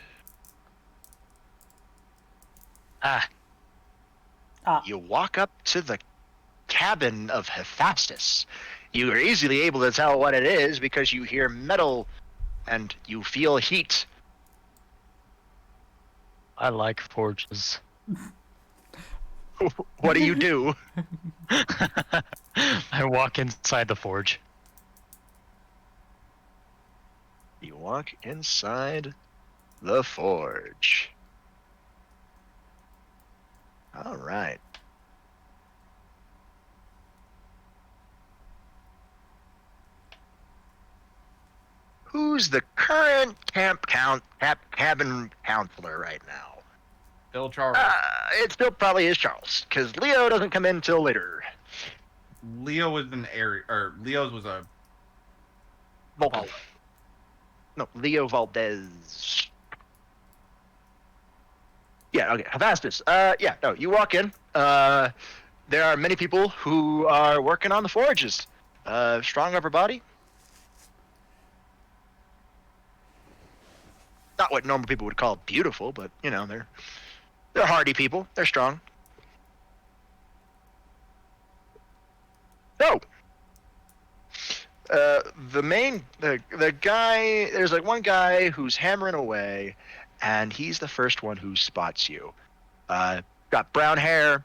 Ah, You walk up to the cabin of Hephaestus. You are easily able to tell what it is because you hear metal and you feel heat. I like forges. What do you do? I walk inside the forge. You walk inside the forge. All right. Who's the current cabin counselor right now? Bill Charles. It still probably is Charles, because Leo doesn't come in until later. Leo was an area, or Leo's was a. Volta. No, Leo Valdez. Yeah, okay. Hephaestus. Yeah, no, you walk in. There are many people who are working on the forges. Strong upper body. Not what normal people would call beautiful, but you know, they're hardy people. They're strong. So, the guy, there's like one guy who's hammering away, and he's the first one who spots you. Got brown hair.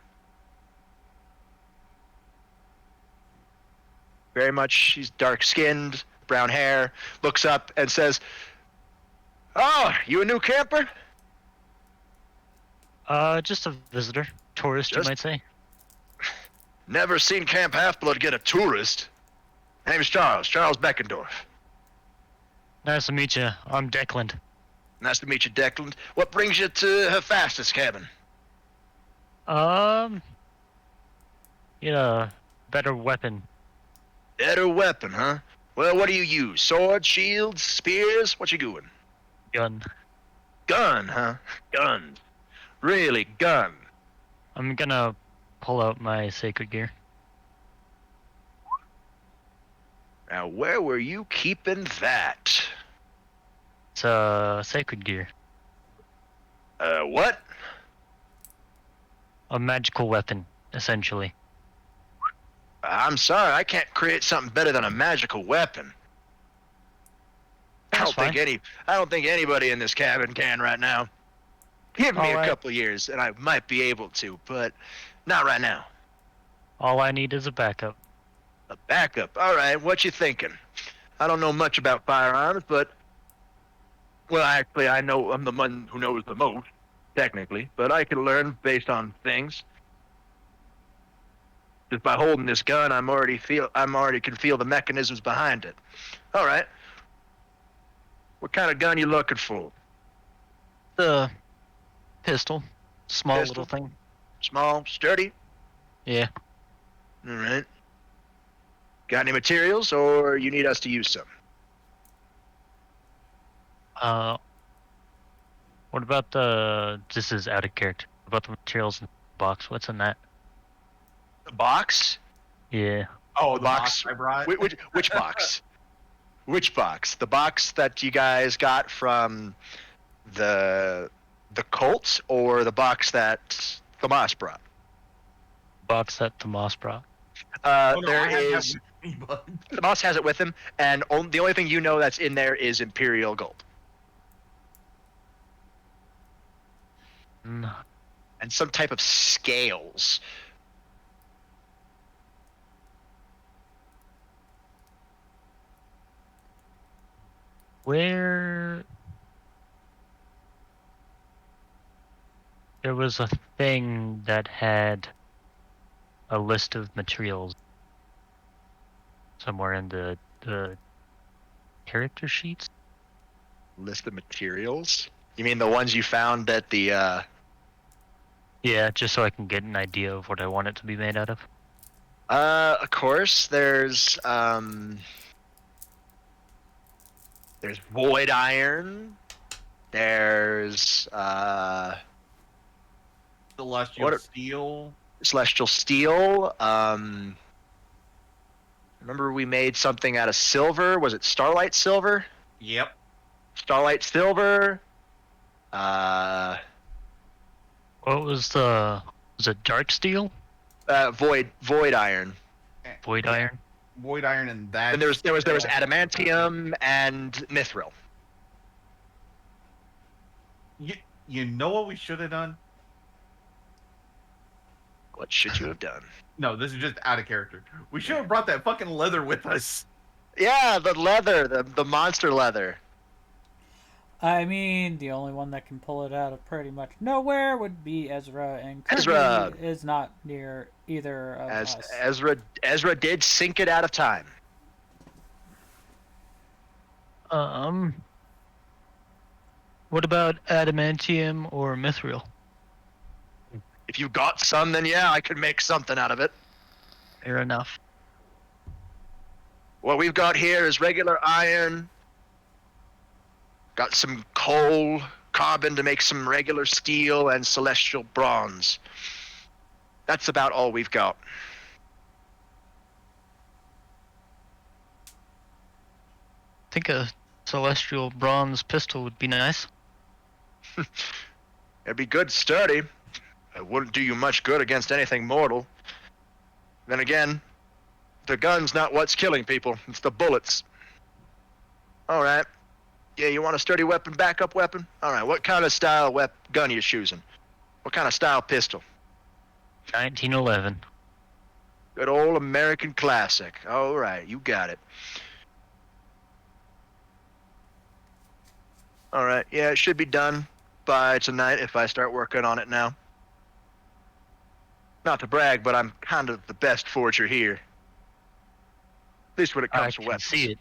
Very much, he's dark-skinned, brown hair, looks up and says, "Oh, you a new camper?" Just a visitor. Tourist, you Just- might say. Never seen Camp Half-Blood get a tourist. Name's Charles Beckendorf. Nice to meet you. I'm Declan. Nice to meet you, Declan. What brings you to Hephaestus cabin? Need a better weapon. Better weapon, huh? Well, what do you use? Swords, shields, spears? What you doing? Gun. Gun, huh? Gun. Really, gun. I'm gonna pull out my sacred gear. Now, where were you keeping that? It's sacred gear. What? A magical weapon, essentially. I'm sorry, I can't create something better than a magical weapon. That's fine. I don't think anybody in this cabin can right now. Give me a Alright. couple years and I might be able to, but not right now. All I need is a backup. A backup. All right, what you thinking? I don't know much about firearms, but well, actually, I know I'm the one who knows the most, technically. But I can learn based on things. Just by holding this gun, I'm already can feel the mechanisms behind it. All right. What kind of gun you looking for? The pistol. Small Pistol? little thing. Small, sturdy. Yeah. All right. Got any materials, or you need us to use some? What about this is out of character. What about the materials in the box? What's in that? The box? Yeah. Oh, the box. box I brought. Which box? Which box? The box that you guys got from the cult, or the box that Tomas brought? Box that Tomas brought. Oh, no, I There have that is. with me, but- Tomas has it with him, and the only thing you know that's in there is Imperial gold Mm, and some type of scales. Where there was a thing that had a list of materials somewhere in the character sheets. List of materials. You mean the ones you found at the? Yeah, just so I can get an idea of what I want it to be made out of. Of course. There's void iron. There's Celestial What are- steel. celestial steel. Remember we made something out of silver. Was it starlight silver? Yep. Starlight silver. What was it dark steel? Void iron. Void iron? Void iron and that. And there was adamantium and mithril. You know what we should have done? What should you have done? No, this is just out of character. We should have brought that fucking leather with us. Yeah, the leather, the monster leather. I mean, the only one that can pull it out of pretty much nowhere would be Ezra, and Kirby Ezra. is not near either of As us. Ezra did sink it out of time. What about adamantium or mithril? If you've got some, then yeah, I could make something out of it. Fair enough. What we've got here is regular iron. Got some coal, carbon to make some regular steel, and celestial bronze. That's about all we've got. I think a celestial bronze pistol would be nice. It'd be good sturdy. It wouldn't do you much good against anything mortal. Then again, the gun's not what's killing people. It's the bullets. All right. Yeah, you want a sturdy weapon, backup weapon? All right. What kind of style gun are you choosing? What kind of style pistol? 1911. Good old American classic. All right, you got it. All right. Yeah, it should be done by tonight if I start working on it now. Not to brag, but I'm kind of the best forger here. At least when it I comes to can weapons. see it.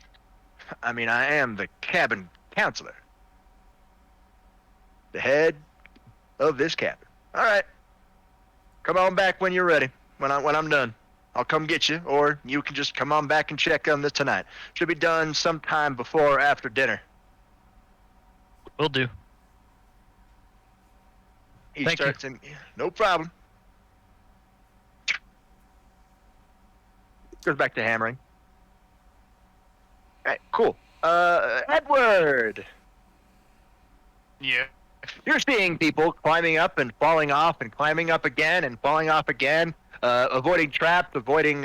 I mean, I am the cabin counselor. The head of this cabin. All right. Come on back when you're ready. When I'm done. I'll come get you, or you can just come on back and check on this tonight. Should be done sometime before or after dinner. Will do. He Thank you. starts in. No problem. Goes back to hammering. All right, cool. Edward, Yeah. you're seeing people climbing up and falling off and climbing up again and falling off again, avoiding traps, avoiding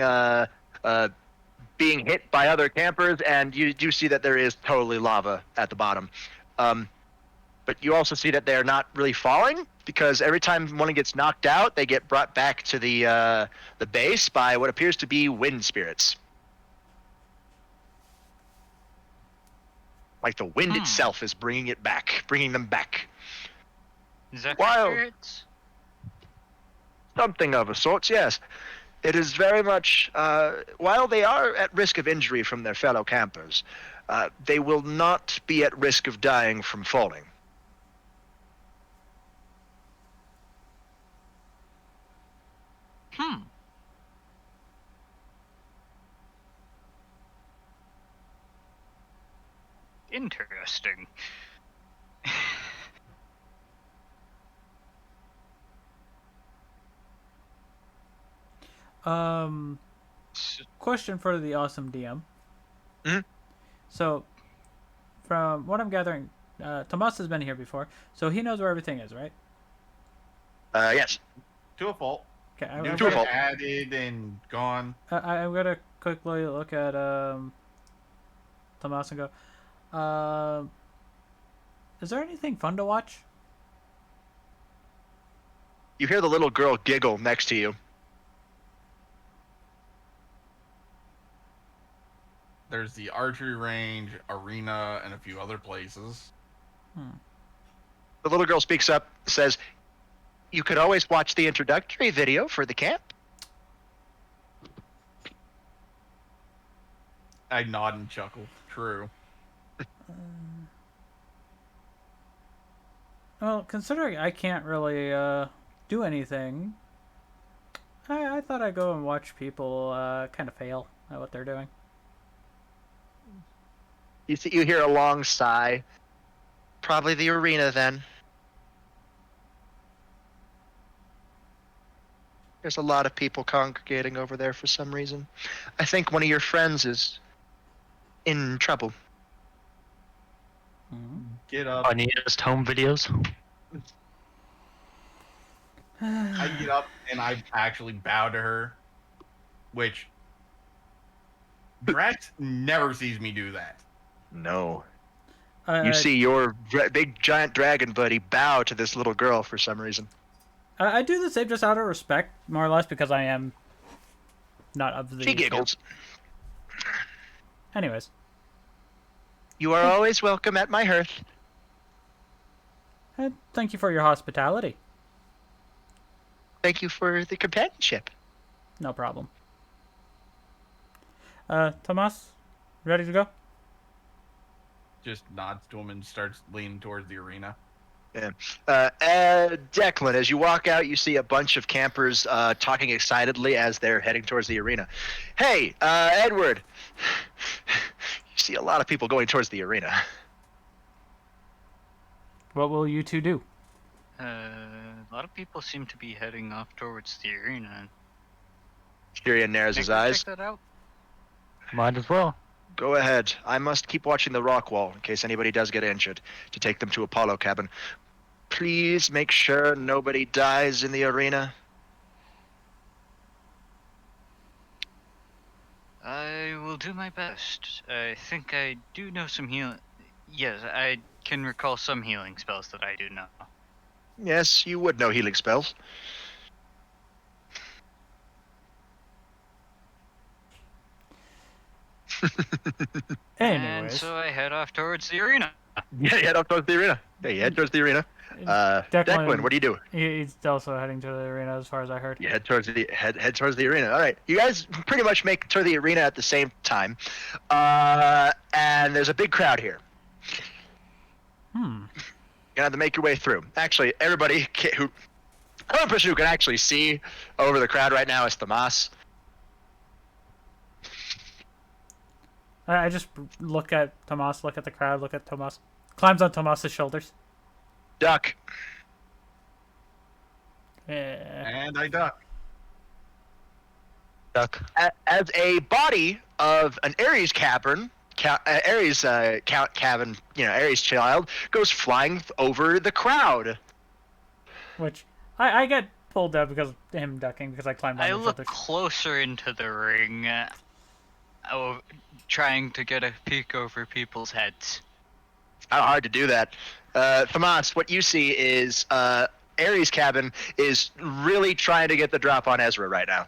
being hit by other campers, and you do see that there is totally lava at the bottom. But you also see that they're not really falling, because every time one gets knocked out, they get brought back to the base by what appears to be wind spirits. Like the wind itself is bringing them back. Is that Wow. spirits? Something of a sort, yes. It is very much, while they are at risk of injury from their fellow campers, they will not be at risk of dying from falling. Interesting. Question for the awesome DM. Mhm. So, from what I'm gathering, Tomas has been here before, so he knows where everything is, right? Yes. To a fault. Okay, I'm New To a gonna, fault. added and gone. I'm gonna quickly look at Tomas and go. Is there anything fun to watch? You hear the little girl giggle next to you. There's the archery range, arena, and a few other places. The little girl speaks up, says, "You could always watch the introductory video for the camp." I nod and chuckle. True. Well, considering I can't really do anything, I thought I'd go and watch people kind of fail at what they're doing. You hear a long sigh. Probably the arena then. There's a lot of people congregating over there for some reason. I think one of your friends is in trouble. Get up. Funniest home videos. I get up and I actually bow to her, which Drax never sees me do that. No. You see your big giant dragon buddy bow to this little girl for some reason. I do the same just out of respect, more or less, because I am not of the... She giggles. Anyways. You are always welcome at my hearth. Thank you for your hospitality. Thank you for the companionship. No problem. Tomas, ready to go? Just nods to him and starts leaning towards the arena. Yeah. Declan, as you walk out, you see a bunch of campers talking excitedly as they're heading towards the arena. Hey, Edward. You see a lot of people going towards the arena. What will you two do? A lot of people seem to be heading off towards the arena. Tyrion narrows his eyes. Check that out. Might as well. Go ahead. I must keep watching the rock wall in case anybody does get injured to take them to Apollo cabin. Please make sure nobody dies in the arena. I will do my best. I think I do know some healing. Yes, I can recall some healing spells that I do know. Yes, you would know healing spells. And Anyways. so I head off towards the arena. Yeah, you head off towards the arena. Yeah, you head towards the arena. Declan, what do you do? He's also heading to the arena, as far as I heard. You head towards the arena. All right, you guys pretty much make it to the arena at the same time, and there's a big crowd here. You have to make your way through. Actually, everybody the only person who can actually see over the crowd right now is Tomas. I just look at Tomas, look at the crowd, look at Tomas. Climbs on Tomas's shoulders. Duck. Yeah. And I duck. Duck. As a body of an Ares cabin, Ares cabin, Ares child goes flying over the crowd. Which I get pulled down because of him ducking, because I climbed on I his look shoulders. closer into the ring, trying to get a peek over people's heads. How hard to do that. Tomas, what you see is Ares cabin is really trying to get the drop on Ezra right now.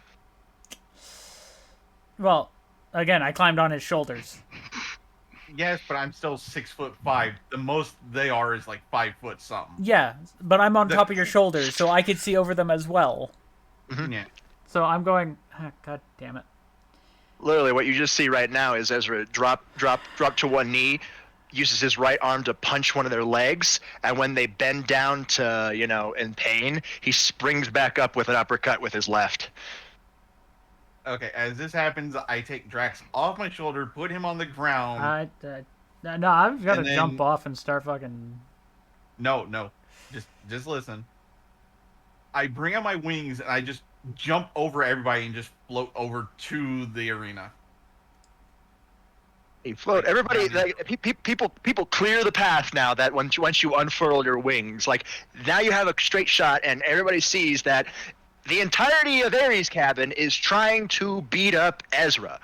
Well, again, I climbed on his shoulders. Yes, but I'm still 6'5". The most they are is like 5 foot something. Yeah, but I'm on top of your shoulders, so I could see over them as well. Yeah. So I'm going, God damn it. Literally, what you just see right now is Ezra drop to one knee, uses his right arm to punch one of their legs, and when they bend down to, in pain, he springs back up with an uppercut with his left. Okay, as this happens, I take Drax off my shoulder, put him on the ground. No, I've got to And then- jump off and start fucking... No, just listen. I bring out my wings and I just jump over everybody and just float over to the arena. You float. Everybody, people clear the path now. That once you unfurl your wings, like now you have a straight shot, and everybody sees that the entirety of Ares cabin is trying to beat up Ezra.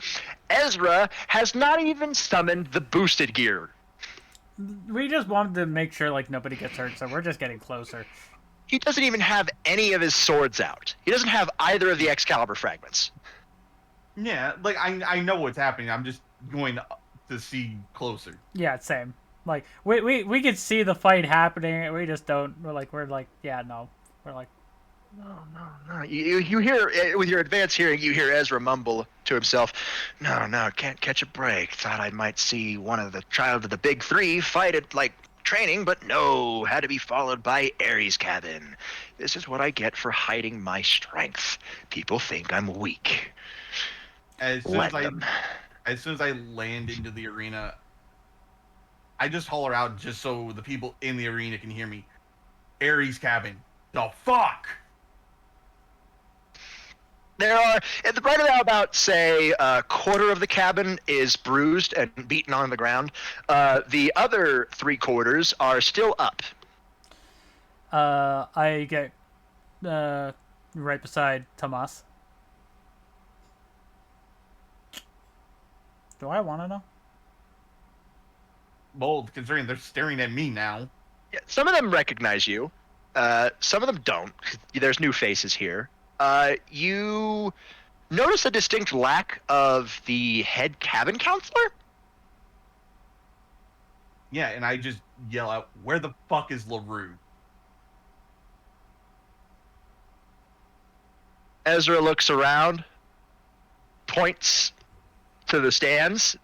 Ezra has not even summoned the boosted gear. We just wanted to make sure, nobody gets hurt, so we're just getting closer. He doesn't even have any of his swords out. He doesn't have either of the Excalibur fragments. Yeah, I know what's happening. I'm just going to see closer. Yeah, same. Like we could see the fight happening. We just don't. We're like, yeah, no. We're like, No. You hear with your advanced hearing, you hear Ezra mumble to himself, "No, can't catch a break. Thought I might see one of the child of the big three fight at like training, but no, had to be followed by Ares' cabin. This is what I get for hiding my strength. People think I'm weak. As soon Let as them." as soon as I land into the arena, I just holler out just so the people in the arena can hear me. Ares' cabin. The fuck? There are, right now, about, say, a quarter of the cabin is bruised and beaten on the ground. The other 3/4 are still up. I get right beside Tomas. Do I want to know? Bold, considering they're staring at me now. Yeah, some of them recognize you. Some of them don't. There's new faces here. You notice a distinct lack of the head cabin counselor? Yeah, and I just yell out, "Where the fuck is LaRue?" Ezra looks around, points to the stands,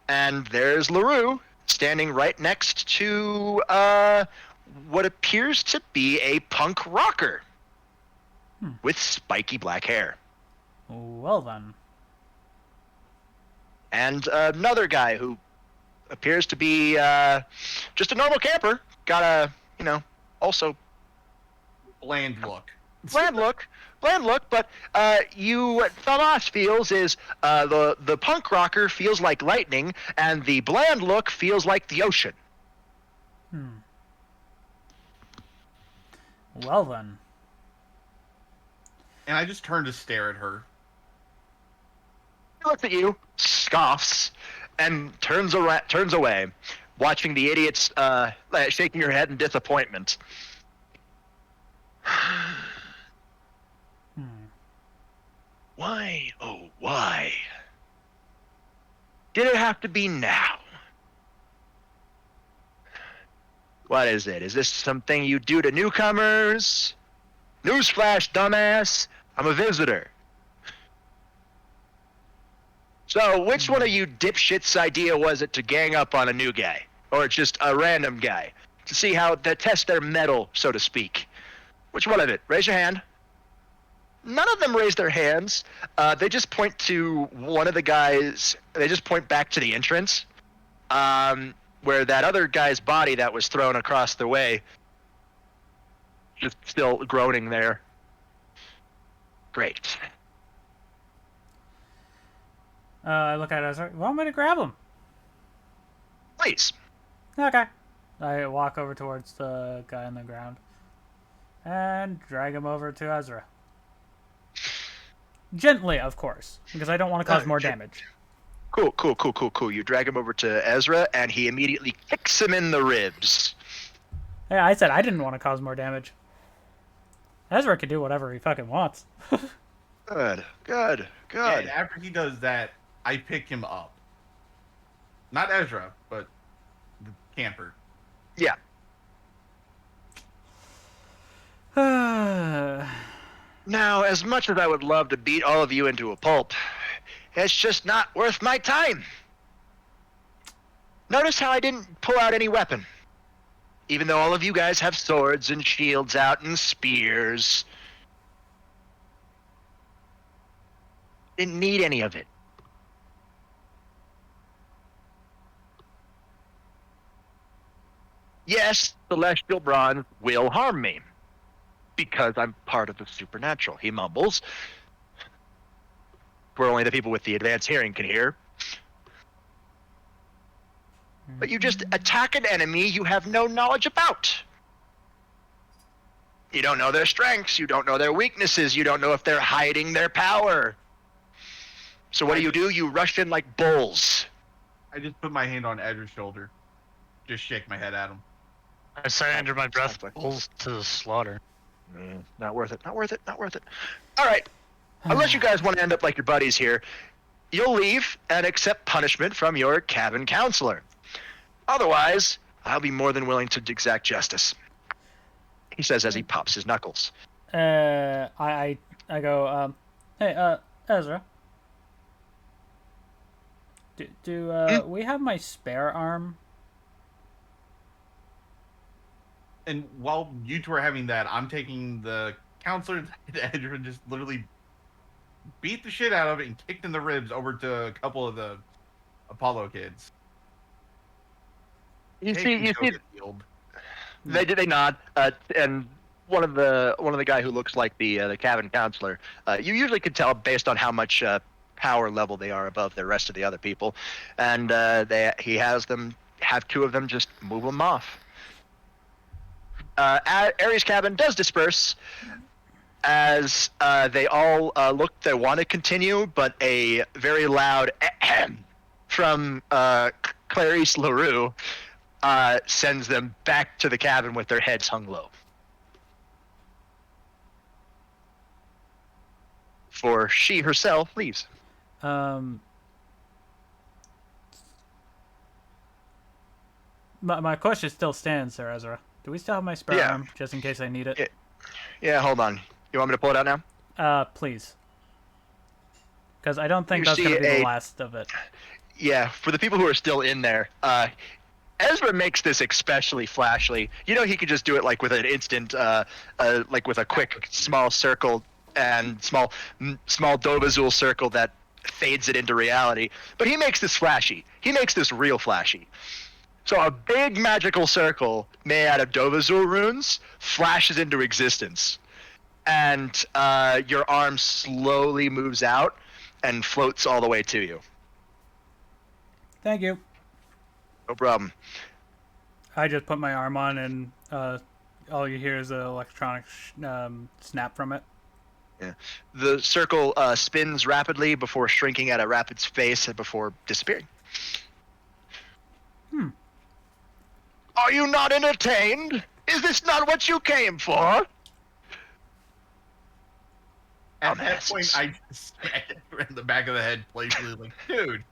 and there's LaRue standing right next to what appears to be a punk rocker with spiky black hair. Well then. And another guy who appears to be just a normal camper. Got a, also Bland look. bland look, but what Thalas feels is the punk rocker feels like lightning, and the bland look feels like the ocean. Well then. And I just turn to stare at her. He looks at you, scoffs, and turns away, watching the idiots shaking your head in disappointment. Why, oh why? Did it have to be now? What is it? Is this something you do to newcomers? Newsflash, dumbass. I'm a visitor. So, which one of you dipshits' idea was it to gang up on a new guy? Or just a random guy? To see how, to test their mettle, so to speak. Which one of it? Raise your hand. None of them raise their hands. They just point to one of the guys. They just point back to the entrance, where that other guy's body that was thrown across the way, just still groaning there. Great. I look at it. I was like, want me to grab him? Please. Okay. I walk over towards the guy on the ground and drag him over to Ezra. Gently, of course, because I don't want to cause more damage. Cool. You drag him over to Ezra, and he immediately kicks him in the ribs. Yeah, I said I didn't want to cause more damage. Ezra can do whatever he fucking wants. Good. And after he does that, I pick him up. Not Ezra, but the camper. Yeah. Now, as much as I would love to beat all of you into a pulp, it's just not worth my time. Notice how I didn't pull out any weapon. Even though all of you guys have swords and shields out and spears. Didn't need any of it. Yes, celestial bronze will harm me. Because I'm part of the supernatural, he mumbles. Where only the people with the advanced hearing can hear. But you just attack an enemy you have no knowledge about. You don't know their strengths, you don't know their weaknesses, you don't know if they're hiding their power. So what do? You rush in like bulls. I just put my hand on Ezra's shoulder. Just shake my head at him. I say under my breath, Sounds like- bulls to the slaughter. Not worth it. All right. Unless you guys want to end up like your buddies here, you'll leave and accept punishment from your cabin counselor. Otherwise, I'll be more than willing to exact justice. He says as he pops his knuckles. I go, hey, Ezra. Do we have my spare arm? And while you two are having that, I'm taking the counselor to Edge and just literally beat the shit out of it and kicked in the ribs over to a couple of the Apollo kids. You Hey, see, can you go see, get healed. they nod, and one of the guy who looks like the cabin counselor. You usually can tell based on how much power level they are above the rest of the other people, and he has them have two of them just move them off. Ares' cabin does disperse as they all look. They want to continue, but a very loud ahem from Clarice LaRue sends them back to the cabin with their heads hung low. For she herself leaves. My question still stands, Sir Ezra. Do we still have my spare Yeah. arm, just in case I need it? Yeah, hold on. You want me to pull it out now? Please. Because I don't think You that's going to see be the a- last of it. Yeah, for the people who are still in there, Ezra makes this especially flashly. You know, he could just do it like with an instant, like with a quick small circle and small Dovazul circle that fades it into reality. But he makes this flashy. He makes this real flashy. So a big magical circle made out of Dovazul runes flashes into existence. And your arm slowly moves out and floats all the way to you. Thank you. No problem. I just put my arm on, and all you hear is an electronic snap from it. Yeah. The circle spins rapidly before shrinking at a rapid pace and before disappearing. Are you not entertained? Is this not what you came for? At that Dumbasses. point, I just smacked her in the back of the head playfully, like, dude.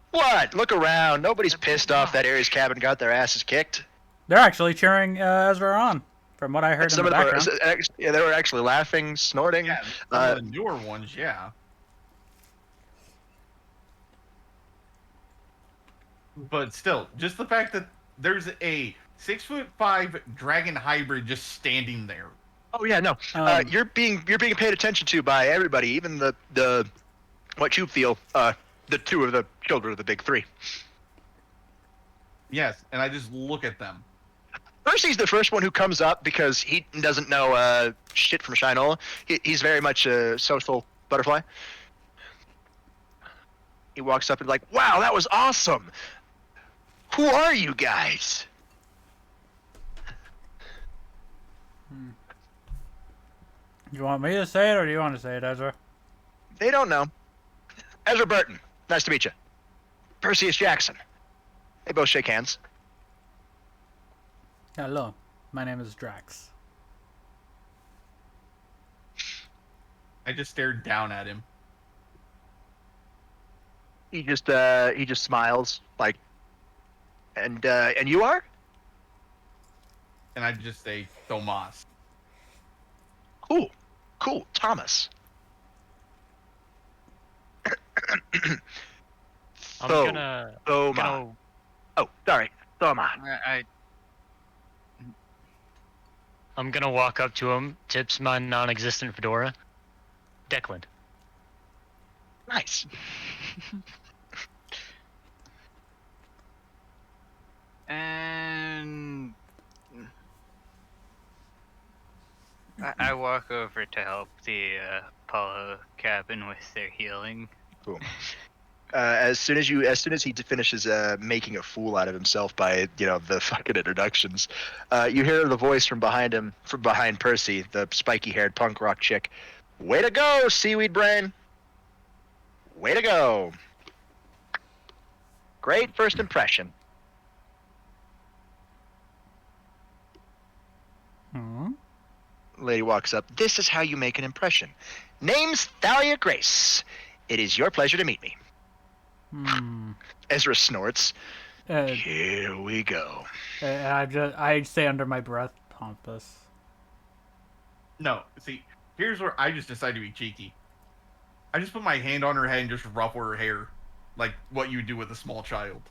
What? Look around. Nobody's pissed off that Ares cabin got their asses kicked. They're actually cheering Ezra on, from what I heard in Some the of background. them, yeah, they were actually laughing, snorting. Yeah, some of the newer ones, yeah. But still, just the fact that there's a 6'5" dragon hybrid just standing there. Oh yeah, no. You're being paid attention to by everybody, even the what you feel. The two of the children of the big three. Yes, and I just look at them. Percy's the first one who comes up because he doesn't know shit from Shinola. He's very much a social butterfly. He walks up and like, wow, that was awesome. Who are you guys? You want me to say it, or do you want to say it, Ezra? They don't know. Ezra Burton, nice to meet you. Perseus Jackson. They both shake hands. Hello, my name is Drax. I just stared down at him. He just smiles like, and you are? And I just say, Tomas. Cool, Thomas. I'm Tho- gonna Thoma. go. Oh, sorry, Thoma. I'm gonna walk up to him, tips my non-existent fedora. Declan. Nice. And I walk over to help the Apollo cabin with their healing. Cool. As soon as he finishes making a fool out of himself by the fucking introductions, you hear the voice from behind Percy, the spiky-haired punk rock chick. Way to go, seaweed brain. Way to go. Great first impression. Hmm? lady walks up. This is how you make an impression. Name's Thalia Grace. It is your pleasure to meet me. Ezra snorts. Here we go. I say under my breath, pompous. No, see, here's where I just decided to be cheeky. I just put my hand on her head and just ruffle her hair, like what you do with a small child.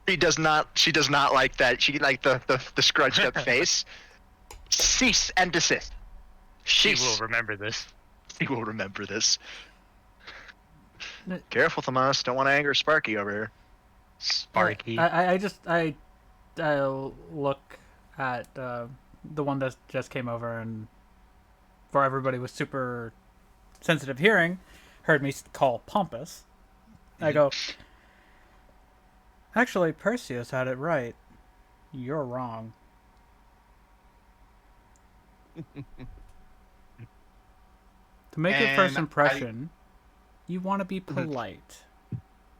She does not like that. She like the scrunched up face. Cease and desist. She will remember this. She will remember this. Careful, Thomas. Don't want to anger Sparky over here. Sparky. I look at the one that just came over, and for everybody with super sensitive hearing, heard me call pompous. I go, actually, Perseus had it right. You're wrong. To make a first impression, you want to be polite.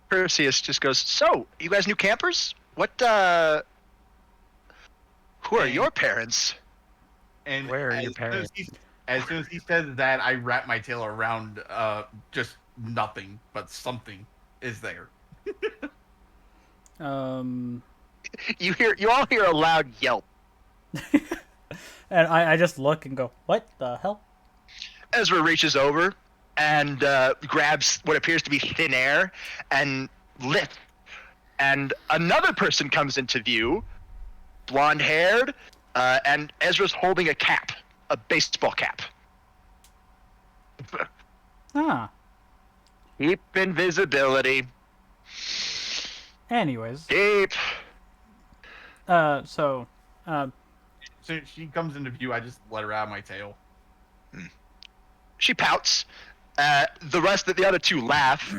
Perseus just goes, so, you guys new campers? What, who are your parents? And Where are your parents? As soon as he says that, I wrap my tail around just nothing, but something is there. You all hear a loud yelp. And I just look and go, what the hell? Ezra reaches over and grabs what appears to be thin air and lifts. And another person comes into view, blonde-haired, and Ezra's holding a cap, a baseball cap. Ah. Keep invisibility. Anyways. Keep. So she comes into view, I just let her out of my tail. She pouts. The other two laugh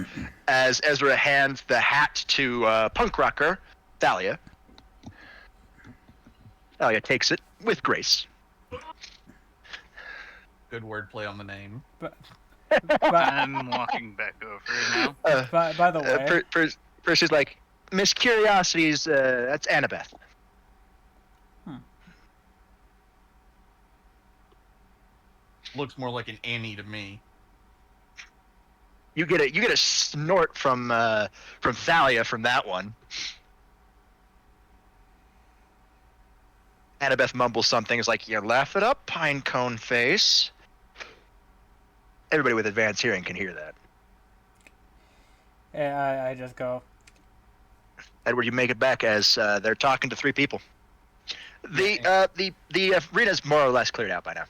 as Ezra hands the hat to punk rocker Thalia. Thalia takes it with grace. Good wordplay on the name. I'm walking back over now. By the way, Percy's like, Miss Curiosity's, that's Annabeth. Looks more like an Annie to me. You get a snort from Thalia from that one. Annabeth mumbles something. Is like, you laugh it up, pinecone face. Everybody with advanced hearing can hear that. Yeah, I just go. Edward, you make it back as they're talking to three people. The arena's more or less cleared out by now.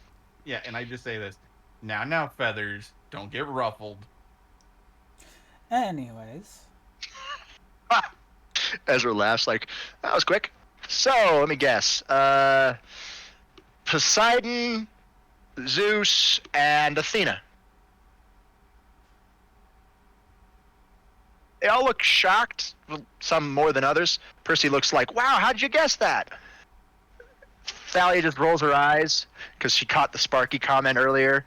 Yeah, and I just say this. Now, Feathers, don't get ruffled. Anyways. Ezra laughs like, that was quick. So, let me guess. Poseidon, Zeus, and Athena. They all look shocked, some more than others. Percy looks like, wow, how'd you guess that? Thalia just rolls her eyes because she caught the Sparky comment earlier.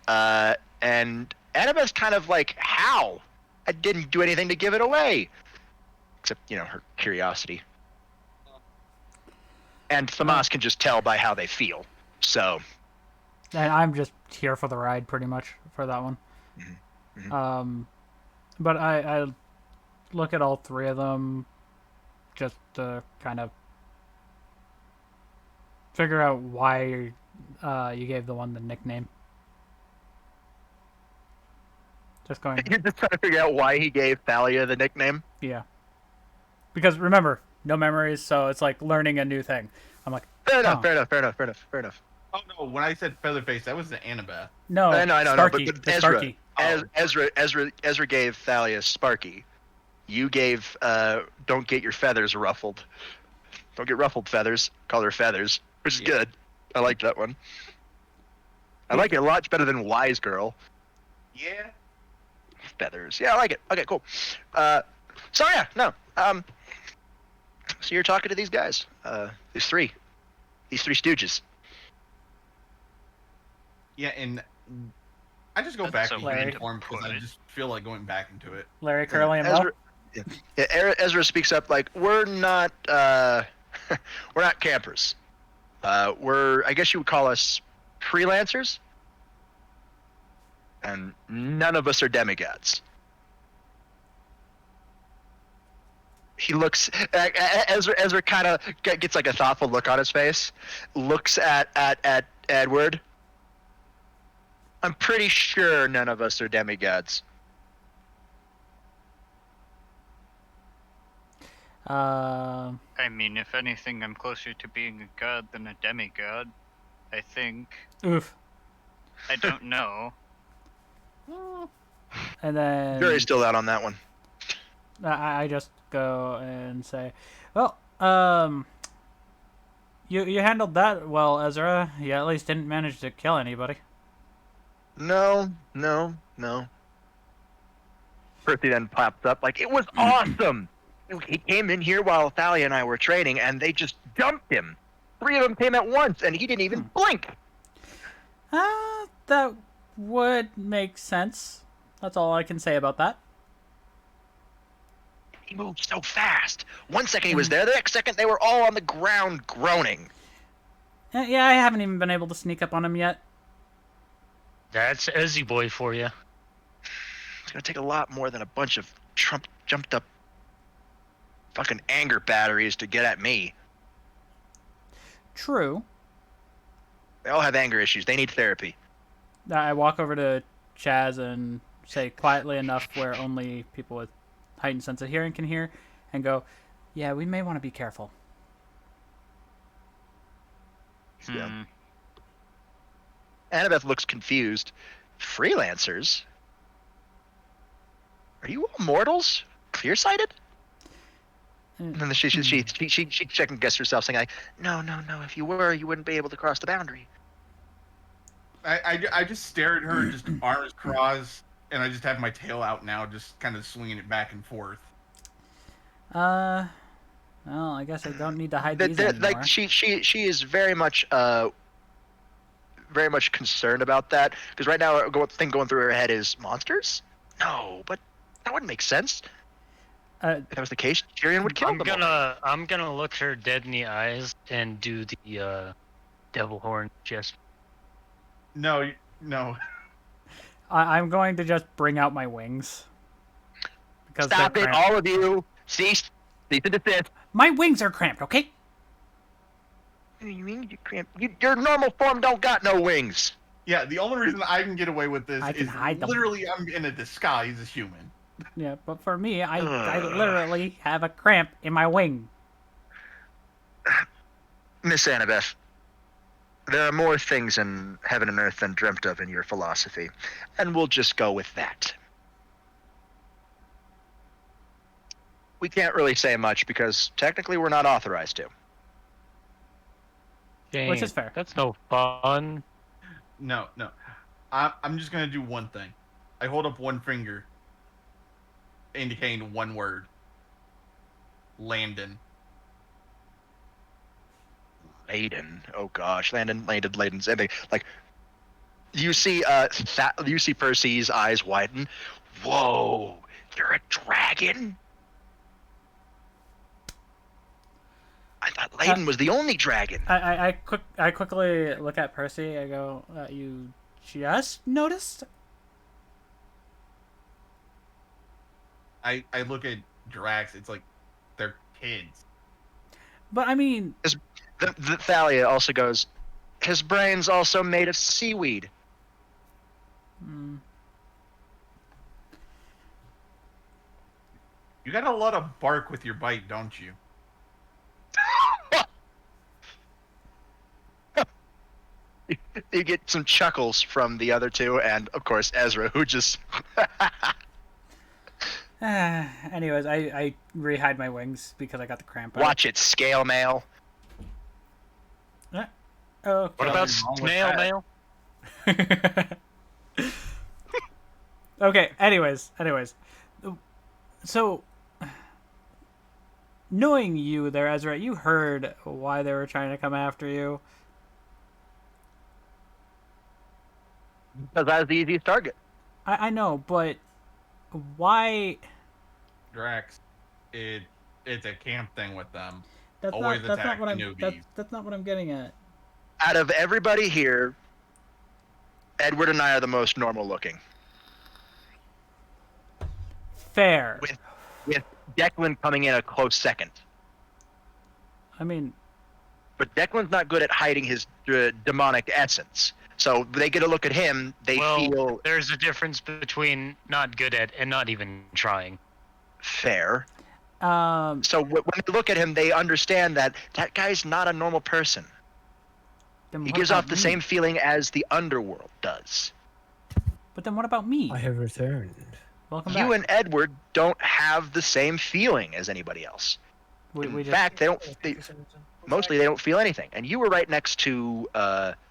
And Annabeth's kind of like, how? I didn't do anything to give it away. Except, her curiosity. And Thomas can just tell by how they feel. So. And I'm just here for the ride, pretty much, for that one. Mm-hmm. But I look at all three of them just to kind of figure out why you gave the one the nickname. Just going. You're just trying to figure out why he gave Thalia the nickname? Yeah. Because remember, no memories, so it's like learning a new thing. I'm like, Fair enough. Oh no, when I said Featherface, that was the Annabeth. No, Sparky, but Ezra. Sparky. Ezra gave Thalia Sparky. You gave don't get your feathers ruffled. Don't get ruffled feathers. Call her Feathers, which is good. I like that one. I like it a lot better than Wise Girl. Yeah. Feathers. Yeah, I like it. Okay, cool. So you're talking to these guys. These three stooges. Yeah, and I just go That's back so to weird to uniform because put I it. just feel like going back into it. Larry, Curly, and Mo. Ezra speaks up like, we're not we're not campers. I guess you would call us freelancers, and none of us are demigods. He looks. Ezra kind of gets like a thoughtful look on his face. Looks at Edward. I'm pretty sure none of us are demigods. I mean, if anything, I'm closer to being a god than a demigod. I think. Oof. I don't know. And then Jury's still out on that one. I just go and say, well, you handled that well, Ezra. You at least didn't manage to kill anybody. No. Percy then pops up like, it was awesome. He came in here while Thalia and I were training, and they just dumped him. 3 of them came at once, and he didn't even blink. That would make sense. That's all I can say about that. He moved so fast. 1 second he was there, the next second they were all on the ground groaning. Yeah, I haven't even been able to sneak up on him yet. That's Ezzy boy for you. It's gonna take a lot more than a bunch of jumped up fucking anger batteries to get at me. True. They all have anger issues. They need therapy. I walk over to Chaz and say quietly enough where only people with heightened sense of hearing can hear, and go, yeah, we may want to be careful. Yeah. Annabeth looks confused. Freelancers? Are you all mortals? Clear-sighted? And then she second guessed herself, saying like, no. If you were, you wouldn't be able to cross the boundary. I just stare at her, just arms crossed, and I just have my tail out now, just kind of swinging it back and forth. Well, I guess I don't need to hide these anymore. Like she is very much concerned about that, because right now the thing going through her head is monsters. No, but that wouldn't make sense. If that was the case, Tyrion would kill them. I'm gonna look her dead in the eyes and do the devil horn gesture. No. I'm going to just bring out my wings. Because Stop it, all of you! Cease to desist. My wings are cramped, okay? What do you mean you cramped? Your normal form don't got no wings. Yeah, the only reason I can get away with this is hide them. literally I'm in a disguise as human. Yeah, but for me, I literally have a cramp in my wing. Miss Annabeth, there are more things in heaven and earth than dreamt of in your philosophy, and we'll just go with that. We can't really say much because technically we're not authorized to. Dang, Which is fair. That's no fun. No. I'm just gonna do one thing. I hold up one finger, indicating one word. Landon. Layden. Oh gosh, Layden, same thing. Like, you see Percy's eyes widen. Whoa, you're a dragon? I thought Layden was the only dragon. I quickly look at Percy. I go, you just noticed? I look at Drax. It's like they're kids. But I mean, The Thalia also goes, his brain's also made of seaweed. You got a lot of bark with your bite, don't you? You get some chuckles from the other two, and of course Ezra, who just anyways, I rehide my wings because I got the cramp. watch it, scale mail. Oh, What about snail mail? Okay, anyways. So, knowing you there, Ezra, you heard why they were trying to come after you. Because I was the easiest target. I know, but why? Drax, it's a camp thing with them. That's Always not what I'm. attacking newbies. That's not what I'm getting at. Out of everybody here, Edward and I are the most normal looking. Fair. With Declan coming in a close second. I mean, But Declan's not good at hiding his demonic essence. So they get a look at him, they feel there's a difference between not good at and not even trying. fair. um, So when they look at him, they understand that that guy's not a normal person. then He what gives about off the me? same feeling as the underworld does. But then what about me? have returned. Welcome You back. and Edward don't have the same feeling as anybody else. we In just, fact, mostly they don't feel anything. And you were right next to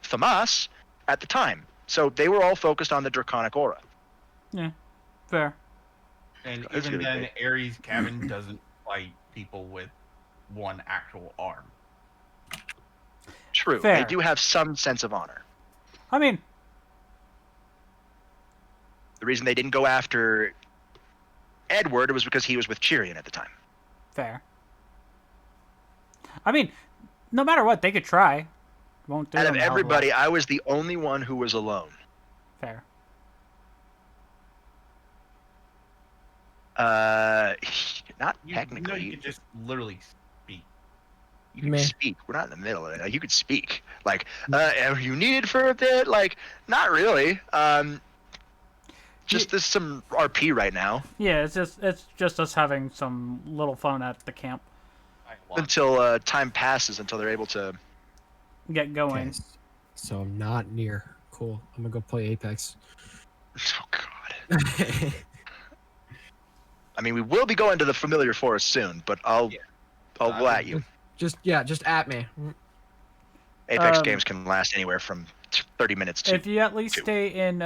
Famas at the time. So they were all focused on the draconic aura. yeah, fair. And That's even really then, great. Ares Cabin doesn't fight people with one actual arm. True. Fair. They do have some sense of honor. I mean, The reason they didn't go after Edward was because he was with Tyrion at the time. fair. I mean, no matter what, they could try. Won't do Out of them a hell of a lot. everybody, I was the only one who was alone. Fair. Not You technically. could just literally speak. You can Meh. speak. We're not in the middle of it. Like, you could speak. Like, are you needed for a bit? Like, not really. Just there's some RP right now Yeah, it's just us having some little fun at the camp. until time passes until they're able to. Get going. Okay, so I'm not near. Cool. I'm gonna go play Apex. Oh God. I mean, we will be going to the familiar forest soon, but I'll go at you. Just at me. Apex Um, games can last anywhere from 30 minutes to. If you at least two. stay in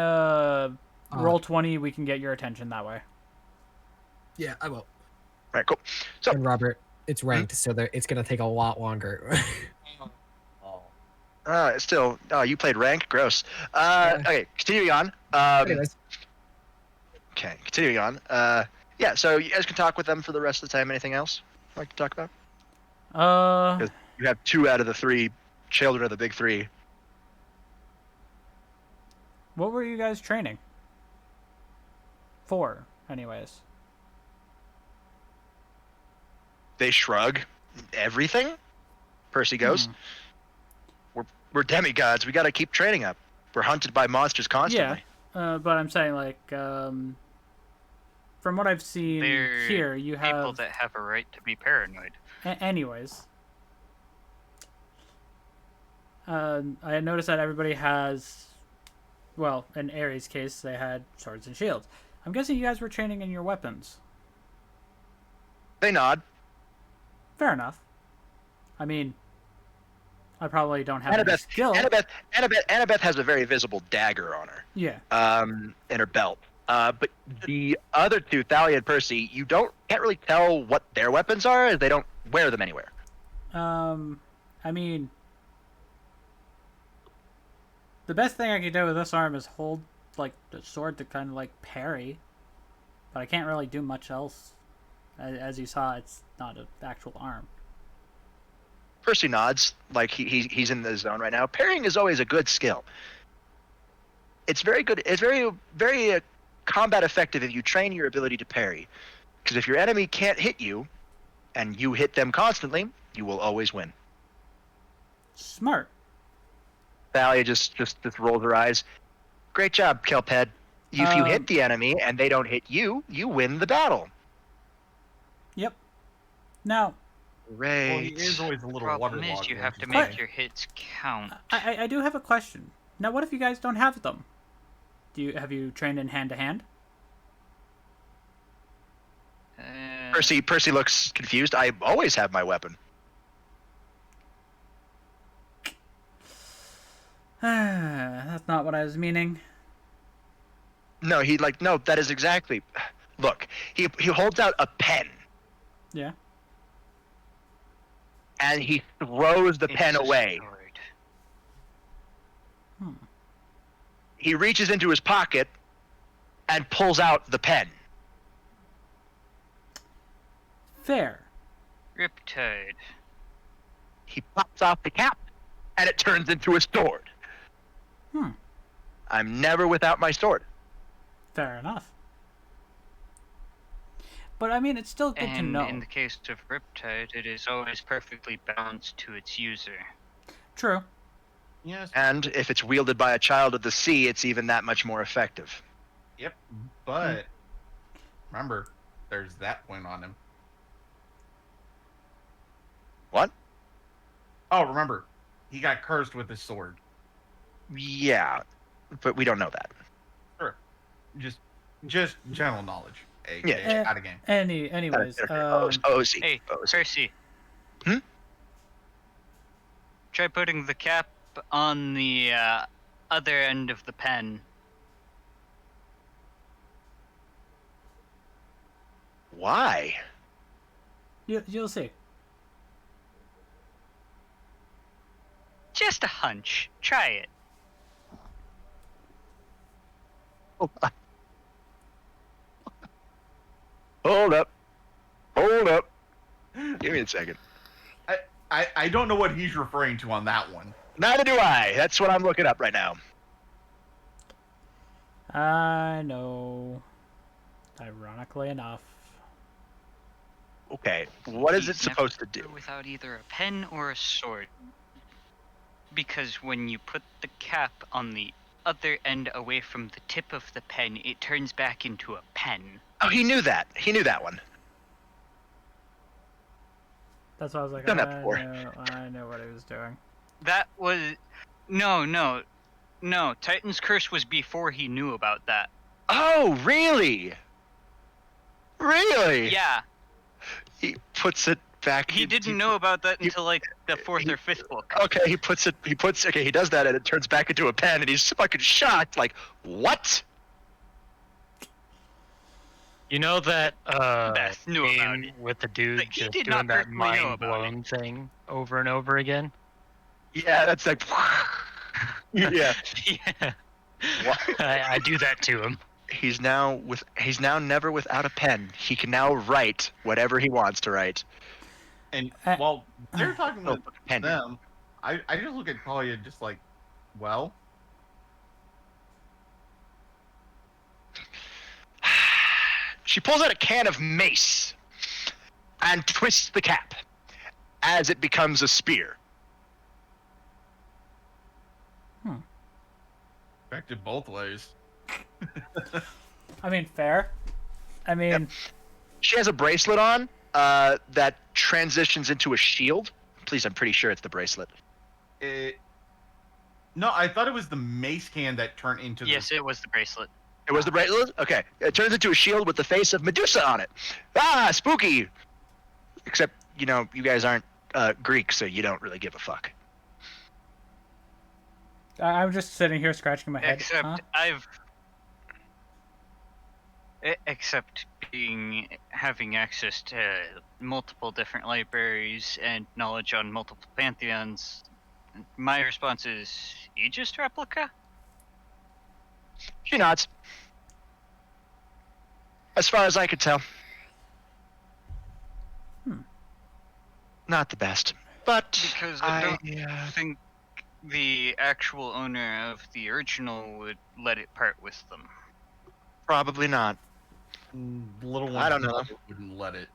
Roll20, we can get your attention that way. Yeah, I will. Right, cool. So, And Robert, it's ranked, so it's gonna take a lot longer. still, you played rank? Gross. Okay, continuing on. Anyways, Okay, continuing on. Yeah, so you guys can talk with them for the rest of the time. Anything else you'd like to talk about? You have 2 out of the 3 children of the big 3. What were you guys training for, anyways? They shrug. Everything? Percy goes. We're demigods. We got to keep training up. We're hunted by monsters constantly. But I'm saying, like, from what I've seen They're here, you people have. that have a right to be paranoid. Anyways, I noticed that everybody has, well, in Ares' case, they had swords and shields. I'm guessing you guys were training in your weapons. They nod. Fair enough. I mean, I probably don't have any Annabeth, skill. Annabeth has a very visible dagger on her. Yeah. In her belt. But the other 2, Thalia and Percy, you can't really tell what their weapons are, as they don't wear them anywhere. I mean, the best thing I can do with this arm is hold, like, the sword to kind of, like, parry. But I can't really do much else. As you saw, it's not an actual arm. Percy nods, like he's in the zone right now. Parrying is always a good skill. It's very good. It's very, very combat effective if you train your ability to parry. Because if your enemy can't hit you, and you hit them constantly, you will always win. Smart. Thalia just rolls her eyes. Great job, Kelphead. If you hit the enemy and they don't hit you, you win the battle. Yep. Now, Great. Well, he is always a little Problem waterlogged. is, you when have he's to playing. make your hits count. I do have a question. Now, what if you guys don't have them? Have you trained in hand to hand? Percy looks confused. I always have my weapon. That's not what I was meaning. No, no, that is exactly. Look, he holds out a pen Yeah. and he throws the pen It's a away. sword. He reaches into his pocket and pulls out the pen. Fair. Riptide. He pops off the cap and it turns into a sword. I'm never without my sword. Fair enough. But I mean, it's still good to And know. in the case of Riptide, it is always perfectly balanced to its user. True. Yes. And if it's wielded by a child of the sea, it's even that much more effective. Yep. But remember, there's that point on him. What? Oh, remember, he got cursed with his sword. Yeah, but we don't know that. Sure. Just general knowledge. Yeah. AKA out of game. Anyways, OC. Hey, OC. Percy. Hmm? Try putting the cap on the other end of the pen. Why? you'll see. Just a hunch. Try it. Hold up. Hold up. Give me a second. I don't know what he's referring to on that one. Neither do I. That's what I'm looking up right now. I know. Ironically enough. Okay, what is it He's never supposed to do? Without either a pen or a sword. Because when you put the cap on the other end away from the tip of the pen, it turns back into a pen. Oh, he knew that. He knew that one. That's why I was like, Done that before. I know what he was doing. That was... No. Titan's Curse was before he knew about that. Oh, really? Really? Yeah, He puts it back. he didn't know about that until like the fourth or fifth book. Okay, he does that and it turns back into a pen and he's fucking shocked. Like, what? You know that Beth knew about game it. with the dude But he just did doing not that personally know mind about blown thing over and over again? Yeah, that's like, yeah. Yeah. What? I do that to him. He's now never without a pen. He can now write whatever he wants to write. And while they're talking Oh, with pen. them, I just look at Talia just like, well, She pulls out a can of mace and twists the cap as it becomes a spear. effective both ways. I mean, fair. I mean, Yep. She has a bracelet on that transitions into a shield. Please, I'm pretty sure it's the bracelet. No, I thought it was the mace can that turned into Yes, it was the bracelet. It was the bracelet? Okay. It turns into a shield with the face of Medusa on it. Ah, spooky! Except, you guys aren't Greek, so you don't really give a fuck. I'm just sitting here scratching my head. Except Huh? Except having access to multiple different libraries and knowledge on multiple pantheons, my response is Aegis replica? She nods. As far as I could tell. Not the best. But Because I don't think the actual owner of the original would let it part with them. probably not. Little one. I don't know. Wouldn't let it.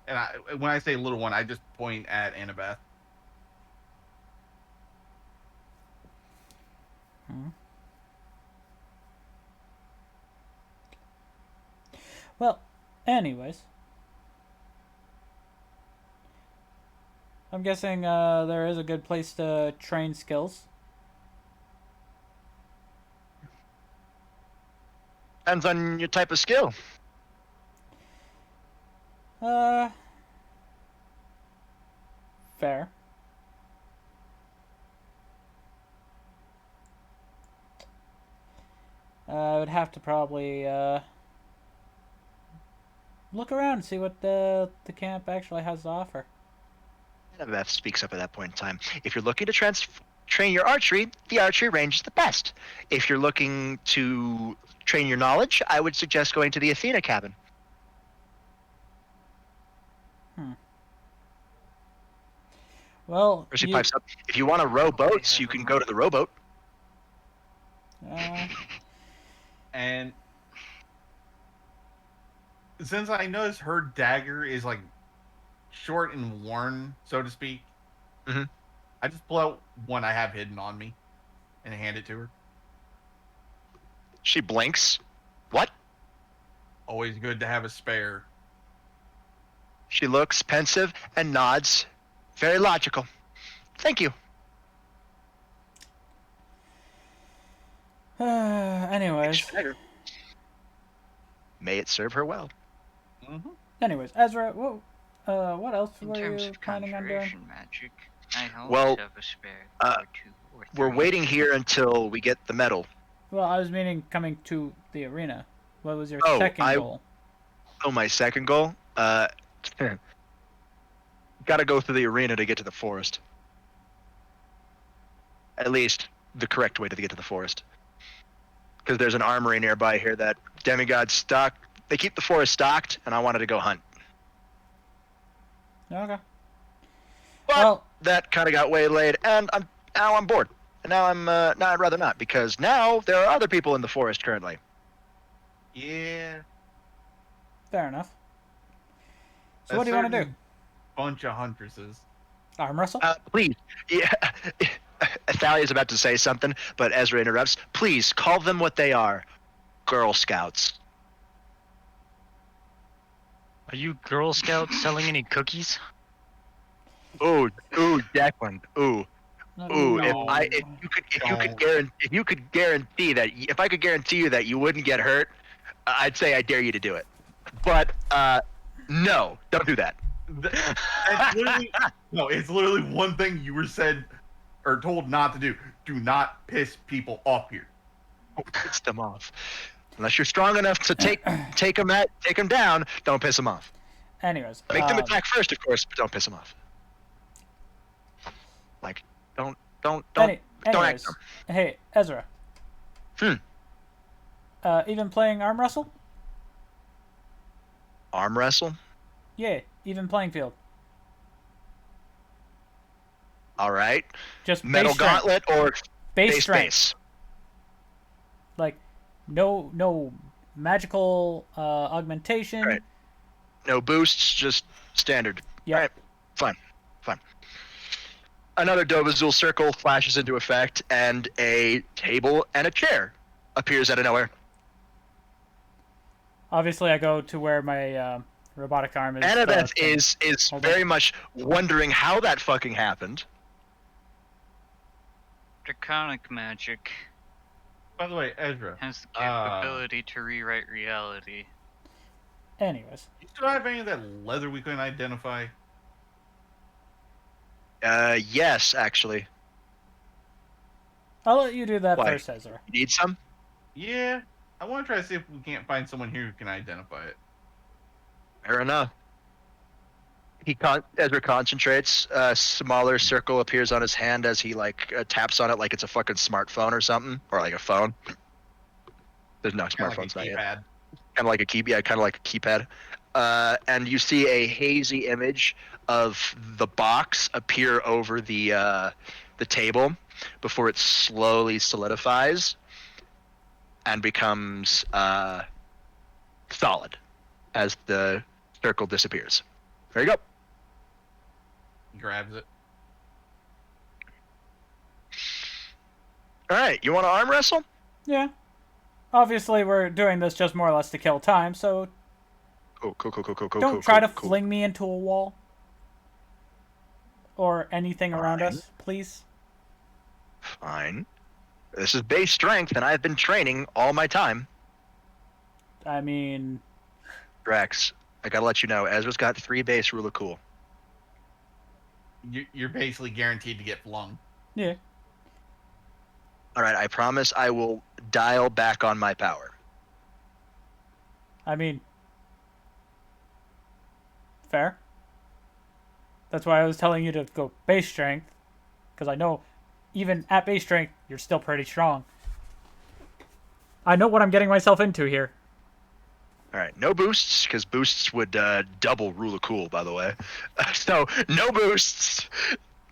And when I say little one, I just point at Annabeth. Well, anyways. I'm guessing there is a good place to train skills. Depends on your type of skill. Fair. I would have to probably look around and see what the camp actually has to offer. Annabeth speaks up at that point in time. If you're looking to train your archery, the archery range is the best. If you're looking to train your knowledge, I would suggest going to the Athena cabin. Well, Percy pipes up. If you want to row boats, you can go to the rowboat. And since I noticed her dagger is like short and worn, so to speak, Mhm. I just pull out one I have hidden on me and hand it to her. She blinks. What? Always good to have a spare. She looks pensive and nods. Very logical. Thank you. Anyways, May it serve her well. Ezra, what else In were terms you of planning on doing? conjuration magic, I always Well, have a spare uh, or two or We're three. waiting here until we get the medal. Well, I was meaning coming to the arena. What was your Oh, second goal? Oh, my second goal? Gotta go through the arena to get to the forest. At least the correct way to get to the forest. Because there's an armory nearby here that demigods stock. They keep the forest stocked, and I wanted to go hunt. Okay. But Well, that kind of got waylaid, and now I'm bored. And now I'd rather not, because now there are other people in the forest currently. Yeah. fair enough. So what do you want to do? Bunch of huntresses. Arm wrestle? Please, yeah. Athalia's about to say something, but Ezra interrupts. Please call them what they are: Girl Scouts. Are you Girl Scouts selling any cookies? Ooh, Declan. Ooh. No. If you could guarantee that, if I could guarantee you that you wouldn't get hurt, I'd say I dare you to do it. But no, don't do that. That's literally, no, it's literally one thing you were said or told not to do. Do not piss people off here. Piss them off. Unless you're strong enough to take them down, don't piss them off. Anyways, Make them attack first, of course, but don't piss them off. Like, don't act anyways, them. hey, Ezra. Hmm. Even playing arm wrestle? Arm wrestle? Yeah, even playing field. All right. Just Metal base strength. gauntlet or Base strength. base. Like, no magical augmentation. Right. No boosts, just standard. Yeah. All right. Fine. Another Dovazul circle flashes into effect, and a table and a chair appears out of nowhere. Obviously, I go to where my robotic arm is. Annabeth is Hold very on. much wondering how that fucking happened. Draconic magic By the way, Ezra, has the capability to rewrite reality. Anyways, you still have any of that leather we couldn't identify? Yes, actually. I'll let you do that Why? first, Ezra. You need some? Yeah. I want to try to see if we can't find someone here who can identify it. Fair enough. Ezra concentrates. A smaller circle appears on his hand as he taps on it like it's a fucking smartphone or something, or like a phone. There's no Kinda smartphones like a not yet. keypad. Kind of like a keypad. And you see a hazy image of the box appear over the table before it slowly solidifies and becomes solid as the circle disappears. There you go. He grabs it. All right, you want to arm wrestle? Yeah. Obviously, we're doing this just more or less to kill time, so Cool. don't try to fling me into a wall. Or anything around Fine. us, please. Fine. This is base strength, and I've been training all my time. I mean, Drax, I gotta let you know, Ezra's got 3 base rule of cool. You're basically guaranteed to get flung. yeah. All right, I promise I will dial back on my power. I mean, fair. That's why I was telling you to go base strength, because I know even at base strength, you're still pretty strong. I know what I'm getting myself into here. All right, no boosts, because boosts would double rule of cool, by the way. So, no boosts,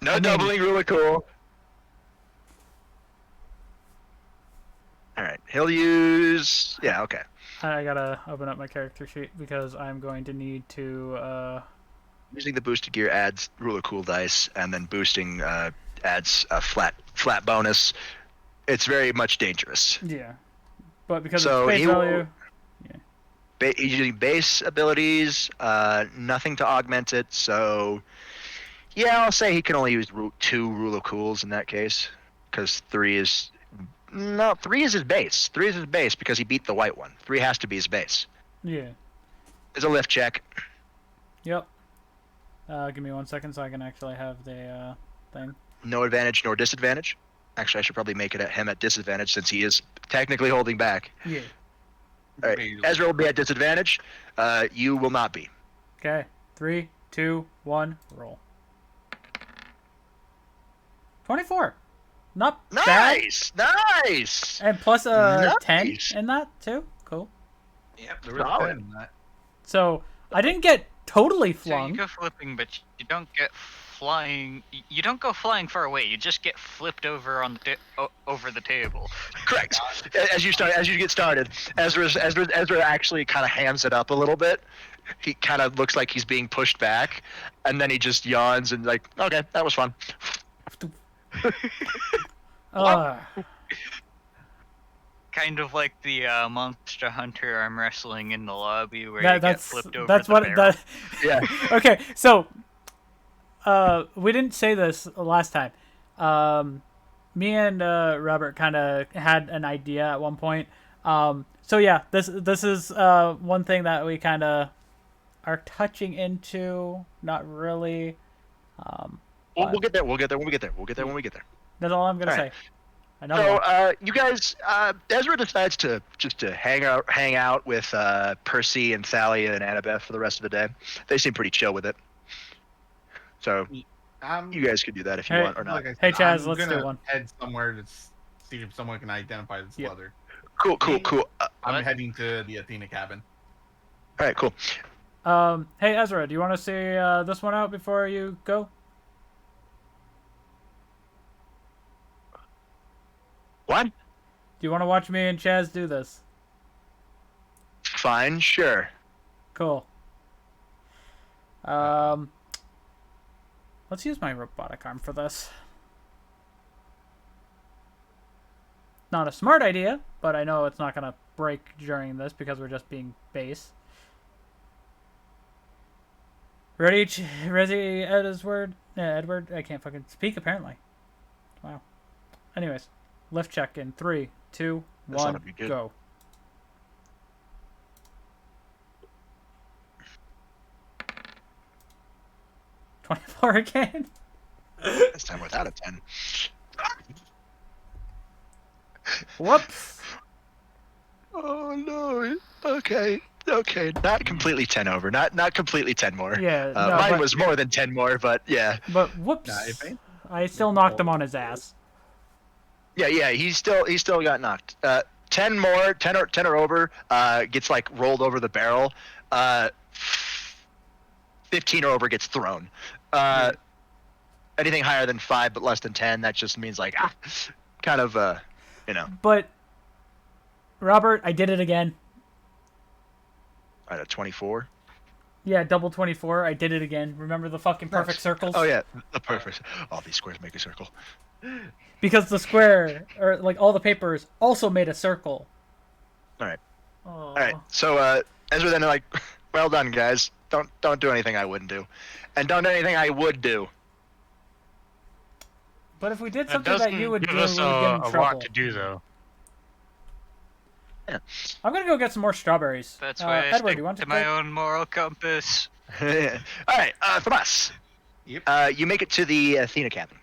no doubling rule of cool. He'll use. Yeah. Okay. I gotta open up my character sheet because I'm going to need to. Using the boosted gear adds rule of cool dice, and then boosting adds a flat bonus. It's very much dangerous. Yeah, but because So it's he base will- value. Using base abilities, nothing to augment it. So, yeah, I'll say he can only use 2 rule of cools in that case, because 3 is his base. 3 is his base because he beat the white one. 3 has to be his base. Yeah. It's a lift check. Yep. Give me 1 second so I can actually have the thing. No advantage nor disadvantage. Actually, I should probably make it at him at disadvantage since he is technically holding back. Yeah. All right, Ezra will be at disadvantage. You will not be. Okay. 3, 2, 1, roll. 24. Not bad. Nice. And plus a 10 Nice. in that too. Cool. Yep. Solid. So I didn't get totally So you flung. go flipping, but you don't get flying. You don't go flying far away. You just get flipped over on the over the table. Correct. As you get started, Ezra actually kind of hands it up a little bit. He kind of looks like he's being pushed back, and then he just yawns and like, okay, that was fun. Kind of like the Monster Hunter arm wrestling in the lobby where That- you get that's flipped over that's the what barrel. that. Yeah. Okay, so we didn't say this last time. Me and Robert kind of had an idea at one point. So yeah, this is one thing that we kind of are touching into. Not really. We'll get there. We'll get there when we get there. We'll get there when we get there. That's all I'm gonna All say. right. Another So one. you guys, Ezra decides to hang out with Percy and Thalia and Annabeth for the rest of the day. They seem pretty chill with it. So you guys could do that if you Hey, want or not. Like I said, Hey, Chaz, I'm let's do gonna one. Head somewhere to see if someone can identify this Yep. leather. Cool. I'm What? heading to the Athena cabin. All right, cool. Hey Ezra, do you want to see this one out before you go? What? Do you want to watch me and Chaz do this? Fine, sure. Cool. Let's use my robotic arm for this. Not a smart idea, but I know it's not gonna break during this because we're just being base. Ready, Edward? Edward? I can't fucking speak apparently. Wow. Anyways, lift check in 3, 2, That's not 1, gonna be good. go. $24 again. This time without a 10. Whoops. Oh no. Okay. Not completely 10 over. Not completely 10 more. Yeah, no, mine but- was more than 10 more, but yeah. But whoops. Nah, if ain't- I still knocked him on his ass. Yeah. He's still got knocked. 10 more, 10 or over. Gets like rolled over the barrel. 15 or over gets thrown. Anything higher than 5 but less than 10, that just means like kind of But Robert, I did it again. at a 24. Yeah, double 24. I did it again. Remember the fucking perfect circles? Oh yeah, the perfect. All these squares make a circle. Because the square, or like all the papers, also made a circle. All right. Oh. All right. So Ezra then like, well done guys. Don't do anything I wouldn't do, and don't do anything I would do. But if we did That something that doesn't you would give do, we would us get in a trouble. lot to do, though. I'm gonna go get some more strawberries. That's why I Edward, stick you want to to my take? own moral compass. All right. Thomas. Yep. You make it to the Athena cabin.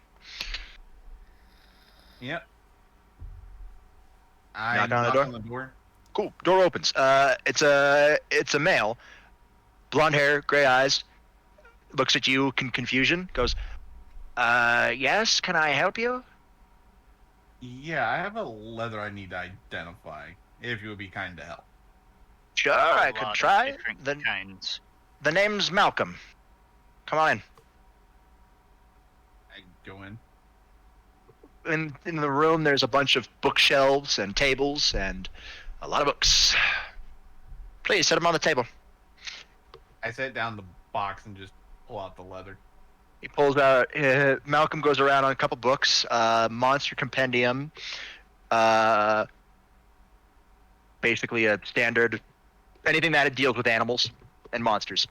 Yep. I Knock on the knock door? on the door. Cool. Door opens. It's a male, blonde hair, gray eyes. Looks at you, confusion. Goes, yes. Can I help you? Yeah, I have a leather I need to identify. If you would be kind to help. Sure, A I lot could of try. different The kinds. the name's Malcolm. Come on in. I go in. in the room, there's a bunch of bookshelves and tables and a lot of books. Please set them on the table. I set down the box and just pull out the leather. He pulls out. Malcolm goes around on a couple books. Monster Compendium. Basically a standard, anything that deals with animals and monsters.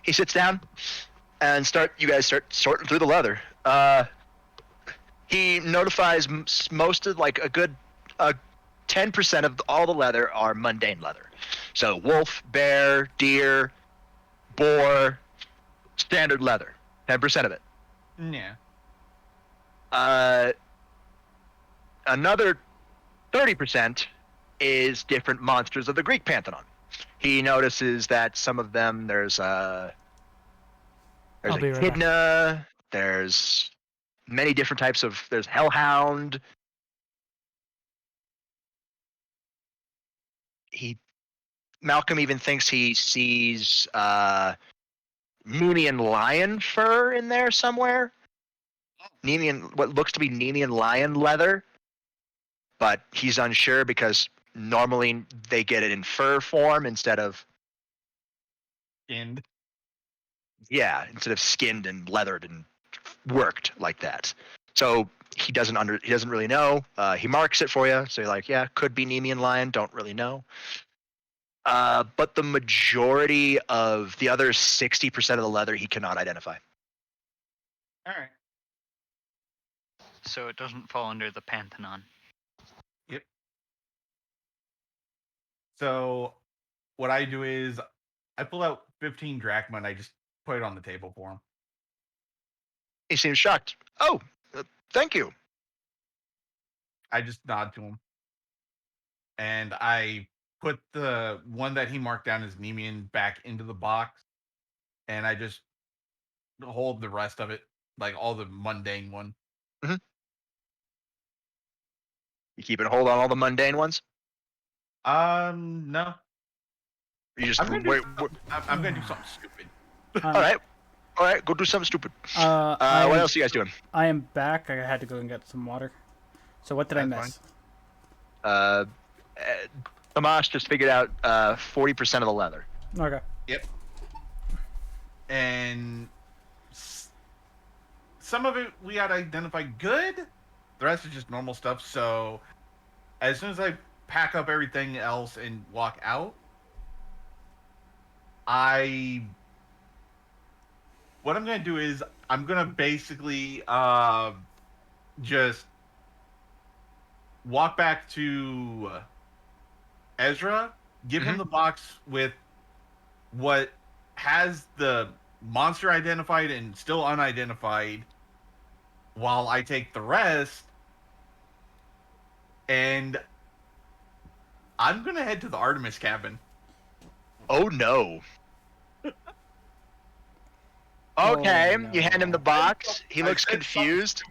He sits down and you guys start sorting through the leather. He notifies most of, like, a good 10% of all the leather are mundane leather. So wolf, bear, deer, boar, standard leather. 10% of it. Yeah. Another 30% is different monsters of the Greek pantheon. He notices that some of them, there's a echidna, there's many different types of, there's hellhound. Malcolm even thinks he sees Nemean lion fur in there somewhere. What looks to be Nemean lion leather, but he's unsure because normally they get it in fur form instead of Skinned. Yeah, instead of skinned and leathered and worked like that. So he doesn't really know. He marks it for you, so you're like, yeah, could be Nemean lion, don't really know. But the majority of the other 60% of the leather he cannot identify. All right. So it doesn't fall under the Pantheon. Yep. So what I do is I pull out 15 drachma and I just put it on the table for him. He seems shocked. Oh, thank you. I just nod to him. And I put the one that he marked down as Nemean back into the box. And I just hold the rest of it, like all the mundane one. Mm-hmm. You keeping a hold on all the mundane ones? No. You just I'm gonna do something stupid. All right, go do something stupid. What else are you guys doing? I am back. I had to go and get some water. So what did I miss? Tomas just figured out 40% of the leather. Okay. Yep. And some of it we had identified good. The rest is just normal stuff. So as soon as I pack up everything else and walk out, what I'm going to do is I'm going to basically just walk back to Ezra, give him the box with what has the monster identified and still unidentified, while I take the rest, and I'm going to head to the Artemis cabin. Oh, no. Okay, you hand him the box. He looks confused.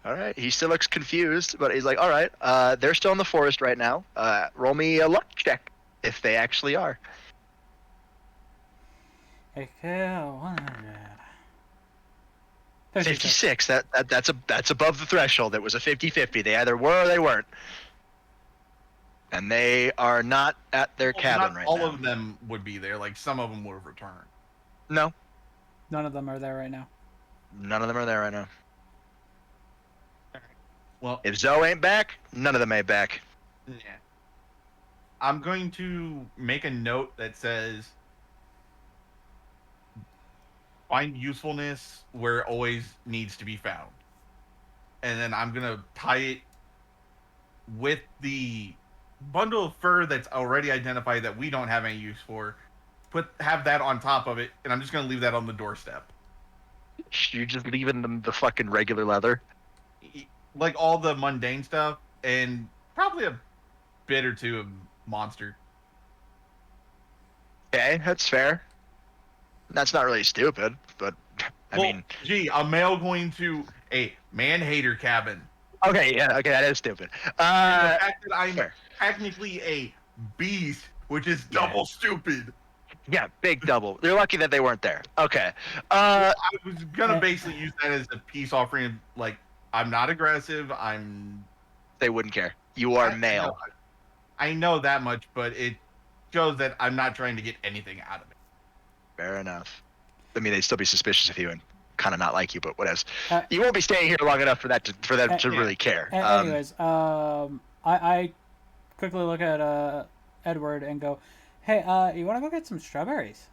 All right, he still looks confused, but he's like, all right, they're still in the forest right now. Roll me a luck check, if they actually are. Okay, 100. 56. That's above the threshold. It was a 50-50. They either were or they weren't. And they are not at their cabin right now. All of them would be there. Like, some of them would have returned. No. None of them are there right now. None of them are there right now. Well, if Zoe ain't back, none of them ain't back. Yeah. I'm going to make a note that says, find usefulness where it always needs to be found. And then I'm going to tie it with the bundle of fur that's already identified that we don't have any use for. Have that on top of it, and I'm just going to leave that on the doorstep. You're just leaving them the fucking regular leather? Like all the mundane stuff, and probably a bit or two of monster. Okay, that's fair. That's not really stupid, but I mean... Gee, a male going to a man-hater cabin. Okay, yeah, okay, that is stupid. And the fact that I'm fair. technically a beast, which is double stupid. Yeah, big double. They're lucky that they weren't there. Okay. I was gonna basically use that as a peace offering. Like, I'm not aggressive. They wouldn't care. You are male. I know that much, but it shows that I'm not trying to get anything out of it. Fair enough. I mean, they'd still be suspicious of you and kind of not like you, but what else? Uh, You won't be staying here long enough for them to yeah. really care. Anyways, I quickly look at Edward and go, "Hey, you want to go get some strawberries?"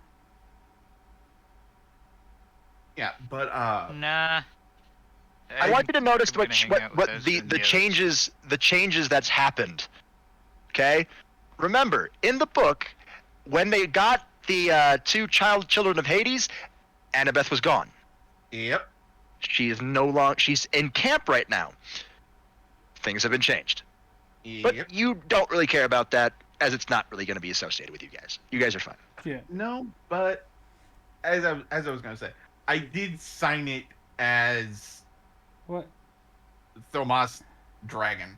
Yeah, but Nah. I want you to notice I'm gonna hang out with Ezra and the changes that's happened. Okay, remember in the book when they got the two children of Hades, Annabeth was gone. yep. She is no longer. She's in camp right now. Things have been changed, but Yep. you don't really care about that as it's not really going to be associated with you guys. You guys are fine. Yeah. No, but as I was gonna say, I did sign it as What? Thomas Dragon.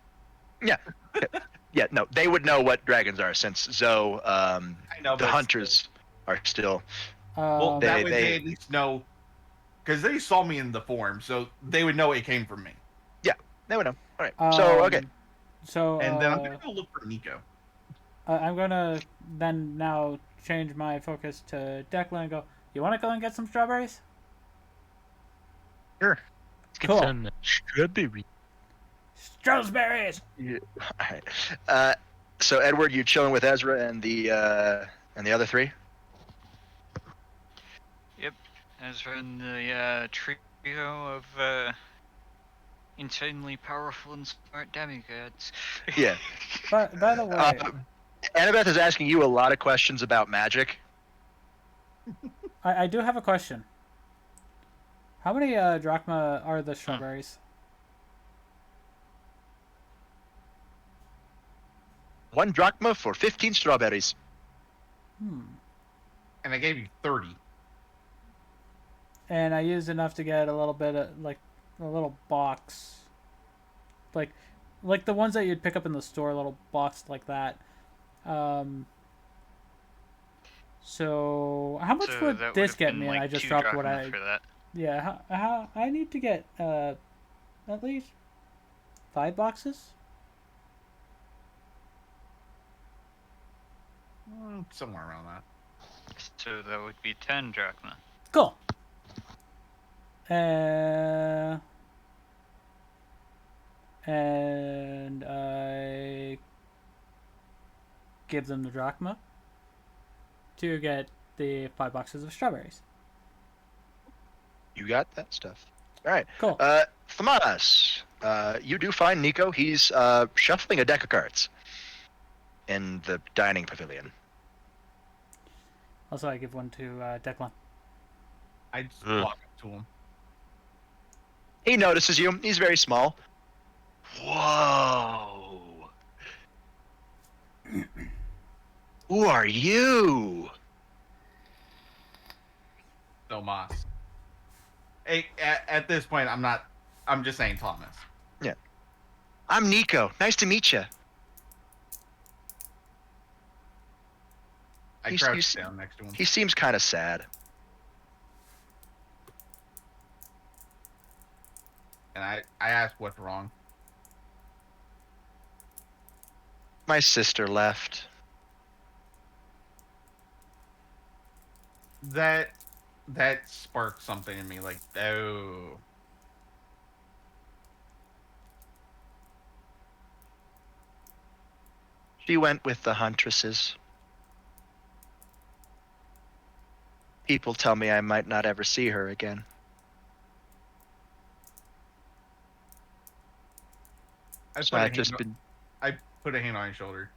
Yeah, no, they would know what dragons are since Zoe, I know the but hunters are still. Well, that They- way they- they at least know, because they saw me in the form, so they would know it came from me. They would know. All right. So okay. So And then I'm gonna go look for Nico. I'm gonna then now change my focus to Declan and go, "You want to go and get some strawberries?" Sure. Cool. Some strawberry. Strawberries. Yeah. All right. So Edward, you chilling with Ezra and the other three? Ezra and the trio of insanely powerful and smart demigods. Yeah. By the way, Annabeth is asking you a lot of questions about magic. I do have a question. How many drachma are the strawberries? 1 drachma for 15 strawberries. And I gave you 30. And I used enough to get a little bit of like a little box, like the ones that you'd pick up in the store, a little box like that. So how much So would that this would've get been, me? like, And I just 2 dropped what drachma I for that. yeah. How I need to get at least 5 boxes. Somewhere around that. So that would be 10 drachma. Cool. And I give them the drachma to get the 5 boxes of strawberries. You got that stuff. All right. Cool. Thamanas, you do find Nico. He's shuffling a deck of cards in the dining pavilion. Also, I give one to Declan. I just walk up to him. He notices you. He's very small. Whoa. Who are you? Thomas. Hey, at this point, I'm just saying Thomas. I'm Nico. Nice to meet you. I He's- crouch he's- down next to him. He seems kind of sad. And I ask what's wrong. My sister left. That sparked something in me, like, oh. She went with the huntresses. People tell me I might not ever see her again. So I've just been. I put a hand on his shoulder.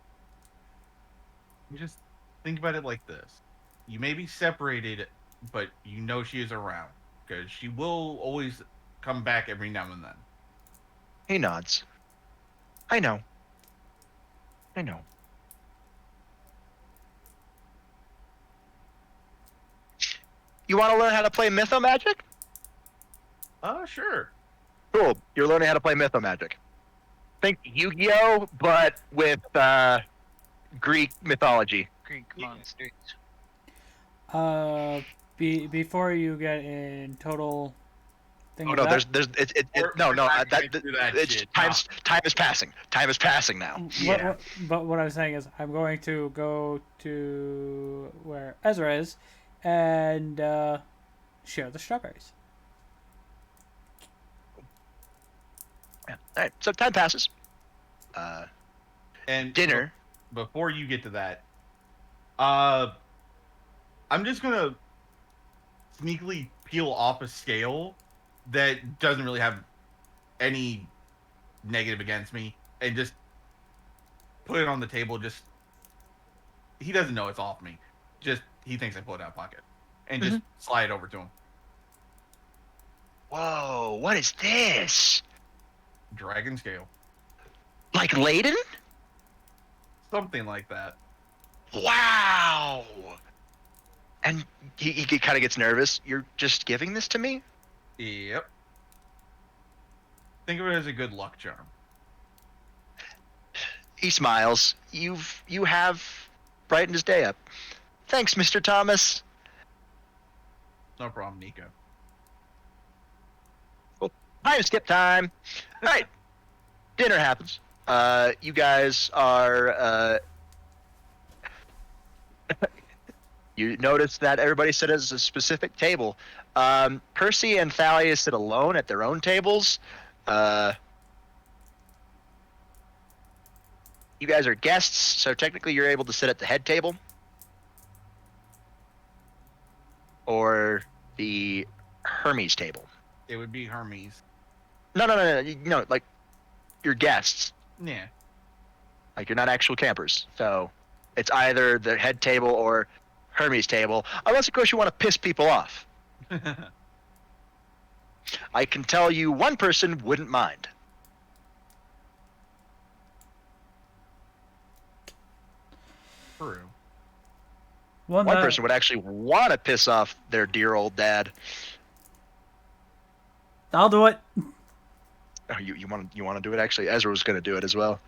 You just think about it like this. You may be separated, but you know she is around. Because she will always come back every now and then. He nods. I know. I know. You want to learn how to play Mythomagic? Sure. Cool. You're learning how to play Mythomagic. Think Yu-Gi-Oh, but with Greek mythology. Greek monsters. Before you get in total thing Oh of no, that, no, no. not That going through that it's shit, time is passing. Time is passing now. Yeah. but what I'm saying is I'm going to go to where Ezra is and share the strawberries. Yeah. All right. So time passes. And Dinner. Before you get to that, I'm just gonna sneakily peel off a scale that doesn't really have any negative against me, and just put it on the table. Just he doesn't know it's off me. Just he thinks I pulled it out of pocket, and just slide it over to him. Whoa! What is this? Dragon scale, Like laden? something like that. Wow! And he kind of gets nervous. You're just giving this to me? Yep. Think of it as a good luck charm. He smiles. You have brightened his day up. Thanks, Mr. Thomas. No problem, Nico. Time skip time. All right. Dinner happens. You guys are. You notice that everybody sit at a specific table. Percy and Thalia sit alone at their own tables. You guys are guests, so technically you're able to sit at the head table. Or the Hermes table. It would be Hermes. No, like, you're guests. Yeah. Like, you're not actual campers. So, it's either the head table or Hermes table. Unless, of course, you want to piss people off. I can tell you one person wouldn't mind. True. One person would actually want to piss off their dear old dad. I'll do it. Oh, you want to do it? Actually, Ezra was going to do it as well.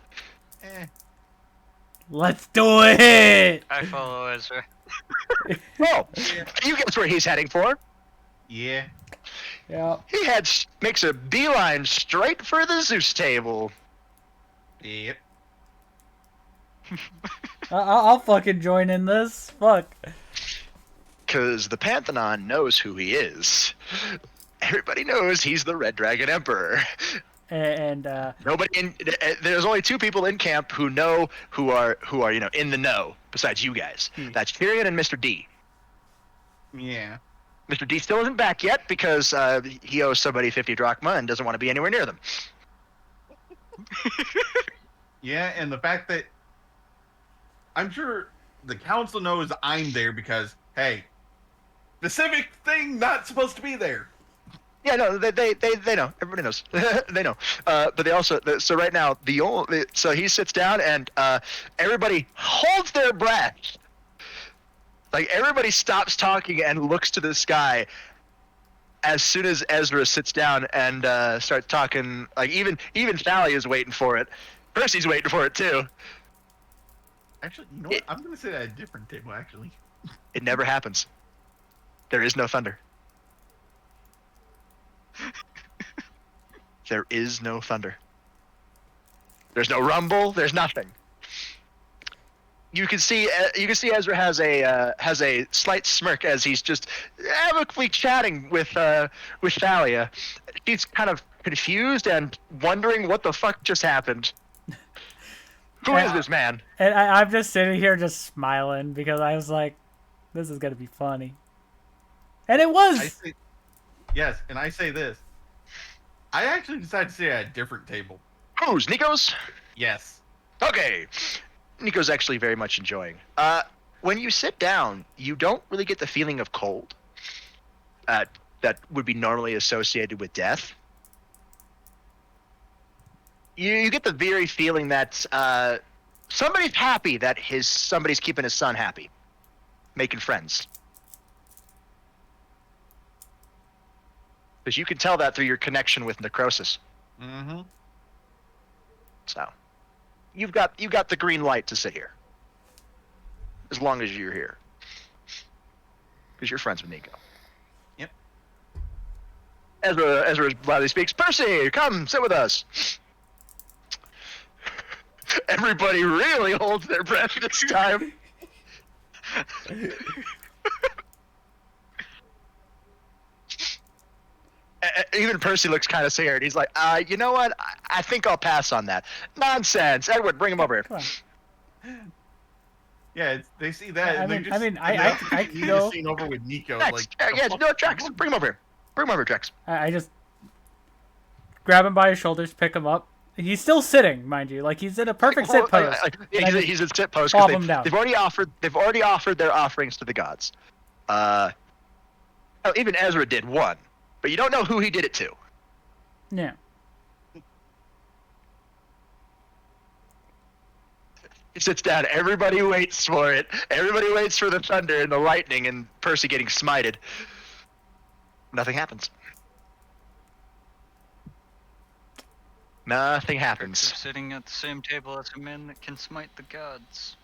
Let's do it. I follow Ezra. Oh, you guess where he's heading for? Yeah. Yeah. He makes a beeline straight for the Zeus table. Yep. I'll fucking join in this. Fuck. Because the Pantheon knows who he is. Everybody knows he's the Red Dragon Emperor. And there's only two people in camp who know who are in the know besides you guys. That's Tyrion and Mr. D. Yeah. Mr. D still isn't back yet because he owes somebody 50 drachma and doesn't want to be anywhere near them. Yeah, and the fact that I'm sure the council knows I'm there because, hey, specific thing not supposed to be there. Yeah, no, they know. Everybody knows. They know. But they also, so right now, so he sits down and everybody holds their breath. Like, everybody stops talking and looks to the sky as soon as Ezra sits down and starts talking. Like, even Thalia is waiting for it. Percy's waiting for it, too. Actually, you know what? I'm going to sit at a different table, actually. It never happens. There is no thunder. There is no thunder. There's no rumble. There's nothing. You can see Ezra has a slight smirk as he's just amicably chatting with Thalia. She's kind of confused and wondering what the fuck just happened. Who is this man? And I'm just sitting here just smiling because I was like, this is gonna be funny. And it was. Yes, and I say this. I actually decided to sit at a different table. Who's Nico's? Yes. Okay. Nico's actually very much enjoying. When you sit down, you don't really get the feeling of cold that would be normally associated with death. You get the very feeling that somebody's happy that somebody's keeping his son happy, making friends. Because you can tell that through your connection with necrosis. Mm-hmm. So, you've got the green light to sit here, as long as you're here. because you're friends with Nico. Yep. Ezra loudly speaks, Percy, come sit with us. Everybody really holds their breath this time. Even Percy looks kind of scared. He's like, you know what? I think I'll pass on that. Nonsense. Edward, bring him over here. Come on. Yeah, they see that. I and mean- just, I mean, I need go- a scene over with Nico. Trex, Like, yeah, no, Trex, bring him over here. Bring him over, Trex. I just grab him by his shoulders, pick him up. He's still sitting, mind you. Like, he's in a perfect sit pose. Yeah, And I he's in sit pose plop because him down. they've already offered their offerings to the gods. Oh, even Ezra did one, but you don't know who he did it to. Yeah. He sits down. Everybody waits for it. Everybody waits for the thunder and the lightning and Percy getting smited. Nothing happens. Nothing Perks happens. of sitting at the same table as a man that can smite the gods.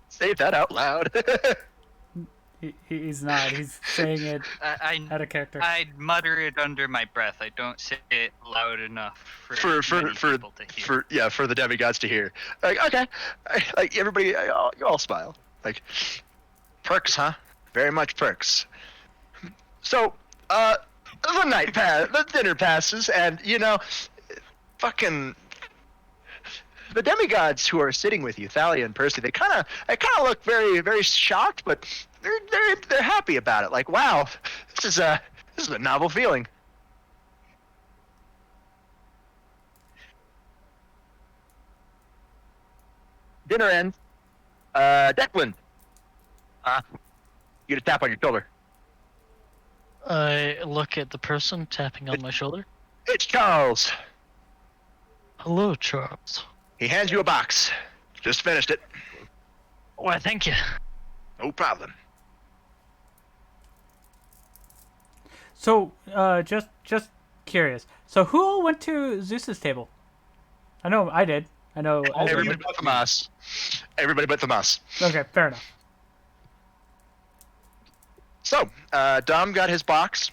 Say that out loud. He's not. He's saying it I out of character. I'd mutter it under my breath. I don't say it loud enough for many people to hear. For the demigods to hear. Like, okay, like everybody, you all smile. Like, perks, huh? Very much perks. So, the dinner passes, and fucking the demigods who are sitting with you, Thalia and Percy, they kind of look very, very shocked, but they're happy about it. Like, wow, this is a novel feeling. Dinner ends. Declan. You get a tap on your shoulder. I look at the person tapping on my shoulder. It's Charles. Hello, Charles. He hands you a box. Just finished it. Why, thank you. No problem. So, just curious. So, who all went to Zeus's table? I know I did. I know. Ezra Everybody did. but Tomas. Everybody but Tomas. Okay, fair enough. So, Dom got his box.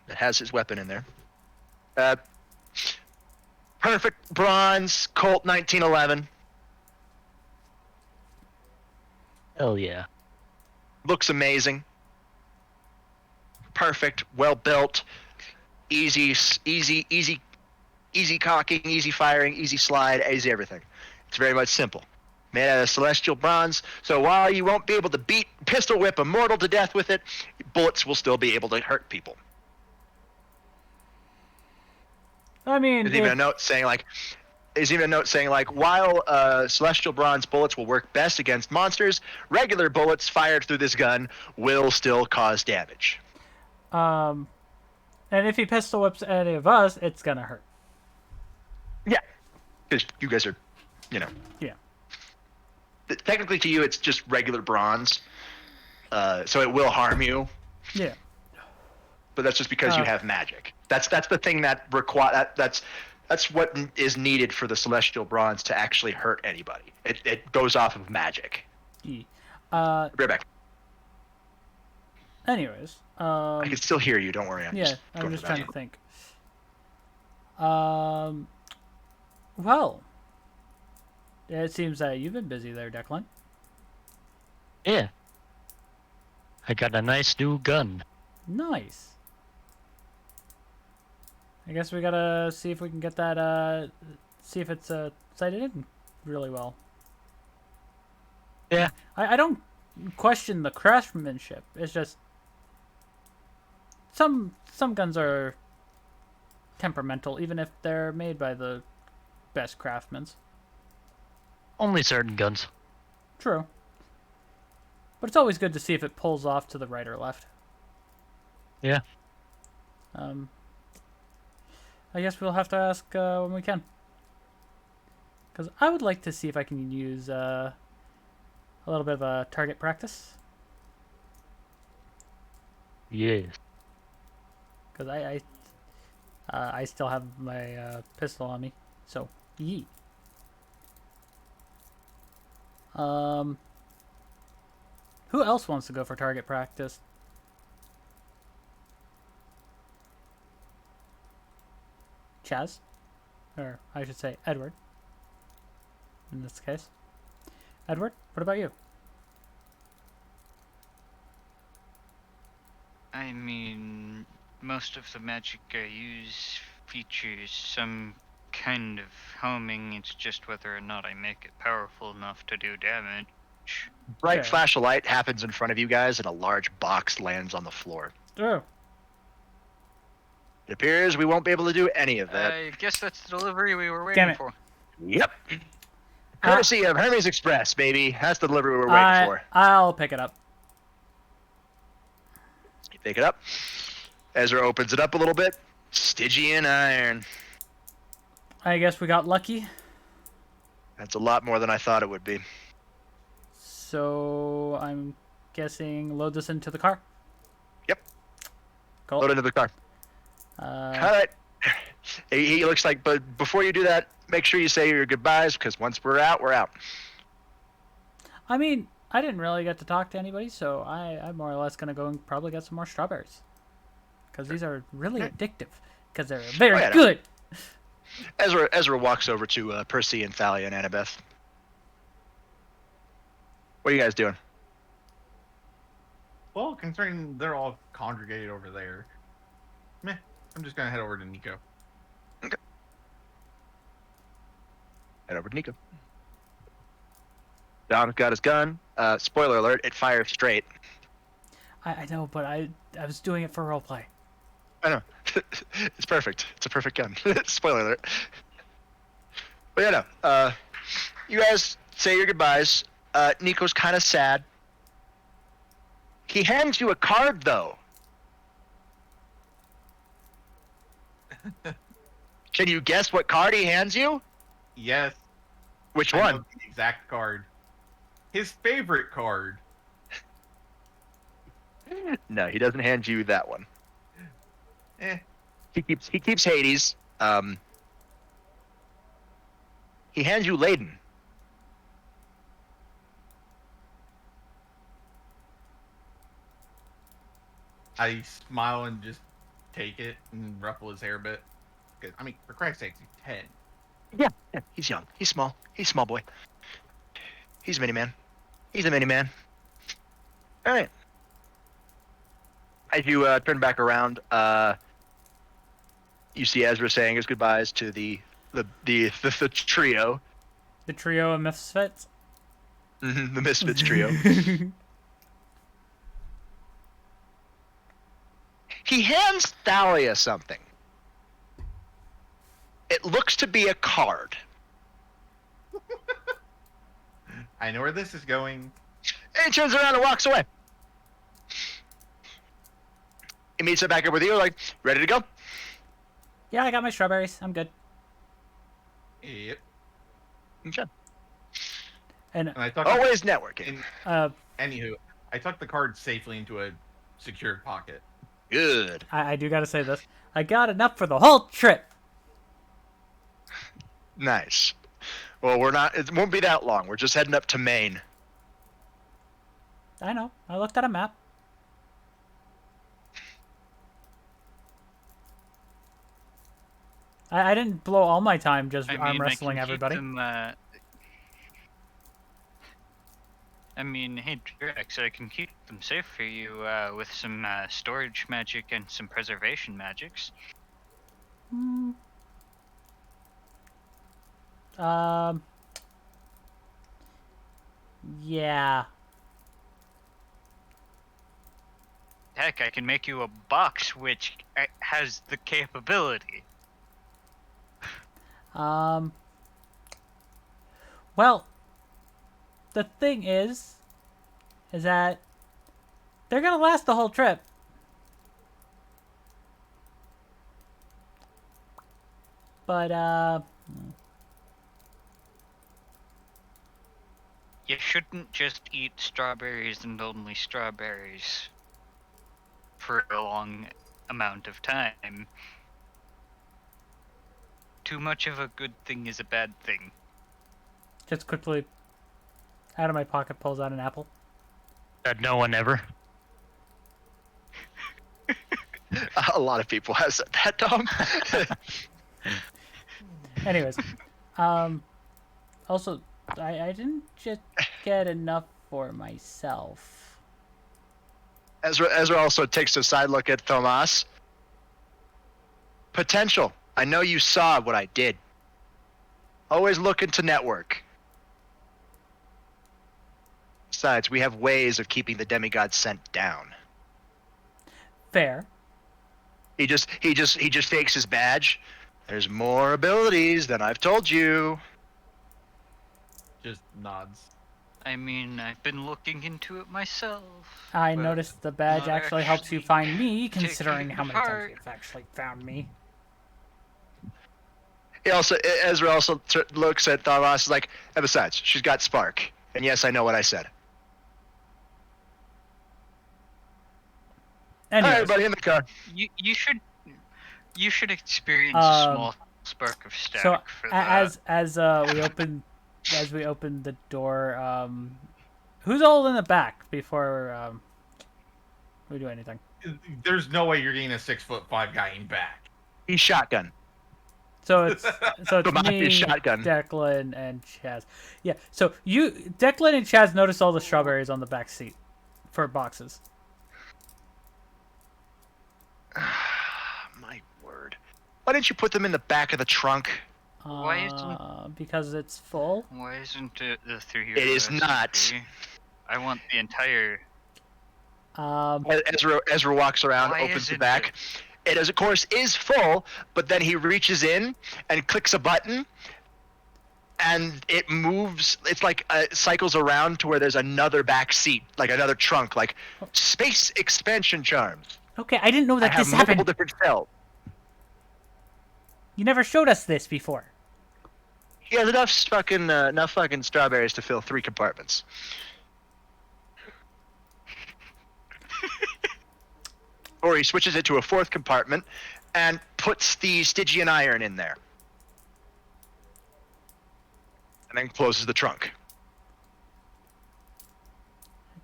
It has his weapon in there. Perfect bronze Colt 1911. Hell yeah. Looks amazing. Perfect, well built, easy cocking, easy firing, easy slide, easy everything. It's very much simple. Made out of celestial bronze, so while you won't be able to pistol whip a mortal to death with it, bullets will still be able to hurt people. I mean, There's even a note saying like, while celestial bronze bullets will work best against monsters, regular bullets fired through this gun will still cause damage. and if he pistol whips any of us, it's gonna hurt. Yeah, because you guys are, Yeah. Technically to you it's just regular bronze, so it will harm you. Yeah. But that's just because you have magic. That's the thing that that's what is needed for the celestial bronze to actually hurt anybody. It goes off of magic. Yeah. Right back. Anyways, I can still hear you. Don't worry. I'm yeah, I'm going just to the trying to bathroom. think. Well, it seems that you've been busy there, Declan. Yeah. I got a nice new gun. Nice. I guess we gotta see if we can get that, see if it's sighted in really well. Yeah. I don't question the craftsmanship. It's just some guns are temperamental, even if they're made by the best craftsmen. Only certain guns. True. But it's always good to see if it pulls off to the right or left. Yeah. I guess we'll have to ask when we can. Because I would like to see if I can use a little bit of a target practice. Yes. Because I still have my pistol on me. So, yee. Who else wants to go for target practice? Chaz? Or I should say Edward. In this case. Edward, what about you? I mean, most of the magic I use features some kind of homing. It's just whether or not I make it powerful enough to do damage. Bright Okay. flash of light happens in front of you guys, and a large box lands on the floor. Oh. It appears we won't be able to do any of that. I guess that's the delivery we were Damn waiting it. for. Yep. Courtesy of Hermes Express, baby. That's the delivery we're waiting for. I'll pick it up. You pick it up. Ezra opens it up a little bit. Stygian iron. I guess we got lucky. That's a lot more than I thought it would be. So I'm guessing load this into the car. Yep. Cool. Load into the car. All right. He looks like, but before you do that, make sure you say your goodbyes, because once we're out, we're out. I mean, I didn't really get to talk to anybody, so I'm more or less going to go and probably get some more strawberries. Because these are really addictive. Because they're very yeah, no. good. Ezra walks over to Percy and Thalia and Annabeth. What are you guys doing? Well, considering they're all congregated over there, meh, I'm just gonna head over to Nico. Head over to Nico. Don's got his gun. Spoiler alert, it fires straight. I know, but I was doing it for roleplay. I know. It's perfect. It's a perfect gun. Spoiler alert. But yeah, no. You guys say your goodbyes. Nico's kind of sad. He hands you a card, though. Can you guess what card he hands you? Yes. Which I one? know the exact card. His favorite card. No, he doesn't hand you that one. Eh. He keeps Hades. He hands you Layden. I smile and just take it and ruffle his hair a bit. 'Cause, I mean, for Christ's sake, he's 10. Yeah, he's young. He's small. He's a small boy. He's a mini man. He's a mini man. All right. As you turn back around, you see Ezra saying his goodbyes to the trio, The trio of misfits. the Misfits trio. He hands Thalia something. It looks to be a card. I know where this is going. And he turns around and walks away. He meets up back up with you, like, ready to go? Yeah, I got my strawberries. I'm good. Yep. Okay. And And I tucked Always networking. anywho, I tucked the card safely into a secured pocket. Good. I do gotta say this. I got enough for the whole trip. Nice. Well, we're not. It won't be that long. We're just heading up to Maine. I know. I looked at a map. I didn't blow all my time just I mean, arm I wrestling can keep everybody. them, I mean, hey, Drex, I can keep them safe for you with some storage magic and some preservation magics. Hmm. Yeah. Heck, I can make you a box which has the capability. Well, the thing is that they're gonna last the whole trip. But, You shouldn't just eat strawberries and only strawberries for a long amount of time. Too much of a good thing is a bad thing. just quickly, out of my pocket, pulls out an apple. That no one ever. A lot of people have said that, Tom. Anyways, also, I didn't just get enough for myself. Ezra also takes a side look at Thomas. Potential. I know you saw what I did. Always looking to network. Besides, we have ways of keeping the demigod sent down. Fair. He just fakes his badge. There's more abilities than I've told you. Just nods. I mean, I've been looking into it myself. I but noticed the badge not actually helps you actually find me, taking considering it how many times apart. you've actually found me. Ezra also looks at Thomas like, and besides, she's got spark. And yes, I know what I said. Anyways, All right, buddy, in the car. You should experience a Um, small spark of static so for that. as we open the door, who's all in the back before we do anything? There's no way you're getting a 6'5" guy in back. He's shotgun. So it's Tomas me, is shotgun. Declan, and Chaz. Yeah. So Declan and Chaz notice all the strawberries on the back seat for boxes. My word. Why didn't you put them in the back of the trunk? Why isn't- Because it's full. Why isn't it the 3 It is not. SUV? I want the entire. Ezra walks around, Why opens the isn't back. It is, of course, is full, but then he reaches in and clicks a button, and it moves. It's like cycles around to where there's another back seat, like another trunk, like space expansion charms. Okay, I didn't know I that have this multiple happened. different cells. You never showed us this before. He has enough fucking strawberries to fill 3 compartments. Or he switches it to a 4th compartment and puts the Stygian iron in there. And then closes the trunk.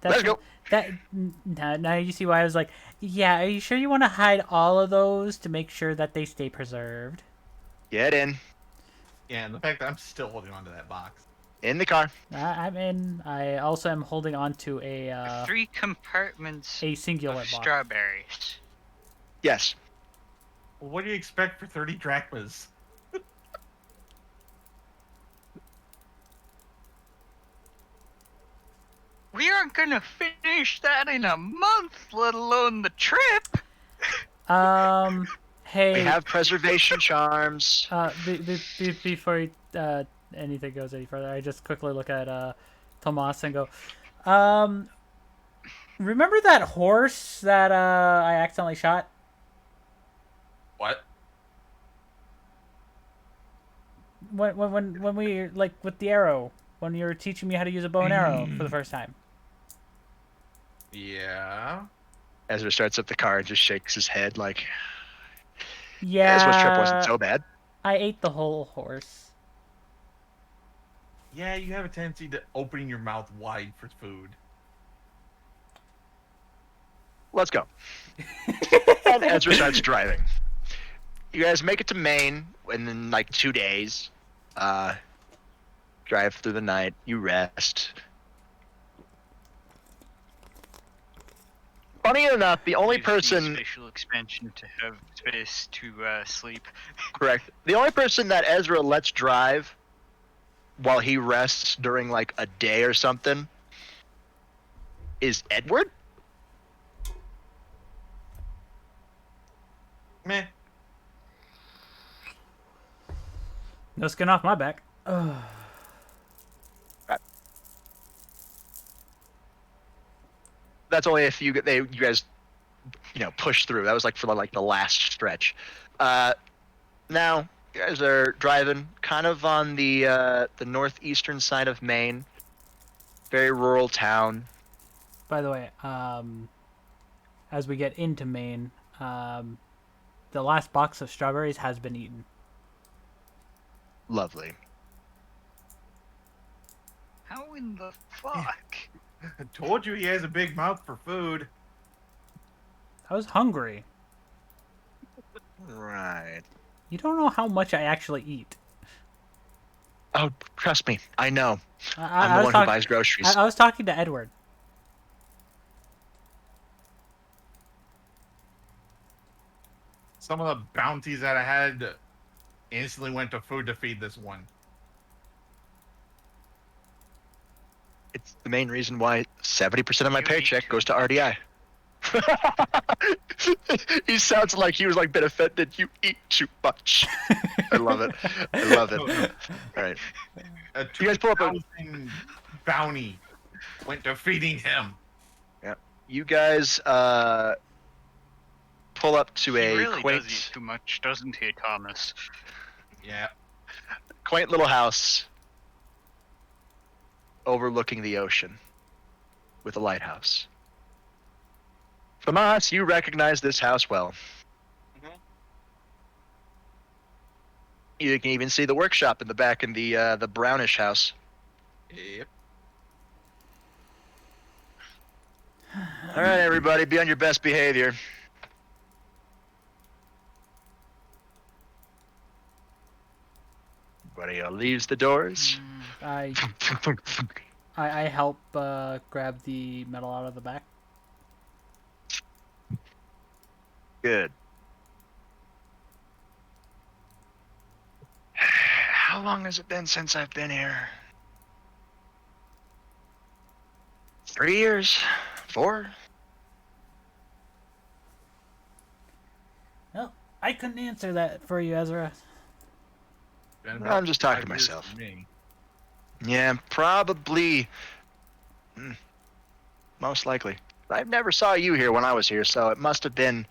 Let's go. Now you see why I was like, yeah, are you sure you want to hide all of those to make sure that they stay preserved? Get in. Yeah, and the fact that I'm still holding onto that box. In the car. I'm in. I also am holding on to a 3 compartments a singular of box. strawberries. Yes. Well, what do you expect for 30 drachmas? We aren't gonna finish that in a month, let alone the trip. Hey. We have preservation charms. Before anything goes any further, I just quickly look at Tomas and go, remember that horse that I accidentally shot? What? When we like with the arrow, when you were teaching me how to use a bow and arrow for the first time. Yeah. Ezra starts up the car and just shakes his head like, Yeah. Ezra's trip wasn't so bad. I ate the whole horse. Yeah, you have a tendency to opening your mouth wide for food. Let's go. And Ezra starts driving. You guys make it to Maine in like 2 days. Drive through the night. You rest. Funny enough, the only Use the person spatial expansion to have space to sleep. correct. The only person that Ezra lets drive while he rests during like a day or something is Edward. Meh. No skin off my back. That's only if you guys push through. That was like for like the last stretch. Now you guys are driving kind of on the northeastern side of Maine. Very rural town. By the way, as we get into Maine, the last box of strawberries has been eaten. Lovely. How in the fuck? I told you he has a big mouth for food. I was hungry. Right. You don't know how much I actually eat. Oh, trust me, I know. I I'm the was one who buys groceries. I was talking to Edward. Some of the bounties that I had instantly went to food to feed this one. It's the main reason why 70% of my You paycheck eat goes to RDI. He sounds like he was like been offended. You eat too much. I love it. I love it. All right. A You guys pull up a- 2,000 bounty went to feeding him. You guys pull up to He a really quaint, does eat too much, doesn't he, Thomas? Yeah. quaint little house overlooking the ocean with a lighthouse. Famas, you recognize this house well. You can even see the workshop in the back in the brownish house. Yep. All right, everybody, be on your best behavior. Everybody leaves the doors. I help grab the metal out of the back. Good. How long has it been since I've been here? 3 years? 4? Well, I couldn't answer that for you, Ezra. Been I'm about just talking 5 to years myself. for me. Yeah, probably. Most likely. I never saw you here when I was here, so it must have been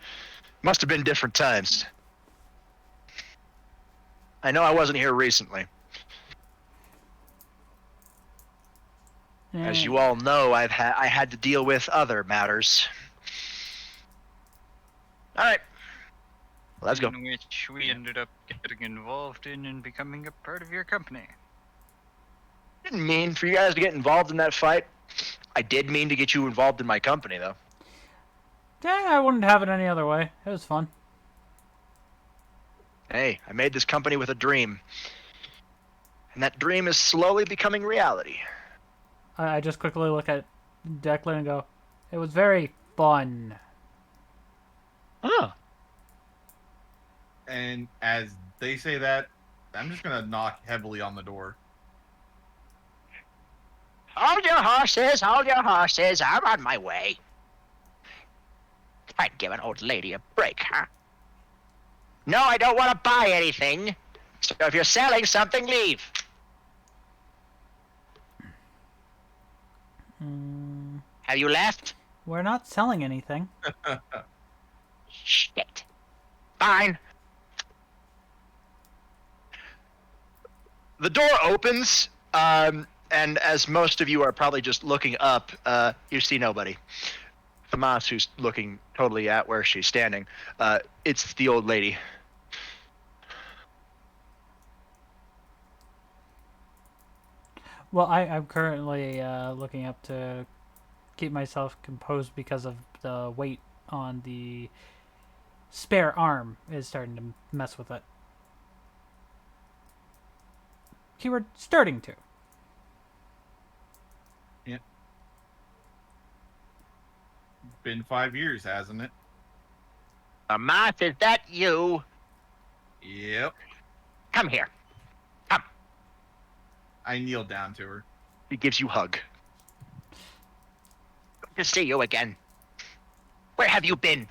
different times. I know I wasn't here recently. As you all know, I had to deal with other matters. All right, let's go. In which we ended up getting involved in and becoming a part of your company. Didn't mean for you guys to get involved in that fight. I did mean to get you involved in my company, though. Yeah, I wouldn't have it any other way. It was fun. Hey, I made this company with a dream. And that dream is slowly becoming reality. I just quickly look at Declan and go, it was very fun. Oh, And as they say that, I'm just gonna knock heavily on the door. Hold your horses, I'm on my way. I'd give an old lady a break, huh? No, I don't want to buy anything. So if you're selling something, leave. Have you left? We're not selling anything. Shit. Fine. The door opens, and as most of you are probably just looking up, you see nobody. Famas, who's looking totally at where she's standing, it's the old lady. Well, I'm currently looking up to keep myself composed because of the weight on the spare arm is starting to mess with it. Keyword starting to. Been 5 years, hasn't it? Famas, is that you? Yep. Come here. I kneel down to her. He gives you a hug. Good to see you again. Where have you been?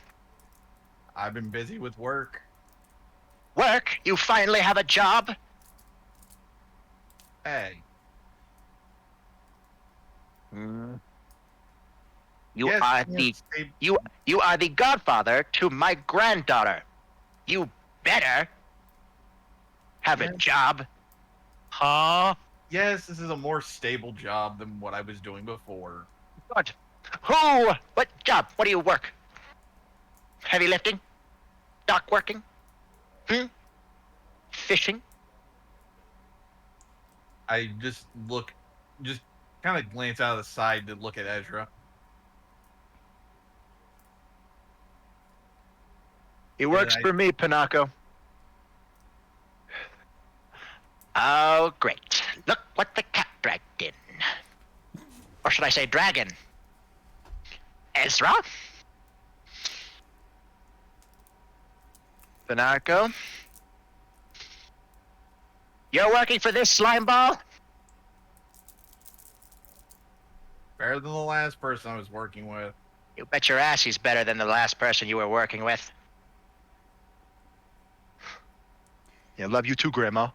I've been busy with work. Work? You finally have a job? Hey. You Yes, are yes, the they- you are the godfather to my granddaughter. You better have a Yes. job. huh? Yes, this is a more stable job than what I was doing before. Good. Who? What job? What do you work? Heavy lifting? Dock working? Fishing? I just kind of glance out of the side to look at Ezra. He works for me, Pinocchio. Oh, great. Look what the cat dragged in. Or should I say dragon? Ezra? Pinocchio? You're working for this slime ball? Better than the last person I was working with. You bet your ass he's better than the last person you were working with. Yeah, love you too, Grandma.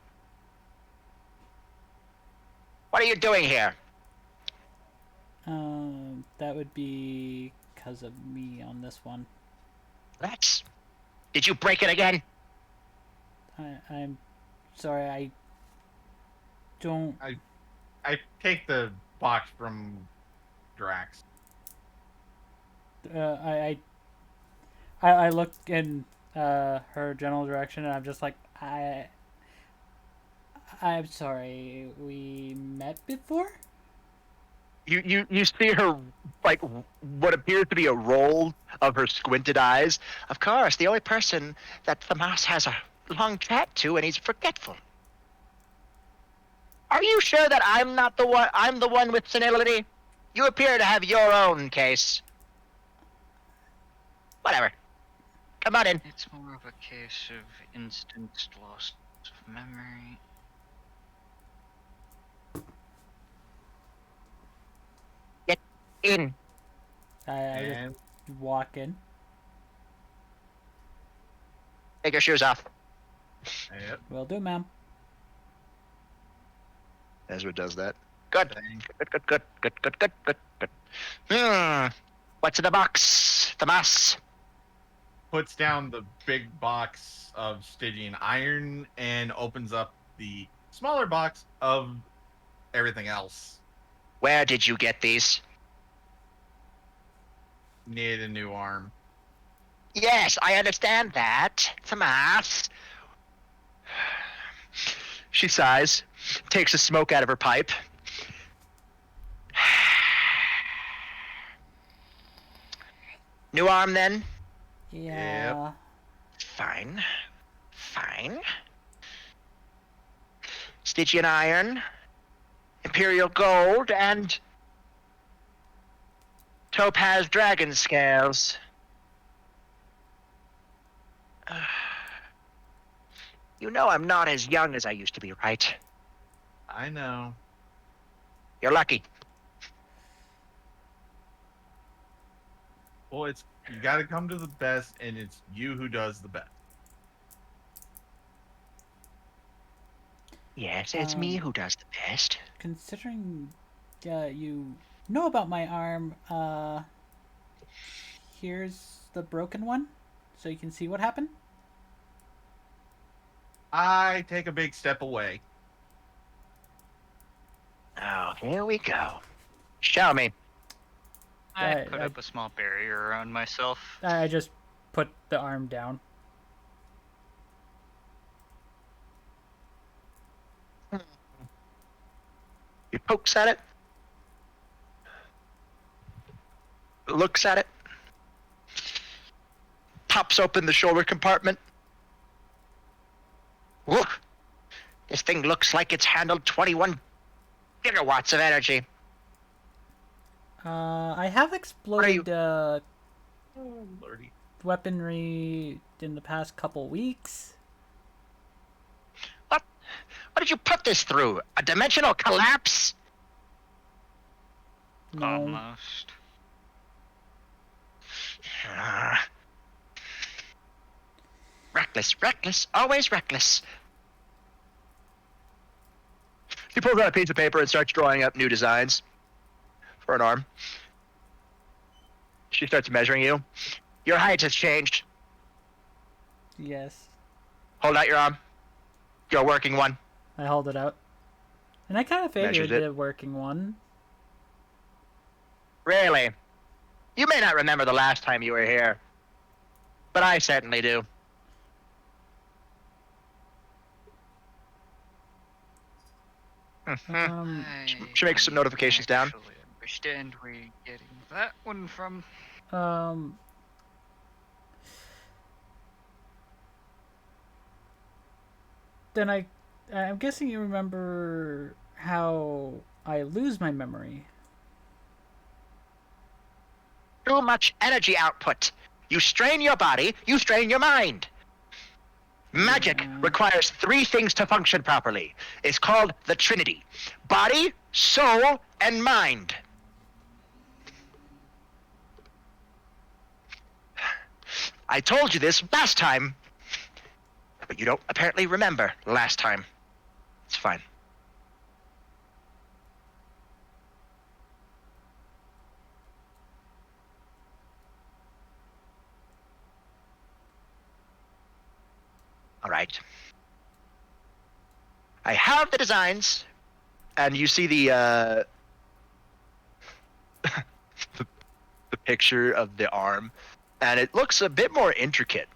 What are you doing here? That would be because of me on this one. Rex, did you break it again? I'm sorry, I don't... I take the box from Drax. I look in her general direction and I'm just like, I'm sorry, we met before? You see her, like, what appears to be a roll of her squinted eyes. Of course, the only person that Thamas has a long chat to, and he's forgetful. Are you sure that I'm not the one? I'm the one with senility? You appear to have your own case. Whatever. Come on in. It's more of a case of instant loss of memory. Get in. I And just walk in. Take your shoes off. yep. Will do, ma'am. Ezra does that. Good. Good. What's in the box? Thamas. Puts down the big box of Stygian iron and opens up the smaller box of everything else. Where did you get these? Need a new arm. Yes, I understand that. Thamas. She sighs, takes a smoke out of her pipe. New arm, then? Yeah. Fine. Stygian iron, Imperial gold, and topaz dragon scales. You know I'm not as young as I used to be, right? I know. You're lucky. Well, you got to come to the best, and it's you who does the best. Yes, it's me who does the best. Considering you know about my arm, here's the broken one, so you can see what happened. I take a big step away. Oh, here we go. Show me. I put up a small barrier around myself. I just put the arm down. He pokes at it. Looks at it. Pops open the shoulder compartment. Look. This thing looks like it's handled 21 gigawatts of energy. I have explored Oh, lordy. weaponry in the past couple weeks. What did you put this through? A dimensional collapse? No. Almost. Reckless, always reckless. He pulls out a piece of paper and starts drawing up new designs for an arm. She starts measuring you. Your height has changed. Yes. Hold out your arm. Your working one. I hold it out. And I kind of figured Measures it. the working one. Really? You may not remember the last time you were here, but I certainly do. Should make some notifications down. Actually understand where you're getting that one from. Then I'm guessing you remember how I lose my memory. Too much energy output. You strain your body, you strain your mind. Magic requires 3 things to function properly. It's called the Trinity: body, soul, and mind. I told you this last time, but you don't apparently remember last time. It's fine. All right. I have the designs, and you see the the picture of the arm, and it looks a bit more intricate.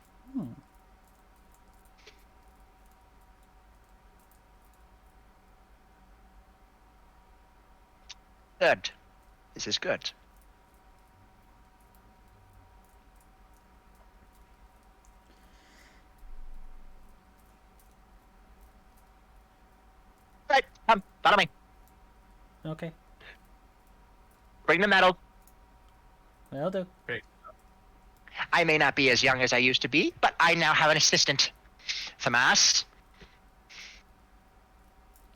Good. This is good. Right, come, follow me. Okay. Bring the metal. Will do. I may not be as young as I used to be, but I now have an assistant. Thomas,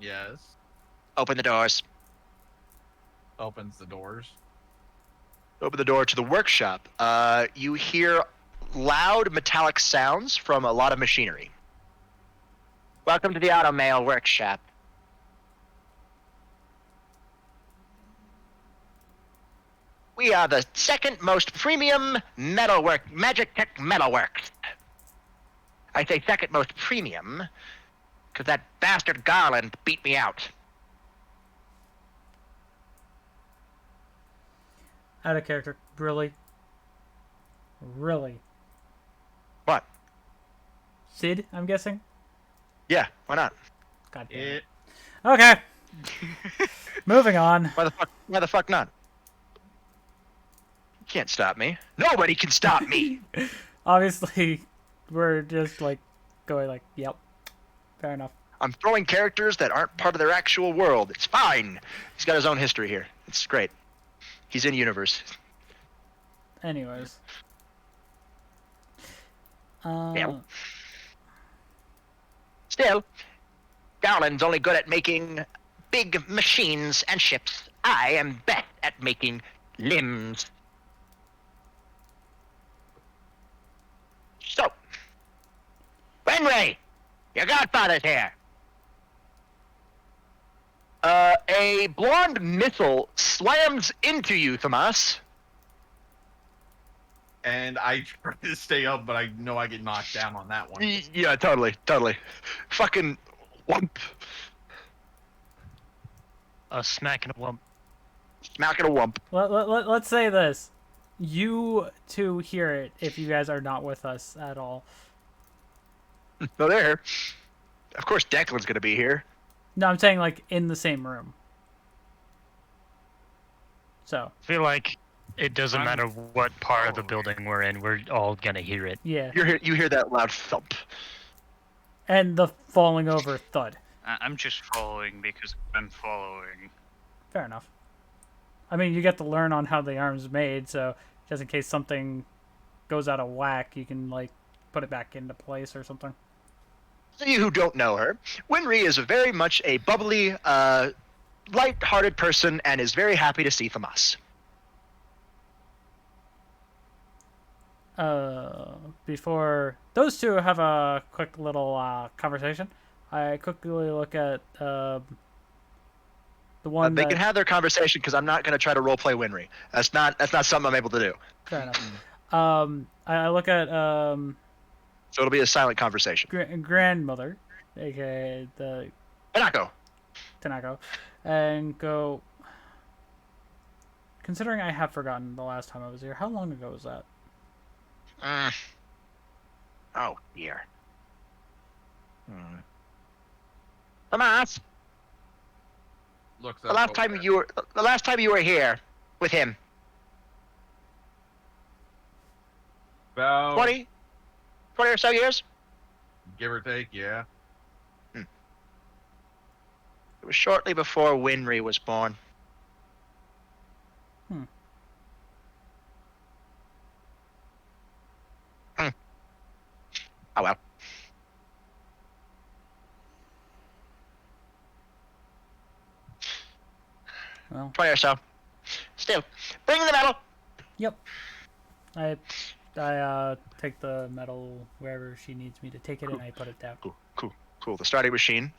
Yes. open the doors. Opens the doors. Open the door to the workshop. You hear loud metallic sounds from a lot of machinery. Welcome to the Automail workshop. We are the second most premium metalwork, Magic Tech Metalworks. I say second most premium because that bastard Garland beat me out. Out of character. Really? Really? What? Sid, I'm guessing? Yeah, why not? God damn it. Okay. Moving on. Why the fuck not? You can't stop me. Nobody can stop me. Obviously, we're just like going like, yep. Fair enough. I'm throwing characters that aren't part of their actual world. It's fine. He's got his own history here. It's great. He's in universe. Anyways. Yeah. Still, Garland's only good at making big machines and ships. I am best at making limbs. So, Wenway, your godfather's here. A blonde missile slams into you, Thomas. And I try to stay up, but I know I get knocked down on that one. Yeah, totally. Fucking wump. A smack and a wump. Smacking a wump. Let's say this. You two hear it if you guys are not with us at all. No, there. Of course, Declan's gonna be here. No, I'm saying like in the same room. So. I feel like it doesn't matter what part of the building we're in, we're all gonna hear it. Yeah. You hear that loud thump. And the falling over thud. I'm just following because I'm following. Fair enough. I mean, you get to learn on how the arm's made, so just in case something goes out of whack, you can like put it back into place or something. For you who don't know her, Winry is very much a bubbly, light-hearted person and is very happy to see Thomas. Before those two have a quick little conversation, I quickly look at the one they can have their conversation because I'm not going to try to roleplay Winry. That's not something I'm able to do. Fair enough. I look at So it'll be a silent conversation. grandmother, aka the Tanako, and go. Considering I have forgotten the last time I was here, how long ago was that? Oh dear. Thomas, looks The up. last time you were here with him. About 20 or so years? give or take, yeah. It was shortly before Winry was born. Oh well. Well, 20 or so. Still, bring the medal. yep. I take the medal wherever she needs me to take it, and I put it down. Cool. The starting machine.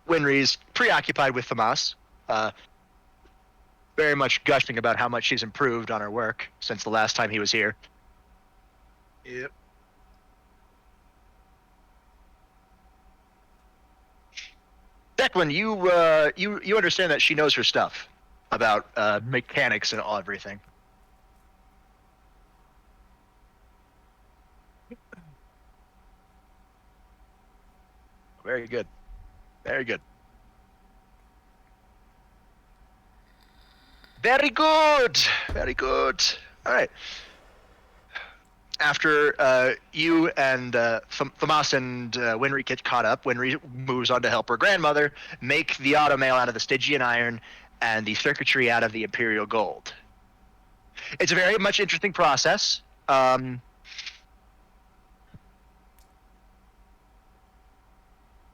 Winry's preoccupied with Famas. Very much gushing about how much she's improved on her work since the last time he was here. Yep. Declan, you understand that she knows her stuff about mechanics and everything. Very good. Very good. Very good. Very good. All right. After you and Famas and Winry get caught up, Winry moves on to help her grandmother make the automail out of the Stygian iron and the circuitry out of the Imperial gold. It's a very much interesting process.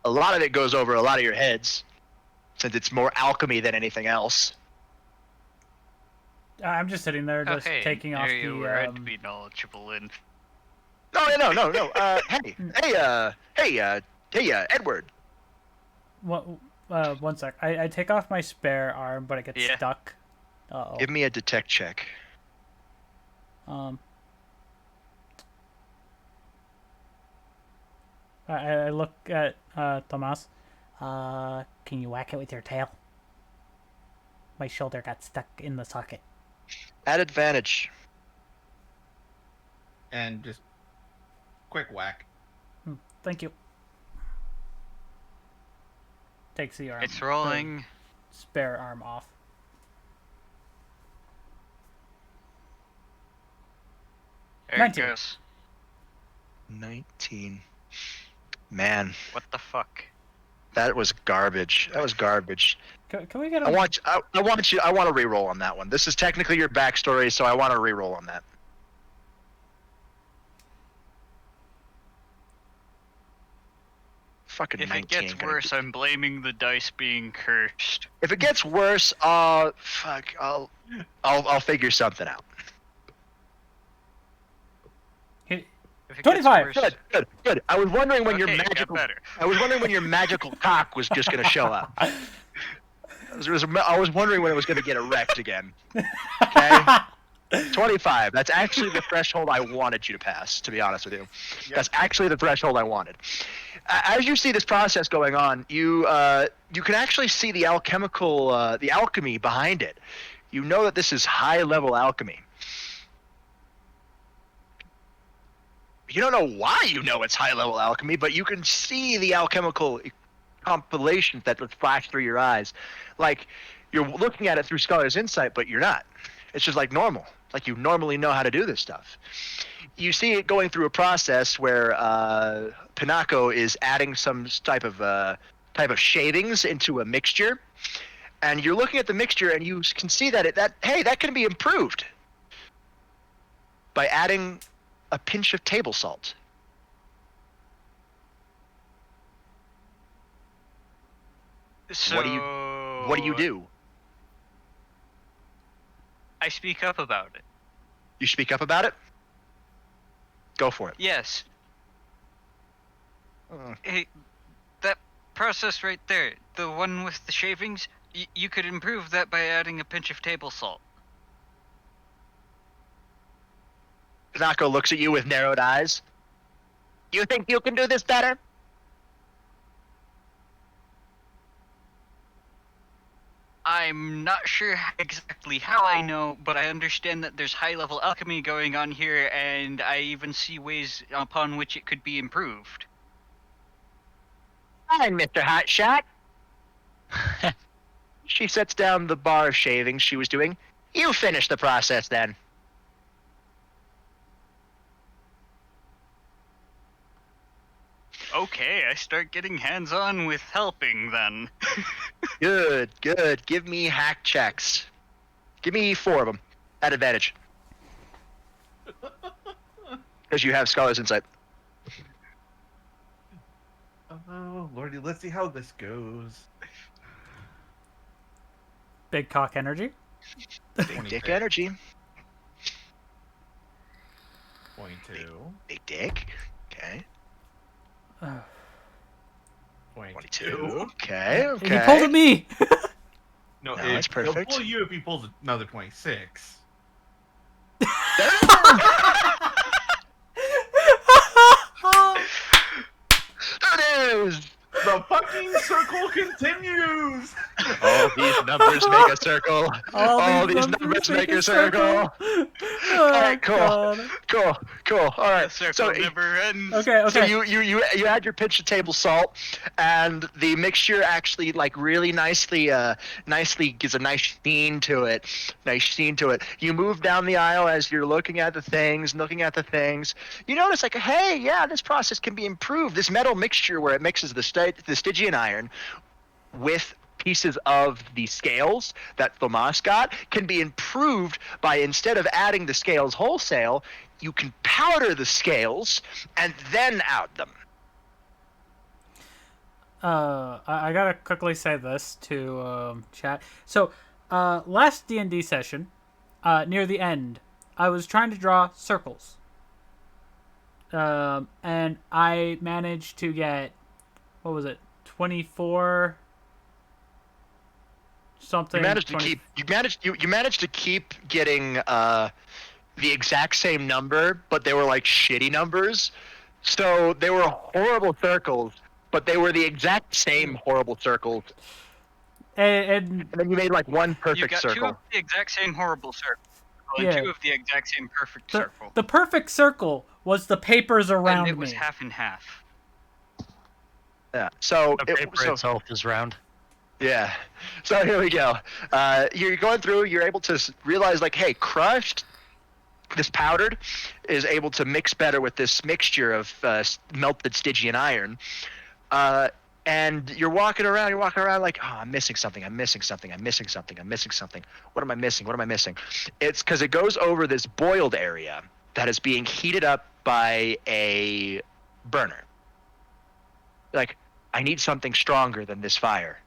A lot of it goes over a lot of your heads, since it's more alchemy than anything else. I'm just sitting there, just taking off area the. where I'd be knowledgeable in. No. Hey, Edward. What? One sec. I take off my spare arm, but it gets Yeah. stuck. Uh-oh. Give me a detect check. I look at Tomas. Can you whack it with your tail? My shoulder got stuck in the socket. At advantage. And just quick whack. Thank you. Takes the arm. It's rolling. the spare arm off. There 19. it goes. 19. Man, What the fuck? that was garbage. That was garbage. Can we get a... I want to re-roll on that one. This is technically your backstory, so I want to re-roll on that. Fucking If 19. it gets worse, I'm blaming the dice being cursed. If it gets worse, fuck, I'll figure something out. If it 25. Gets worse, Good. I was wondering when your Okay, it got magical. better. I was wondering when your magical cock was just gonna show up. I was wondering when it was gonna get erect again. Okay. 25. That's actually the threshold I wanted you to pass. To be honest with you, that's actually the threshold I wanted. As you see this process going on, you can actually see the alchemy behind it. You know that this is high-level alchemy. You don't know why you know it's high-level alchemy, but you can see the alchemical compilations that would flash through your eyes. Like, you're looking at it through Scholar's Insight, but you're not. It's just like normal. Like you normally know how to do this stuff. You see it going through a process where Pinako is adding some type of shavings into a mixture, and you're looking at the mixture, and you can see that can be improved by adding a pinch of table salt. So What do you do? I speak up about it. You speak up about it? Go for it. Yes. Hey, that process right there, the one with the shavings, you could improve that by adding a pinch of table salt. Pinako looks at you with narrowed eyes. You think you can do this better? I'm not sure exactly how I know, but I understand that there's high-level alchemy going on here, and I even see ways upon which it could be improved. Fine, Mr. Hotshot. She sets down the bar of shaving she was doing. You finish the process then. Okay, I start getting hands-on with helping then. Good, good. Give me hack checks. Give me 4 of them at advantage. Because you have Scholar's Insight. Oh, lordy, let's see how this goes. Big cock energy. Big dick energy. 22. Big dick. Okay. 22. Okay, okay. He pulled at me. No, No, that's he'll perfect. pull you if he pulls another 26. There it is! The fucking circle continues! All these numbers make a circle. All these numbers make a circle. Alright, cool. God. Cool. Alright. The circle So, never ends. Okay. so you add your pinch of table salt, and the mixture actually like really nicely gives a nice sheen to it. You move down the aisle as you're looking at the things. You notice like, hey, yeah, this process can be improved. This metal mixture where it mixes the Stygian iron with pieces of the scales that Thomas got can be improved by, instead of adding the scales wholesale, you can powder the scales and then add them. I gotta quickly say this to chat. So, last D&D session, near the end, I was trying to draw circles. And I managed to get, what was it, 24 something. You managed 20 to keep getting the exact same number, but they were like shitty numbers. So they were horrible circles, but they were the exact same horrible circles. And then you made like one You perfect got 2 circle. of the exact same horrible circle, and Yeah. 2 of the exact same perfect the, circle. the perfect circle was the papers around And it was me. half and half. Yeah. So The paper itself is round. Yeah. So here we go. You're going through. You're able to realize, like, hey, crushed, this powdered, is able to mix better with this mixture of melted Stygian iron. And you're walking around like, oh, I'm missing something. What am I missing? It's because it goes over this boiled area that is being heated up by a burner. Like, I need something stronger than this fire.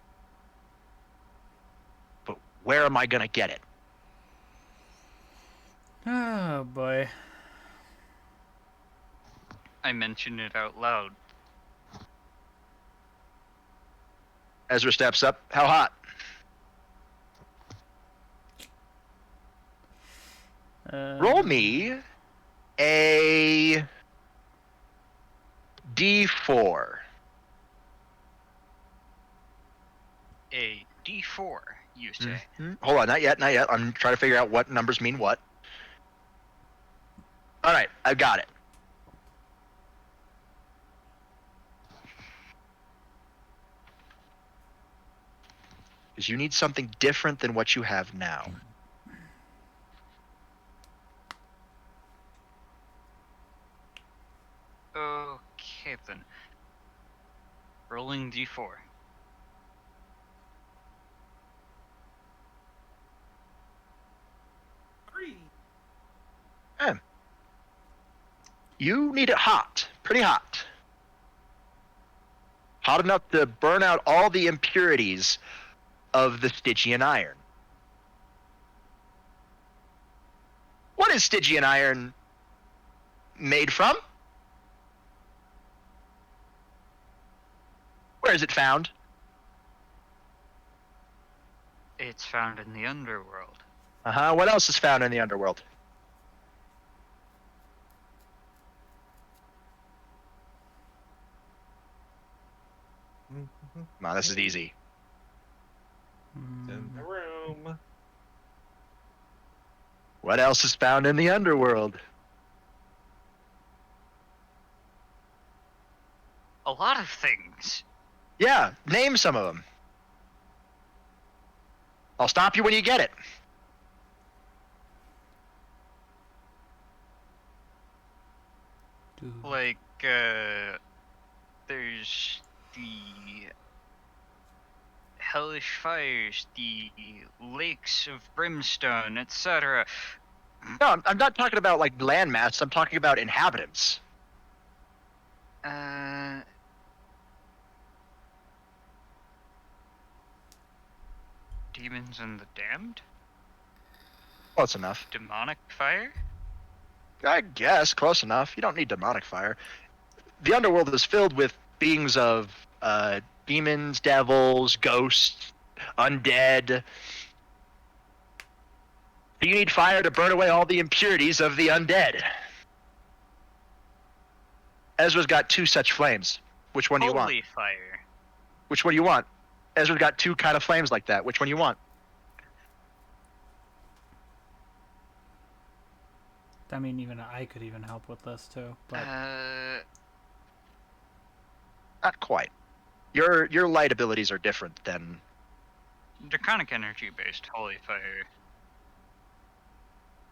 But where am I going to get it? Oh, boy. I mentioned it out loud. Ezra steps up. How hot? Roll me a D4. A D4, you say. Hold on, not yet. I'm trying to figure out what numbers mean what. All right, I've got it. Because you need something different than what you have now. Okay then. Rolling D4. You need it hot, pretty hot. Hot enough to burn out all the impurities of the Stygian iron. What is Stygian iron made from? Where is it found? It's found in the underworld. What else is found in the underworld? Come on, this is easy. In the room. What else is found in the underworld? A lot of things. Yeah, name some of them. I'll stop you when you get it. Like, there's the hellish fires, the lakes of brimstone, etc. No, I'm not talking about like landmass. I'm talking about inhabitants. Demons and the damned? Close enough. Demonic fire? I guess close enough. You don't need demonic fire. The underworld is filled with beings of demons, devils, ghosts, undead. You need fire to burn away all the impurities of the undead. Ezra's got 2 such flames. Which one do you want? Holy fire. Which one do you want? Ezra's got 2 kind of flames like that. Which one do you want? I mean, even I could even help with this too. But Not quite. Your light abilities are different than. Draconic energy based holy fire.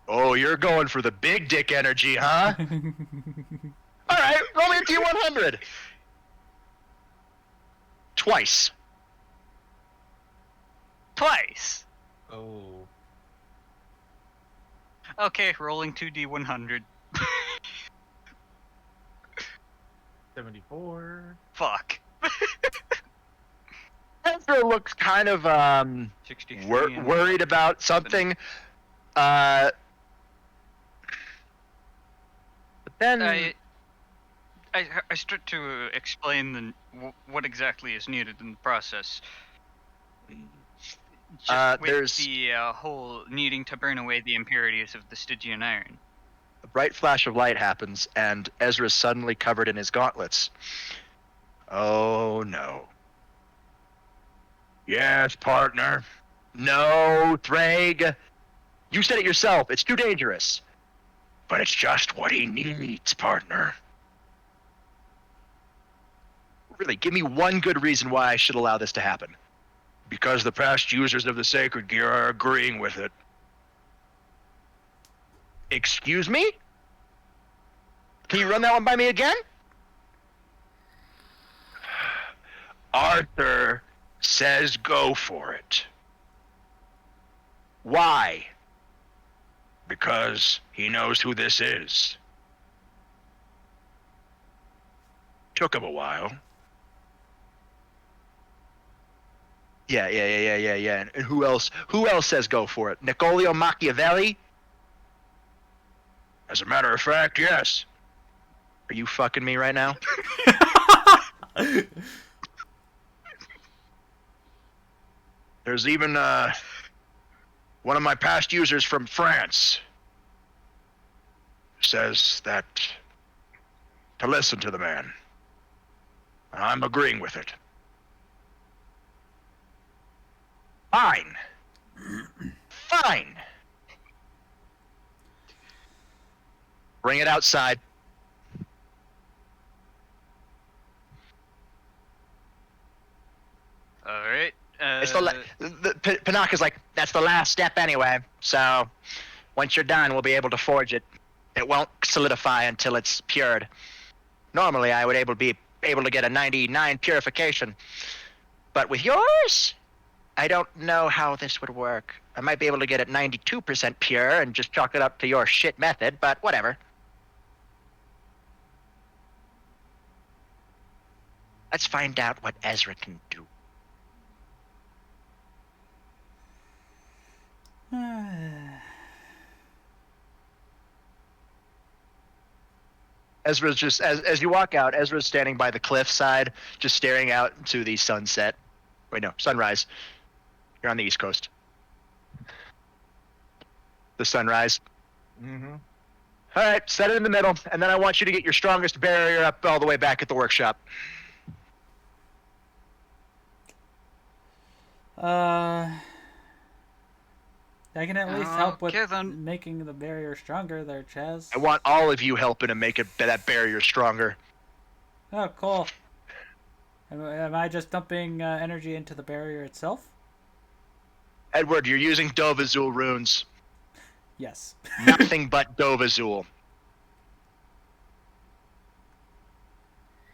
Oh, you're going for the big dick energy, huh? All right, roll me a D100. Twice. Twice! Oh. Okay, rolling 2D100. 74. Fuck. Ezra looks kind of 63 worried about something. But then I start to explain what exactly is needed in the process. Just with there's the whole needing to burn away the impurities of the Stygian iron. a bright flash of light happens, and Ezra's suddenly covered in his gauntlets. Oh no. Yes, partner. No, Thrag. You said it yourself. It's too dangerous. But it's just what he needs, partner. Really, give me one good reason why I should allow this to happen. Because the past users of the Sacred Gear are agreeing with it. Excuse me? Can you run that one by me again? Arthur says go for it. Why? Because he knows who this is. Took him a while. Yeah. And who else says go for it? Niccolò Machiavelli? As a matter of fact, yes. Are you fucking me right now? There's even one of my past users from France says that to listen to the man. I'm agreeing with it. Fine. Fine. Bring it outside. Alright. It's Panaka's like, that's the last step anyway. So once you're done, we'll be able to forge it. It won't solidify until it's pured. Normally, I would be able to get a 99 purification. But with yours, I don't know how this would work. I might be able to get it 92% pure and just chalk it up to your shit method, but whatever. Let's find out what Ezra can do. Ezra's just as you walk out, Ezra's standing by the cliffside, just staring out to the sunset. Wait, no, sunrise. You're on the East Coast. The sunrise. Mm-hmm. All right, set it in the middle, and then I want you to get your strongest barrier up all the way back at the workshop. I can at least help with Okay, then. making the barrier stronger there, Chaz. I want all of you helping to make that barrier stronger. Oh, cool. Am I just dumping energy into the barrier itself? Edward, you're using Dovazul runes. Yes. Nothing but Dovazul.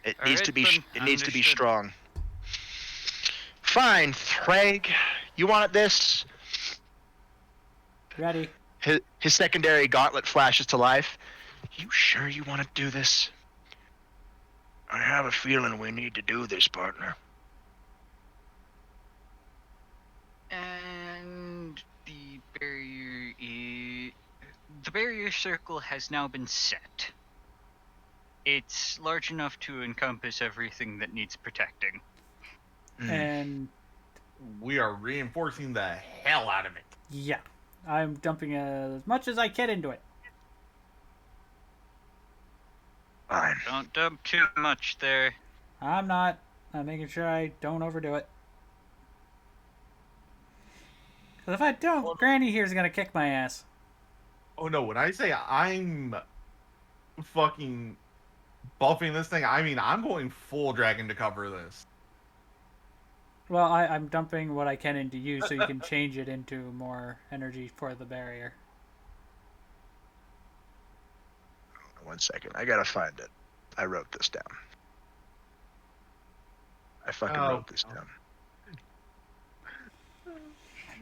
It needs Alright, to be. then. It needs to be Understood. strong. Fine, Thrag. You want this? Ready. His secondary gauntlet flashes to life. You sure you want to do this? I have a feeling we need to do this, partner. And the barrier circle has now been set. It's large enough to encompass everything that needs protecting. And We are reinforcing the hell out of it. yeah, I'm dumping as much as I can into it. Fine. Don't dump too much there. I'm not. I'm making sure I don't overdo it. Because if I don't, Granny here's gonna kick my ass. Oh no, when I say I'm fucking buffing this thing, I mean I'm going full dragon to cover this. Well, I'm dumping what I can into you so you can change it into more energy for the barrier. 1 second. I gotta find it. I wrote this down. I fucking wrote this down.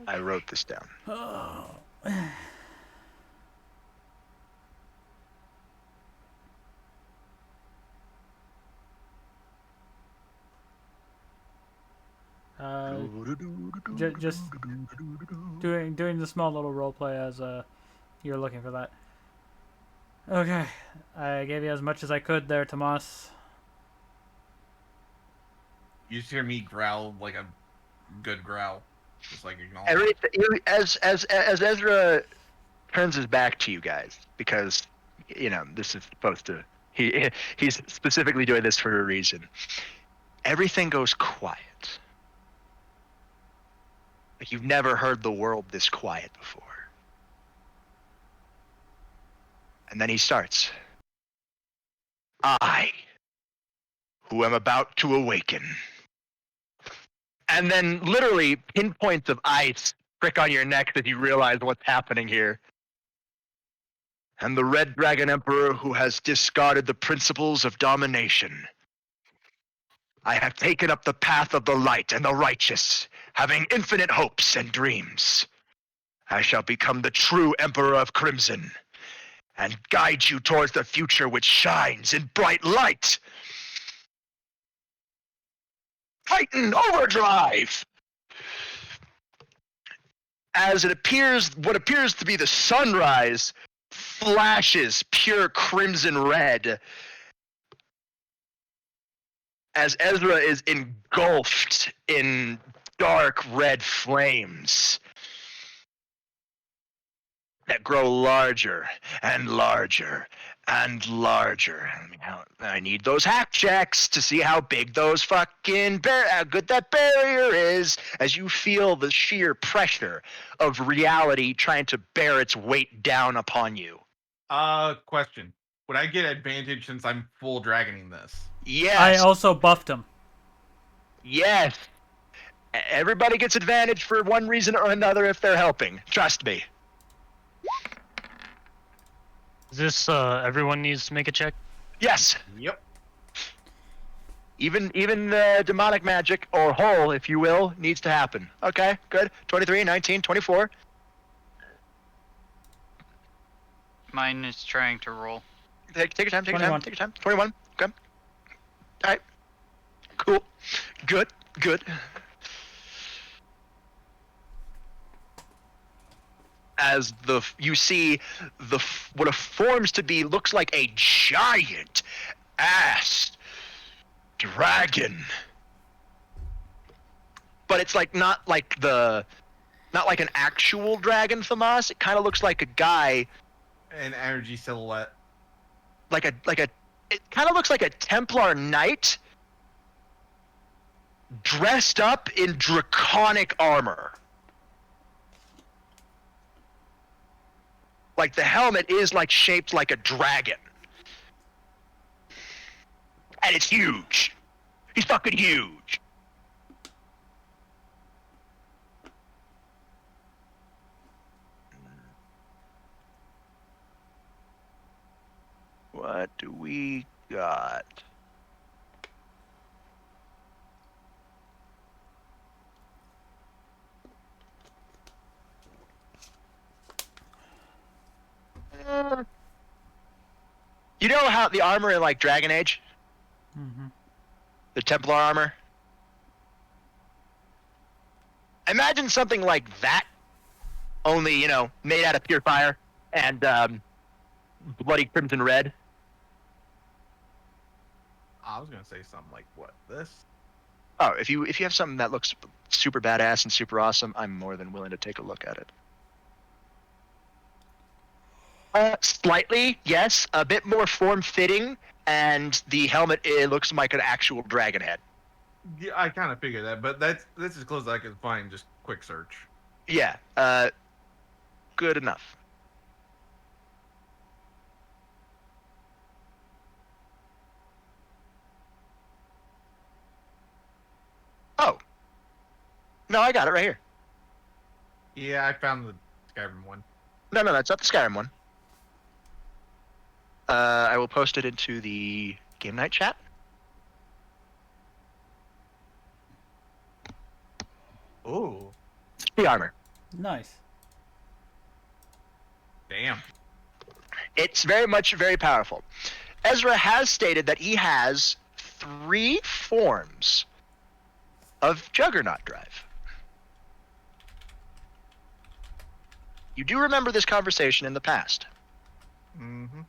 I wrote this down. Oh. Just doing the small little role play as you're looking for that. Okay, I gave you as much as I could there, Tomas. You just hear me growl like a good growl, just like acknowledge. As Ezra turns his back to you guys, because this is supposed to. He's specifically doing this for a reason. Everything goes quiet. Like you've never heard the world this quiet before. And then he starts. I, who am about to awaken. And then literally pinpoints of ice prick on your neck as you realize what's happening here. And the Red Dragon Emperor who has discarded the principles of domination. I have taken up the path of the light and the righteous, having infinite hopes and dreams. I shall become the true Emperor of Crimson, and guide you towards the future which shines in bright light. Titan Overdrive! As what appears to be the sunrise flashes pure crimson red as Ezra is engulfed in dark red flames that grow larger and larger and larger. I need those hack checks to see how big those fucking how good that barrier is, as you feel the sheer pressure of reality trying to bear its weight down upon you. Question. Would I get advantage since I'm full dragoning this? Yes. I also buffed him. Yes. Everybody gets advantage for one reason or another if they're helping. Trust me. Is this everyone needs to make a check? Yes. Yep. Even demonic magic, or whole, if you will, needs to happen. Okay, good. 23, 19, 24. Mine is trying to roll. Take your time, take your 21. time, take your time. 21. Okay. Alright. Cool. Good. As you see what forms to be, looks like a giant ass dragon, but it's like not like an actual dragon, Thamas. It kind of looks like a guy, An energy silhouette. it kind of looks like a Templar knight dressed up in draconic armor. Like the helmet is like shaped like a dragon. And it's huge. He's fucking huge. how the armor in like Dragon Age, Mm-hmm. the Templar armor? Imagine something like that, only, you know, made out of pure fire and bloody crimson red. I was gonna say something like what this. Oh, if you have something that looks super badass and super awesome, I'm more than willing to take a look at it. Slightly, yes. A bit more form-fitting, and the helmet, it looks like an actual dragon head. Yeah, I kind of figured that, but that's as close as I could find. Just quick search. Yeah, good enough. Oh. No, I got it right here. Yeah, I found the Skyrim one. No, that's not the Skyrim one. I will post it into the game night chat. Ooh, The armor. Nice. damn. It's very powerful. Ezra has stated that he has 3 forms of Juggernaut drive. You do remember this conversation in the past. Mm-hmm.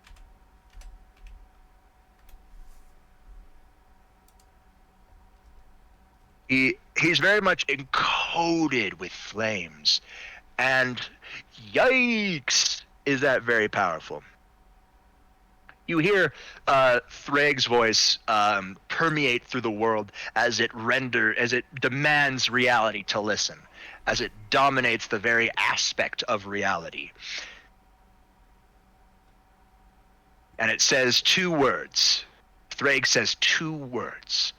He's very much encoded with flames, and yikes, is that very powerful. You hear Thrag's voice permeate through the world as it demands reality to listen, as it dominates the very aspect of reality. And it says 2 words. Thrag says 2 words.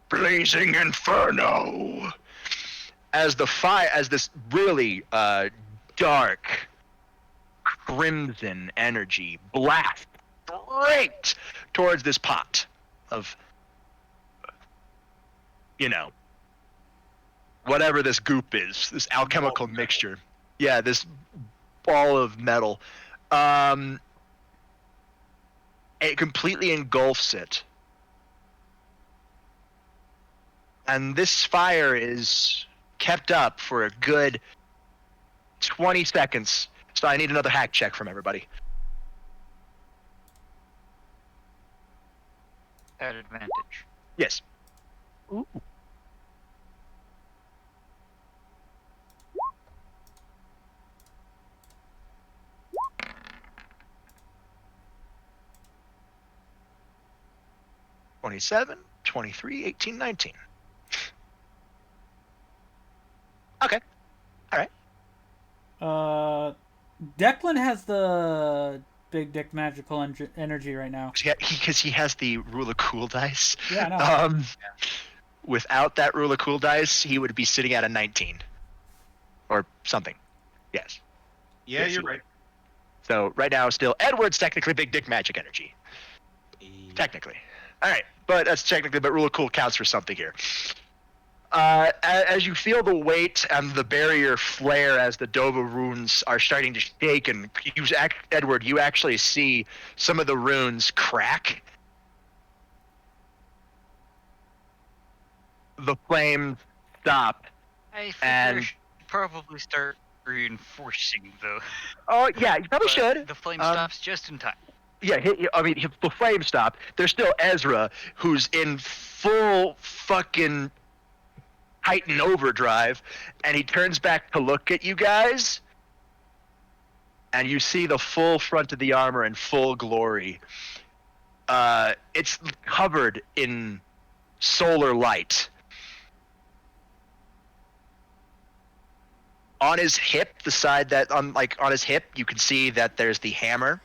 Blazing Inferno. As this really dark crimson energy blasts straight towards this pot of, you know, whatever this goop is, this alchemical mixture. Yeah, this ball of metal. It completely engulfs it. And this fire is kept up for a good 20 seconds. So I need another hack check from everybody. At advantage. Yes. Ooh. $27, $23, $18, $19. Okay. Declan has the big dick magical energy right now. Because he has the rule of cool dice. Yeah, I know. Without that rule of cool dice, he would be sitting at a 19. Or something. Yes. Yeah, Yes, you're you- right. So right now, still, Edward's technically big dick magic energy. Technically. All right, but rule of cool counts for something here. As you feel the weight and the barrier flare as the Dova runes are starting to shake, and Edward, you actually see some of the runes crack. The flames stop. I think And- we should probably start reinforcing, though. Oh yeah, you probably But should. The flame Um, stops just in time. Yeah, the flame stop. There's still Ezra, who's in full fucking heightened overdrive, and he turns back to look at you guys, and you see the full front of the armor in full glory. It's covered in solar light. On his hip, the side that on his hip, you can see that there's the hammer.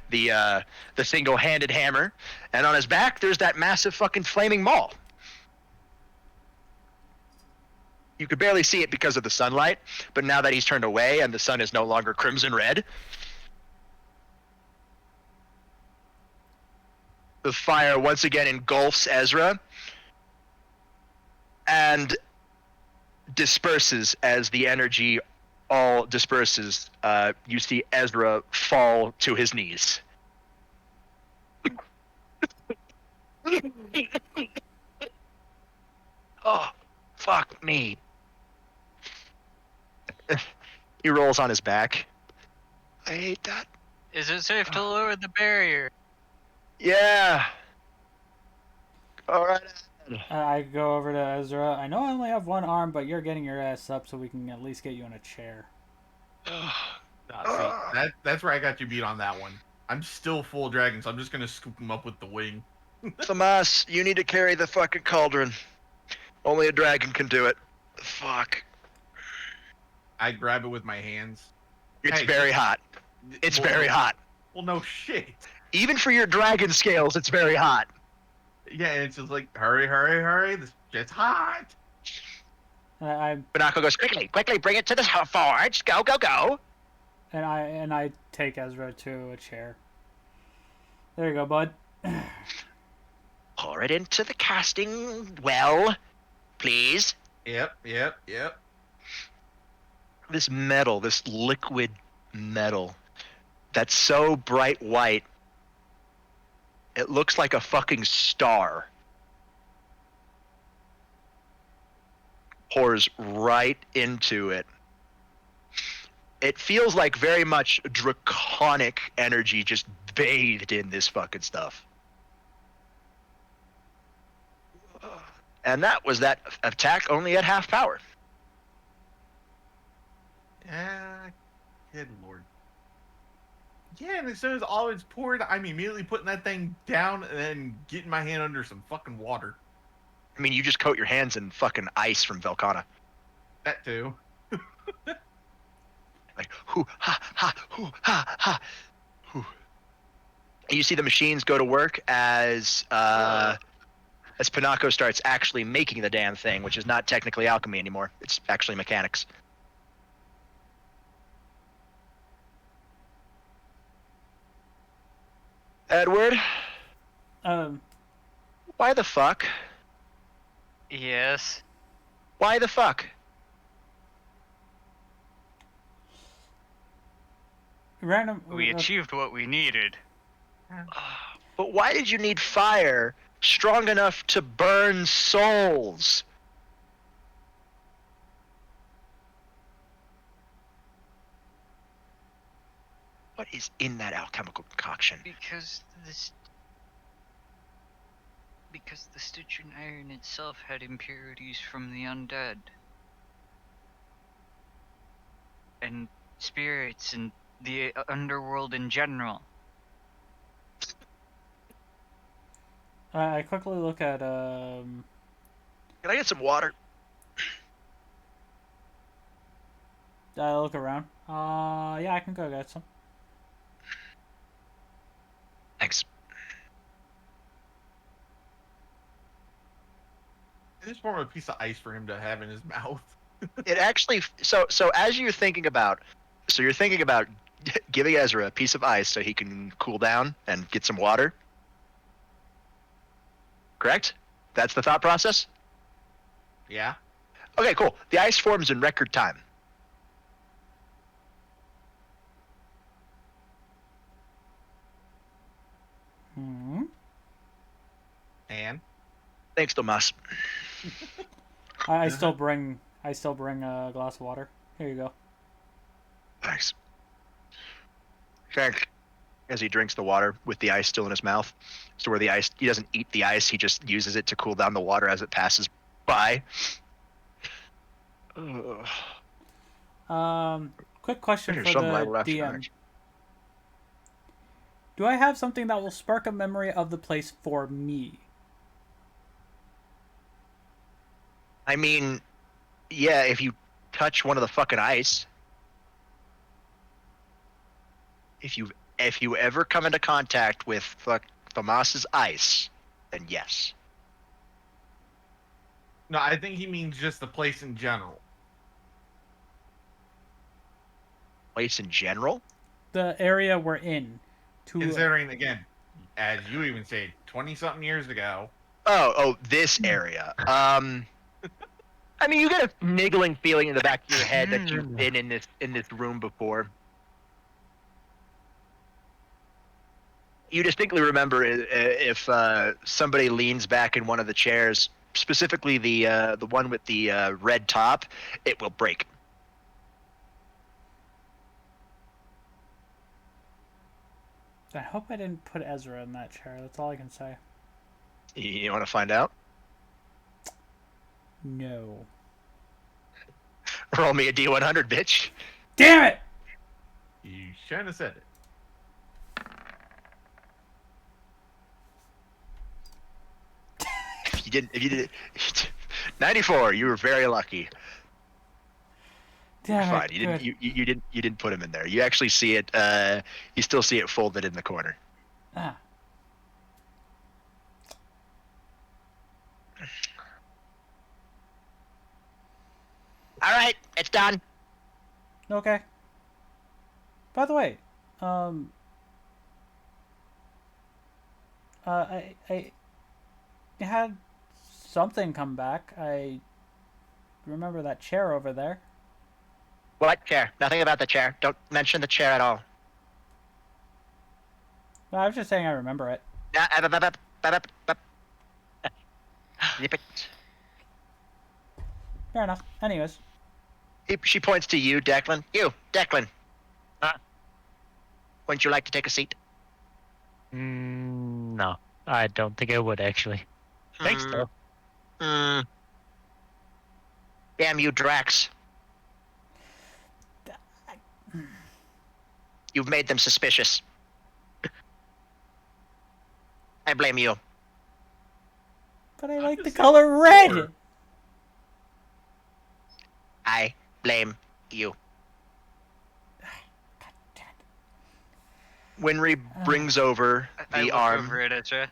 The single-handed hammer, and on his back there's that massive fucking flaming maul. You could barely see it because of the sunlight, but now that he's turned away and the sun is no longer crimson red, the fire once again engulfs Ezra and disperses as the energy all disperses. You see Ezra fall to his knees. Oh, fuck me. He rolls on his back. I hate that. Is it safe to lower the barrier? Yeah. All right. I go over to Ezra. I know I only have one arm, but you're getting your ass up so we can at least get you in a chair. That's where I got you beat on that one. I'm still full dragon, so I'm just gonna scoop him up with the wing. Tomas, you need to carry the fucking cauldron. Only a dragon can do it. Fuck. I grab it with my hands. It's Hey, very hot. It's well, very hot. Well, no shit. Even for your dragon scales, it's very hot. Yeah, and it's just like, hurry, hurry, hurry. This shit's hot. Banako goes, quickly, bring it to the forge. Go, go, go. And I take Ezra to a chair. There you go, bud. Pour it into the casting well, please. Yep. This metal, this liquid metal, that's so bright white, it looks like a fucking star. Pours right into it. It feels like very much draconic energy just bathed in this fucking stuff. And that was that attack only at half power. Good lord. Yeah, and as soon as all it's poured, I'm immediately putting that thing down and then getting my hand under some fucking water. I mean, you just coat your hands in fucking ice from Velcana. That too. Like, hoo, ha, ha, hoo, ha, ha, hoo. And you see the machines go to work as Panako starts actually making the damn thing, which is not technically alchemy anymore. It's actually mechanics. Edward, why the fuck? Yes. Why the fuck? Random. We achieved what we needed. But why did you need fire strong enough to burn souls? What is in that alchemical concoction? Because the Stygian iron itself had impurities from the undead. And spirits and the underworld in general. I quickly look at Can I get some water? I look around. Yeah, I can go get some. Thanks. I just want a piece of ice for him to have in his mouth. It actually so as you're thinking about giving Ezra a piece of ice so he can cool down and get some water. Correct? That's the thought process? Yeah. Okay, cool. The ice forms in record time. And Thanks, Tomas. I still bring a glass of water. Here you go. Thanks. Thanks. As he drinks the water with the ice still in his mouth. So where the ice, he doesn't eat the ice, he just uses it to cool down the water as it passes by. Quick question There's for some the level after DM. knowledge. Do I have something that will spark a memory of the place for me? I mean, yeah, if you touch one of the fucking ice. If you ever come into contact with Tomas's ice, then yes. no, I think he means just the place in general. Place in general? The area we're in. Considering, again, as you even said, 20-something years ago. Oh, this area. I mean, you get a niggling feeling in the back of your head that you've been in this room before. You distinctly remember if somebody leans back in one of the chairs, specifically the one with the red top, it will break. I hope I didn't put Ezra in that chair. That's all I can say. You want to find out? No. Roll me a D100, bitch. Damn it! You shouldn't have said it. If you did 94, you were very lucky. Damn Fine. it. You didn't good. you didn't put him in there. You actually see it you still see it folded in the corner. Ah. All right, it's done. Okay. By the way, I had something come back. I remember that chair over there. What chair? Nothing about the chair. Don't mention the chair at all. No, I was just saying I remember it. Zip it. Fair enough. Anyways. She points to you, Declan. You, Declan. Huh? Wouldn't you like to take a seat? No, I don't think I would actually. Thanks, though. Damn you, Drax. You've made them suspicious. I blame you. But I like the color red! I blame you. Winry brings over I the look arm over at Ezra.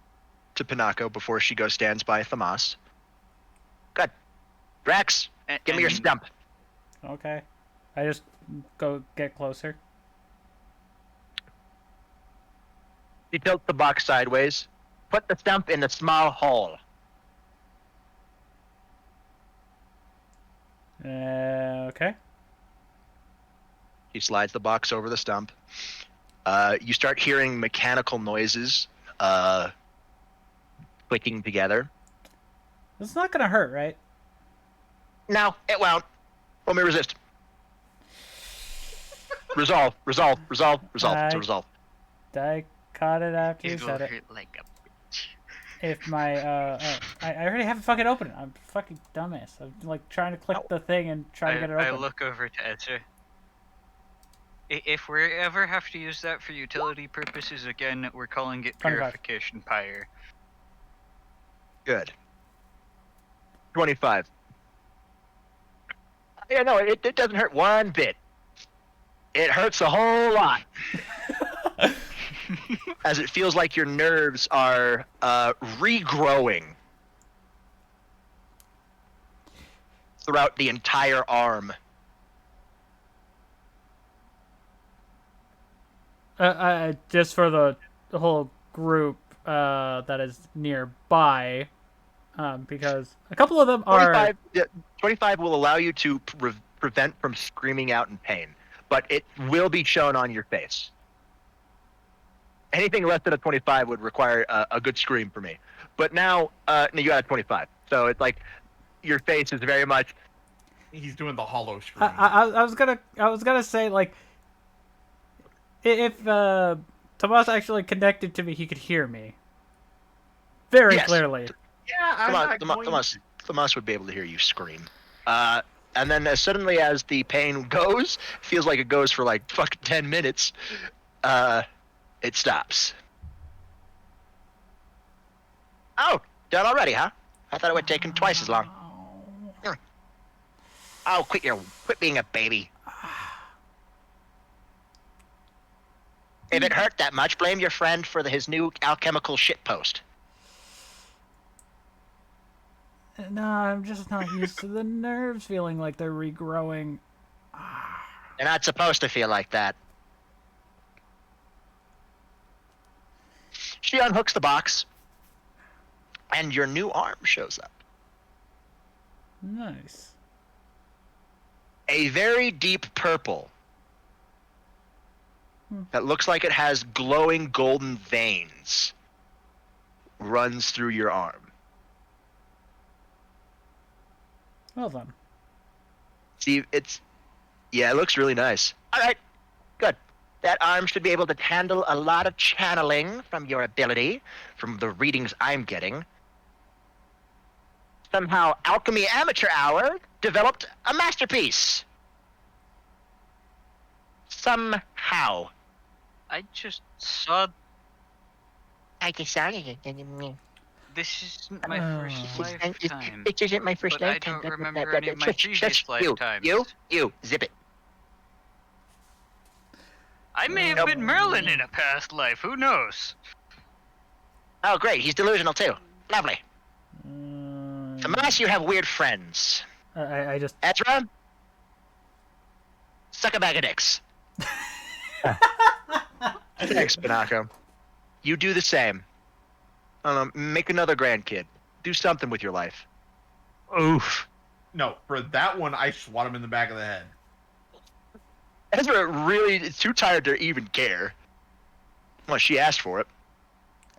to Pinako before she stands by Thamas. Good. Drax, give me your And- stump. Okay. I just go get closer. She tilts the box sideways. Put the stump in the small hole. Okay. He slides the box over the stump. You start hearing mechanical noises clicking together. It's not gonna hurt, right? No, it won't. Roll me resist. Resolve. I caught it after you It will said it. hurt like a bitch. If my I already have it fucking open. I'm a fucking dumbass. I'm like trying to click the thing and try to get it I open. look over to Ezra. If we ever have to use that for utility purposes again, we're calling it 25. purification pyre. Good. 25. Yeah, no, it doesn't hurt one bit. It hurts a whole lot. As it feels like your nerves are regrowing throughout the entire arm. Just for the whole group that is nearby, because a couple of them are 25, yeah, 25 will allow you to prevent from screaming out in pain, but it will be shown on your face. Anything less than a 25 would require a good scream for me. But now, you got a 25, so it's like your face is very much. He's doing the hollow scream. I was gonna say, like, if Tomas actually connected to me, he could hear me very Yes. clearly. Yeah, I'm not going Tomas would be able to hear you scream. And then as suddenly as the pain goes, feels like it goes for like fucking 10 minutes, it stops. Oh, done already, huh? I thought it would have taken twice as long. Oh, quit being a baby. If it hurt that much, blame your friend for his new alchemical shitpost. No, I'm just not used to the nerves feeling like they're regrowing. You're not supposed to feel like that. She unhooks the box, and your new arm shows up. Nice. A very deep purple. that looks like it has glowing golden veins runs through your arm. Well then. See, it looks really nice. All right, good. That arm should be able to handle a lot of channeling from your ability, from the readings I'm getting. Somehow, Alchemy Amateur Hour developed a masterpiece. Somehow. I just saw. I just saw it. This is my first lifetime. It isn't my first But I lifetime. don't remember any of my previous lifetimes. You, zip it. I may have been Merlin in a past life. Who knows? Oh, great. He's delusional too. Lovely. Tomas, you have weird friends. I just. Ezra, suck a bag of dicks. Thanks, Pinocchio. You do the same. I don't know, make another grandkid. Do something with your life. Oof. No, for that one, I swat him in the back of the head. Ezra really is too tired to even care. Well, she asked for it.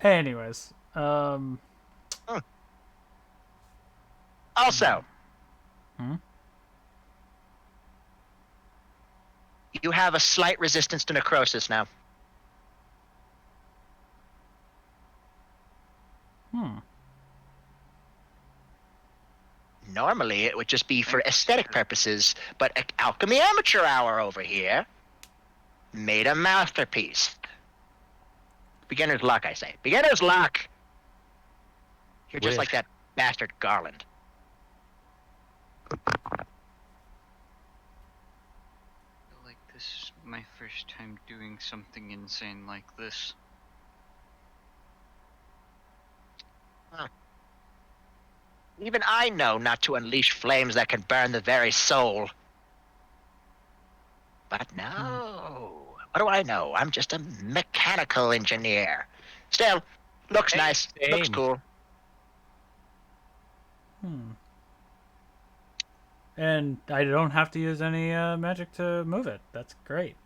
Anyways, Also, Hmm? You have a slight resistance to necrosis now. Normally, it would just be for aesthetic purposes, but Alchemy Amateur Hour over here made a masterpiece. Beginner's luck, I say. Beginner's luck! You're just like that bastard Garland. I feel like this is my first time doing something insane like this. Even I know not to unleash flames that can burn the very soul. But no. What do I know? I'm just a mechanical engineer. Still, looks nice. Looks cool. And I don't have to use any magic to move it. That's great.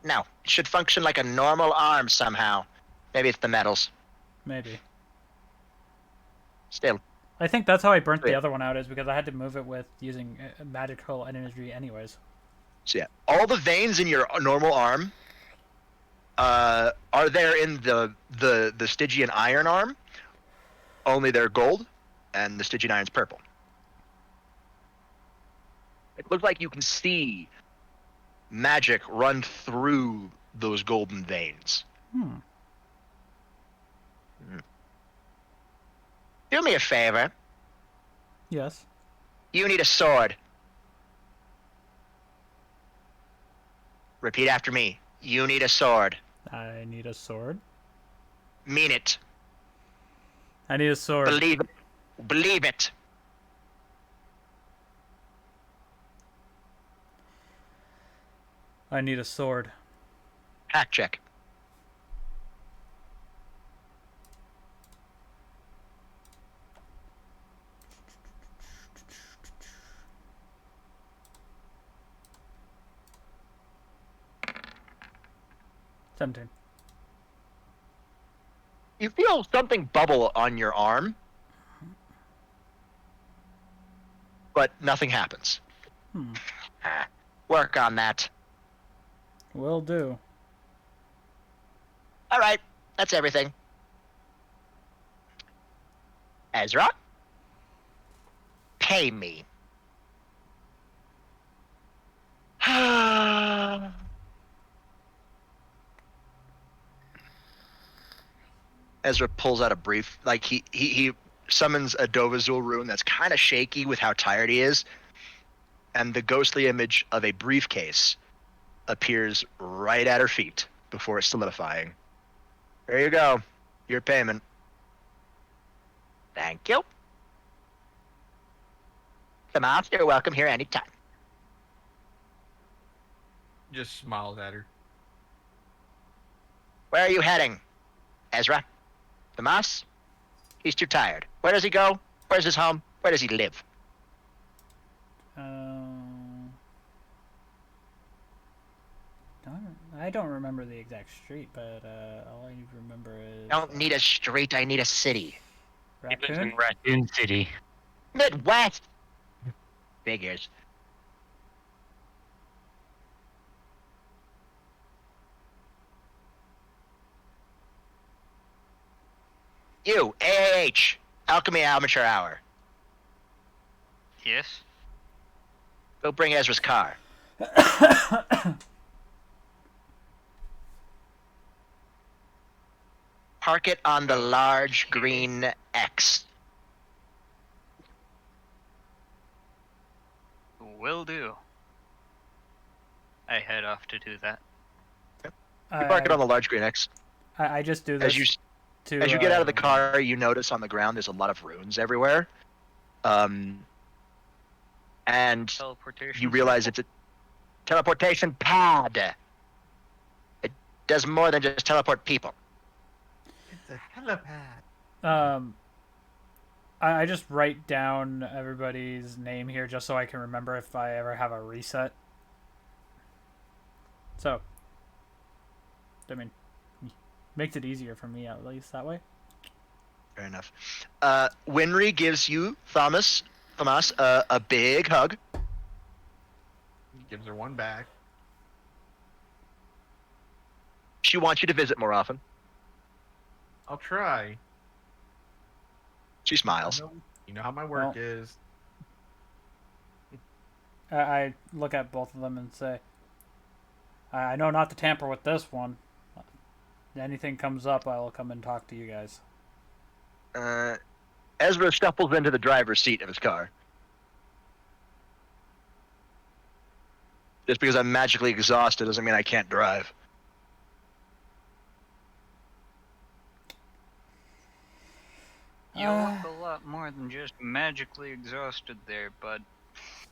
No, it should function like a normal arm somehow. Maybe it's the metals. Maybe. Still. I think that's how I burnt the other one out, is because I had to move it with using magical energy anyways. So yeah, all the veins in your normal arm are there in the Stygian iron arm. Only they're gold, and the Stygian iron's purple. It looks like you can see magic run through those golden veins. Do me a favor. Yes. You need a sword. Repeat after me. You need a sword. I need a sword. Mean it. I need a sword. Believe it. Believe it. I need a sword. Hack check. Tempting. You feel something bubble on your arm, but nothing happens. Work on that. Will do. All right, that's everything. Ezra, pay me. Ezra pulls out a brief, like he summons a Dovazul rune that's kind of shaky with how tired he is, and the ghostly image of a briefcase appears right at her feet before it's solidifying. There you go, your payment. Thank you. Tomas, you're welcome here anytime. Just smiles at her. Where are you heading, Ezra? Tomas? He's too tired. Where does he go? Where's his home? Where does he live? I don't remember the exact street, but all I remember is. I don't need a street, I need a city. He lives Raccoon. in Raccoon City. Midwest! Figures. You, AAH, Alchemy Amateur Hour. Yes. Go bring Ezra's car. Park it on the large green X. Will do. I head off to do that. You park it on the large green X. I just do this As you to. As you get out of the car, you notice on the ground there's a lot of runes everywhere. And Teleportation. you realize it's a teleportation pad. It does more than just teleport people. It's a helipad. I just write down everybody's name here just so I can remember if I ever have a reset. So, I mean, makes it easier for me at least that way. Fair enough. Winry gives you, Thomas, a big hug. Gives her one back. She wants you to visit more often. I'll try. She smiles. You know how my work Well, is. I look at both of them and say, I know not to tamper with this one. Anything comes up, I will come and talk to you guys. Ezra shuffles into the driver's seat of his car. Just because I'm magically exhausted doesn't mean I can't drive. You look a lot more than just magically exhausted there, bud.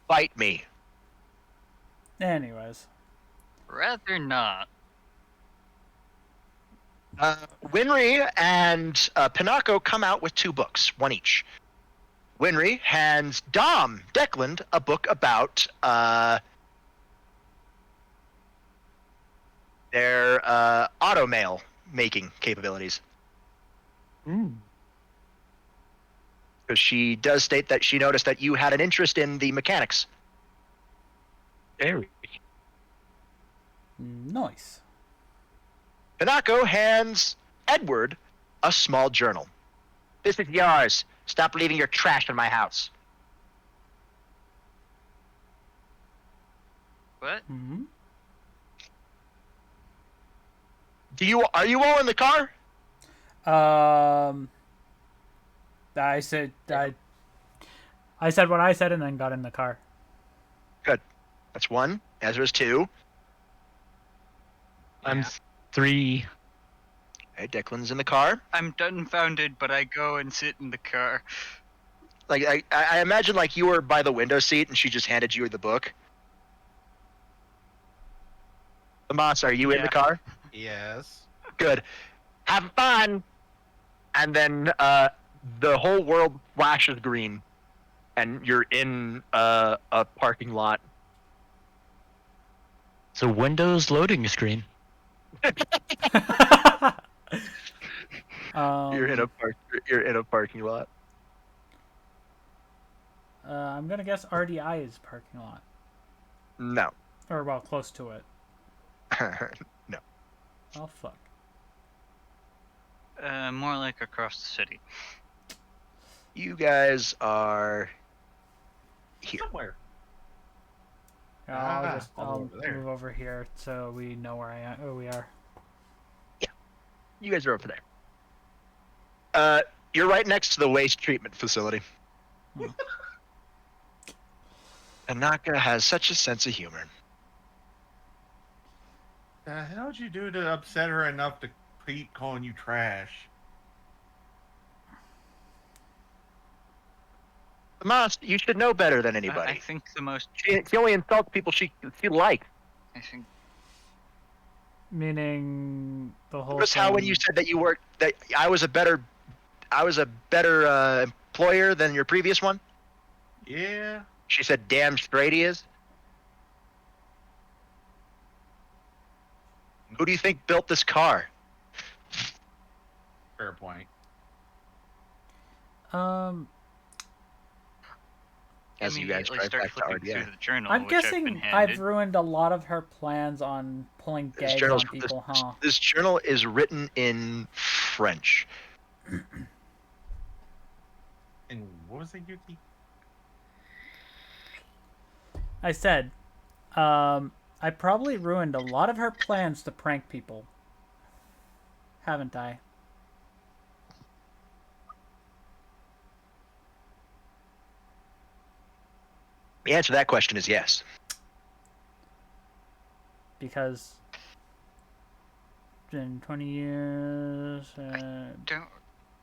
Fight me. Anyways. Rather not. Winry and Pinocchio come out with 2 books, one each. Winry hands Dom Declan a book about their auto mail making capabilities. Because she does state that she noticed that you had an interest in the mechanics. Very. Nice. Pinocchio hands Edward a small journal. This is yours. Stop leaving your trash in my house. What? Mm-hmm. Are you all in the car? I said what I said and then got in the car. Good. That's 1. Ezra's 2. I'm 3. Okay, Declan's in the car. I'm dumbfounded, but I go and sit in the car. Like I imagine like you were by the window seat and she just handed you the book. Tomas, are you in the car? Yes. Good. Have fun. And then the whole world flashes green, and you're in a parking lot. It's a Windows loading screen. You're in a parking lot. I'm gonna guess RDI's parking lot, No. or well, close to it. No. Oh fuck. More like across the city. You guys are here. Somewhere. I'll I'll go over there. move over here so we know where I am. Oh, we are. You guys are over there. You're right next to the waste treatment facility. Anaka has such a sense of humor. The hell did you do to upset her enough to keep calling you trash? Tomas, you should know better than I anybody. think the most. She only insults people she likes. I think Meaning the whole. Notice how when you said that that I was a better employer than your previous one? Yeah. She said, "Damn straight he is." Who do you think built this car? Fair point. As you guys Immediately drive start back to flipping RDA. through the journal, I'm which I've guessing been I've handed. ruined a lot of her plans on pulling This gags on journal's- people, huh? This journal is written in French. And what was that, Yuki? I said, I probably ruined a lot of her plans to prank people. Haven't I? The answer to that question is yes. Because in 20 years, Don't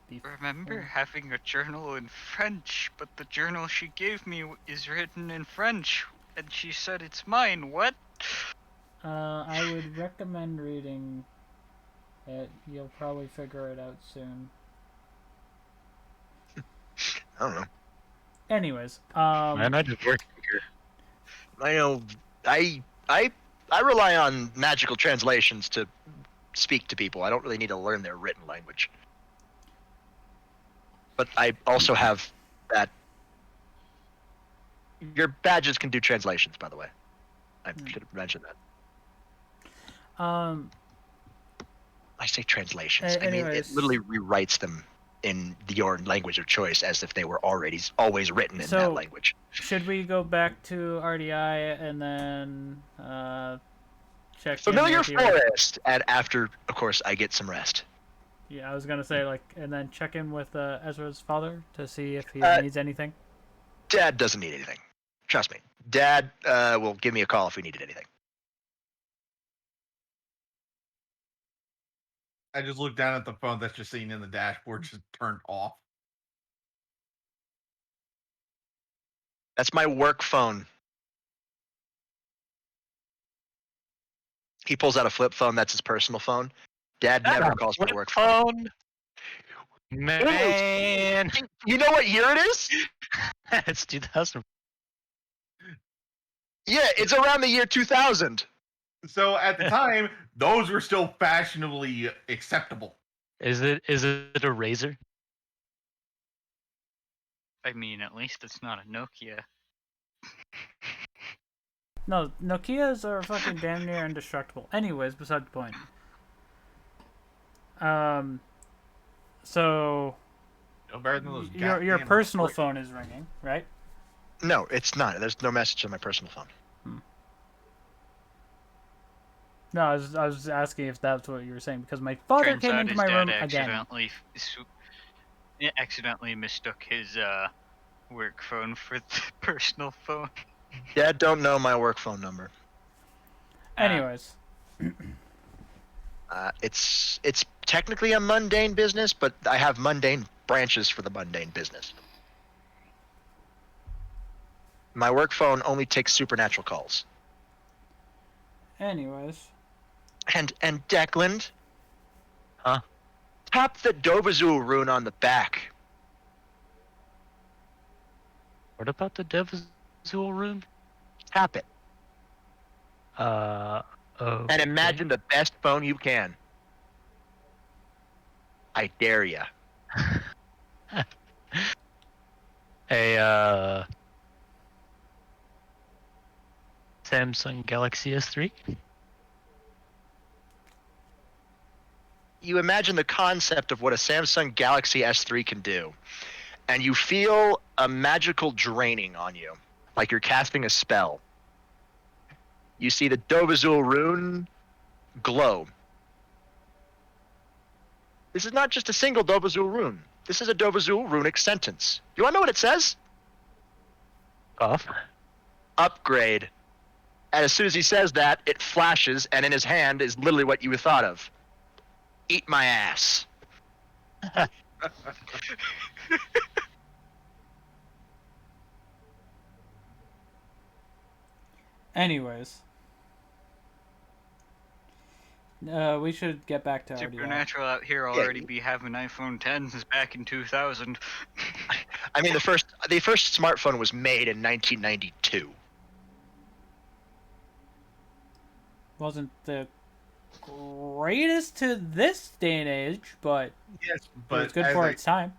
before- remember having a journal in French, but the journal she gave me is written in French, and she said it's mine. What? I would recommend reading it. You'll probably figure it out soon. I don't know. Anyways, Man, I just work here. I know. I rely on magical translations to speak to people. I don't really need to learn their written language. But I also have that. Your badges can do translations, by the way. I should have mentioned that. I say translations. I mean, it anyways. literally rewrites them in your language of choice as if they were always written in So- that language. should we go back to RDI and then check Familiar in with your... forest, and after, of course, I get some rest. Yeah, I was gonna say and then check in with Ezra's father to see if he needs anything. Dad doesn't need anything. Trust me. Dad will give me a call if we needed anything. I just looked down at the phone that's just sitting in the dashboard, just turned off. That's my work phone. He pulls out a flip phone. That's his personal phone. Dad never calls my work phone. Man, You know what year it is? it's 2000. Yeah, it's around the year 2000. So at the time, those were still fashionably acceptable. Is it a razor? I mean, at least it's not a Nokia. No, Nokias are fucking damn near indestructible. Anyways, beside the point. So No better than those. your goddamn personal bricks. phone is ringing, right? No, it's not. There's no message on my personal phone. No, I was asking if that's what you were saying because my father Turns came out into his my dad room again. accidentally mistook his work phone for the personal phone. Dad don't know my work phone number. Anyways, It's technically a mundane business, but I have mundane branches for the mundane business. My work phone only takes supernatural calls. anyways, And Declan, Huh? tap the Dovazul rune on the back. What about the Devil room? Tap it Okay. and imagine the best phone you can. I dare ya. A Samsung Galaxy S3. You imagine the concept of what a Samsung Galaxy S3 can do, and you feel a magical draining on you, like you're casting a spell. You see the Dovazul rune glow. This is not just a single Dovazul rune. This is a Dovazul runic sentence. You want to know what it says? Off. Upgrade. And as soon as he says that, it flashes, and in his hand is literally what you thought of. Eat my ass. anyways, we should get back to RDI. Supernatural out here already be having iPhone 10s back in 2000. I mean, the first smartphone was made in 1992. Wasn't the greatest to this day and age, but Yes, it but was good as for I- its time.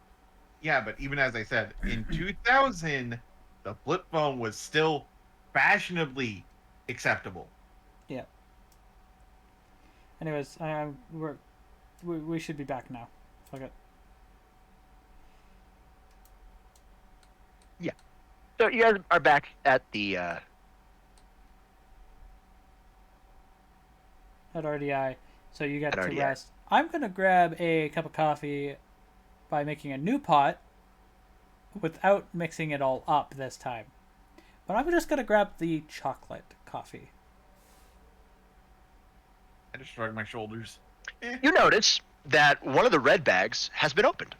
Yeah, but even as I said, in 2000, the flip phone was still fashionably acceptable. Yeah. Anyways, we should be back now. Fuck it. So you guys are back at the At RDI, so you get At to RDI. rest. I'm gonna grab a cup of coffee by making a new pot without mixing it all up this time. But I'm just gonna grab the chocolate coffee. I just shrugged my shoulders. you notice that one of the red bags has been opened.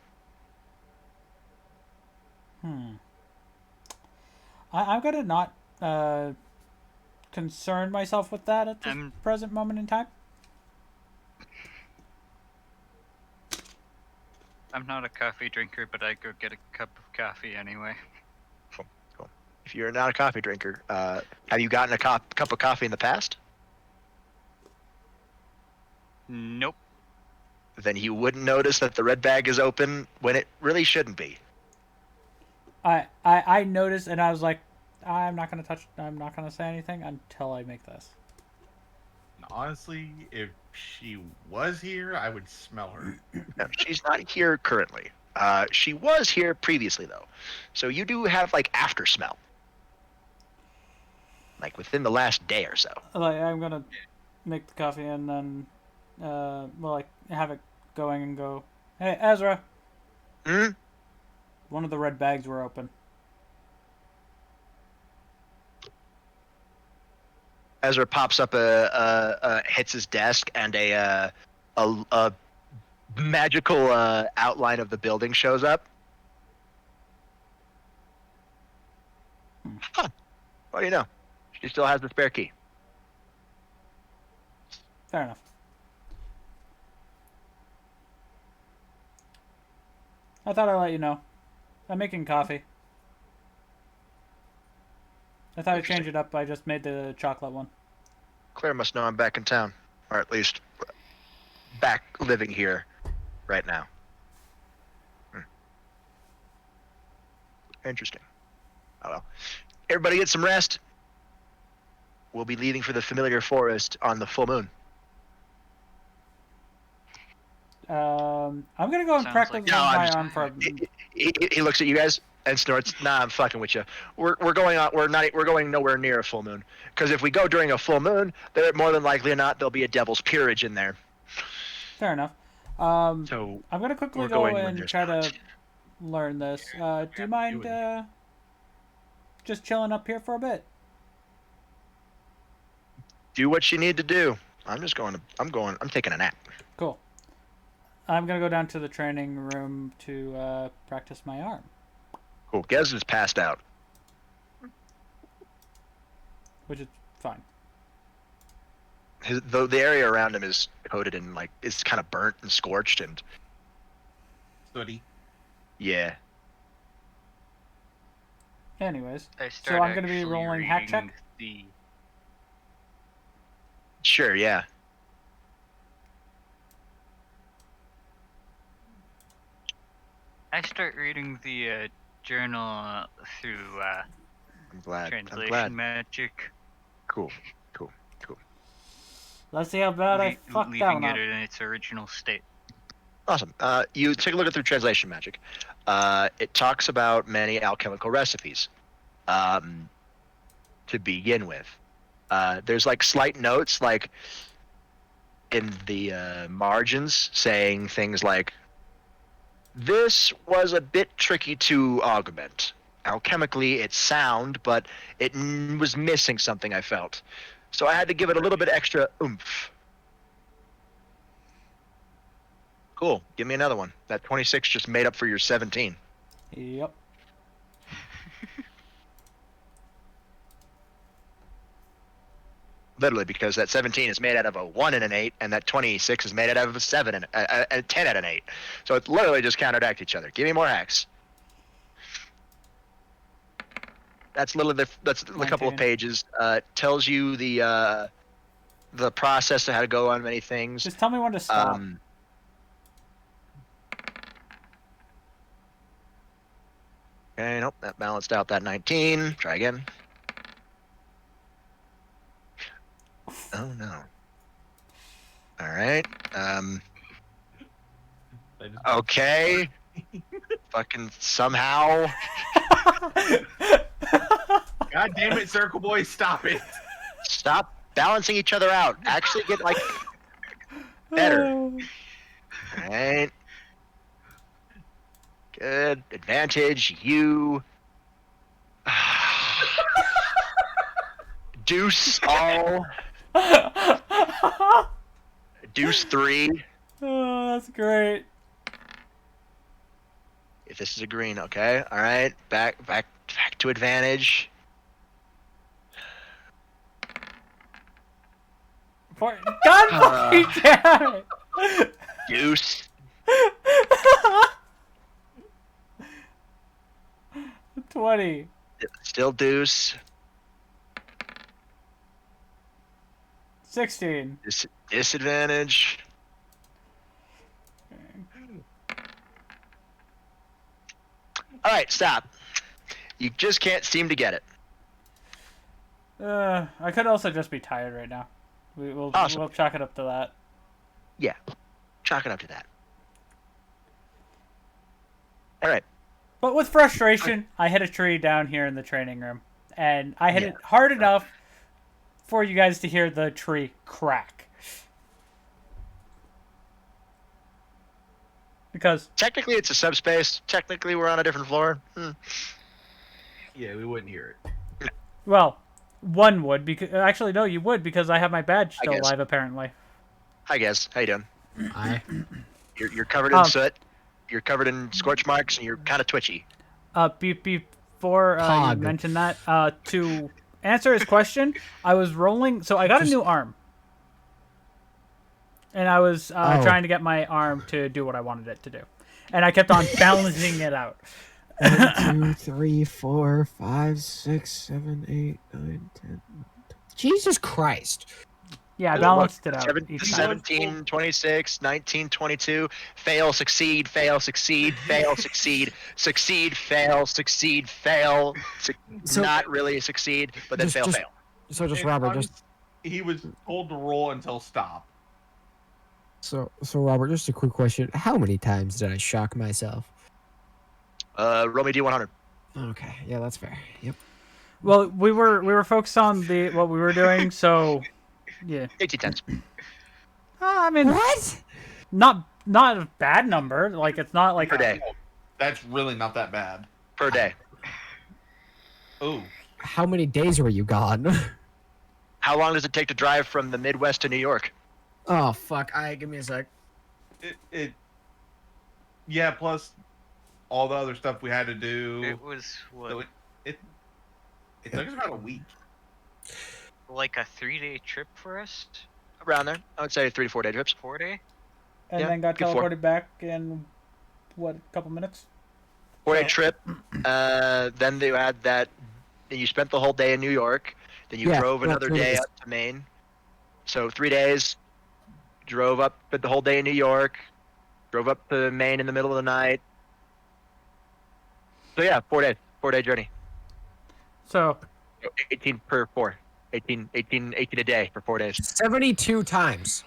I'm gonna not concern myself with that at this present moment in time. I'm not a coffee drinker, but I go get a cup of coffee anyway. Cool. If you're not a coffee drinker, have you gotten a cup of coffee in the past? Nope. Then you wouldn't notice that the red bag is open when it really shouldn't be. I noticed, and I was like, I'm not gonna say anything until I make this. Honestly, if she was here, I would smell her. No, she's not here currently. She was here previously though, so you do have like after smell, like within the last day or so. Like, I'm gonna make the coffee and then, have it going and go. Hey, Ezra. Hmm? One of the red bags were open. Ezra pops up hits his desk, and a magical outline of the building shows up. Huh. Well, you know, she still has the spare key. Fair enough. I thought I'd let you know. I'm making coffee. I thought I'd change it up. I just made the chocolate one. Claire must know I'm back in town, or at least back living here right now. Interesting. Oh well. Everybody get some rest. We'll be leaving for the familiar forest on the full moon. I'm gonna go and Sounds practice like- with No, I'm my just- arm for a He looks at you guys and snorts. Nah, I'm fucking with you. We're going on. We're going nowhere near a full moon. Because if we go during a full moon, there more than likely or not there'll be a devil's peerage in there. Fair enough. So I'm gonna quickly we're go going when and there's try to not. learn this. Do you mind just chilling up here for a bit? do what you need to do. I'm taking a nap. Cool. I'm gonna go down to the training room to practice my arm. Cool. Gez is passed out. Which is fine. The area around him is coated in it's kind of burnt and scorched, and Sooty. yeah. Anyways, I so I'm gonna be actually rolling hack check. reading the Sure, yeah. I start reading the journal through I'm glad. translation magic, Cool. Let's see how bad I fucked that one leaving up. it in its original state. Awesome. You take a look at through translation magic. It talks about many alchemical recipes. To begin with, there's slight notes in the margins saying things like, "This was a bit tricky to augment. Alchemically, it's sound, but it was missing something. I felt, so I had to give it a little bit extra oomph." Cool. Give me another one. That 26 just made up for your 17. Yep. Literally, because that 17 is made out of a 1 and an 8, and that 26 is made out of a 7 and a 10 and an 8. So it's literally just counteract each other. Give me more hacks. That's a couple of 19. pages. Tells you the the process of how to go on many things. Just tell me when to stop. Okay, nope, that balanced out that 19. Try again. Oh no. All right. Okay. Fucking somehow. God damn it, Circle Boy, stop it. Stop balancing each other out. Actually get like better. All right. Good. Advantage. You. Deuce all. Deuce 3. Oh, that's great. If this is a green, okay. All right. Back to advantage. God fucking damn it! Deuce. $20. Still deuce. 16. Disadvantage. All right, stop. You just can't seem to get it. I could also just be tired right now. We'll Awesome. we'll chalk it up to that. Yeah, chalk it up to that. All right. But with frustration, I hit a tree down here in the training room, and I hit it hard enough for you guys to hear the tree crack. Because technically it's a subspace. Technically we're on a different floor. Yeah, we wouldn't hear it. well, one would because actually no, you would because I have my badge still guess. alive apparently. Hi guys, how you doing? I You're covered in soot. You're covered in scorch marks, and you're kind of twitchy. Before you Pog. mentioned that, to answer his question, I was rolling. So I got a new arm, and I was trying to get my arm to do what I wanted it to do, and I kept on balancing it out. 1, 2, 3, 4, 5, 6, 7, 8, 9, 10. Jesus Christ. Yeah, I balanced it out. 17, 26, 19, 22. Fail, succeed, fail, succeed, fail, succeed, succeed, fail, succeed, fail. So- not really succeed, but then fail, fail. So just Robert, just He was told to roll until stop. so Robert, just a quick question. How many times did I shock myself? Roll me D100. Okay, yeah, that's fair. Yep. Well, we were focused on what we were doing, so yeah. 18 times. I mean, What? not a bad number. Like it's not like Per day. That's really not that bad. Per day. Ooh. How many days were you gone? How long does it take to drive from the Midwest to New York? Oh fuck! Give me a sec. Yeah, plus all the other stuff we had to do. It was what, So it took us about a week. like a 3-day trip for us? Around there. I would say 3 to 4 day trips. 4-day? and Yeah, then got good for- teleported back in what, a couple minutes? 4 day trip. Then they had that. Then you spent the whole day in New York. Then you Yeah, drove yeah, another 3 day days. up to Maine. So 3 days. Drove up, spent the whole day in New York. Drove up to Maine in the middle of the night. So yeah, 4 days. 4 day journey. So 18 per 4. 18 a day for 4 days. 72 times.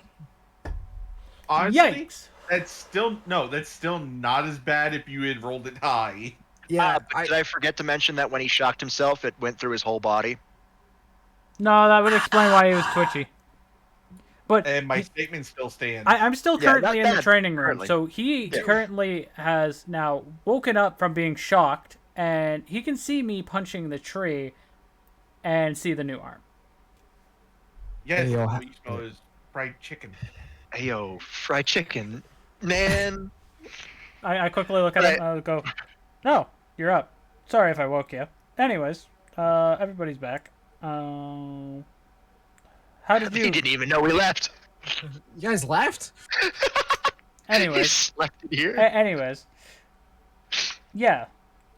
Honestly, yikes! that's still not as bad if you had rolled it high. Yeah, But did I forget to mention that when he shocked himself, it went through his whole body? No, that would explain why he was twitchy. But And my statement still stands. I'm still Yeah, currently not in the bad, training room, currently. so he Yeah. currently has now woken up from being shocked, and he can see me punching the tree, and see the new arm. Yes, Hey, yo, what you smell is fried chicken. Hey, yo, fried chicken. Man. I quickly look at him. I go, "No, you're up. Sorry if I woke you." Anyways, everybody's back. How did He you? didn't even know we left. you guys left? He Anyways, slept in here. anyways, yeah.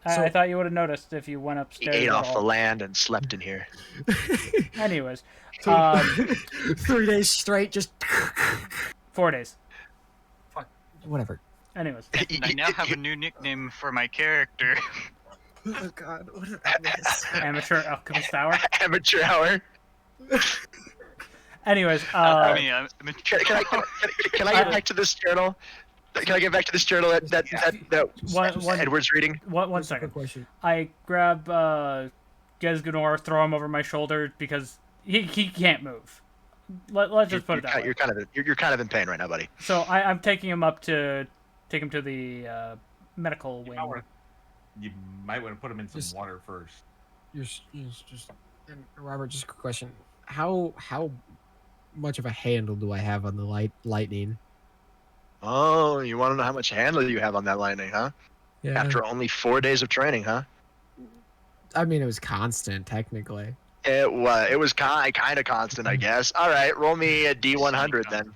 I thought you would have noticed if you went He upstairs. ate at off the all. land and slept in here. Anyways, 3 days straight, just 4 days. whatever. Anyways, I now have a new nickname for my character. Oh God, what did I miss? amateur alchemist hour. Amateur hour. Anyways, I mean, I'm a Can I get back to this journal? Can I get back to this journal that one Edward's reading? one Just a quick second. question. I grab Gesgunor, throw him over my shoulder because he can't move. Let's just put it that way. You're kind of in pain right now, buddy. So I'm taking him up to the medical wing. You might want to put him in some Just- water first. Just and Robert, just a quick question. How much of a handle do I have on the lightning? Oh, you want to know how much handle you have on that lightning, huh? Yeah. After only 4 days of training, huh? I mean, it was constant technically. It was kind of constant, I guess. All right, roll me a D100 then.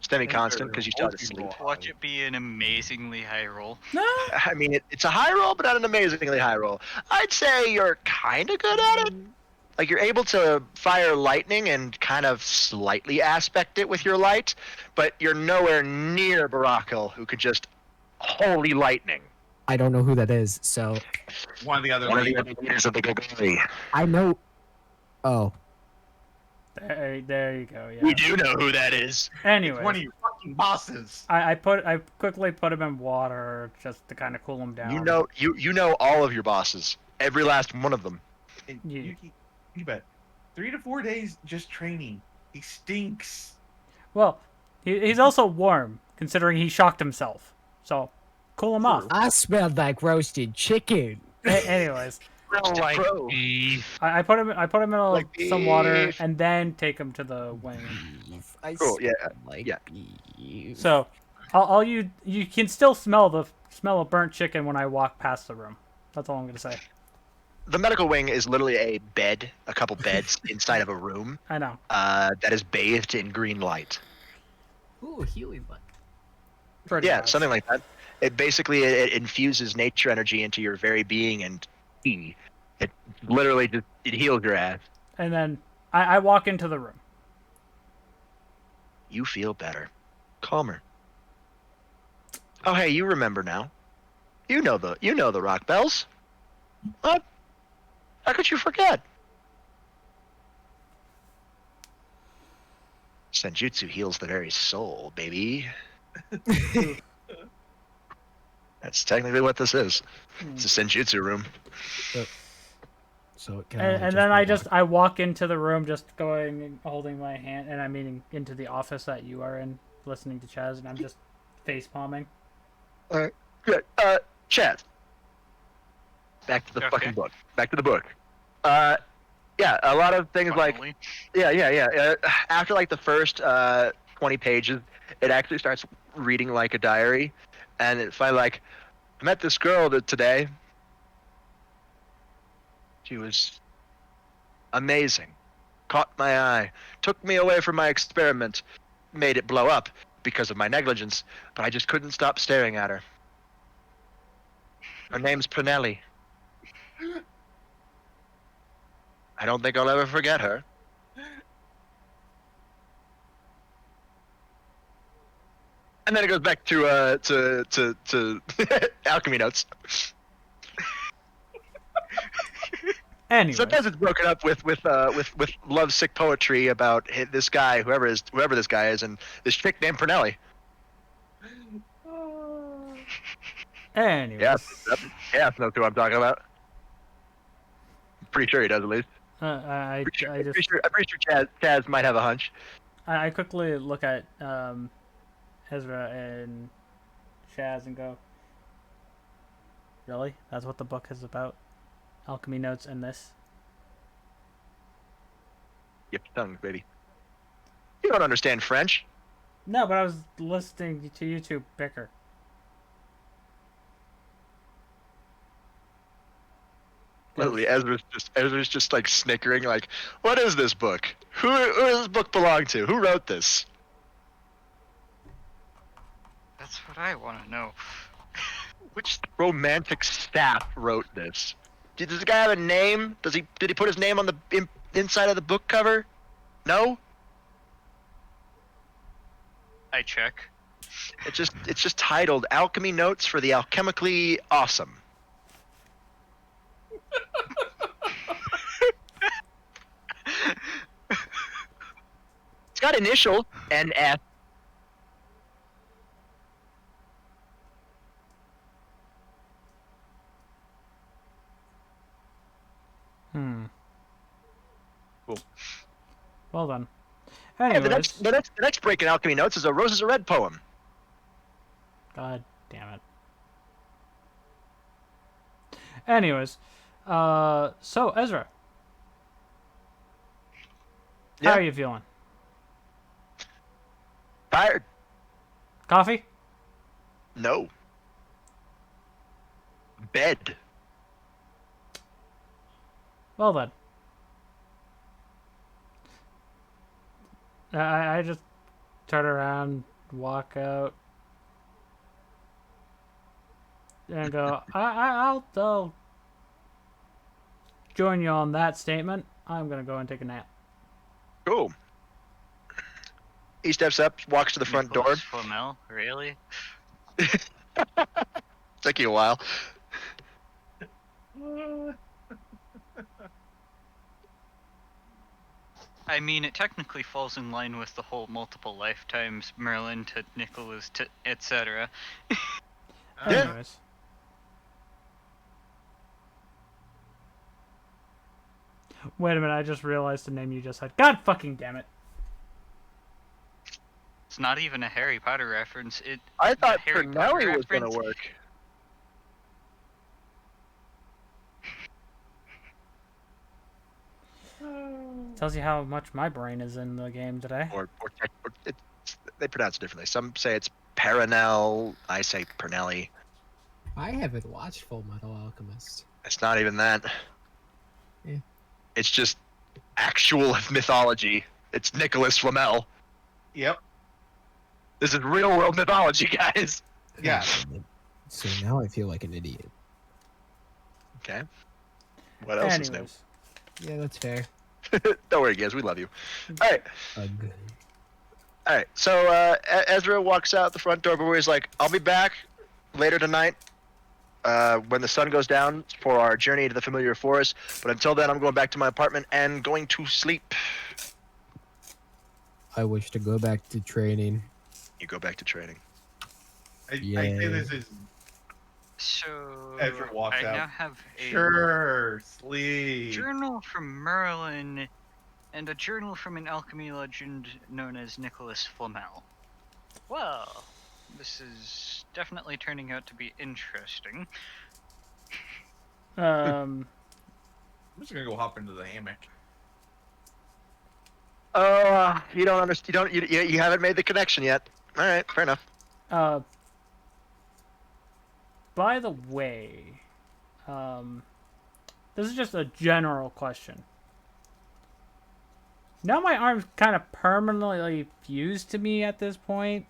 Semi-constant because you still have to sleep. Watch it be an amazingly high roll. No. I mean, it's a high roll, but not an amazingly high roll. I'd say you're kind of good at it. Like, you're able to fire lightning and kind of slightly aspect it with your light, but you're nowhere near Barakel, who could just holy lightning. I don't know who that is, so One of the other One of the ladies. other leaders of the Gagari. I know. Oh, There you go. We Yeah. do know who that is. Anyway, One of your fucking bosses. I quickly put him in water just to kind of cool him down. You know all of your bosses, every last one of them. And Yeah. you bet. 3 to 4 days just training. He stinks. Well, he's also warm considering he shocked himself. So cool him off. I smelled like roasted chicken. Anyways, Like Bro. beef. I put him in Like some water beef. and then take him to the wing. I Cool, yeah, smell like yeah. beef. So, all you can still smell the smell of burnt chicken when I walk past the room. That's all I'm gonna say. The medical wing is literally a bed, a couple beds inside of a room I know. that is bathed in green light. Ooh, healing light. Pretty Yeah, much. something like that. It basically it infuses nature energy into your very being, and it literally just it heals your ass. And then I walk into the room. You feel better, calmer. Oh hey, you remember now? You know the rock bells. What? How could you forget? Senjutsu heals the very soul, baby. That's technically what this is. It's a Senjutsu room. So it can And then I walk into the room just holding my hand, and I'm meaning into the office that you are in, listening to Chaz, and I'm just face palming. Good. Chad. Back to the Okay. fucking book. Back to the book. Yeah, a lot of things like Finally. yeah. After like the first 20 pages, it actually starts reading like a diary, and it's finally like, I met this girl today. She was amazing. Caught my eye. Took me away from my experiment. Made it blow up because of my negligence, but I just couldn't stop staring at her. Her name's Pernelli. I don't think I'll ever forget her. And then it goes back to alchemy notes. Anyway, Sometimes it's broken up with lovesick poetry about this guy, whoever this guy is, and this chick named Pernelli. anyways, Yeah, knows who I'm talking about. I'm pretty sure he does at least. I I'm just pretty sure Chaz might have a hunch. I quickly look at Ezra and Chaz and go, really? That's what the book is about? Alchemy notes and this? Yep, tongues, baby. You don't understand French. No, but I was listening to you two bicker. Literally, Ezra's just like snickering, like, what is this book? Who does this book belong to? Who wrote this? That's what I want to know. Which romantic staff wrote this? Does this guy have a name? Did he put his name on the inside of the book cover? No. I check. It's just titled "Alchemy Notes for the Alchemically Awesome." It's got initial NF. Cool. Well done. Hey, Anyways, the next break in Alchemy Notes is a Roses Are Red poem. God damn it. Anyways, so Ezra, how Yeah. are you feeling? Tired? Coffee? No. Bed. Well then. I just turn around, walk out, and go, I'll join you on that statement. I'm gonna go and take a nap. Cool. He steps up, walks to the front door. Nicholas Flamel, really? Took you a while. I mean, it technically falls in line with the whole multiple lifetimes, Merlin to Nicholas to etc. Yeah. Anyways. Wait a minute, I just realized the name you just said. God fucking damn it. It's not even a Harry Potter reference. I thought Harry Potter Pernelli was gonna reference. work. Tells you how much my brain is in the game today. They pronounce it differently. Some say it's Perenel. I say Pernelli. I haven't watched Full Metal Alchemist. It's not even that. Yeah. It's just actual mythology. It's Nicholas Flamel. Yep. This is real world mythology, guys. Yeah. So now I feel like an idiot. Okay. What else is new? Anyways. Yeah, that's fair. Don't worry, guys. We love you. All right. Ugh. All right. So Ezra walks out the front door, but he's like, "I'll be back later tonight when the sun goes down for our journey to the familiar forest. But until then, I'm going back to my apartment and going to sleep." I wish to go back to training. You go back to training. I Yay. say this is So Ezra walks I out. now have a sure sleep. journal from Merlin and a journal from an alchemy legend known as Nicholas Flamel. Well, this is definitely turning out to be interesting. I'm just gonna go hop into the hammock. Oh, you don't understand. You haven't made the connection yet. All right, fair enough. By the way, this is just a general question. Now my arm's kind of permanently fused to me at this point.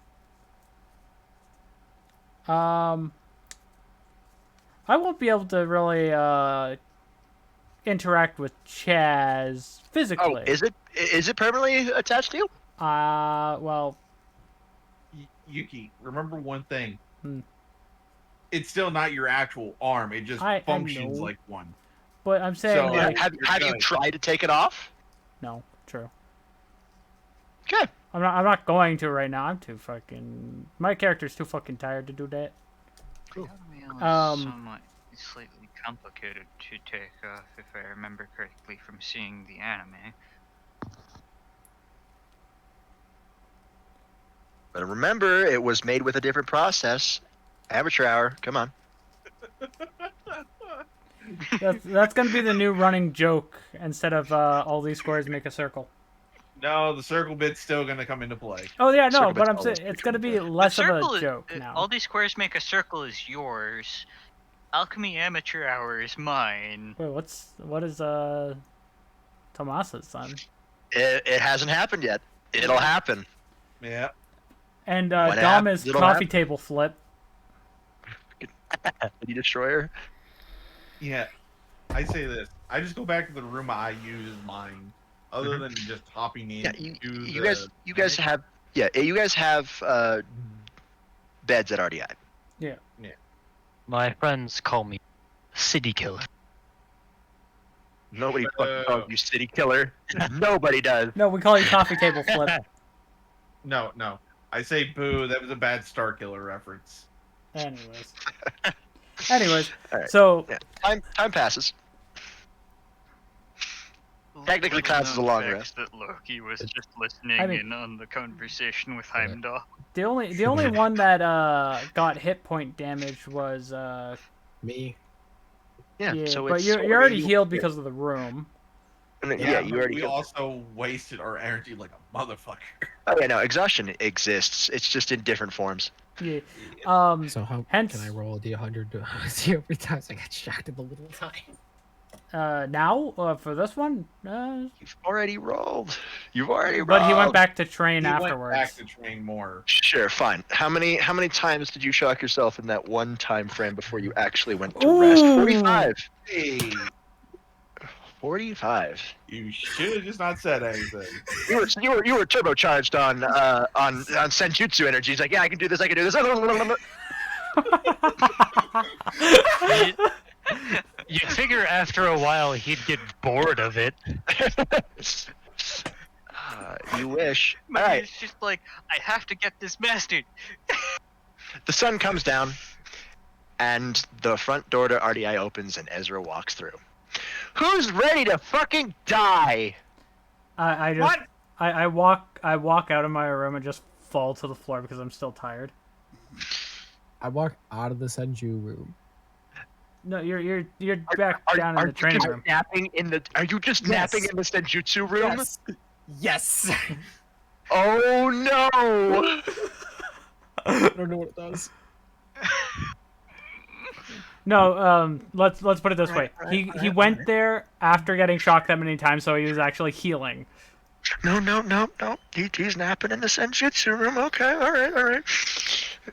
I won't be able to really interact with Chaz physically. Oh, is it permanently attached to you? Well, Yuki, remember one thing. Hmm. It's still not your actual arm. It just I functions know. like one. but I'm saying So- like Have you good. tried to take it off? no, true. Okay. I'm not going to right now. I'm too fucking. My character's too fucking tired to do that. Cool. Is somewhat slightly complicated to take off, if I remember correctly from seeing the anime. But remember, it was made with a different process. Amateur hour. Come on. That's gonna be the new running joke. Instead of all these squares make a circle. No, the circle bit's still gonna come into play. Oh yeah, no, Circle but bit's I'm always saying it's gonna be less of a joke now. All these squares make a circle is yours. Alchemy Amateur Hour is mine. Wait, what is Tomasa's son? It hasn't happened yet. It'll happen. Yeah. And What Dom happened? is It'll coffee happen. table flip. City Destroyer. Yeah, I say this. I just go back to the room I use as mine, other than just hopping in. Yeah, to you the guys have you guys have beds at RDI. My friends call me City Killer. Nobody fucking calls you City Killer. Nobody does. No, we call you coffee table flip. No. I say boo. That was a bad Star Killer reference. Anyways, All right. so Yeah. Time passes. Technically Little counts as a known long fact rest. That Loki was just listening I mean- in on the conversation with Heimdall. the only one that got hit point damage was Me. Yeah. yeah, So but it's you're already healed because of the room. Yeah, you but already. We healed. also wasted our energy like a motherfucker. Oh yeah, no, exhaustion exists. It's just in different forms. Yeah. So how Hence- can I roll a d100 to see how many times I got shocked in the little time? Now for this one, You've already rolled. You've already rolled. but he went back to train He afterwards. went back to train more. Sure, fine. How many times did you shock yourself in that one time frame before you actually went to rest? Ooh. 45. Hey, 45. you should have just not said anything. You were turbocharged on senjutsu energy. He's like, yeah, I can do this. I can do this. You figure after a while he'd get bored of it. You wish. All Maybe right. it's just like, I have to get this mastered. The sun comes down, and the front door to RDI opens, and Ezra walks through. Who's ready to fucking die? I just What? I walk out of my room and just fall to the floor because I'm still tired. I walk out of the Senju room. No, you're back down in the you training just room. napping in the? Are you just Yes. napping in the senjutsu room? Yes. Yes. Oh no! I don't know what it does. No, let's put it this way. He went there after getting shocked that many times, so he was actually healing. No. He's napping in the senjutsu room. Okay, all right.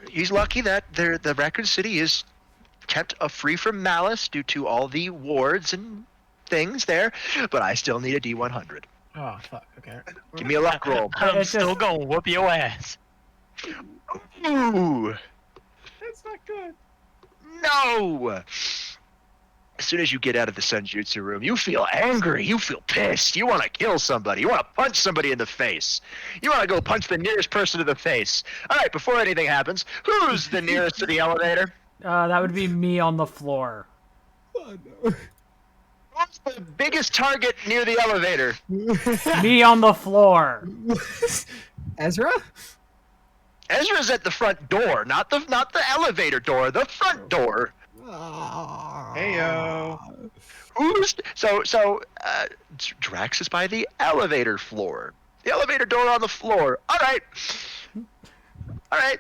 He's lucky that the Raccoon City is kept free from malice due to all the wards and things there, but I still need a D100. Oh fuck. Okay. Give me a luck roll. I'm It's still just- gonna whoop your ass. Ooh, That's not good. no! As soon as you get out of the senjutsu room, you feel angry. You feel pissed. You want to kill somebody. You want to punch somebody in the face. You want to go punch the nearest person in the face. All right, before anything happens, who's the nearest to the elevator? That would be me on the floor. Oh no. What's the biggest target near the elevator? Me on the floor. Ezra? Ezra's at the front door, not the elevator door, the front door. Heyo. Drax is by the elevator floor. The elevator door on the floor. All right.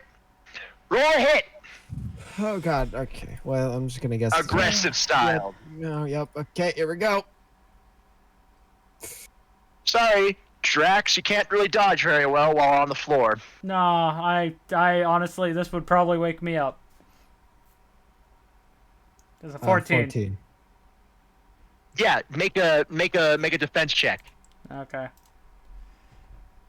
Roll a hit. Oh god. Okay. Well, I'm just gonna guess. Aggressive style. No. Yep. Okay. Here we go. Sorry, Drax, you can't really dodge very well while on the floor. No, I honestly, this would probably wake me up. There's a 14. 14. Yeah, make a defense check. Okay.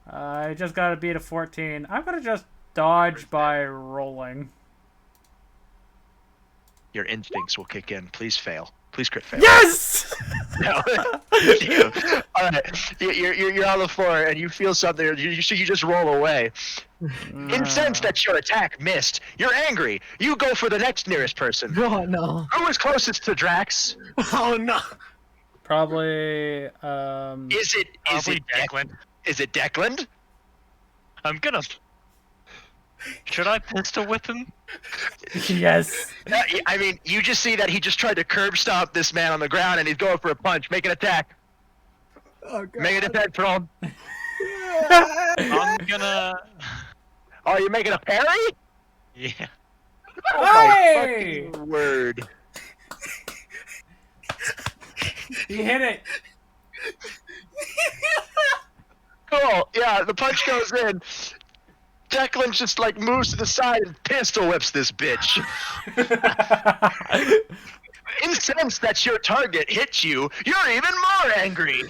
I just gotta beat a 14. I'm gonna just dodge by rolling. Your instincts will kick in. Please fail. Please crit fail. Yes! No. All right. You're on the floor and you feel something. You just roll away. Incensed that your attack missed. You're angry. You go for the next nearest person. Oh no. Who is closest to Drax? Oh no. Probably, Is it Probably Declan. Is it Declan? I'm gonna. Should I pistol whip him? yes. I mean, you just see that he just tried to curb stomp this man on the ground and he's going for a punch. Make an attack. Oh god. Make a defense roll. I'm gonna. Oh, you're making a parry? Yeah. Oh my Hey! fucking word. He hit it. Cool. Yeah, the punch goes in. Declan just like moves to the side and pistol whips this bitch. Incensed that your target hit you, you're even more angry.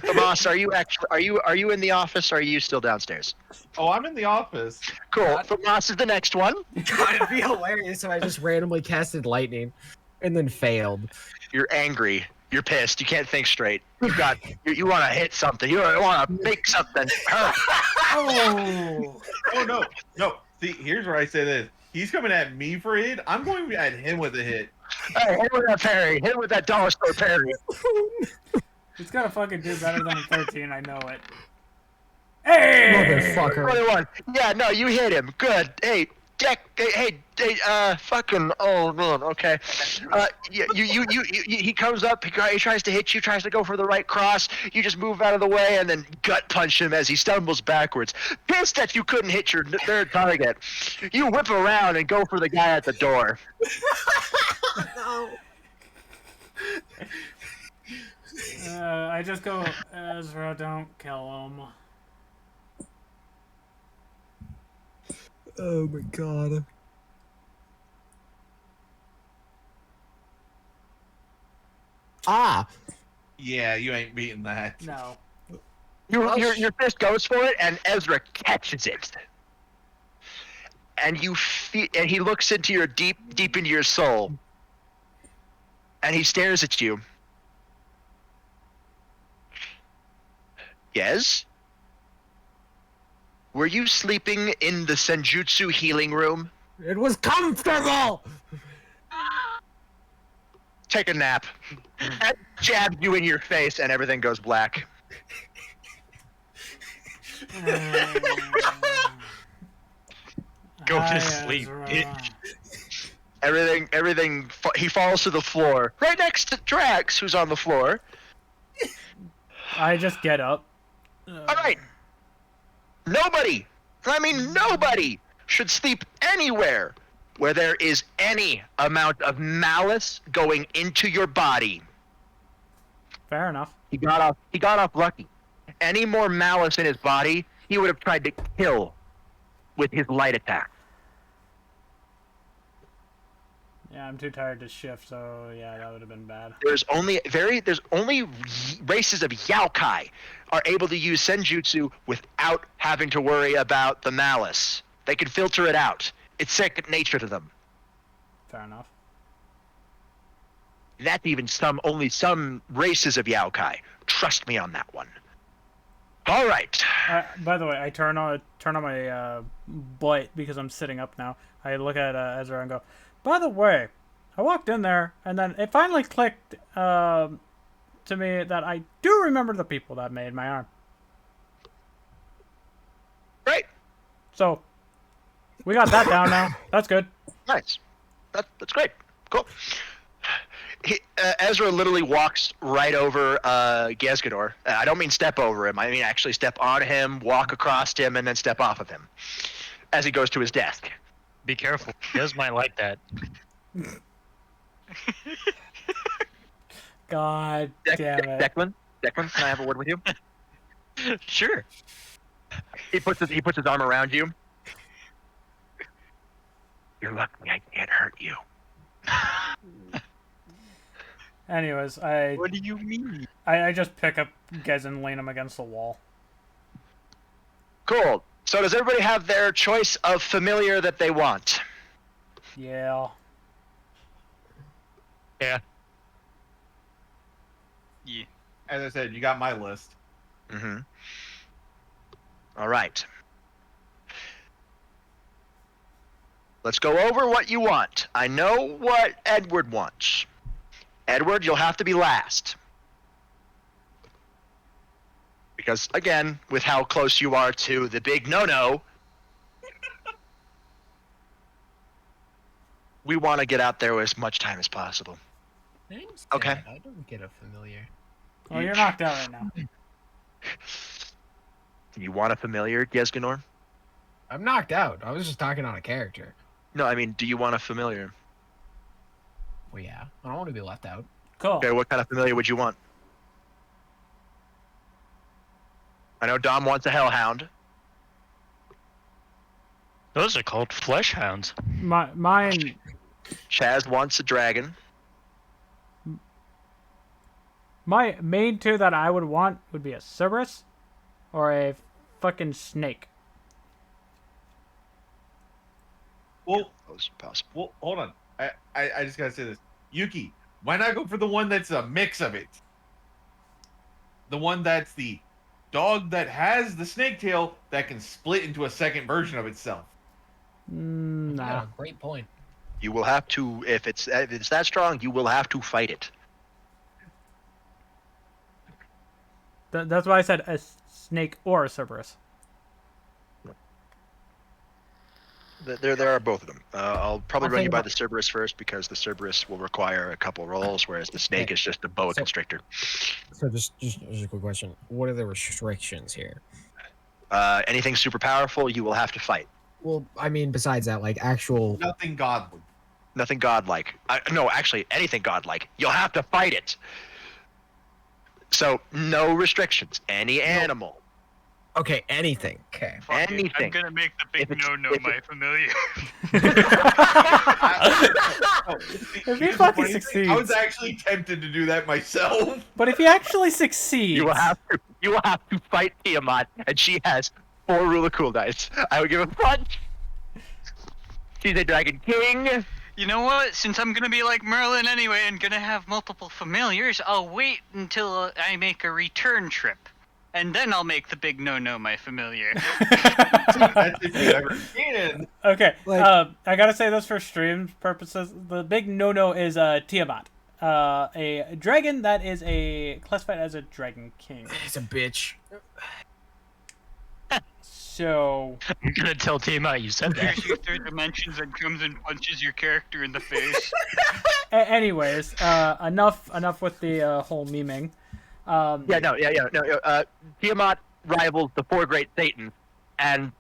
Tomas, are you in the office or are you still downstairs? Oh, I'm in the office. Cool. Tomas is the next one. God, it'd be hilarious if I just randomly casted lightning and then failed. You're angry. You're pissed. You can't think straight. You want to hit something. You want to make something hurt. Oh. Oh no. See, here's where I say this. He's coming at me for a hit. I'm going at him with a hit. Hey, hit with that parry. Hit with that dollar store parry. He's gonna fucking do better than 13, I know it. Hey! Motherfucker. 21. Yeah, no, you hit him. Good. Hey, fucking. Oh man. Okay. He comes up. He tries to hit you. Tries to go for the right cross. You just move out of the way and then gut punch him as he stumbles backwards. Pissed that you couldn't hit your third target, you whip around and go for the guy at the door. I just go, Ezra, don't kill him. Oh my god. Ah! Yeah, you ain't beating that. No. Your fist goes for it, and Ezra catches it. And and he looks into your deep into your soul, and he stares at you. Yes? Were you sleeping in the Senjutsu healing room? It was comfortable! Take a nap. And jabs you in your face, and everything goes black. Go Hi, to sleep, Ezra. Everything. He falls to the floor, right next to Drax, who's on the floor. I just get up. All right. Nobody should sleep anywhere where there is any amount of malice going into your body. Fair enough. He got off lucky. Any more malice in his body, he would have tried to kill with his light attack. Yeah, I'm too tired to shift, so yeah, that would have been bad. There's only races of Yaokai are able to use Senjutsu without having to worry about the malice. They can filter it out. It's second nature to them. Fair enough. That's even only some races of Yaokai. Trust me on that one. All right. By the way, I turn on my butt because I'm sitting up now. I look at Ezra and go, by the way, I walked in there and then it finally clicked to me that I do remember the people that made my arm. Great. So we got that down now. That's good. Nice. That's great. Cool. Ezra literally walks right over Gezgador. I don't mean step over him. I mean actually step on him, walk across him, and then step off of him as he goes to his desk. Be careful. Des might like that. God damn it. Declan, can I have a word with you? Sure. He puts his arm around you. You're lucky I can't hurt you. Anyways, What do you mean? I just pick up Gez and lean him against the wall. Cool. So does everybody have their choice of familiar that they want? Yeah. Yeah. Yeah. As I said, you got my list. Mm-hmm. All right. Let's go over what you want. I know what Edward wants. Edward, you'll have to be last. Because, again, with how close you are to the big no-no, we want to get out there with as much time as possible. Okay. I don't get a familiar. Well, you're knocked out right now. Do you want a familiar, Gezganor? I'm knocked out. I was just talking on a character. No, I mean, do you want a familiar? Well, yeah. I don't want to be left out. Cool. Okay, what kind of familiar would you want? I know Dom wants a Hellhound. Those are called flesh hounds. Mine. Chaz wants a dragon. My main two that I would want would be a Cerberus or a fucking snake. Well, Those are possible. well, hold on. I just gotta say this. Yuki, why not go for the one that's a mix of it? The one that's the dog that has the snake tail that can split into a second version of itself. Nah. Yeah, great point. You will have to, if it's that strong, you will have to fight it. That's why I said a snake or a Cerberus. There are both of them. I'll probably I'll run you think by about- the Cerberus first because the Cerberus will require a couple rolls, whereas the snake is just a boa So- constrictor. So just a quick question. What are the restrictions here? Anything super powerful, you will have to fight. Well, I mean, besides that, like actual. Nothing godly. Nothing godlike. No, actually, anything godlike. You'll have to fight it. So, no restrictions. Any animal. Okay, anything. Okay. Fuck it, Anything. I'm gonna make the big If it's- no-no if my familiar. If he fucking I was succeeds. actually tempted to do that myself. But if he actually succeeds, You will have to fight Tiamat, and she has 4 rule of cool dice. I would give a punch. She's a dragon king. You know what? Since I'm gonna be like Merlin anyway and gonna have multiple familiars, I'll wait until I make a return trip. And then I'll make the big no-no my familiar. That's if you ever can. Okay, Like- I gotta say this for stream purposes. The big no-no is Tiamat, a dragon that is classified as a dragon king. He's a bitch. So I'm gonna tell Tiamat you said that. Here's your third dimensions and comes and punches your character in the face. anyways, enough with the whole memeing. Tiamat rivals the 4 great Satans, and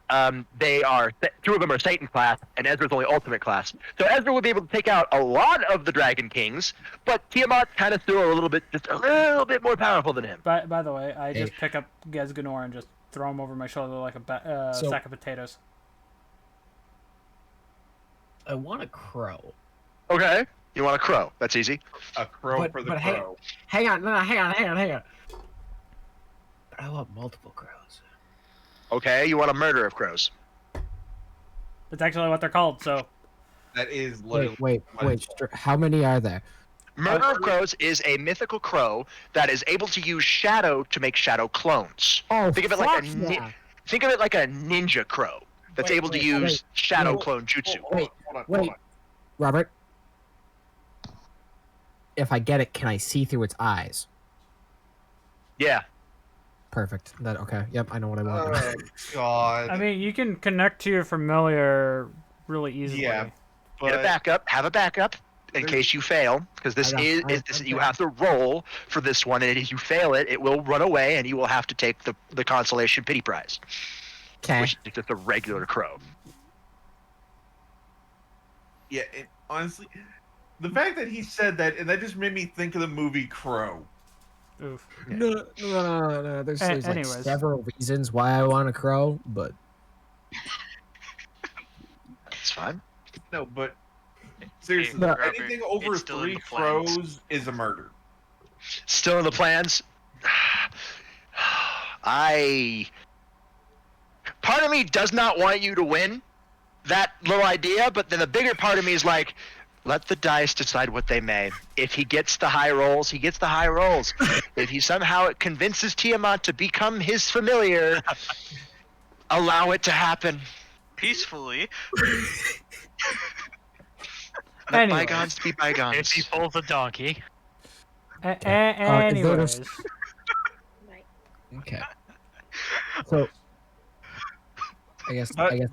they are 2 of them are Satan class, and Ezra's only ultimate class. So Ezra will be able to take out a lot of the Dragon Kings, but Tiamat's kind of still just a little bit more powerful than him. By the way, I just Hey. pick up Gezganor and just throw him over my shoulder like a So- sack of potatoes. I want a crow. Okay, you want a crow? That's easy. A crow But- for the but hey- crow. Hang on, no, hang on. But I want multiple crows. Okay, you want a murder of crows? That's actually what they're called. So That is literally. Wait. How many are there? Murder of crows is a mythical crow that is able to use shadow to make shadow clones. Oh, Think of it like a fuck yeah. Think of it like a ninja crow that's Wait, able to wait, use wait, shadow wait. clone jutsu. Wait, Hold wait. on. Robert. If I get it, can I see through its eyes? Yeah. Perfect. Okay. Yep, I know what I want. Oh, God. I mean, you can connect to your familiar really easily. Yeah. Get a backup. Have a backup in There's- case you fail, because this I got- this I- you have to roll for this one, and if you fail it, it will run away, and you will have to take the consolation pity prize, Okay. which is just a regular crow. Yeah, honestly, the fact that he said that, and that just made me think of the movie Crow. Oof. No. There's like anyways. several reasons why I want a crow, but It's fine. No, but seriously, No. anything over It's still in 3 the plans. crows is a murder. Still in the plans. Part of me does not want you to win that little idea, but then the bigger part of me is like, let the dice decide what they may. If he gets the high rolls, he gets the high rolls. If he somehow convinces Tiamat to become his familiar, allow it to happen. Peacefully. Let Anyways. bygones be bygones. If he pulls a donkey. Anyways, okay. So I guess Back on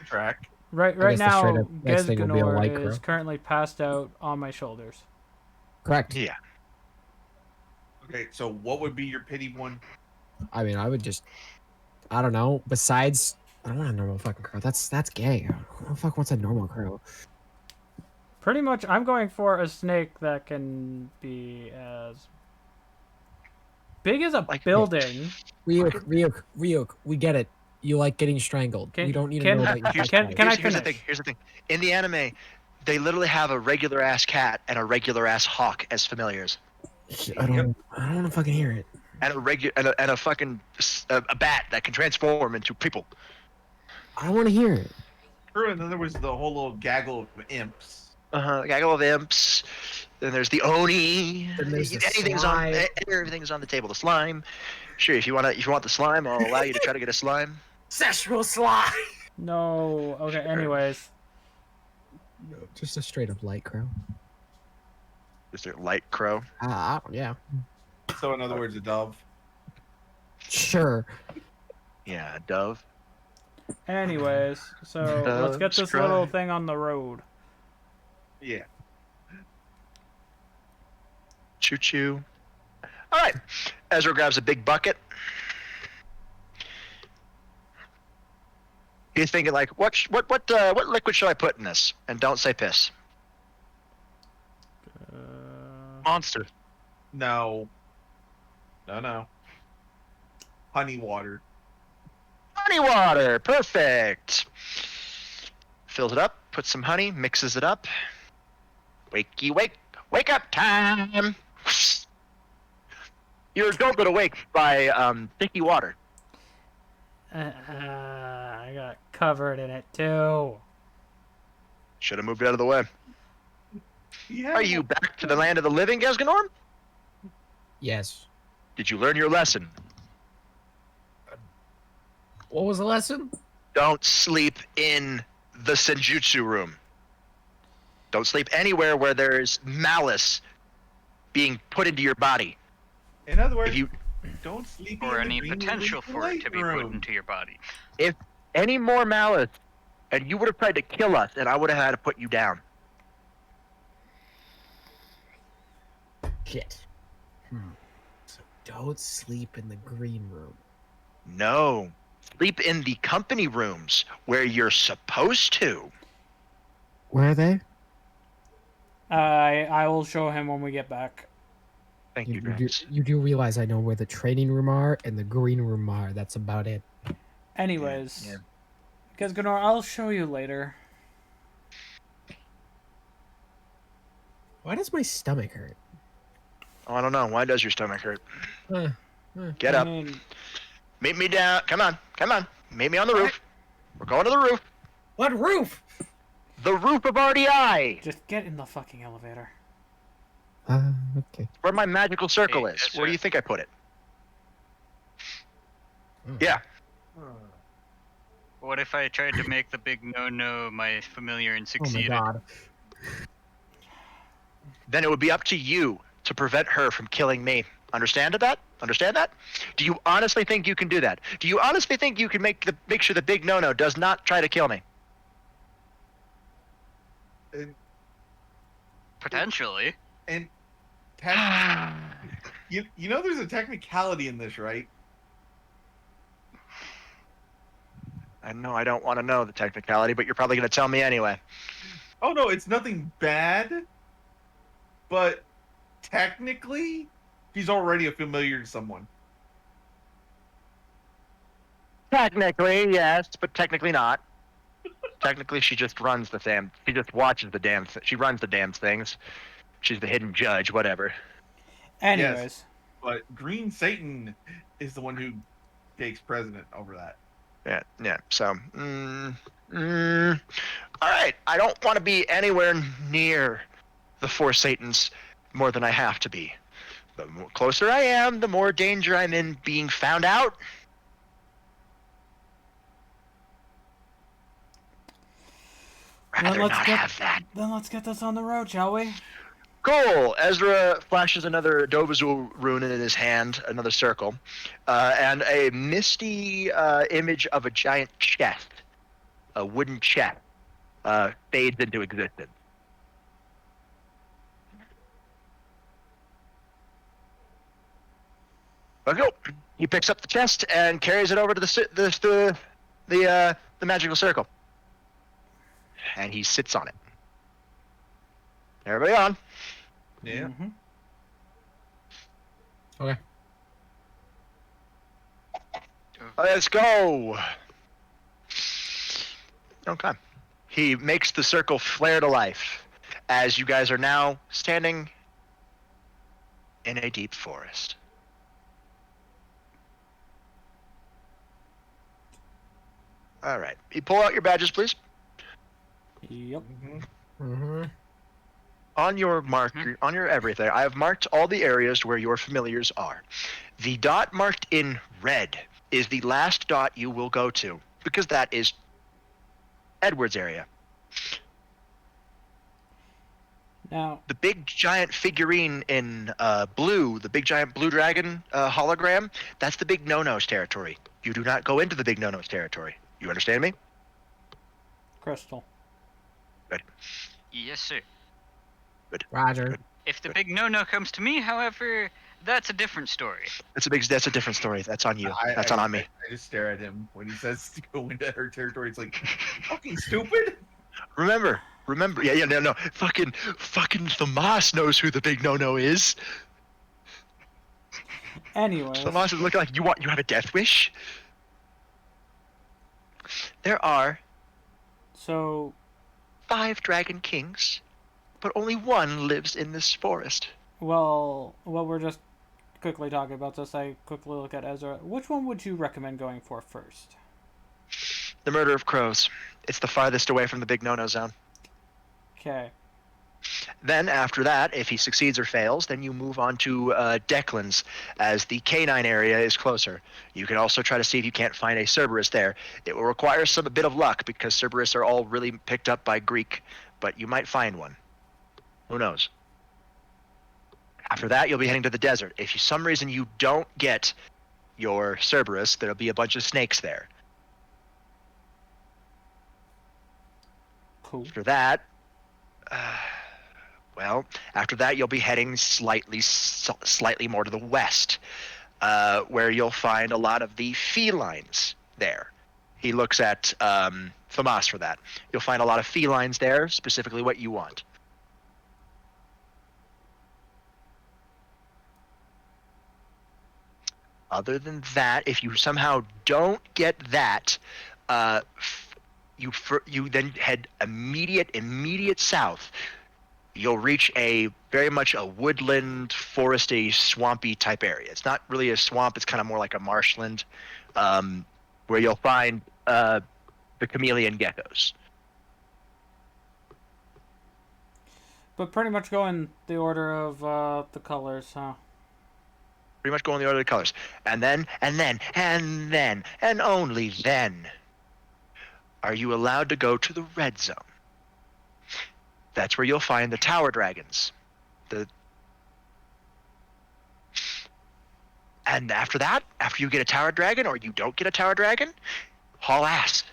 track. right guess the now, straight up next thing will be a light Gezganor is crow. currently passed out on my shoulders. correct. Yeah. Okay, so what would be your pity one? I mean, I would just, I don't know. Besides, I don't want a normal fucking crow. That's gay. Who the fuck wants a normal crow? Pretty much, I'm going for a snake that can be as big as a Like- building. Ryuk, we get it. You like getting strangled. Can- We don't need to can- know about your can- sex can- life. can I Here's the finish? thing. Here's the thing. In the anime, they literally have a regular ass cat and a regular ass hawk as familiars, I don't want to fucking hear it. and a fucking a bat that can transform into people. I don't want to hear it. True, and then there was the whole little gaggle of imps. Gaggle of imps. Then there's the oni. Then there's the Anything's slime. everything's on the table. The slime. Sure, if you want the slime, I'll allow you to try to get a slime. Sexual slime. No. Okay. Anyways, Just a straight up light crow. Is there light crow? Yeah. So in other words, a dove. Sure. Yeah, a dove. anyways. So let's get this Subscribe. little thing on the road. Yeah. Choo choo. All right. Ezra grabs a big bucket. He's thinking like, what liquid should I put in this? And don't say piss. Monster. No. No. Honey water. Honey water, perfect. Fills it up, puts some honey, mixes it up. Wakey wake up time. You don't go to wake by sticky water. I got covered in it too. Should have moved out of the way. Yeah. Are you back to the land of the living, Gesganorm? Yes. Did you learn your lesson? What was the lesson? Don't sleep in the Senjutsu room. Don't sleep anywhere where there's malice being put into your body. In other words, If you don't sleep Or in the any green potential room for it to be put room. into your body. any more malice, and you would have tried to kill us, and I would have had to put you down. Shit. So don't sleep in the green room. No. Sleep in the company rooms where you're supposed to. Where are they? I will show him when we get back. Thank you, You Grants. do realize I know where the training room are and the green room are. That's about it. Anyways, Yeah. because Gunnar, I'll show you later. Why does my stomach hurt? Oh, I don't know. Why does your stomach hurt? Uh, Get I up. mean, Meet me down. Come on. Meet me on the roof. We're going to the roof. What roof? The roof of RDI. just get in the fucking elevator. okay. Where my magical circle Hey, is. that's Where do right. you think I put it? Yeah. What if I tried to make the big no-no my familiar and Oh my succeeded? god. Then it would be up to you to prevent her from killing me. Understand that? Understand that? Do you honestly think you can do that? Do you honestly think you can make sure the big no-no does not try to kill me? Potentially. And you know there's a technicality in this, right? I know I don't want to know the technicality, but you're probably going to tell me anyway. Oh no, it's nothing bad. But technically, he's already a familiar to someone. Technically, yes, but technically not. Technically, she just runs the damn. She just watches the damn. She runs the damn things. She's the hidden judge, whatever. Anyways, But Green Satan is the one who takes precedent over that. Yeah. So, all right. I don't want to be anywhere near the four Satans more than I have to be. The more closer I am, the more danger I'm in being found out. Rather let's not get- have that. then let's get this on the road, shall we? Cool. Ezra flashes another Dovazul rune in his hand, another circle, and a misty image of a giant chest, a wooden chest, fades into existence. Let's go. He picks up the chest and carries it over to the magical circle, and he sits on it. Everybody on. Yeah. Mhm. Let's go. Okay. He makes the circle flare to life as you guys are now standing in a deep forest. All right. You pull out your badges, please. Yep. Mm-hmm. On your marker, on your everything, I have marked all the areas where your familiars are. The dot marked in red is the last dot you will go to, because that is Edward's area. Now, The big giant figurine in blue, the big giant blue dragon hologram, that's the big no-nos territory. You do not go into the big no-nos territory. You understand me? Crystal. Good. Yes, sir. Roger. If the big no-no comes to me, however, that's a different story. That's a different story. That's on you. That's not on me. I just stare at him when he says to go into her territory. It's like, fucking stupid. Remember. Yeah, no. Fucking Thamas knows who the big no-no is. Anyways. Thamas is looking like you have a death wish? There are So, 5 dragon kings, but only one lives in this forest. well, what we're just quickly talking about this, I quickly look at Ezra. Which one would you recommend going for first? The murder of crows. It's the farthest away from the big no-no zone. Okay. Then after that, if he succeeds or fails, then you move on to Declan's, as the canine area is closer. You can also try to see if you can't find a Cerberus there. It will require a bit of luck, because Cerberus are all really picked up by Greek, but you might find one. Who knows? After that, you'll be heading to the desert. If for some reason you don't get your Cerberus, there'll be a bunch of snakes there. Cool. After that, after that you'll be heading slightly more to the west, where you'll find a lot of the felines there. He looks at Thamas for that. You'll find a lot of felines there, specifically what you want. Other than that, if you somehow don't get that, you then head immediate south. You'll reach a very much a woodland, foresty, swampy type area. It's not really a swamp. It's kind of more like a marshland, where you'll find the chameleon geckos. But pretty much go in the order of the colors, huh? Pretty much go in the order of the colors. And then, and only then, are you allowed to go to the red zone. That's where you'll find the tower dragons. And after that, after you get a tower dragon or you don't get a tower dragon, haul ass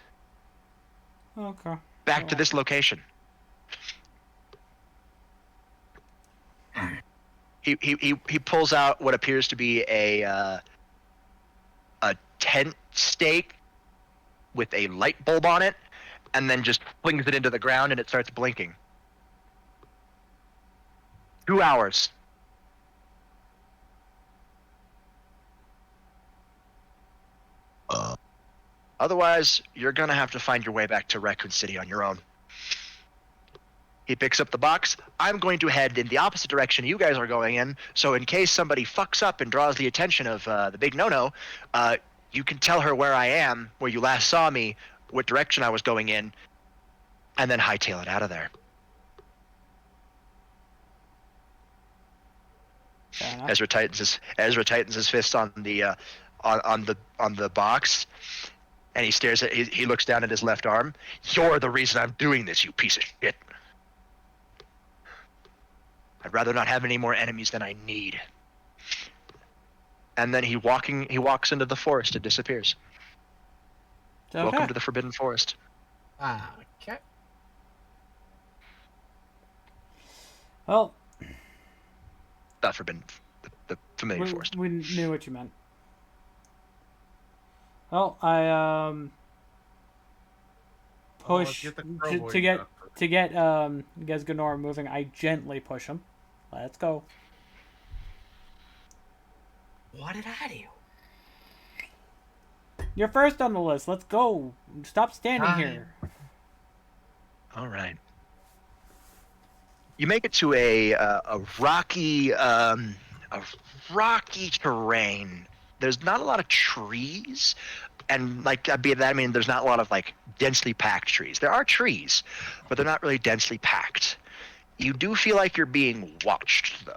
Okay. back to this location. He pulls out what appears to be a tent stake with a light bulb on it, and then just flings it into the ground and it starts blinking. 2 hours. Otherwise, you're gonna have to find your way back to Raccoon City on your own. He picks up the box. I'm going to head in the opposite direction you guys are going in, so in case somebody fucks up and draws the attention of the big no-no, you can tell her where I am, where you last saw me, what direction I was going in, and then hightail it out of there. Fair enough. Ezra tightens his fist on the on the box, and he looks down at his left arm. You're the reason I'm doing this, you piece of shit. I'd rather not have any more enemies than I need. And then he walks into the forest and disappears. Okay. Welcome to the Forbidden Forest. Okay. Well, Not Forbidden, the Familiar Forest. we knew what you meant. Well, I push Get the crow boy to get stuff. Gesganor moving. I gently push him. Let's go. What did I do? You're first on the list. Let's go. Stop standing Fine. here. All right. You make it to a rocky terrain. There's not a lot of trees, and like I mean there's not a lot of like densely packed trees. There are trees, but they're not really densely packed. You do feel like you're being watched, though.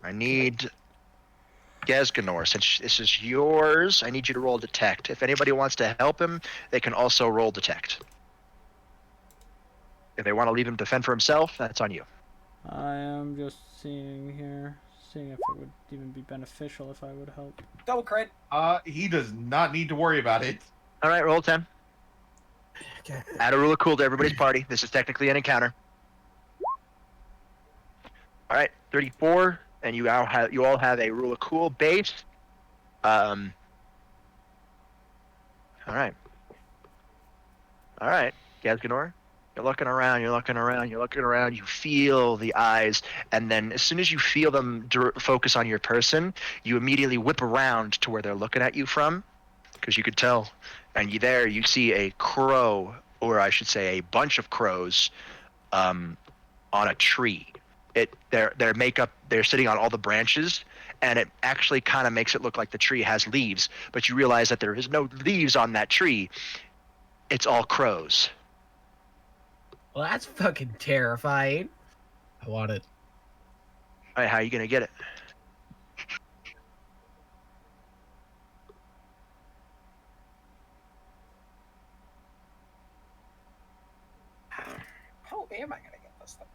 I need Gesganor, since this is yours, I need you to roll detect. If anybody wants to help him, they can also roll detect. If they want to leave him to fend for himself, that's on you. I am just seeing if it would even be beneficial if I would help. Double crit. He does not need to worry about it. All right, roll 10. Okay. Add a rule of cool to everybody's party. This is technically an encounter. All right, 34, and you all have a rule of cool base. All right, Gesganor. You're looking around. You feel the eyes, and then as soon as you feel them focus on your person, you immediately whip around to where they're looking at you from, because you could tell. And you see a crow, or I should say a bunch of crows, on a tree. They're sitting on all the branches, and it actually kind of makes it look like the tree has leaves, but you realize that there is no leaves on that tree. It's all crows. Well, that's fucking terrifying. I want it. All right, how are you gonna get it? How am I gonna get this thing?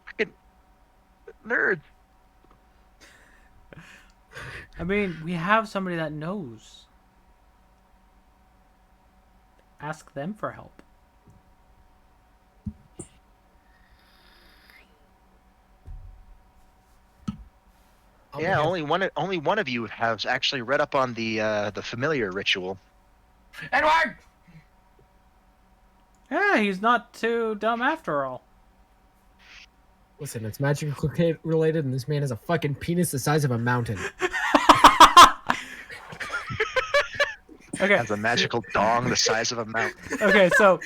Fucking nerd. I mean, we have somebody that knows. Ask them for help. Yeah, only one of you has actually read up on the familiar ritual. Edward! Yeah, he's not too dumb after all. Listen, it's magical related, and this man has a fucking penis the size of a mountain. Okay. Has a magical dong the size of a mountain. Okay, so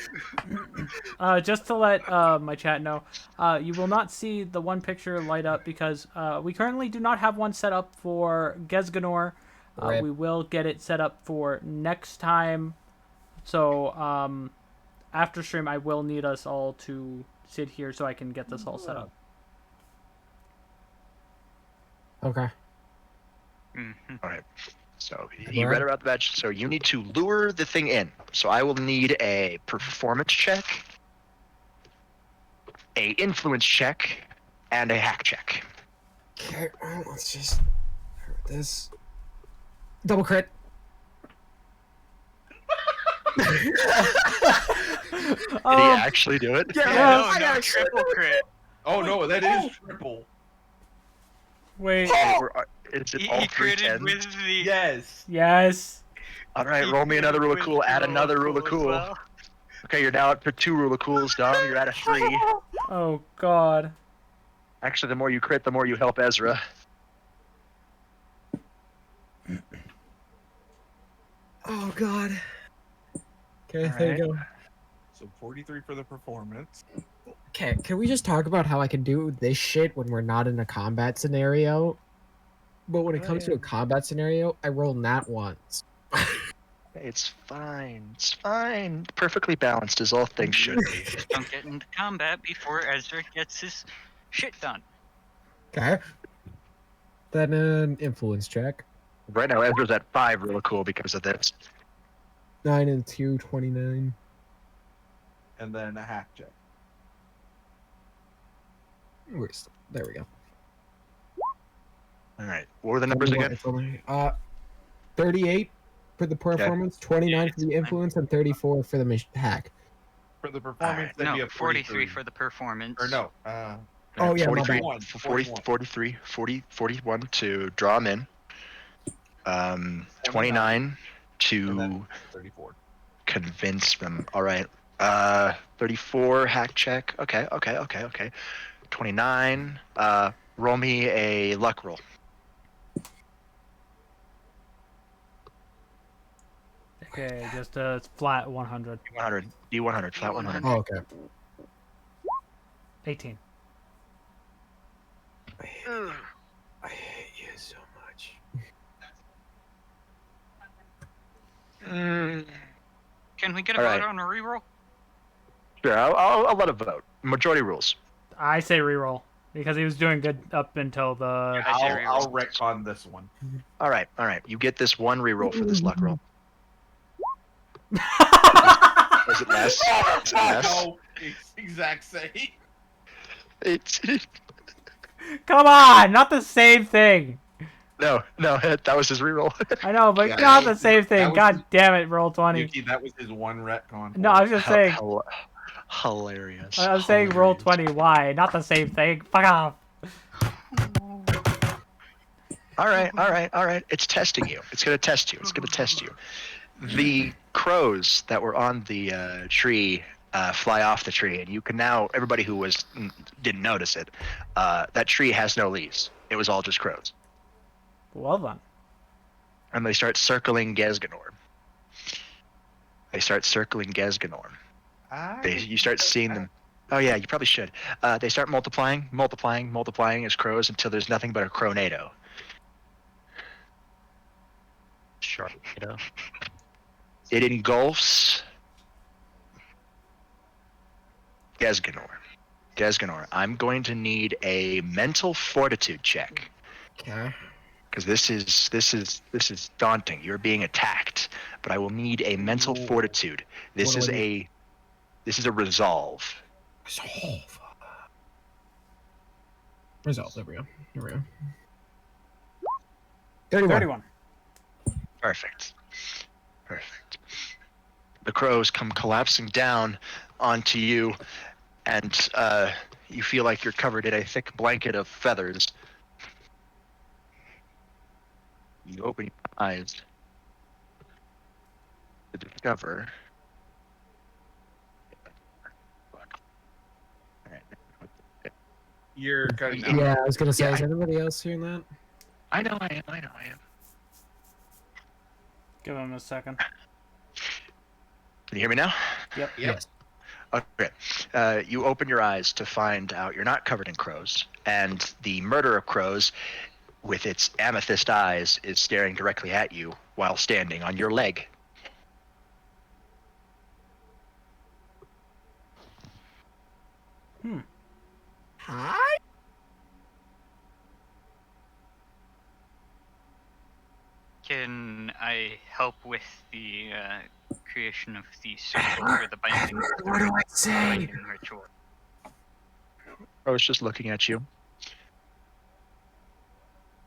just to let my chat know, you will not see the one picture light up because we currently do not have one set up for Gesganor. Right. We will get it set up for next time. So after stream, I will need us all to sit here so I can get this all set up. Okay. Mm-hmm. All right. So you read about the badge. So you need to lure the thing in. So I will need a performance check, a influence check, and a hack check. Okay, well, let's just heard this. Double crit. Did he actually do it? Yeah, no, triple crit. Oh no, that is triple. Wait. Is it He all three critted tens? with the. Yes. Yes. All right, he roll me another critted rule of with cool. the Add rule of another rule of as cool. well. Okay, you're now up to 2 rule of cools, Dom. You're at a 3. Oh God. Actually, the more you crit, the more you help Ezra. Oh god. Okay, All there right. you go. So 43 for the performance. Okay, can we just talk about how I can do this shit when we're not in a combat scenario? But when it comes to a combat scenario, I roll nat once. It's fine. It's fine. Perfectly balanced as all things should be. Just don't get into combat before Ezra gets his shit done. Okay. Then an influence check. Right now, Ezra's at 5 rule of cool because of this. 9 and 2, 29. And then a hack check. There we go. All right. What were the numbers again? 38 for the performance, 29 for the influence, and 34 for the hack. For the performance, Alright. that'd be No, a 43 for the performance. Or no. Oh, yeah, my 43, bad. 43, 41 to draw him in. 29 And then to 34. convince them. All right. 34 hack check. Okay. 29. Roll me a luck roll. Okay, just a flat 100. D100. D100. Flat 100. Oh, okay. 18. I hate you so much. Can we get a All vote right. on a reroll? Sure, I'll let a vote. Majority rules. I say reroll because he was doing good up until the. I say reroll. I'll retcon this one. All right. You get this one reroll for this luck roll. Is it less? Is it less? No, it's exact same. It's Come on, not the same thing. no. That was his reroll. I know, but Yeah, not that the same that thing. was God his- damn it, roll 20. Yuki, that was his one retcon. No, I was just saying. Hilarious. I was saying roll Hilarious. 20. Why? Not the same thing. Fuck off. All right. It's testing you. It's gonna test you. The crows that were on the tree fly off the tree, and you can now. Everybody who didn't notice it. That tree has no leaves. It was all just crows, Well done. and they start circling Gesganor. You start seeing them. Oh yeah, you probably should. They start multiplying as crows until there's nothing but a crownado. Sharknado. It engulfs Gesganor. I'm going to need a mental fortitude check Okay. because this is daunting. You're being attacked, but I will need a mental Ooh. fortitude. This What is do I a resolve. Resolve. There we go. 31. 31. Perfect. The crows come collapsing down onto you, and you feel like you're covered in a thick blanket of feathers. You open your eyes to discover. You're cutting out. Yeah, I was gonna say, Yeah, is anybody else hearing that? I know I am. Give him a second. Can you hear me now? Yep. Yes. Okay. You open your eyes to find out you're not covered in crows, and the murder of crows, with its amethyst eyes, is staring directly at you while standing on your leg. Hi. Can I help with the creation of the circle for the binding, What do I say? binding ritual? I was just looking at you.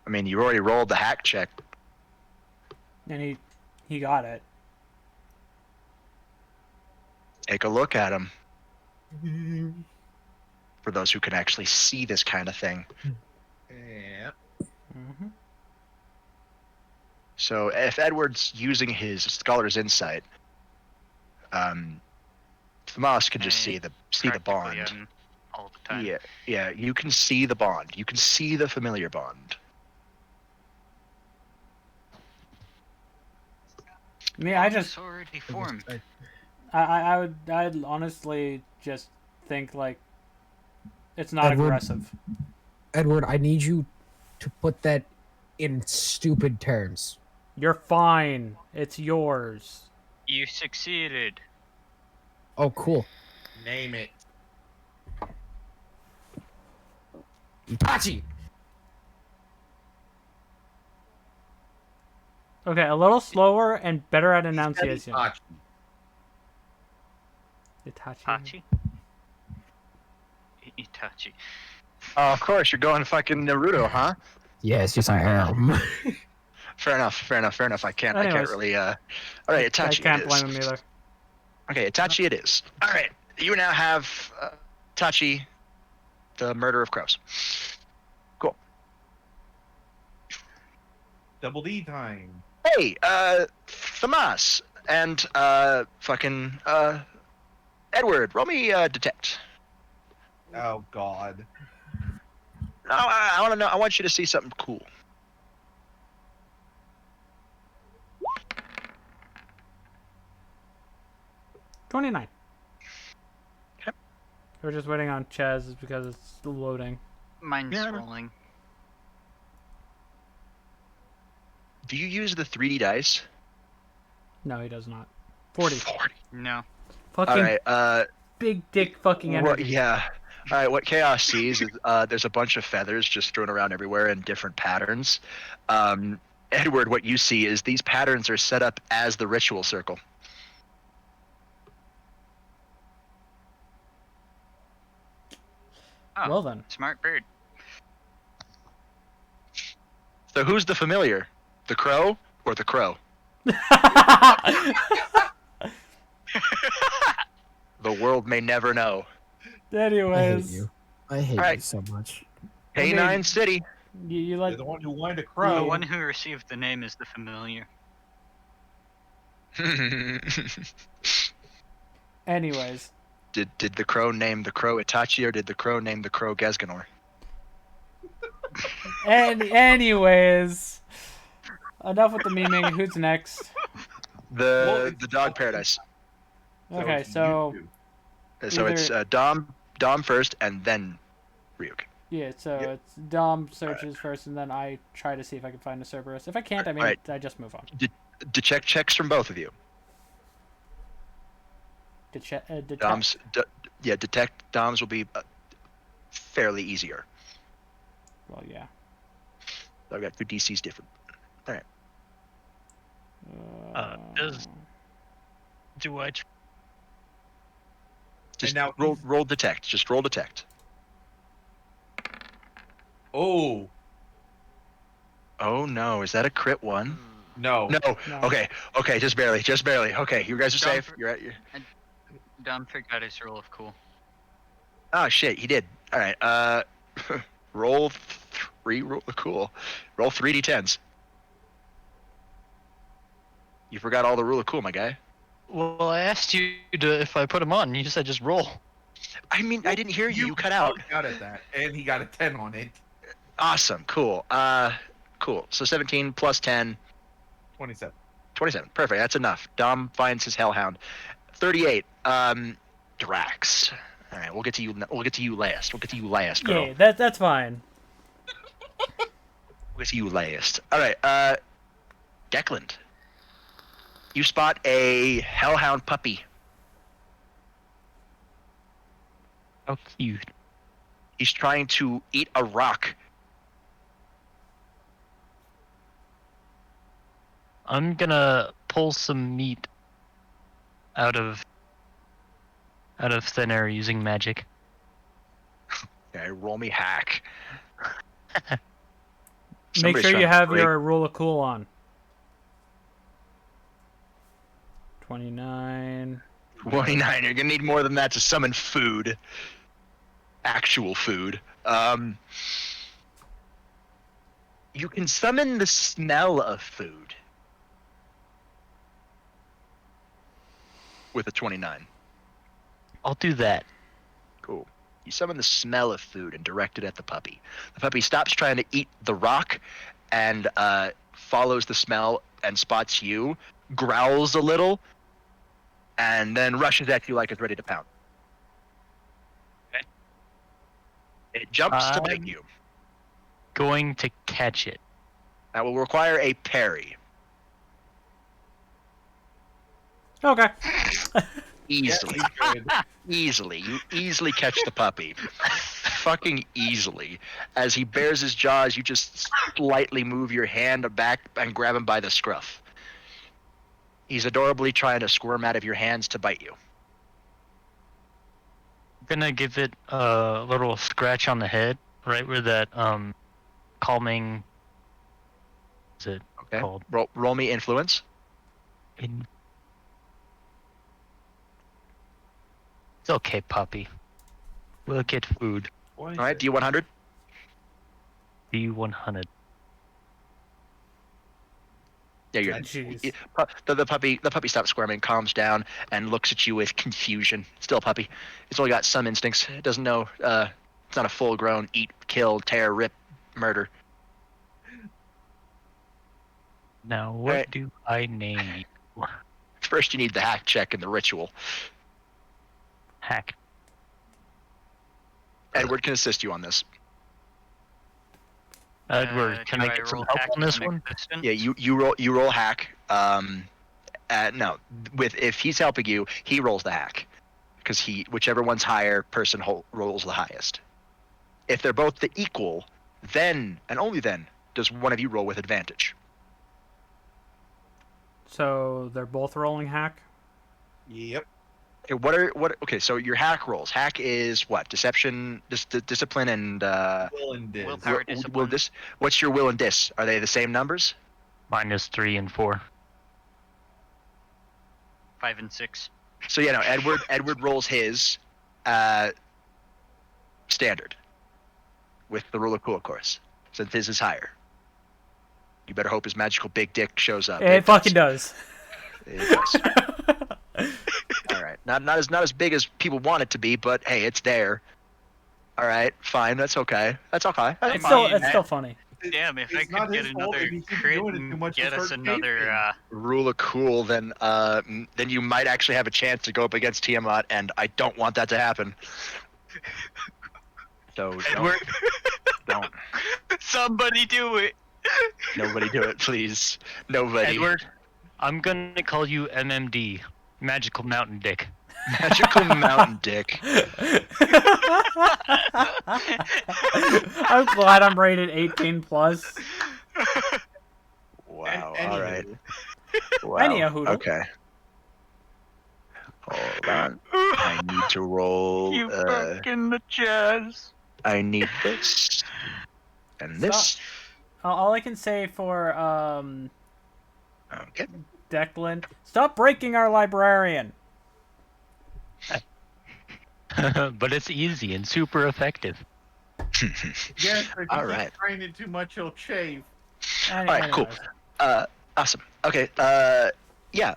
I mean, you already rolled the hack check. And he got it. Take a look at him. For those who can actually see this kind of thing. Yeah. Mm-hmm. So if Edward's using his scholar's insight, Tomas can just see the Practically bond. on all the time. Yeah, you can see the bond. You can see the familiar bond. Me, I just It's already formed. I'd honestly just think like it's not Edward? aggressive. Edward, I need you to put that in stupid terms. You're fine. It's yours. You succeeded. Oh, cool. Name it. Itachi! Okay, a little slower and better at enunciation. Itachi. Itachi. Itachi. Oh, of course, you're going fucking Naruto, huh? Yes, I am. Fair enough. I can't Anyways. really. All right, Itachi. I can't it is. blame him either. Okay, Itachi it is. All right, you now have Itachi, the murder of crows. Cool. Double D time. Hey, Tomas and fucking Edward, roll me detect. Oh God. No, I want to know. I want you to see something cool. 29. Okay. We're just waiting on Chaz because it's loading. Mine's Yeah, I know. rolling. Do you use the 3D dice? No, he does not. 40. 40. No. Fucking All right. big dick fucking energy. Yeah. All right. What Chaos sees is there's a bunch of feathers just thrown around everywhere in different patterns. Edward, what you see is these patterns are set up as the ritual circle. Oh, Well then. smart bird. So who's the familiar? The crow or the crow? The world may never know. I hate Anyways, you. I hate Alright. you so much. Canine City. you You're like the one who wanted a The crow. one who received the name is the familiar. anyways. Did the crow name the crow Itachi or did the crow name the crow Gesganor? Anyways. Enough with the memeing. Who's next? The dog paradise. Okay, it's so you So it's Dom first and then Ryuk. yeah, so Yep. it's Dom searches first, and then I try to see if I can find a Cerberus. If I can't, I mean, Alright. I just move on. Detect checks from both of you. Detect. Detect Doms will be fairly easier. Well, yeah. I've got 2 DCs different. Do I? Just now roll detect. Just roll detect. Oh Oh no, is that a crit one? no. No. No. Okay, just barely. Okay, you guys are Dom safe. for- You're at your. Dom forgot his roll of cool. Oh shit, he did. All right. Roll 3. Cool. Roll 3d10s. You forgot all the rule of cool, my guy. Well, I asked you to if I put him on. You said just roll. I mean, I didn't hear you. You cut out. Got at that, and he got a 10 on it. Awesome. Cool. Cool. So 17 plus 10, 27. 27. Perfect. That's enough. Dom finds his hellhound. 38. Drax. All right. We'll get to you. We'll get to you last. Girl. Yeah, that's fine. We'll get to you last. All right. Declan. You spot a hellhound puppy. How cute. He's trying to eat a rock. I'm gonna pull some meat out of thin air using magic. Okay. Roll me hack. Make Somebody's sure trying you to have break- your rule of cool on. 29. 29. You're gonna need more than that to summon food. Actual food. You can summon the smell of food with a 29. I'll do that. Cool. You summon the smell of food and direct it at the puppy. The puppy stops trying to eat the rock and follows the smell and spots you, growls a little, and then rushes at you like it's ready to pound. Okay. It jumps to bite I'm- you. Going to catch it. That will require a parry. Okay. Easily. Yeah, he's good. Easily. You easily catch the puppy. Fucking easily. As he bares his jaws, you just slightly move your hand back and grab him by the scruff. He's adorably trying to squirm out of your hands to bite you. Gonna give it a little scratch on the head, right where that calming. What's it Okay. called? Roll me influence. It's okay, puppy. We'll get food. All right, D100. D100. Yeah, you're. Jeez. The puppy stops squirming, calms down, and looks at you with confusion. Still a puppy. It's only got some instincts. It doesn't know. It's not a full-grown eat, kill, tear, rip, murder. Now, what Alright. do I name you? First, you need the hack check and the ritual. Hack. Edward can assist you on this. Edward, can do I get some roll help hack on this on one? existence? Yeah, you roll hack. No, if he's helping you, he rolls the hack, because whichever one's higher, person rolls the highest. If they're both the equal, then and only then does one of you roll with advantage. So they're both rolling hack. Yep. Okay, okay, so your hack rolls. Hack is what? Deception, discipline, and Will and Diz. Willpower. Discipline. What's your will and dis? Are they the same numbers? -3 and 4. 5 and 6. So yeah, no. Edward rolls his standard with the rule of cool, of course, since his is higher. You better hope his magical big dick shows up. It fucking does. It does. All right, not as big as people want it to be, but hey, it's there. All right, fine. That's okay. That's okay. That's It's fine. still funny. Damn, if I It's not could get his fault another if he keeps crit doing it too and much, get he'll us start another chafing. Rule of cool, then you might actually have a chance to go up against Tiamat, and I don't want that to happen. So don't. Somebody do it. Nobody do it, please. Nobody. Edward, I'm gonna call you MMD, Magical Mountain Dick. Magical Mountain Dick. I'm glad I'm rated 18 plus. Wow. Anywho. All right. Wow. Anywho. Okay. Hold on. I need to roll. You fucking the jazz. I need this and this. All I can say for Okay. Declan, stop breaking our librarian. But it's easy and super effective. Yes, if All you right. train it too much, he'll shave. All right. Cool. Anyways. Awesome. Okay. Yeah.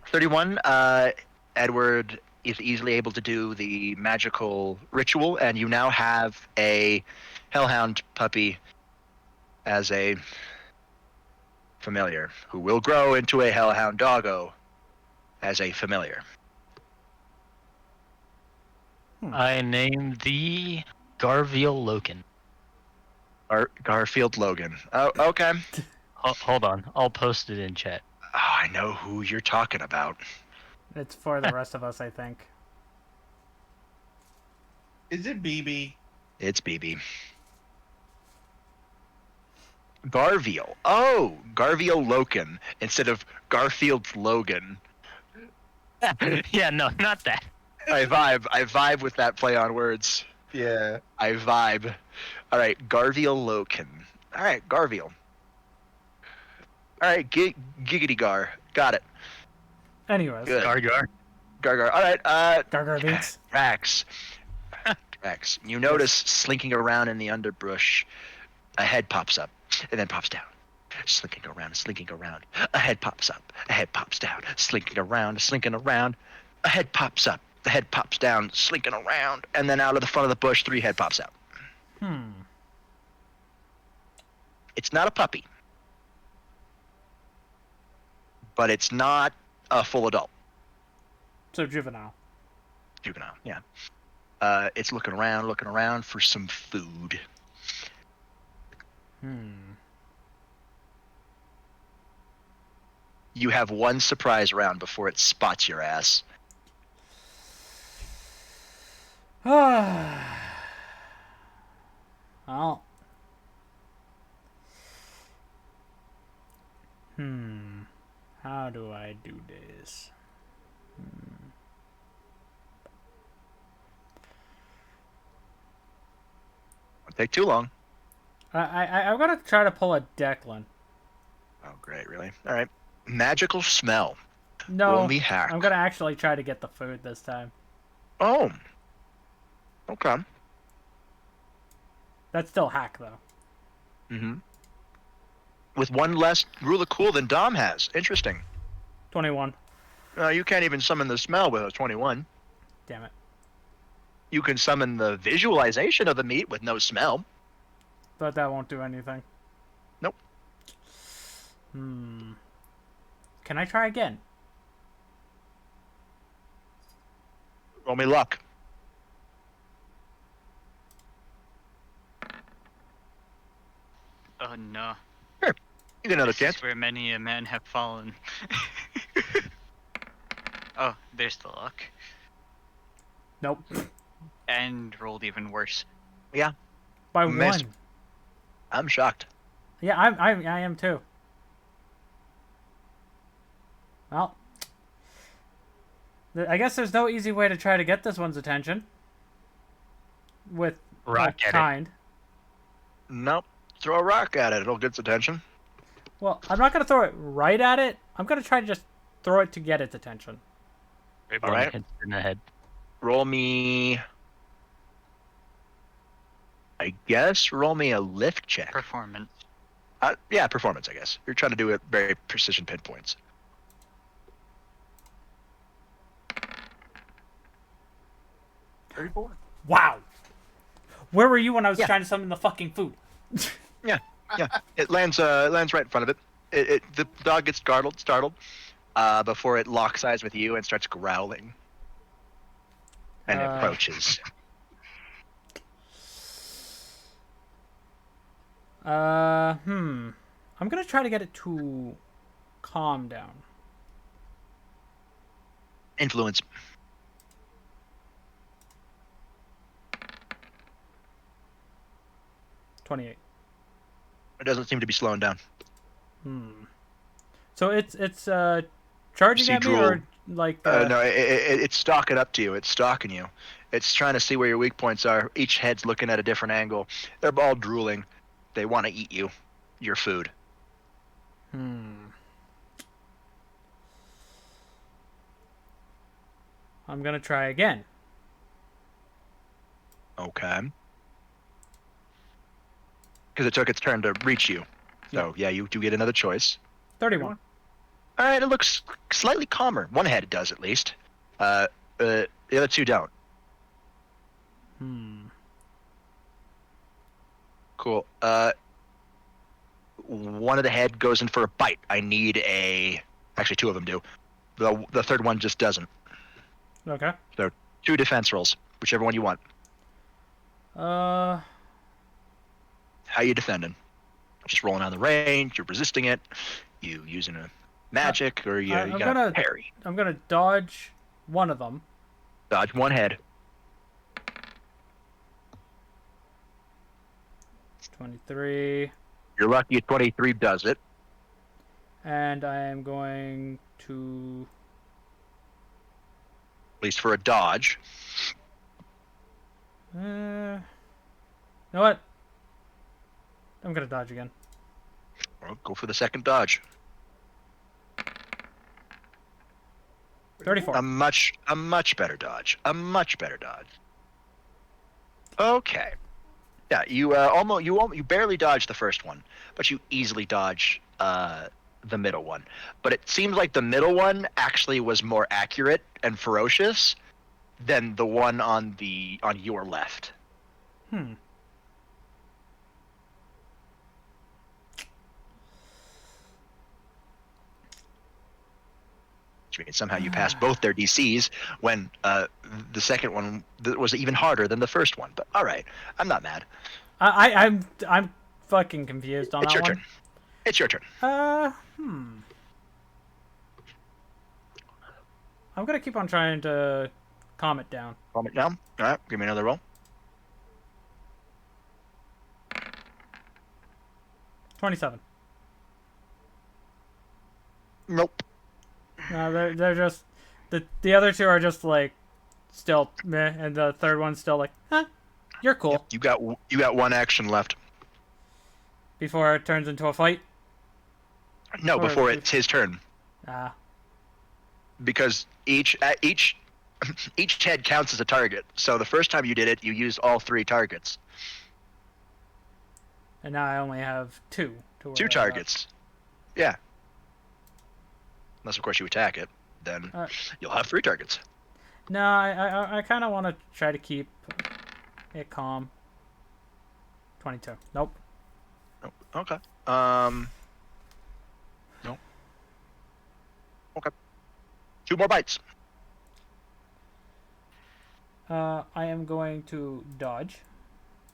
31. Edward is easily able to do the magical ritual, and you now have a hellhound puppy as a familiar, who will grow into a hellhound doggo as a familiar. I named the Garviel Loken. Garfield Logan. Oh, okay. Hold on, I'll post it in chat. Oh, I know who you're talking about. It's for the rest of us, I think. Is it BB? It's BB. Garviel. Oh, Garviel Loken instead of Garfield Logan. Yeah, no, not that. I vibe with that play on words. Yeah. I vibe. All right, Garviel Loken. All right, Garviel. All right, Giggity Gar. Got it. Anyways. Good. Gargar. Gargar. All right, Gargar beats. Rax. Rax. You notice slinking around in the underbrush, a head pops up and then pops down. Slinking around. A head pops up. A head pops down. Slinking around. A head pops up. The head pops down, slinking around, and then out of the front of the bush, 3 head pops out. It's not a puppy, but it's not a full adult. So juvenile. Juvenile, yeah. It's looking around for some food. You have one surprise round before it spots your ass. Well, how do I do this? Won't take too long. I'm gonna try to pull a Declan. Oh, great, really? All right. Magical smell. No, Roll me hack. I'm gonna actually try to get the food this time. Oh. Okay. That's still hack though. Mm-hmm. With one less rule of cool than Dom has. Interesting. 21. You can't even summon the smell with a 21. Damn it. You can summon the visualization of the meat with no smell. But that won't do anything. Nope. Can I try again? Roll me luck. Oh no. You get another This chance. is where many a man have fallen. Oh, there's the luck. Nope. And rolled even worse. By Missed. one. I'm shocked. Yeah, I am too. Well, I guess there's no easy way to try to get this one's attention. With Rock at it. kind. Nope. Throw a rock at it. It'll get its attention. Well, I'm not gonna throw it right at it. I'm gonna try to just throw it to get its attention. Right All when it right. hits in the head. Roll me. I guess roll me a lift check. Performance. Yeah, performance. I guess you're trying to do it very precision pinpoints. Wow. Where were you when I was Yeah. trying to summon the fucking food? Yeah, it lands right in front of it. The dog gets startled, before it locks eyes with you and starts growling, and approaches. I'm gonna try to get it to calm down. Influence. $28. It doesn't seem to be slowing down. So it's charging at me, Procedural. or like No, it's stalking up to you. It's stalking you. It's trying to see where your weak points are. Each head's looking at a different angle. They're all drooling. They want to eat you, your food. I'm gonna try again. Okay. Because it took its turn to reach you. So yeah, you do get another choice. 31. All right, it looks slightly calmer. One head does at least. The other two don't. Cool. One of the head goes in for a bite. I need a. Actually, two of them do. The third one just doesn't. Okay. So 2 defense rolls, whichever one you want. How you defending? Just rolling on the range. You're resisting it. You using a magic, or you I'm got gonna- a parry. I'm gonna dodge one of them. Dodge one head. 23. You're lucky. A 23 does it. And I am going to. At least for a dodge. You know what? I'm gonna dodge again. Well, go for the second dodge. 34. A much better dodge. A much better dodge. Okay. Yeah, you barely dodge the first one, but you easily dodge the middle one. But it seems like the middle one actually was more accurate and ferocious than the one on your left. Which means somehow you passed both their DCs when the second one was even harder than the first one. But all right, I'm not mad. I'm fucking confused on It's that your one. turn. It's your turn. I'm gonna keep on trying to calm it down. Calm it down. All right, give me another roll. 27. Nope. No, they're just the other two are just like still meh, and the third one's still like, you're cool. You got one action left. Before it turns into a fight. No, Or- before it's his turn, Because each head counts as a target. So the first time you did it, you used all 3 targets. and now I only have 2. To 2 worry targets. Yeah. Unless of course you attack it, then you'll have 3 targets. about. No, I kind of want to try to keep it calm. 22. Nope. Nope. Okay. Nope. Okay. 2 more bites. I am going to dodge.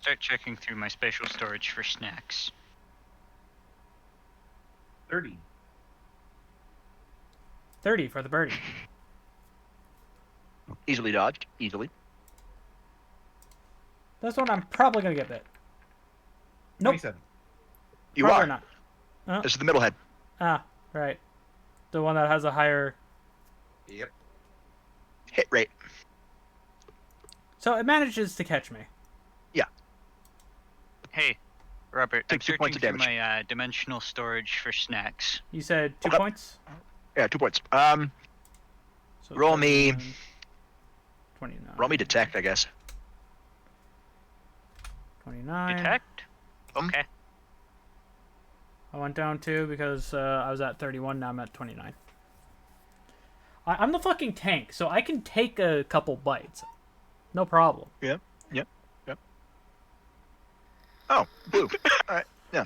Start checking through my spatial storage for snacks. 30. 30 for the birdie. Easily dodged. Easily. This one I'm probably gonna get bit. Nope. 27. You Probably are. not. Huh? This is the middle head. Ah, right. The one that has a higher. Yep. Hit rate. So it manages to catch me. Hey, Robert, I'm Take 2 searching points of through damage. my dimensional storage for snacks. You said 2 Okay. points. Yeah, 2 points. So Roll me- 31, 29. Roll me detect, I guess. 29. Detect? Um. Okay. I went down 2 because I was at 31. Now I'm at 29. I'm the fucking tank, so I can take a couple bites. No problem. Yep. Oh, blue. All right. Yeah.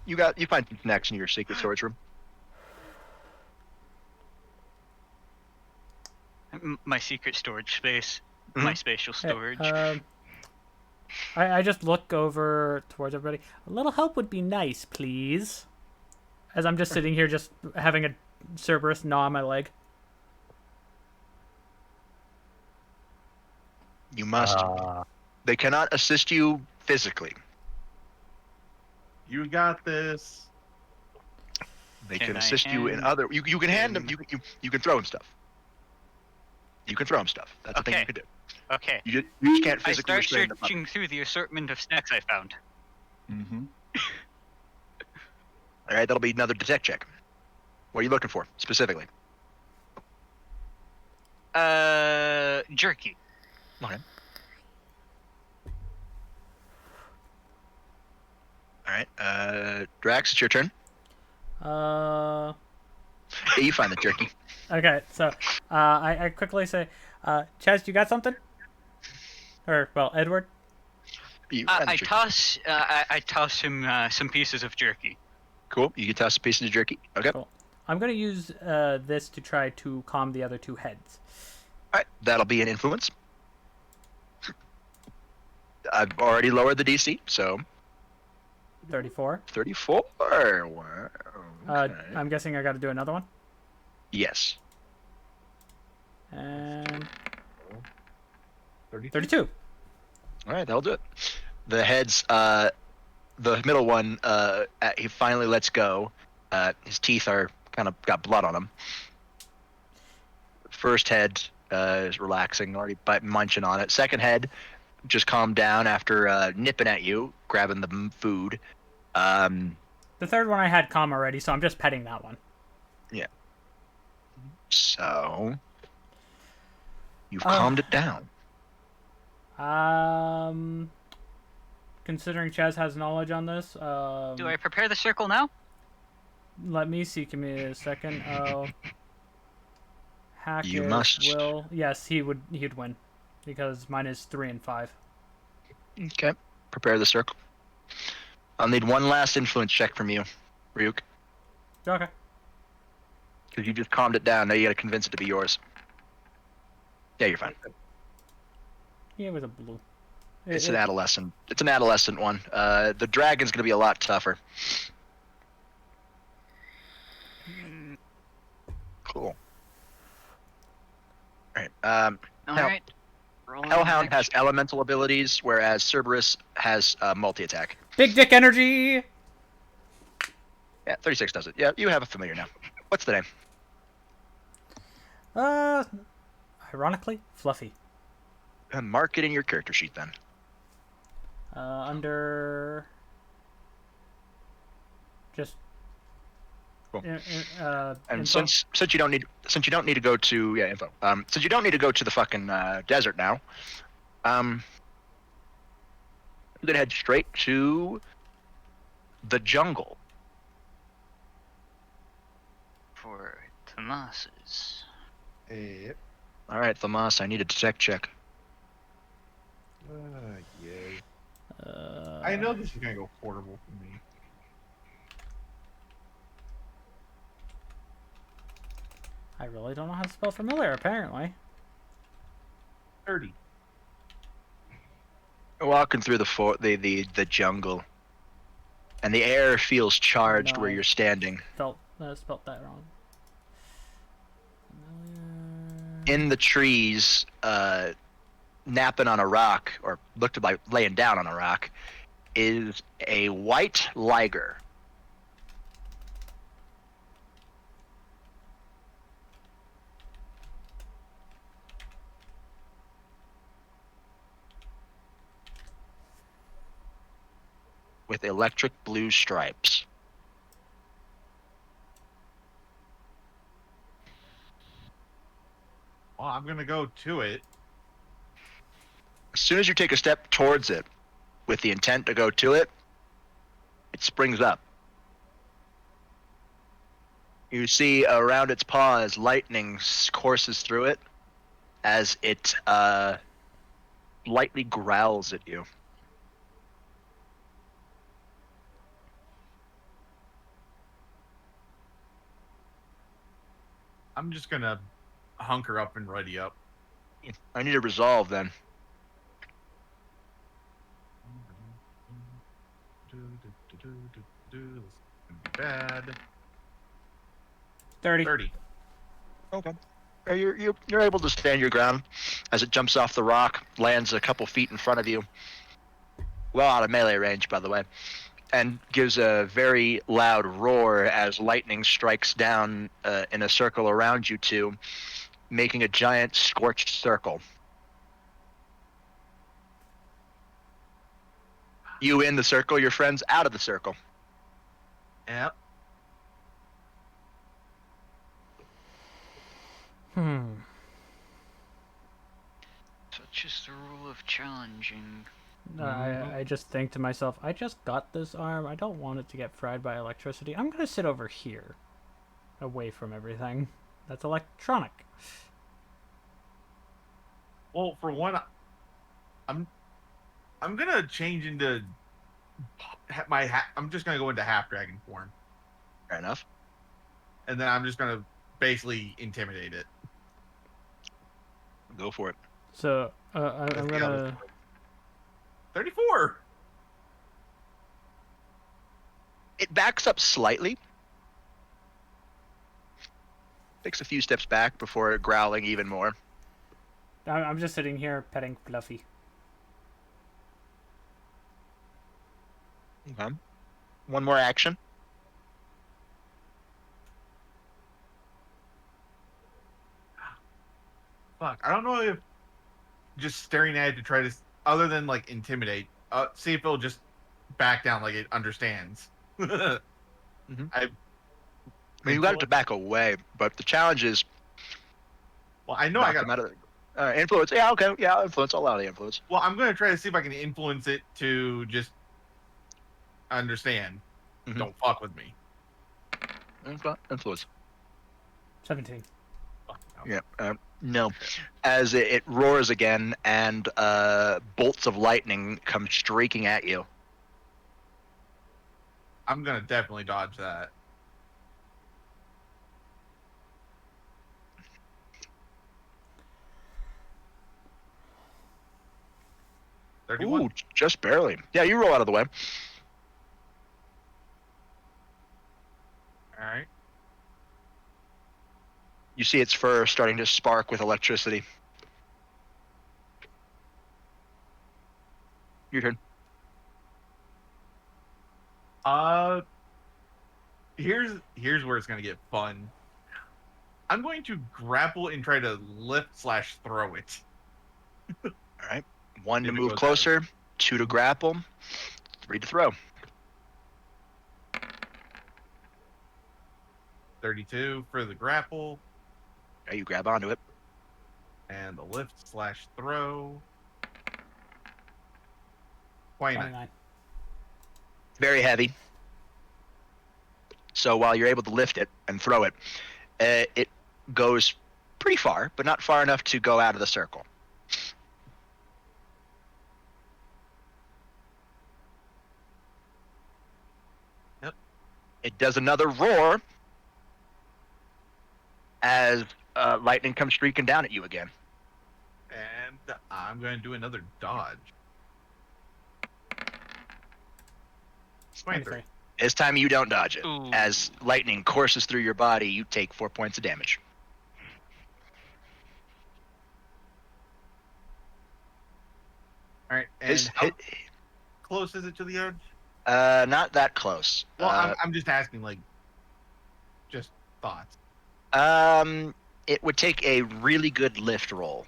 You find some snacks in your secret storage room. My secret storage space. Mhm. My spatial Hey, storage. I just look over towards everybody. A little help would be nice, please. As I'm just sitting here, just having a Cerberus gnaw on my leg. You must. They cannot assist you physically. You got this. They Can can I assist you in hand other. You can hand them. You can throw him stuff. You can throw him stuff. That's a thing Okay. you can do. Okay. You just can't I physically start restrain them. searching through the assortment of snacks I found. Mm-hmm. All right, that'll be another detect check. What are you looking for specifically? Jerky. Okay. All right, Drax, it's your turn. Yeah, you find the jerky. Okay, so I quickly say, Chaz, you got something? Or, well, Edward? You find the I jerky. toss him some pieces of jerky. Cool. You can toss a piece of the jerky. Okay. Cool. I'm going to use this to try to calm the other two heads. All right, that'll be an influence. I've already lowered the DC, so 34. 34. Wow. Okay. I'm guessing I got to do another one. Yes. And 32. 32. All right, that'll do it. The heads, the middle one, he finally lets go. His teeth are kind of got blood on them. First head is relaxing, already munching on it. Second head just calmed down after nipping at you, grabbing the food. The third one I had calm already, so I'm just petting that one. So you've calmed it down. Considering Chaz has knowledge on this, Do I prepare the circle now? let me see. Give me a second. Oh, Hackett You must. will. Yes, he'd win because mine is 3 and 5. Okay. Prepare the circle. I'll need one last influence check from you, Ryuk, Okay. because you just calmed it down. Now you got to convince it to be yours. Yeah, you're fine. Yeah, it was a blue. It's an adolescent. It's an adolescent one. The dragon's gonna be a lot tougher. Cool. All right. All Hell- right. Rolling Hellhound has next. elemental abilities, whereas Cerberus has multi-attack. Big dick energy. Yeah, 36 does it. Yeah, you have a familiar now. What's the name? Ironically, Fluffy. Mark it in your character sheet then. Under. Just. Cool. And And since you don't need to go to info. Since you don't need to go to the fucking desert now, you're gonna head straight to the jungle. For Tomas's. Yep. All right, Thamas, I need a detect check. Yay. I know this is gonna go horrible for me. I really don't know how to spell familiar, apparently. 30. walking through the jungle, and the air feels charged No, where I you're standing. spelt that wrong. In the trees, napping on a rock, or looked like laying down on a rock, is a white liger. With electric blue stripes. Well, I'm gonna go to it. As soon as you take a step towards it, with the intent to go to it, it springs up. You see around its paws, lightning courses through it as it lightly growls at you. I'm just gonna hunker up and ready up. I need a resolve then. This is bad. 30. 30. Okay. You're able to stand your ground as it jumps off the rock, lands a couple feet in front of you. Well out of melee range, by the way. And gives a very loud roar as lightning strikes down in a circle around you two, making a giant scorched circle. You in the circle, your friends out of the circle. Yep. Such is the rule of challenging. I just think to myself, I just got this arm. I don't want it to get fried by electricity. I'm gonna sit over here, away from everything that's electronic. Well, for one, I'm gonna change into I'm just gonna go into half dragon form, Fair enough. and then I'm just gonna basically intimidate it. Go for it. So I'm That's the gonna. other 34. It backs up slightly. Takes a few steps back before growling even more. I'm just sitting here petting Fluffy. Okay. One more action. Fuck. I don't know if just staring at it to try to, other than like intimidate, see if it'll just back down like it understands. I I mean, you got it to back away, but the challenge is Well, I know I knock got. them out of the, influence. Yeah, okay. Yeah, influence. I'll allow the influence. Well, I'm gonna try to see if I can influence it to just understand. Mhm. Don't fuck with me. Influence. 17. Fuck, no. Yeah. No. As it roars again, and bolts of lightning come streaking at you. I'm gonna definitely dodge that. Ooh, just barely. Yeah, you roll out of the way. All right. You see its fur starting to spark with electricity. Your turn. Here's where it's gonna get fun. I'm going to grapple and try to lift/throw it. All right. 1 to Maybe move go that closer, 2 to grapple, 3 to throw. 32 for the grapple Okay, you grab onto it. and the lift/throw. 29. 29. Very heavy. So while you're able to lift it and throw it, it goes pretty far, but not far enough to go out of the circle. Yep. It does another roar as lightning comes streaking down at you again. And I'm going to do another dodge. 23. This time you don't dodge it. Ooh. As lightning courses through your body, you take 4 points of damage. All right. And His, how close is it to the edge? not that close. Well, I'm just asking, like, just thoughts. It would take a really good lift roll.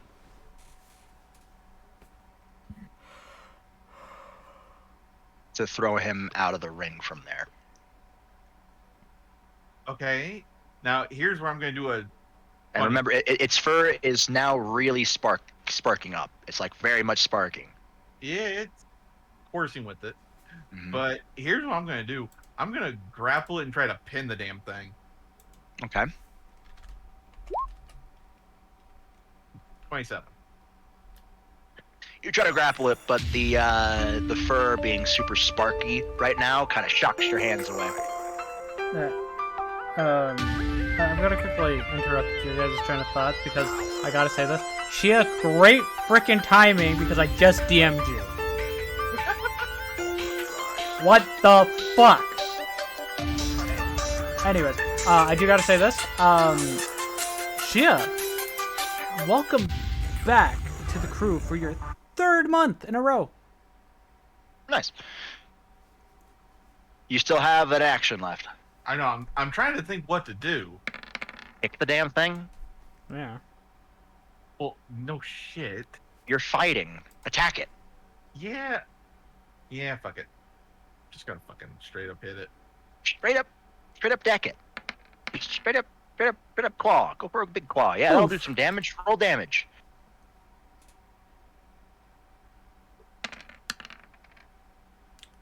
To throw him out of the ring from there. Okay. Now here's where I'm going to do a. And remember, its fur is now really sparking up. It's like very much sparking. Yeah, it's coursing with it. Mhm. But here's what I'm going to do. I'm going to grapple it and try to pin the damn thing. Okay. 27. You try to grapple it, but the fur being super sparky right now kind of shocks your hands away. I'm gonna quickly interrupt your guys' train of thoughts because I gotta say this. She had great freaking timing because I just DM'd you. What the fuck? Anyways, I do gotta say this. Shia, welcome back to the crew for your 3rd month in a row. Nice. You still have an action left. I know. I'm trying to think what to do. Kick the damn thing. Yeah. Well, no shit. You're fighting. Attack it. Yeah. Yeah, fuck it. Just gonna fucking straight up hit it. Straight up deck it. Straight up claw. Go for a big claw. Yeah, that'll do some damage. Roll damage.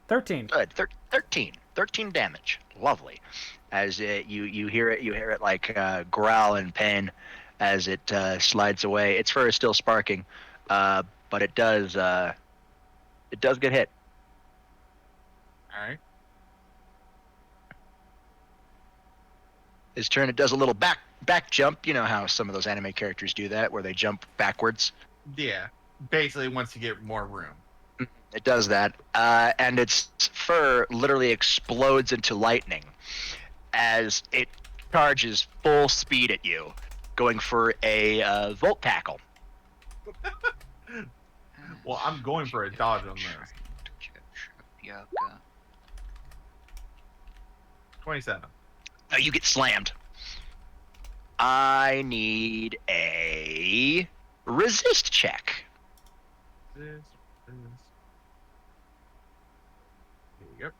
13. Good. 13 damage. Lovely. As you hear it like growl in pain as it slides away. Its fur is still sparking, but it does get hit. All right. His turn. It does a little back jump. You know how some of those anime characters do that, where they jump backwards. Yeah. Basically, once you get more room. It does that, and its fur literally explodes into lightning as it charges full speed at you, going for a volt tackle. Well, I'm going for a dodge on this. Yeah. 27. No, you get slammed. I need a resist check. This. Here you go.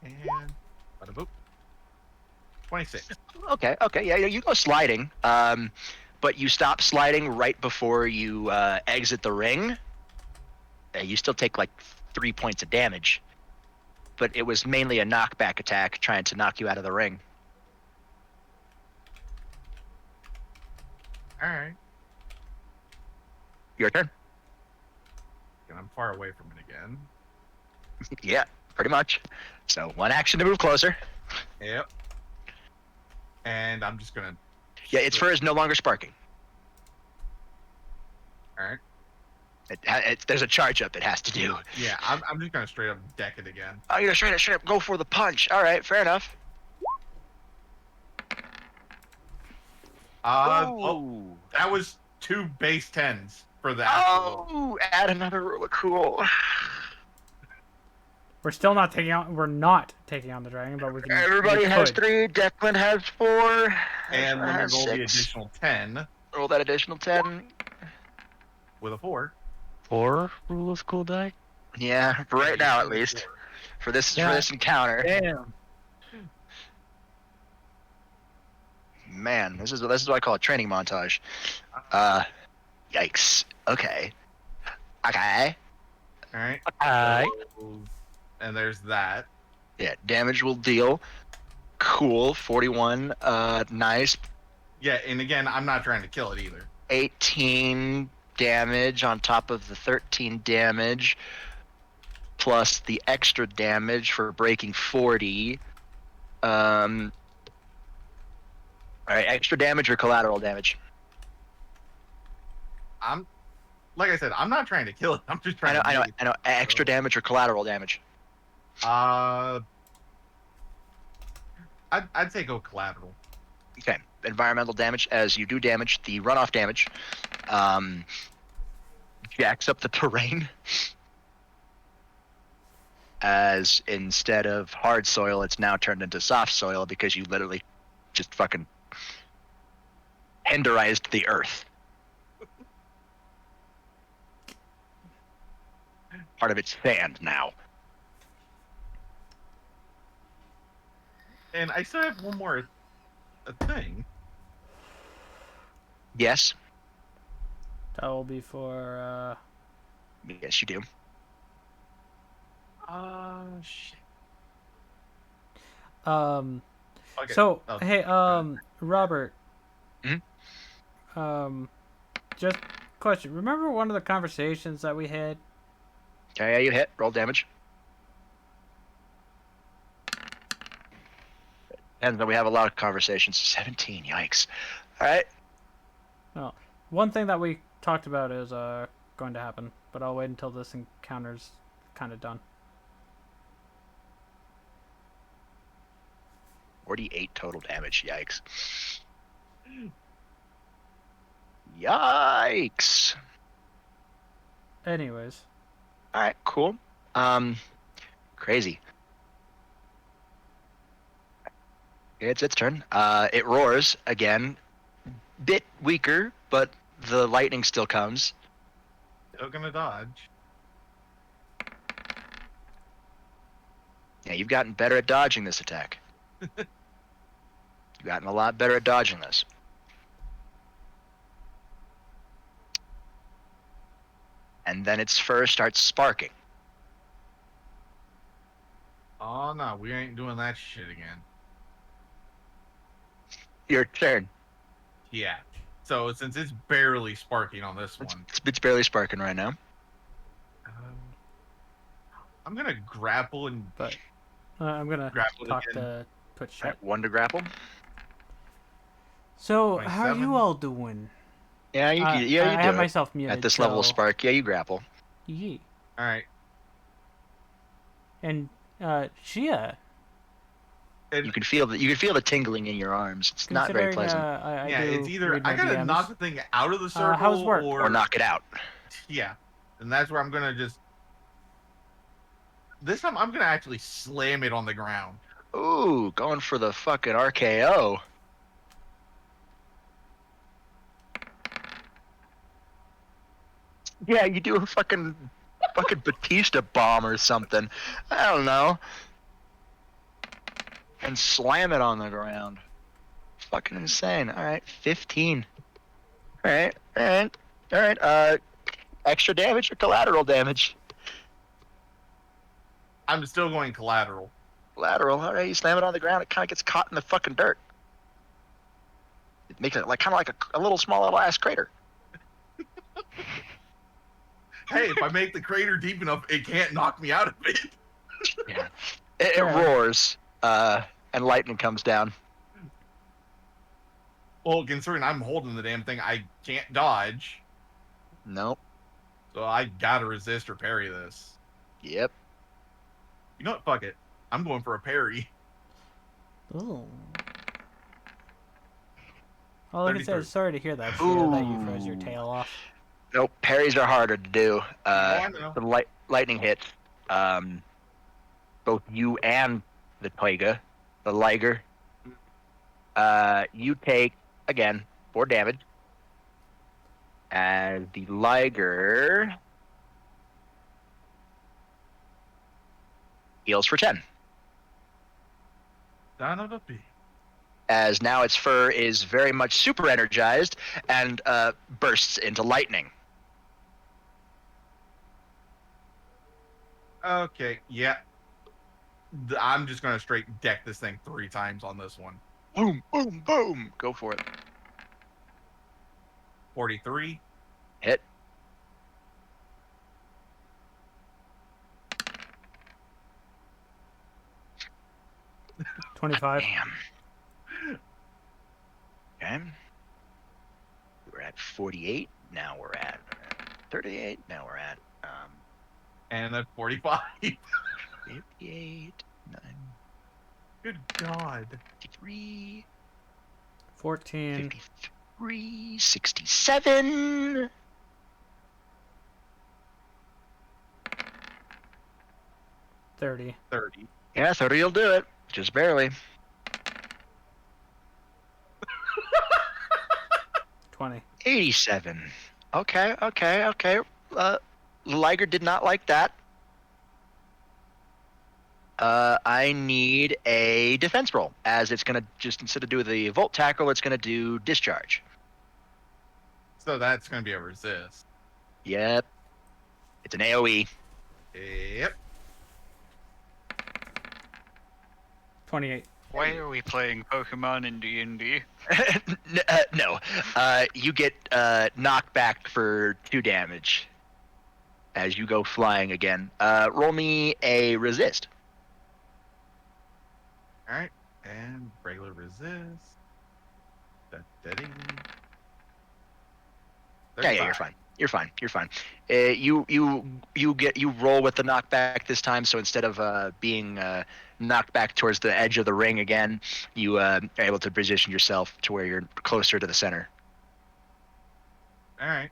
And bada boop. 26. Okay, yeah, you go sliding, but you stop sliding right before you exit the ring. You still take like 3 points of damage, but it was mainly a knockback attack trying to knock you out of the ring. All right. Your turn. And I'm far away from it again. Yeah, pretty much. So 1 action to move closer. Yep. And I'm just gonna. Yeah, its fur is no longer sparking. All right. There's a charge up it has to do. Yeah, I'm just gonna straight up deck it again. Oh, you're straight up go for the punch. All right, fair enough. Oh, that was 2 base 10s for the actual. Oh, add another roll of cool. We're still not taking on. We're not taking on the dragon, but we can. Everybody we has could. 3. Declan has 4. And Ezra let me has roll the 6. additional 10 Roll that additional 10. with a 4. 4 rule of cool die. Yeah, for right now at least. For this encounter. Damn. Man, this is what I call a training montage. Yikes. Okay. All right. Alright. And there's that. Yeah, damage will deal. Cool. 41. Nice. Yeah, and again, I'm not trying to kill it either. 18 damage on top of the 13 damage, plus the extra damage for breaking 40. All right, extra damage or collateral damage? Like I said, I'm not trying to kill it. I'm just trying to. I know. Extra damage or collateral damage? I'd say go collateral. Okay, environmental damage. As you do damage, the runoff damage jacks up the terrain. As instead of hard soil, it's now turned into soft soil because you literally just fucking tenderized the earth. Part of it's sand now. And I still have one more thing. Yes. That will be for. Yes, you do. Shit. Okay. Oh, Hey, Robert. Mhm. Just question. Remember one of the conversations that we had? Okay, yeah, you hit. Roll damage. And then we have a lot of conversations. 17, yikes. Alright. Well, one thing that we talked about is going to happen, but I'll wait until this encounter's kind of done. 48 total damage, yikes. Yikes. Anyways. Alright, cool. Crazy. It's its turn. It roars again. Bit weaker, but the lightning still comes. Still gonna dodge. Yeah, you've gotten better at dodging this attack. You've gotten a lot better at dodging this. And then its fur starts sparking. Oh no, we ain't doing that shit again. Your turn. Yeah. So since it's barely sparking on this one, It's barely sparking right now. I'm gonna grapple and But I'm gonna grapple talk again. to Twitch Alright, chat. 1 to grapple. So, how are 27. you all doing? Yeah, you I do have it. myself muted. At this level of so- spark, yeah, you grapple. Yee. All right. And Shia. And You can feel the tingling in your arms. It's not very considering, pleasant. I yeah, do it's either read my I gotta DMs. knock the thing out of the circle how's work? Or knock it out. Yeah, and that's where I'm gonna just. This time I'm gonna actually slam it on the ground. Ooh, going for the fucking RKO. Yeah, you do a fucking Batista bomb or something. I don't know. And slam it on the ground. Fucking insane. Alright, 15. Alright. Extra damage or collateral damage? I'm still going collateral. Collateral. Alright, you slam it on the ground, it kind of gets caught in the fucking dirt. It makes it kind of like a little small little ass crater. Hey, if I make the crater deep enough, it can't knock me out of it. Yeah. It roars, and lightning comes down. Well, considering I'm holding the damn thing, I can't dodge. Nope. So I gotta resist or parry this. Yep. You know what? Fuck it. I'm going for a parry. Ooh. All I can say 33. is sorry to hear that, Shia, that you froze your Ooh. tail off. Nope. Parries are harder to do. I know. The lightning hits both you and the Toiga, the Liger. You take, again, 4 damage. As the Liger heals for 10. Son of a bitch. As now its fur is very much super energized and bursts into lightning. Okay, yeah. I'm just gonna straight deck this thing 3 times on this one. Boom, boom, boom. Go for it. 43. Hit. Oh, 25. Damn. Okay. We're at 48. Now we're at 38. Now we're at And then 45. 58, 9, Good God. 53, 14. 53, 67. $30. 30. Yeah, 30 will do it. Just barely. $20. 87. Okay. Liger did not like that. I need a defense roll, as it's gonna just, instead of do the volt tackle, it's gonna do discharge. So that's going to be a resist. Yep. It's an AoE. Yep. 28. Why are we playing Pokemon in D&D? No. You get knocked back for 2 damage as you go flying again. Roll me a resist. All right. And regular resist. Steady. Yeah, you're fine. You're fine. You roll with the knockback this time, so instead of being knocked back towards the edge of the ring again, you are able to position yourself to where you're closer to the center. All right.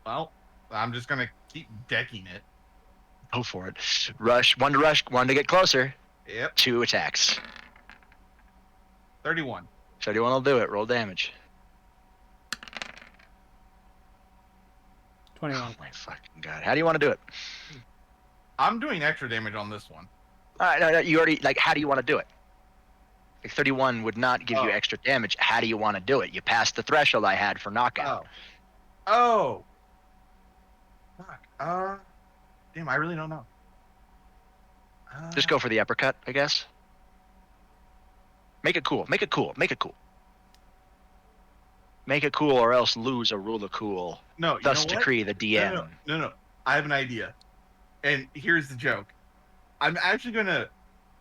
Well, I'm just going to keep decking it. Go for it. Rush, one to get closer. Yep. 2 attacks. 31. 31 will do it. Roll damage. 21. Oh my fucking god. How do you want to do it? I'm doing extra damage on this one. No, you already, like, how do you want to do it? Like, 31 would not give you Oh. extra damage. How do you want to do it? You passed the threshold I had for knockout. Oh. Fuck. Damn, I really don't know. Just go for the uppercut, I guess. Make it cool. Make it cool, or else lose a rule of cool. No, you Thus know what? decree the DM. No. I have an idea. And here's the joke. I'm actually going to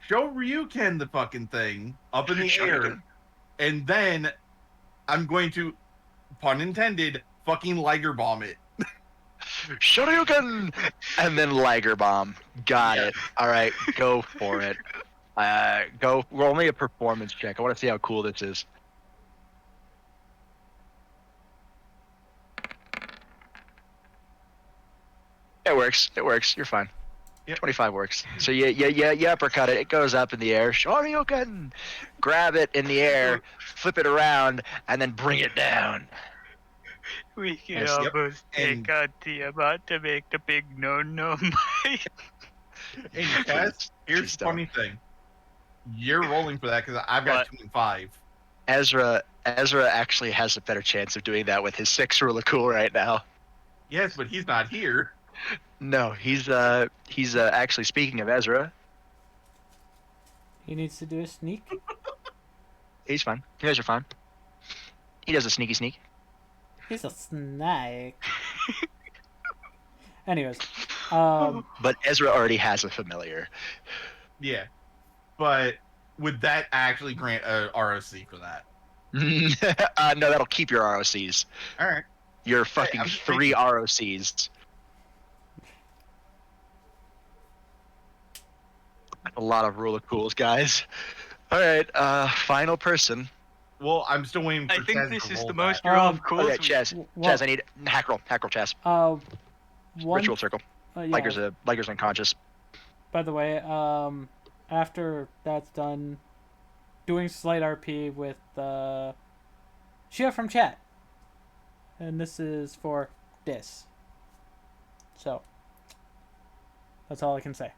show Ryuken the fucking thing up in the air. Shoryuken. And then I'm going to, pun intended, fucking Liger Bomb it. Shoryuken! And then Liger Bomb. Got it. All right, go for it. Go. Roll me a performance check. I want to see how cool this is. It works. You're fine. Yep. 25 works. So you uppercut it. It goes up in the air. Shoryuken! Grab it in the air, flip it around, and then bring it down. We can Yes, yep. almost And- take out Tiamat to make the big no-no bite. Hey, Chaz, here's She's the funny thing. You're rolling for that because I've got What? 2 and 5. Ezra actually has a better chance of doing that with his 6 rule of cool right now. Yes, but he's not here. No, he's actually, speaking of Ezra, He needs to do a sneak. he's fine. You guys are fine. He does a sneaky sneak. He's a snake. Anyways, But Ezra already has a familiar. Yeah. But would that actually grant a ROC for that? No, that'll keep your ROCs. All right. Your fucking I'm just 3 ROCs. A lot of rule of cools, guys. All right, final person. Well, I'm still waiting for I think Chaz this to is roll the that. most roll of cool. Okay, Chaz. Well- Chaz, I need hack roll, Chaz. one. Ritual circle. Yeah. Liger's unconscious. By the way, after that's done, doing slight RP with Shia from chat, and this is for this. So that's all I can say.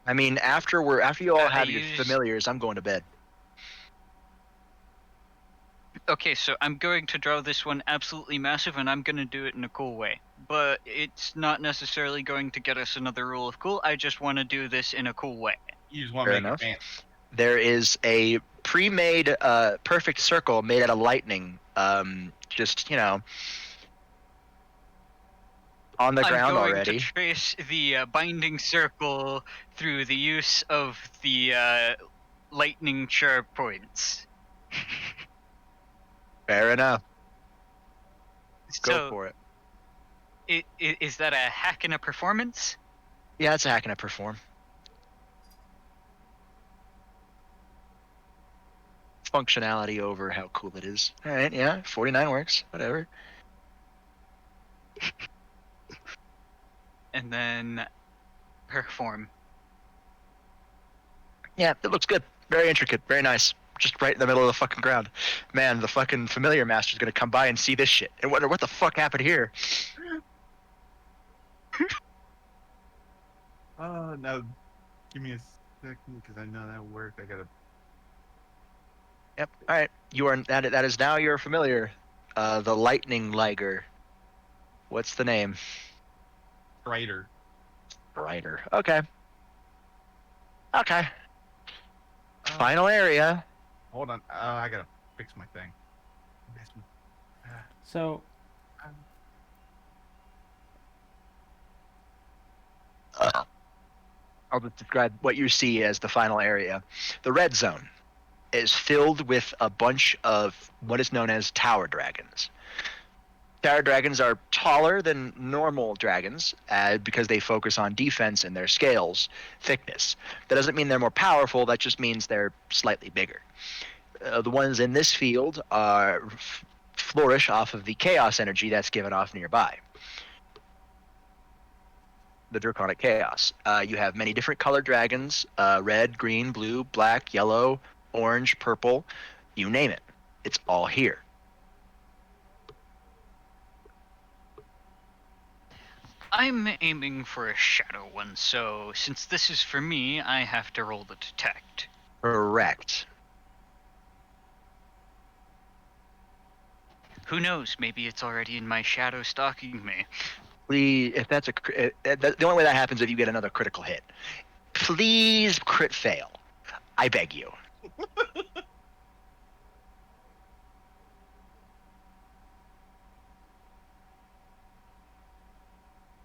I mean, after you all have your use- familiars, I'm going to bed. Okay, so I'm going to draw this one absolutely massive, and I'm going to do it in a cool way. But it's not necessarily going to get us another rule of cool. I just want to do this in a cool way. You just want Fair to make enough. it fancy. There is a pre-made perfect circle made out of lightning. Just, on the ground I'm going already. to trace the binding circle through the use of the lightning charm points. Fair enough. Go So, for it. Is that a hack and a performance? Yeah, it's a hack and a perform. functionality over how cool it is. All right, yeah, 49 works. Whatever. And then perform. Yeah, it looks good. Very intricate. Very nice. Just right in the middle of the fucking ground. Man, the fucking familiar master's gonna come by and see this shit and wonder what the fuck happened here. Now, give me a second because I know that worked. I gotta. Yep. All right. You are that is now your familiar, the Lightning Liger. What's the name? Strider. Brighter. Okay. Okay. Final area. Hold on. I gotta fix my thing. So I'll just describe what you see as the final area. The red zone is filled with a bunch of what is known as tower dragons. Tower dragons are taller than normal dragons because they focus on defense and their scales thickness. That doesn't mean they're more powerful, that just means they're slightly bigger. The ones in this field flourish off of the chaos energy that's given off nearby. The Draconic Chaos. You have many different colored dragons, red, green, blue, black, yellow, orange, purple, you name it. It's all here. I'm aiming for a shadow one, so since this is for me, I have to roll the detect. Correct. Who knows? Maybe it's already in my shadow stalking me. Please, if that's the only way that happens if you get another critical hit. Please crit fail. I beg you.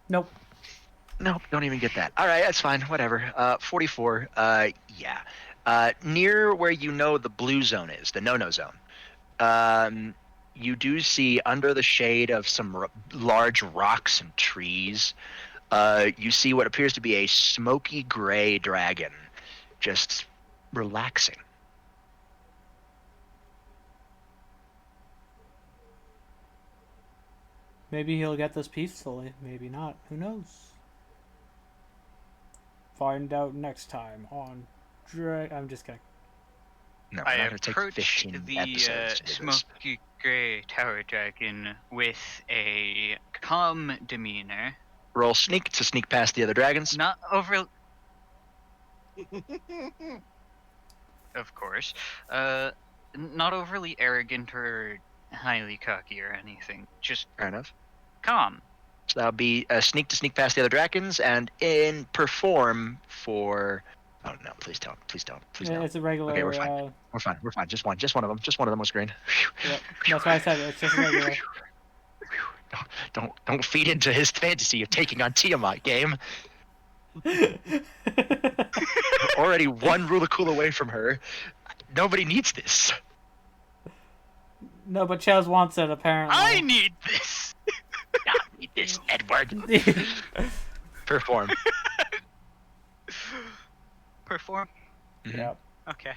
nope. Nope, don't even get that. All right, that's fine. Whatever. 44. Yeah. Near where you know the blue zone is, the no-no zone. You do see under the shade of some large rocks and trees. You see what appears to be a smoky gray dragon, just relaxing. Maybe he'll get this peacefully. Maybe not. Who knows? Find out next time on I'm just kidding. No, I we're not gonna take approach 15 the episodes to do this. smoky gray tower dragon with a calm demeanor. Roll sneak to sneak past the other dragons. Not over. Of course. Not overly arrogant or highly cocky or anything. Just Fair enough. calm. So that'll be a sneak to sneak past the other dragons, and in perform for. Oh no! Please don't! Please don't! Please Yeah, don't! it's a regular. Okay, we're fine. We're fine. We're fine. Just one of them. Just one of them was green. Yep. That's why I said it's just a regular. Don't feed into his fantasy of taking on Tiamat, game. Already one Rulakul away from her. Nobody needs this. No, but Chaz wants it apparently. I need this. I need this, Edward. Perform. Perform. Mhm. Yep. Okay.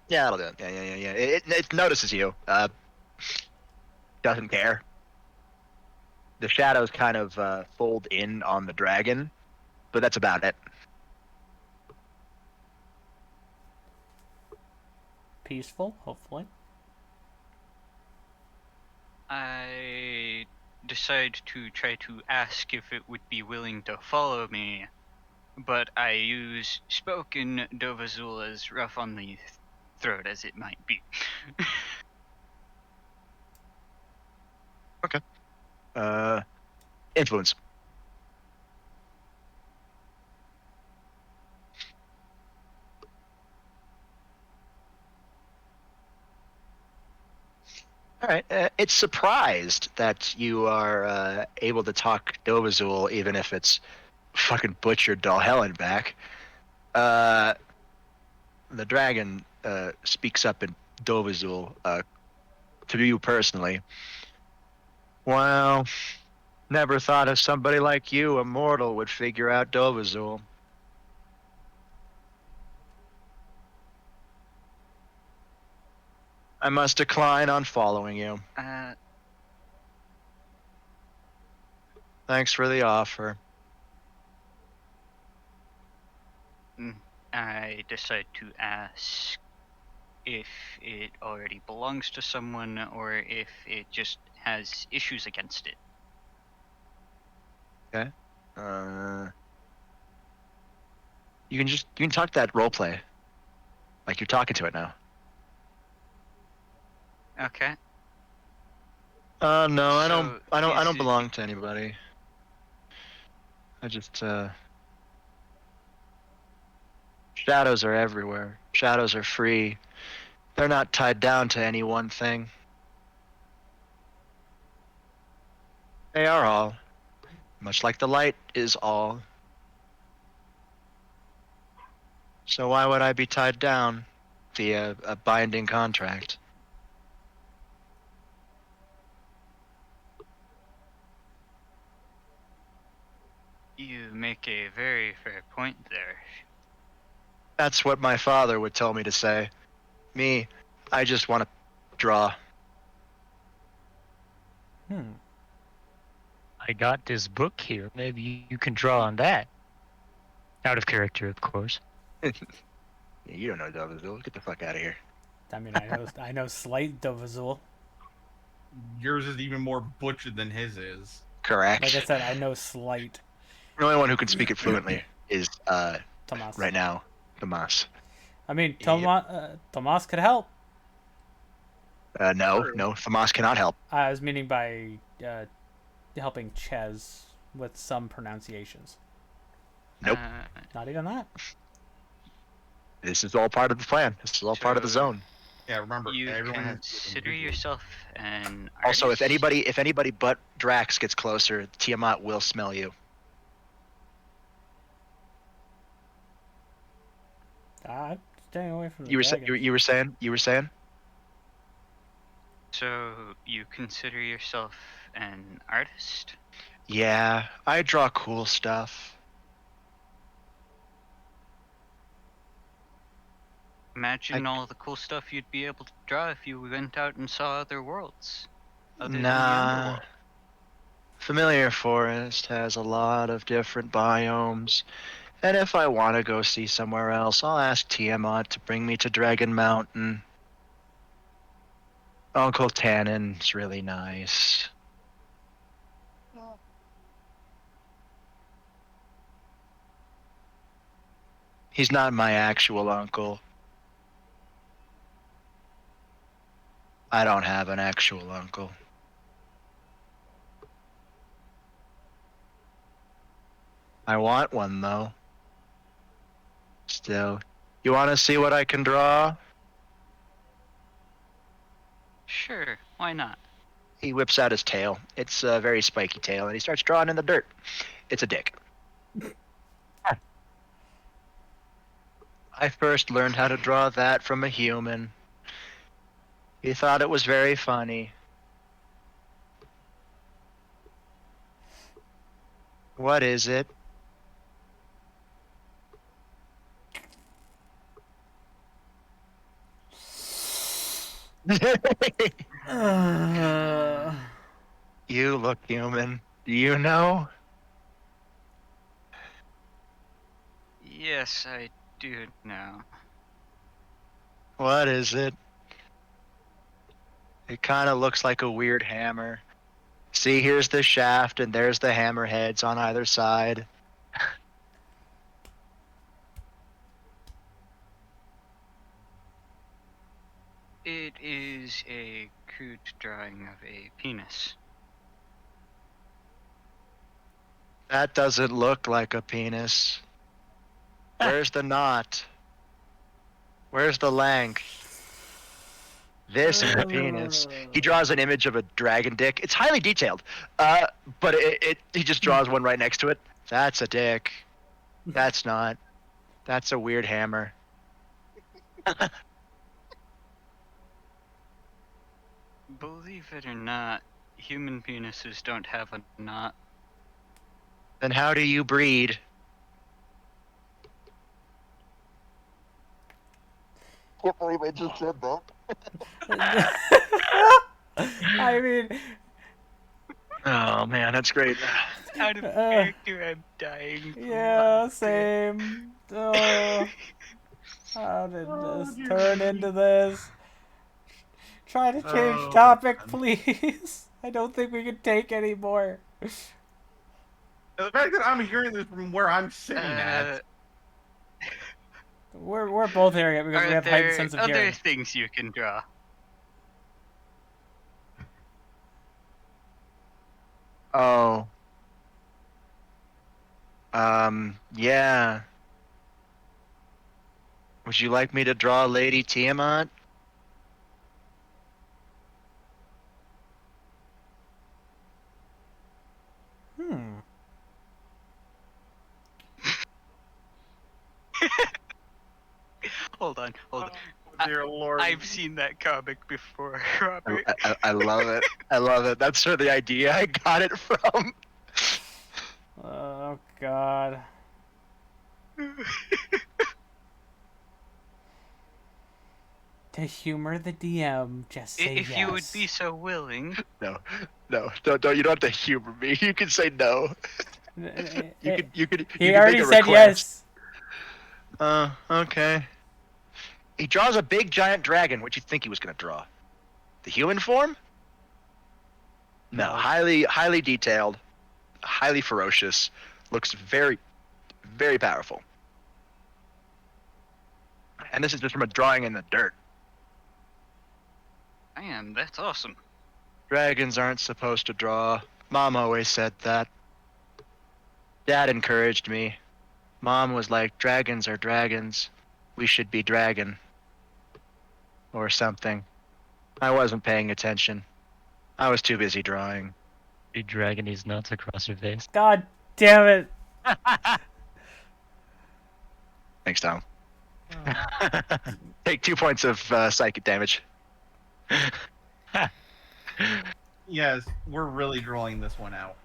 Yeah, that'll do it. Yeah. It notices you. Doesn't care. The shadows kind of fold in on the dragon, but that's about it. Peaceful, hopefully. I decide to try to ask if it would be willing to follow me, but I use spoken Dovazul as rough on the throat as it might be. Influence. All right. It's surprised that you are able to talk Dovazul, even if it's fucking butchered Dalhellen back. The dragon speaks up in Dovazul to you personally. Well, never thought of somebody like you, a mortal, would figure out Dovazul. I must decline on following you. Thanks for the offer. I decide to ask if it already belongs to someone or if it just has issues against it. Okay. You can talk that role play. Like you're talking to it now. Okay. No, I So don't is belong to anybody. I just shadows are everywhere. Shadows are free. They're not tied down to any one thing. They are all. Much like the light is all. So why would I be tied down via a binding contract? You make a very fair point there. That's what my father would tell me to say. Me, I just want to draw. I got this book here. Maybe you can draw on that. Out of character, of course. You don't know Dovizil. Get the fuck out of here. I mean, I know slight Dovizul. Yours is even more butchered than his is. Correct. Like I said, I know slight. The only one who can speak it fluently is Tomas. right now, Tomas. I mean, Tomas could help. No, Tomas cannot help. I was meaning by helping Ches with some pronunciations. Nope. Not even that. This is all part of the plan. This is all part of the zone. Yeah, remember, You everyone has consider yourself an Also, if artist? anybody but Drax gets closer, Tiamat will smell you. I'm staying away from the You were dragons. you were saying? So you consider yourself an artist? Yeah, I draw cool stuff. Imagine all the cool stuff you'd be able to draw if you went out and saw other worlds. Other than the Nah. underworld. Familiar Forest has a lot of different biomes. And if I want to go see somewhere else, I'll ask Tiamat to bring me to Dragon Mountain. Uncle Tannen's really nice. He's not my actual uncle. I don't have an actual uncle. I want one, though. Still. You want to see what I can draw? Sure, why not? He whips out his tail. It's a very spiky tail, and he starts drawing in the dirt. It's a dick. I first learned how to draw that from a human. He thought it was very funny. What is it? You look human. Do you know? Yes, I do know. What is it? It kind of looks like a weird hammer. See, here's the shaft, and there's the hammer heads on either side. It is a crude drawing of a penis. That doesn't look like a penis. Where's the knot? Where's the length? This is a penis. He draws an image of a dragon dick. It's highly detailed, but he just draws one right next to it. That's a dick. That's not. That's a weird hammer. Believe it or not, human penises don't have a knot. Then how do you breed? Can't believe I just said that. I mean, Oh man, that's great. Out of character, I'm dying. From yeah, laughter. same. Oh, how did this turn into this? Try to change Oh, topic, man. please. I don't think we can take any more. The fact that I'm hearing this from where I'm sitting Uh, at. We're both hearing it because are we have heightened there sense of other hearing. things you can draw? Oh. Yeah. Would you like me to draw Lady Tiamat? Hmm. Hold on. Dear Lord. I've seen that comic before, Robert. I love it. I love it. That's sort of the idea I got it from. Oh God. To humor the DM, just say If yes. you would be so willing. No, don't. You don't have to humor me. You can say no. You could. He already make a said request. yes. Okay. He draws a big giant dragon. What'd you think he was gonna draw? The human form? No, highly detailed, highly ferocious. Looks very, very powerful. And this is just from a drawing in the dirt. Man, that's awesome. Dragons aren't supposed to draw. Mom always said that. Dad encouraged me. Mom was like, dragons are dragons. We should be dragon. Or something. I wasn't paying attention. I was too busy drawing. You dragging these nuts across your face. God damn it. Thanks, Tom. Take 2 points of psychic damage. Yes, we're really drawing this one out.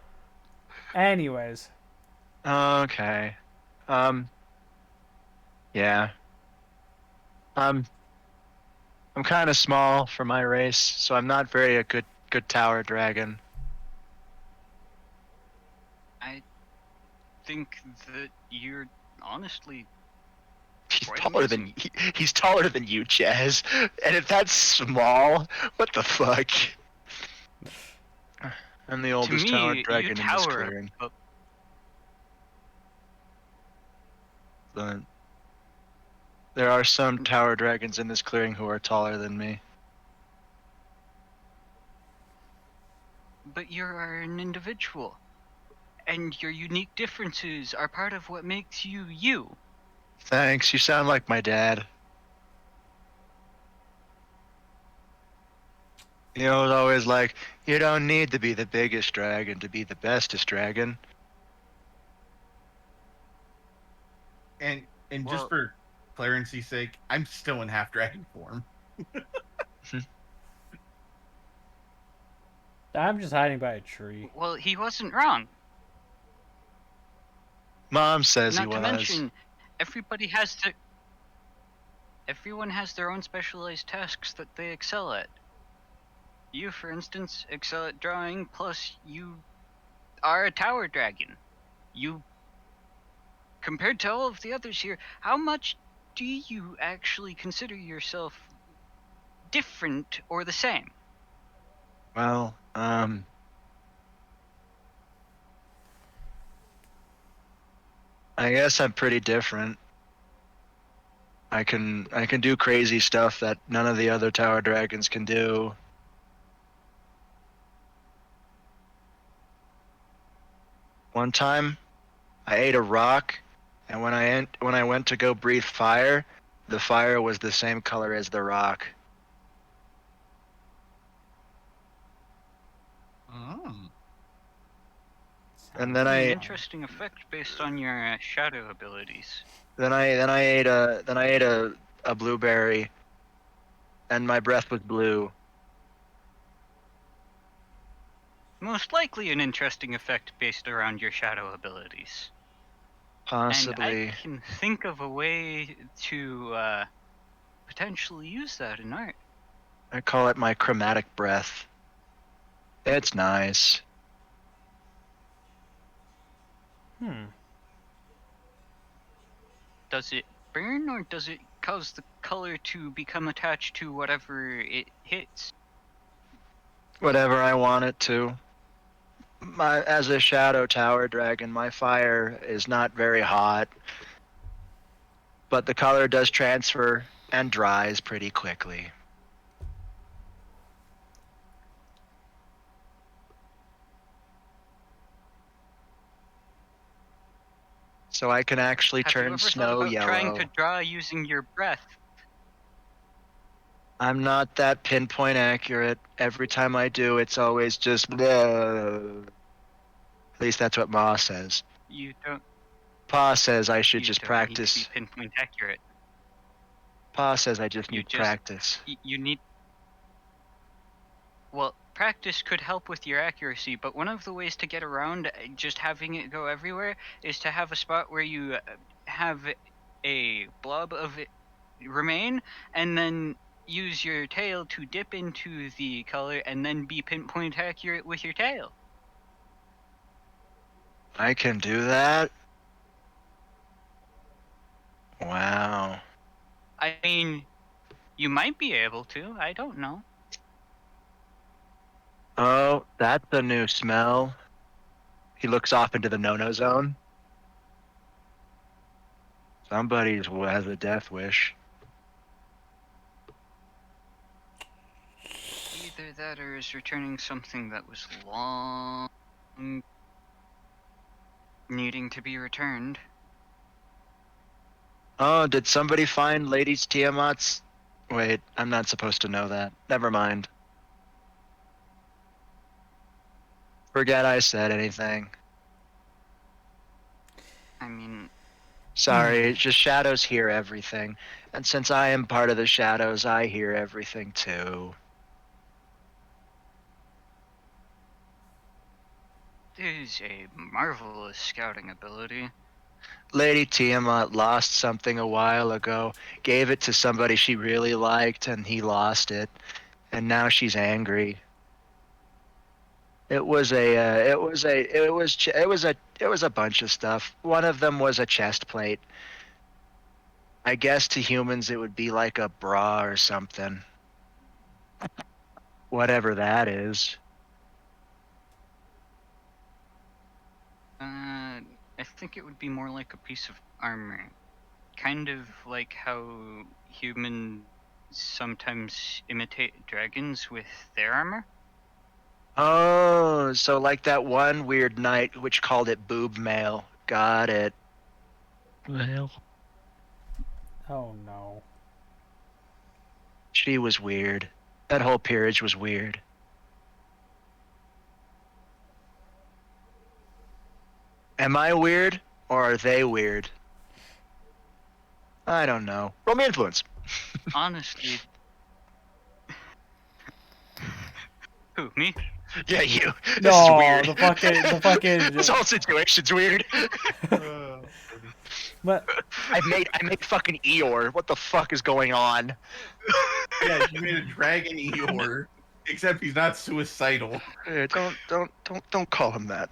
Anyways. Okay. Yeah. I'm kind of small for my race, so I'm not very a good tower dragon. I think that you're honestly He's quite taller amazing. than he's taller than you, Chaz. And if that's small, what the fuck? I'm the oldest to tower me, dragon you in this tower clearing. up. But there are some tower dragons in this clearing who are taller than me. But you're an individual. And your unique differences are part of what makes you you. Thanks, you sound like my dad. He was always like, you don't need to be the biggest dragon to be the bestest dragon. And Well- just for clarency's sake, I'm still in half dragon form. I'm just hiding by a tree. Well, he wasn't wrong. Mom says Not he to was. mention, everyone has their own specialized tasks that they excel at. You, for instance, excel at drawing, plus you are a tower dragon. You, compared to all of the others here, how much do you actually consider yourself different or the same? Well, I guess I'm pretty different. I can do crazy stuff that none of the other tower dragons can do. One time, I ate a rock, and when I went to go breathe fire, the fire was the same color as the rock. And then An I interesting effect based on your shadow abilities. then I ate a blueberry, and my breath was blue. Most likely an interesting effect based around your shadow abilities. Possibly. And I can think of a way to potentially use that in art. I call it my chromatic breath. It's nice. Does it burn or does it cause the color to become attached to whatever it hits? Whatever I want it to. As a Shadow Tower dragon, my fire is not very hot, but the color does transfer and dries pretty quickly. So I can actually Have you turn ever thought snow about trying yellow. to draw using your breath? I'm not that pinpoint accurate. Every time I do, it's always just bleh. At least that's what Ma says. You don't. Pa says I should You just don't practice. need to be pinpoint accurate. Pa says I just You need just- practice. You need. Well, practice could help with your accuracy, but one of the ways to get around just having it go everywhere is to have a spot where you have a blob of it remain, and then use your tail to dip into the color, and then be pinpoint accurate with your tail. I can do that? Wow. I mean, you might be able to. I don't know. Oh, that's a new smell. He looks off into the no-no zone. Somebody has a death wish. Either that or is returning something that was long needing to be returned. Oh, did somebody find Ladies Tiamat's? Wait, I'm not supposed to know that. Never mind. Forget I said anything. I mean, Sorry, it's just shadows hear everything. And since I am part of the shadows, I hear everything too. it is a marvelous scouting ability. Lady Tiamat lost something a while ago, gave it to somebody she really liked, and he lost it. And now she's angry. It was a bunch of stuff. One of them was a chest plate. I guess to humans it would be like a bra or something. Whatever that is. I think it would be more like a piece of armor. Kind of like how humans sometimes imitate dragons with their armor. Oh, so like that one weird knight which called it boob mail. Got it. Well, Oh no. She was weird. That whole peerage was weird. Am I weird or are they weird? I don't know. Roll me influence. Honestly. Who, me? Yeah, you. This No, is weird. the fucking. This whole situation's weird. But I made fucking Eeyore. What the fuck is going on? Yeah, you made a dragon Eeyore, except he's not suicidal. Don't call him that.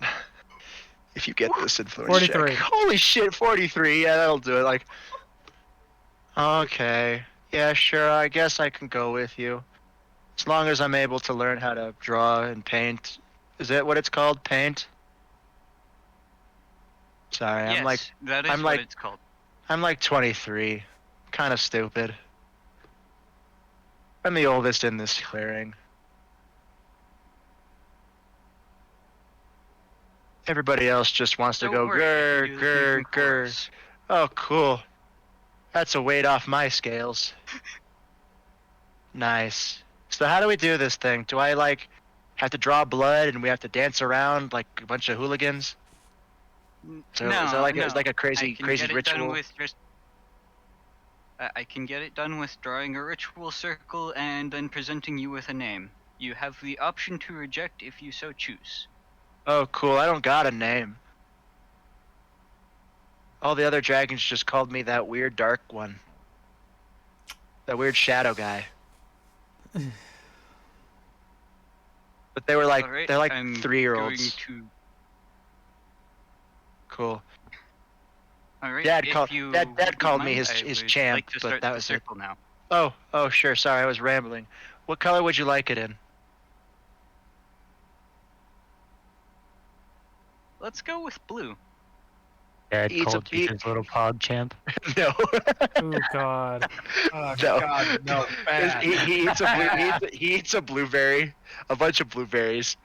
If you get this influence 43. check. Holy shit, 43. Yeah, that'll do it. Like, okay. Yeah, sure. I guess I can go with you. As long as I'm able to learn how to draw and paint. Is that what it's called? Paint? Sorry, Yes, that is I'm what like- it's called. I'm like 23. Kind of stupid. I'm the oldest in this clearing. Everybody else just wants to Don't go worry, grr, you grr, can grr. chorus. Oh, cool. That's a weight off my scales. Nice. So how do we do this thing? Do I like have to draw blood and we have to dance around like a bunch of hooligans? So no, is that like no. it's like a I crazy can crazy get it done ritual? with just. I can get it done with drawing a ritual circle and then presenting you with a name. You have the option to reject if you so choose. Oh, cool. I don't got a name. All the other dragons just called me that weird dark one. That weird shadow guy. But they were like Alright, they're like I'm 3-year-olds. going to. Cool. Alright, Dad if called you Dad wouldn't called me mind, his I would champ, like to but start that the was it. circle now. Oh, sure. Sorry, I was rambling. What color would you like it in? Let's go with blue. Dad He's a called you beat. his little pog champ. No. Oh God. Oh No. God, no, bad. He eats a he eats a blueberry, a bunch of blueberries.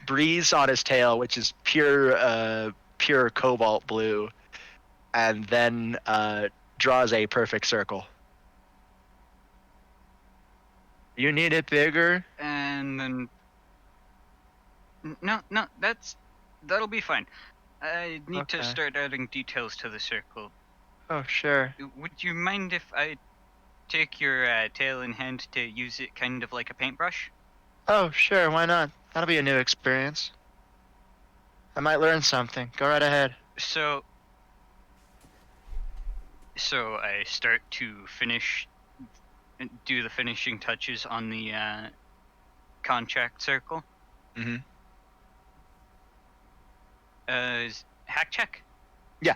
Breathes on his tail, which is pure cobalt blue, and then draws a perfect circle. You need it bigger? And then. No, that'll be fine. I need to Okay. start adding details to the circle. Oh, sure. Would you mind if I take your tail in hand to use it kind of like a paintbrush? Oh, sure. Why not? That'll be a new experience. I might learn something. Go right ahead. So I start to do the finishing touches on the contract circle. Mm-hmm. Hack check? Yeah.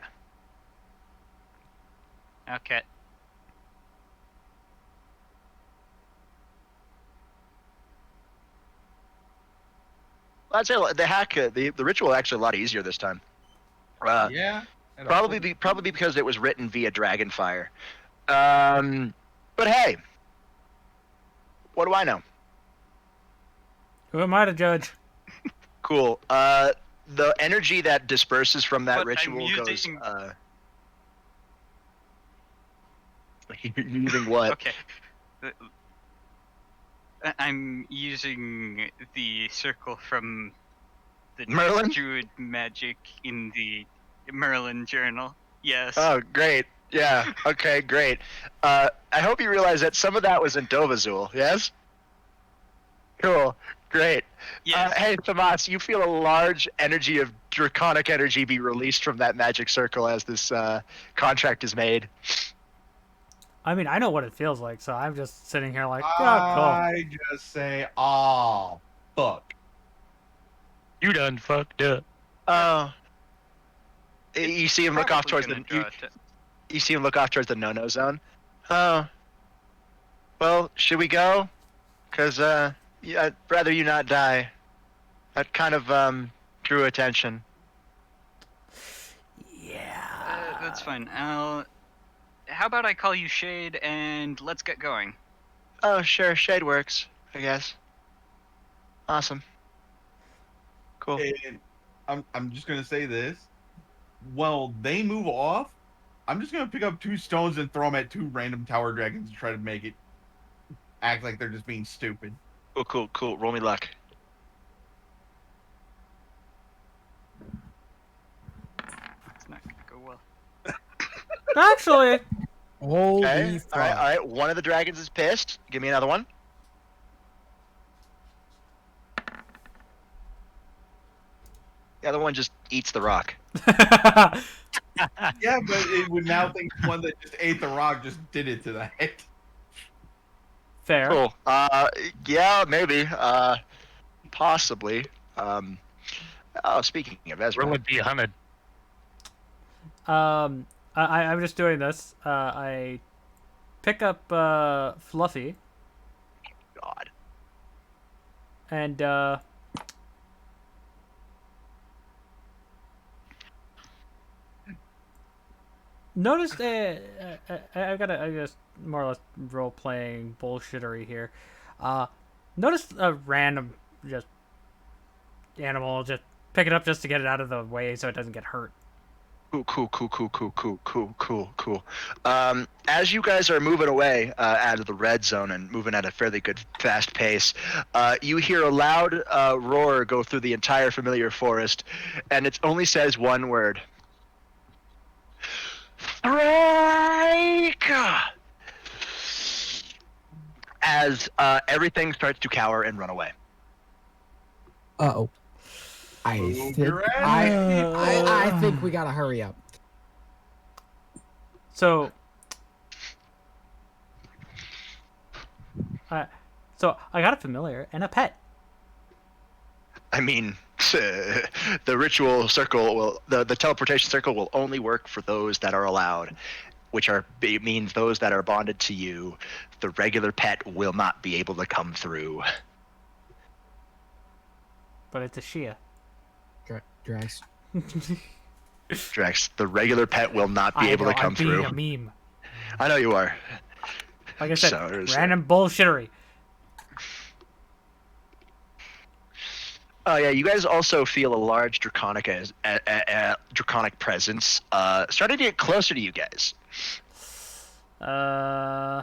Okay. I'd say the hack, the ritual is actually a lot easier this time. Yeah. Probably because it was written via Dragonfire. But hey, what do I know? Who am I to judge? Cool. The energy that disperses from that But I'm ritual goes. using- You're using what? Okay. I'm using the circle from the Merlin? Druid magic in the Merlin journal. Yes. Oh, great. Yeah. Okay, great. I hope you realize that some of that was in Dovazul. Yes. Cool. Great. yes. Hey, Tomas, you feel a large energy of draconic energy be released from that magic circle as this contract is made. I mean, I know what it feels like, so I'm just sitting here like, oh, cool. I just say, oh, fuck. You done fucked up. Oh. You see him look off Probably towards the gonna draw it. you see him look off towards the no-no zone. Oh. Well, should we go? Cause yeah, I'd rather you not die. That kind of drew attention. Yeah. That's fine. How about I call you Shade and let's get going? Oh, sure, shade works, I guess. Awesome. Cool. And I'm just gonna say this. While they move off, I'm just gonna pick up 2 stones and throw them at 2 random tower dragons and try to make it act like they're just being stupid. Cool. Roll me luck. It's not gonna go well. Actually, Holy Okay. fuck. All right. One of the dragons is pissed. Give me another one. The other one just eats the rock. Yeah, but it would now think the one that just ate the rock just did it to that. fair. Cool. Yeah, maybe. Possibly. Oh, speaking of Ezra. Where would be hunted? I'm just doing this. I pick up Fluffy God. and notice I guess more or less role playing bullshittery here. Notice a random just animal, just pick it up just to get it out of the way so it doesn't get hurt. Cool. As you guys are moving away out of the red zone and moving at a fairly good, fast pace, you hear a loud roar go through the entire familiar forest, and it only says one word. Strike! As everything starts to cower and run away. Uh-oh. I think I think we gotta hurry up. So I got a familiar and a pet. I mean, the ritual circle will, the teleportation circle will only work for those that are allowed, which are it means those that are bonded to you. The regular pet will not be able to come through. But it's a Shia. Drax. Drex, the regular pet will not be able to come I'm through. being a meme. I know you are. Like I said, So, there's- random bullshittery. Oh yeah, you guys also feel a large draconic presence starting to get closer to you guys. Yeah.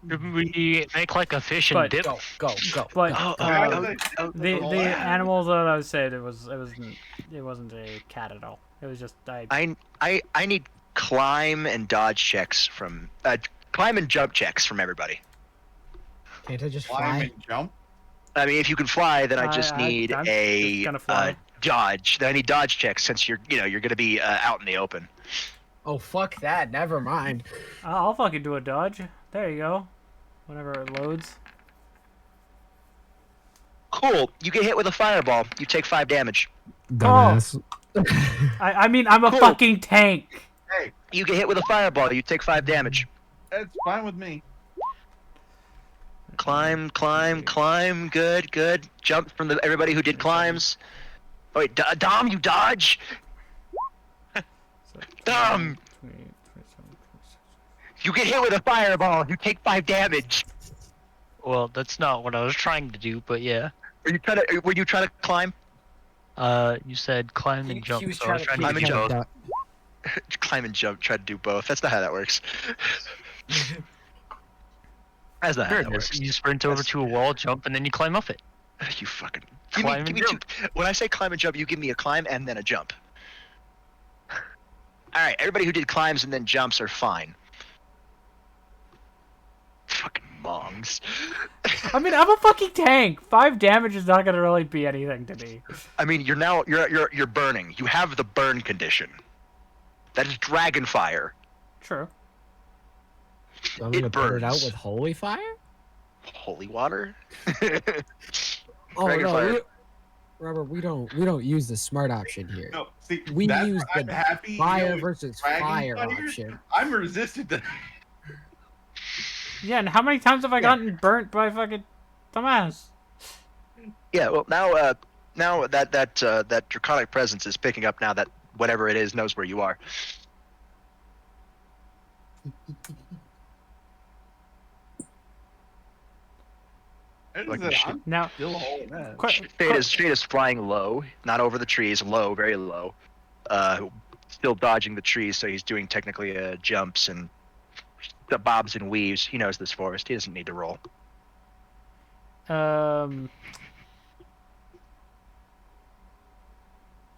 Should we make like a fish and But- dip? Go. But Oh, the animals that I said it wasn't a cat at all. It was just I need climb and dodge checks from climb and jump checks from everybody. Can't I just Climb fly? and jump. I mean, if you can fly, then I just need I'm a just gonna fly. dodge. Then I need dodge checks since you're gonna be out in the open. Oh fuck that! Never mind. I'll fucking do a dodge. There you go. Whenever it loads. Cool. You get hit with a fireball. You take 5 damage. Dumbass. I mean, I'm a Cool. fucking tank. Hey, You get hit with a fireball. You take 5 damage. that's fine with me. Climb. Good. Jump from everybody who did climbs. Oh, wait, Dom, you dodge. Dom, you get hit with a fireball. You take 5 damage. Well, that's not what I was trying to do, but yeah. Were you trying to climb? You said climb and jump, He was so I was trying trying to to climb and do jump. both. Climb and jump. Try to do both. That's not how that works. That's not how Sure that it is. works. You sprint over to a wall, jump, and then you climb up it. You fucking Climb and jump. When I say climb and jump, you give me a climb and then a jump. All right, everybody who did climbs and then jumps are fine. Fucking mongs. I mean, I'm a fucking tank. 5 damage is not gonna really be anything to me. I mean, you're burning. You have the burn condition. That is dragon fire. True. I'm gonna put it out burns. with holy fire. Holy water. Oh Dragon no, fire. Robert, we don't use the smart option here. No, see, We that's use why I'm the happy. Fire you know, versus dragon fire fire. option. I'm resistant to. Yeah, and how many times have I gotten burnt by fucking dumbass? Yeah. Well, now that draconic presence is picking up. Now that whatever it is knows where you are. Like the shit. I'm Now, still holding that. Shade is flying low, not over the trees, low, very low. Still dodging the trees, so he's doing technically jumps and the bobs and weaves. He knows this forest. He doesn't need to roll.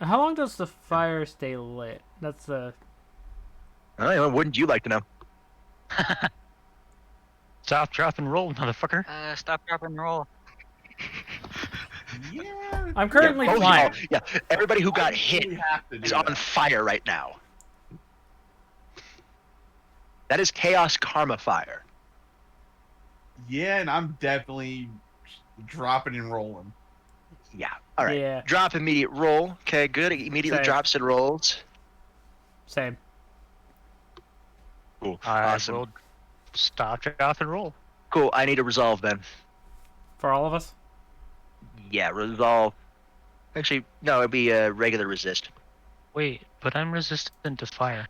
how long does the fire stay lit? That's the. Wouldn't you like to know? Stop, drop, and roll, motherfucker. Stop, drop, and roll. Yeah. I'm currently both flying. y'all- yeah, everybody who got I hit really have to do is on that. fire right now. That is chaos karma fire. Yeah, and I'm definitely dropping and rolling. Yeah. All right. Yeah. Drop immediate roll. Okay, good. Immediately Same. drops and rolls. Same. Cool. I Awesome. will stop, drop, and roll. Cool. I need a resolve then. For all of us? Yeah, resolve. Actually, no, it'd be a regular resist. Wait, but I'm resistant to fire.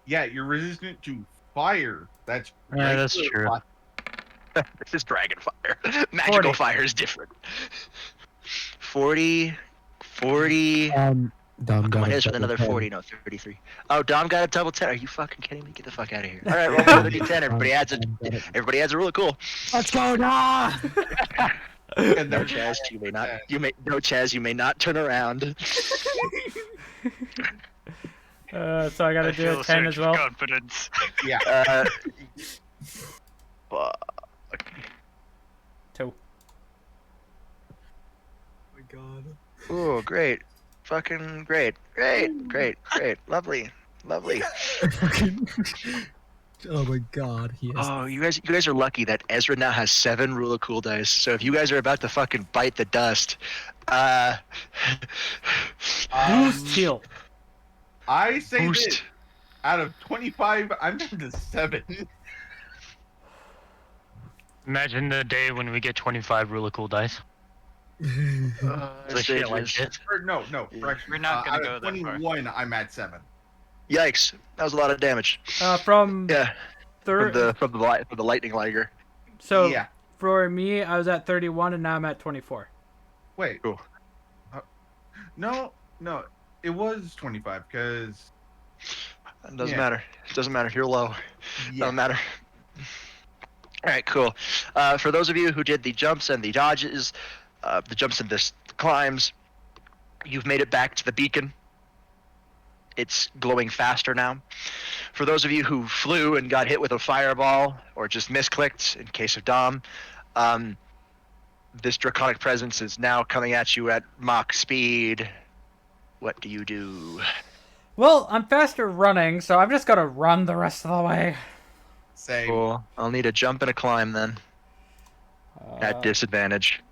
Yeah, you're resistant to fire. That's Yeah, that's regular true. fire. This is dragon fire. Magical 40. fire is different. 40. Dom Come on, got his a with another double 40. No, 33. Oh, Dom got a double 10. Are you fucking kidding me? Get the fuck out of here. All right, roll another d10. Everybody adds it. Everybody adds a rule. Cool. 10. Let's go, Dom! And No, then- Chaz, you may not. You may not turn around. So I gotta I do feel a a 10 as surge well. of confidence. Yeah. Fuck. 2. Oh my god. Oh, great. Fucking great. Great. Lovely. Oh my god, he is. Oh, you guys are lucky that Ezra now has 7 rule of cool dice. So if you guys are about to fucking bite the dust, Boost heal. I say boost. this. Out of 25, I'm down to 7. Imagine the day when we get 25 really cool dice. Like shit like this. Or no, correction. We're not gonna out go of that far. 21, I'm at 7. Yikes! That was a lot of damage. From Yeah, third. from the lightning liger. So Yeah. for me, I was at 31, and now I'm at 24. Wait. Cool. No, it was 25 because. It doesn't Yeah. matter. It doesn't matter. You're low. Yeah. Doesn't matter. All right, cool. For those of you who did the jumps and the dodges, the jumps and the climbs, you've made it back to the beacon. It's glowing faster now. For those of you who flew and got hit with a fireball or just misclicked, in case of Dom, this draconic presence is now coming at you at Mach speed. What do you do? Well, I'm faster running, so I'm just gonna run the rest of the way. Same. Cool. I'll need a jump and a climb then. At disadvantage.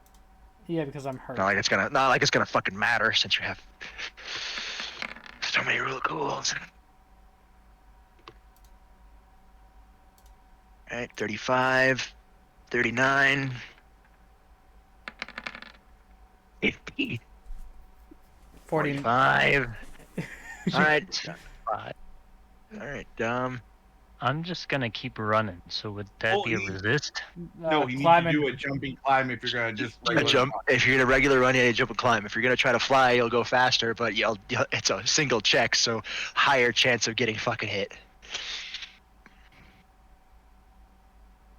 Yeah, because I'm hurt. Not like it's gonna fucking matter since you have so many rule cools. Alright, 35, 39, 50, 40. 45. Alright. Alright, I'm just gonna keep running. So would that Oh, be a he- resist? No, you need to climbing. do a jumping climb if you're gonna just a regular jump. climb. If you're gonna regular run, you jump and climb. If you're gonna try to fly, you'll go faster, but it's a single check, so higher chance of getting fucking hit.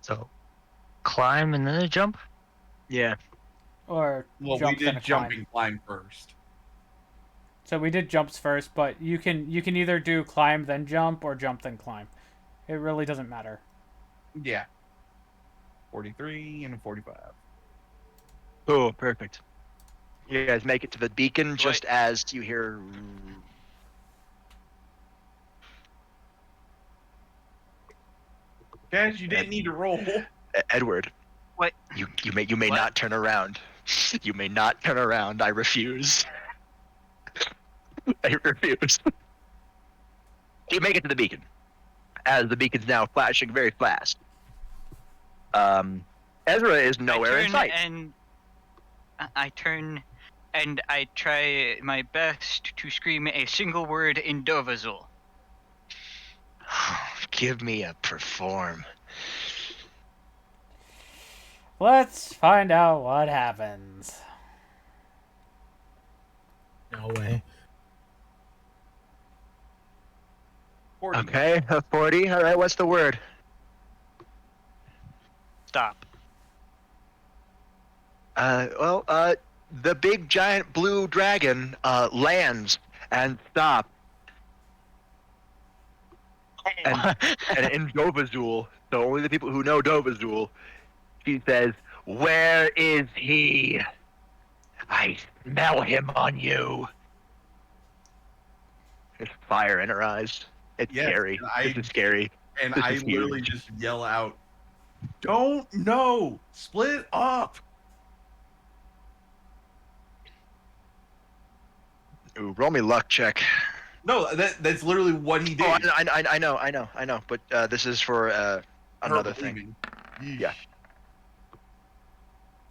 So, climb and then a jump? Yeah. Or Well, we jump then a did climb. jumping climb first. So we did jumps first, but you can either do climb then jump or jump then climb. It really doesn't matter. Yeah. 43 and a 45. Oh, perfect. You guys make it to the beacon just as you hear. Guys, you didn't need to roll. Edward. What? You may What? not turn around. You may not turn around. I refuse. I refuse. You make it to the beacon, as the beacon's now flashing very fast. Ezra is nowhere in sight. I turn and I try my best to scream a single word in Dovazul. Give me a perform. Let's find out what happens. No way. 40. Okay, a 40. All right, what's the word? Stop. The big giant blue dragon lands and stops. And in Dovazul, so only the people who know Dovazul, she says, "Where is he? I smell him on you." There's fire in her eyes. It's Yes, scary. and This is scary. And This I is literally huge. just yell out, "Don't know! Split up!" Ooh, roll me luck check. No, that's literally what he did. Oh, I know. But this is for Her another thing. believing. Yeah.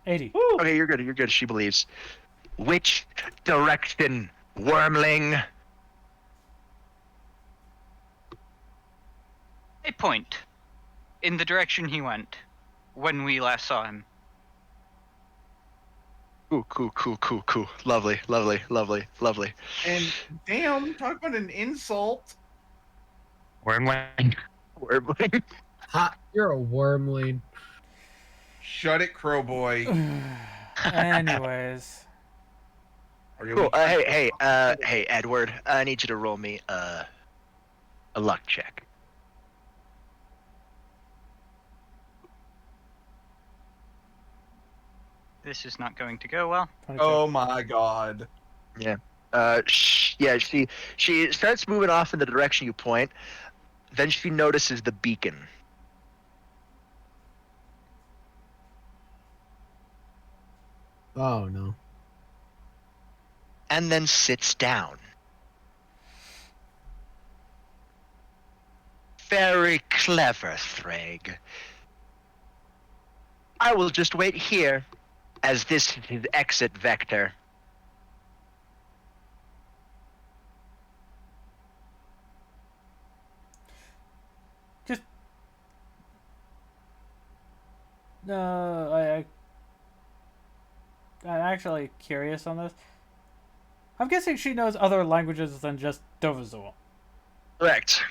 80. Okay, you're good. You're good. She believes. Which direction, wormling? A point. In the direction he went when we last saw him. Ooh, cool. Lovely. And damn, talk about an insult. Wormling. Wormling. Ha! You're a wormling. Shut it, Crowboy. Anyways. Are you Cool. Hey, Edward. I need you to roll me a luck check. This is not going to go well. 22. Oh my god. She starts moving off in the direction you point. Then she notices the beacon. Oh no. And then sits down. Very clever, Thrag. I will just wait here, as this is his exit vector. Just I'm actually curious on this. I'm guessing she knows other languages than just Dovazul. Correct.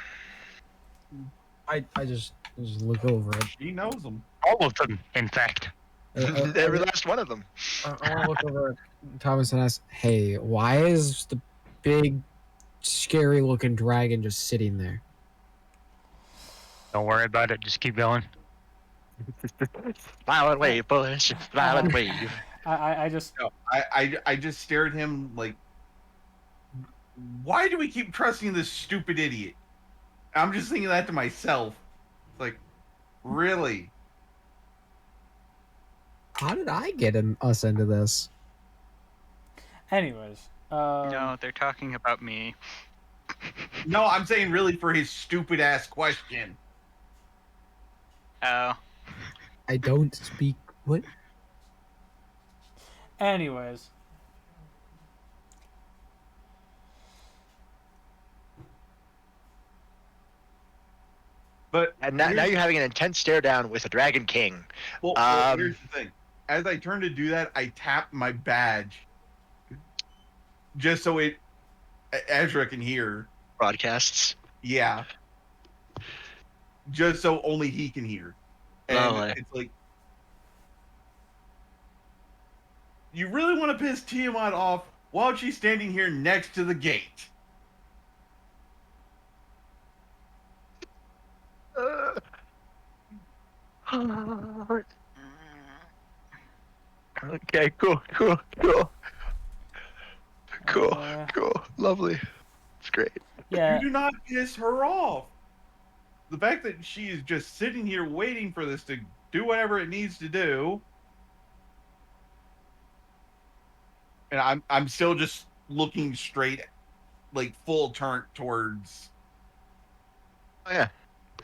I just look over it. She knows them. All of them, in fact. Every last one of them. I want to look over at Thomas and ask, "Hey, why is the big, scary-looking dragon just sitting there?" Don't worry about it. Just keep going. Smile and wave, Bush. Smile and wave. I just No, I just stared at him like, why do we keep trusting this stupid idiot? I'm just thinking that to myself. Like, really? How did I get us into this? anyways. No, they're talking about me. No, I'm saying really for his stupid ass question. Oh. I don't speak. What? Anyways. But And now you're having an intense stare down with a Dragon King. well, Um, here's the thing. As I turn to do that, I tap my badge, just so Ezra can hear. Broadcasts. Yeah. Just so only he can hear. And Lovely. it's like, you really want to piss Tiamat off while she's standing here next to the gate. Okay, cool. Cool. Lovely. It's great. Yeah. You do not piss her off. The fact that she is just sitting here waiting for this to do whatever it needs to do. And I'm still just looking straight, like full turn towards Oh yeah.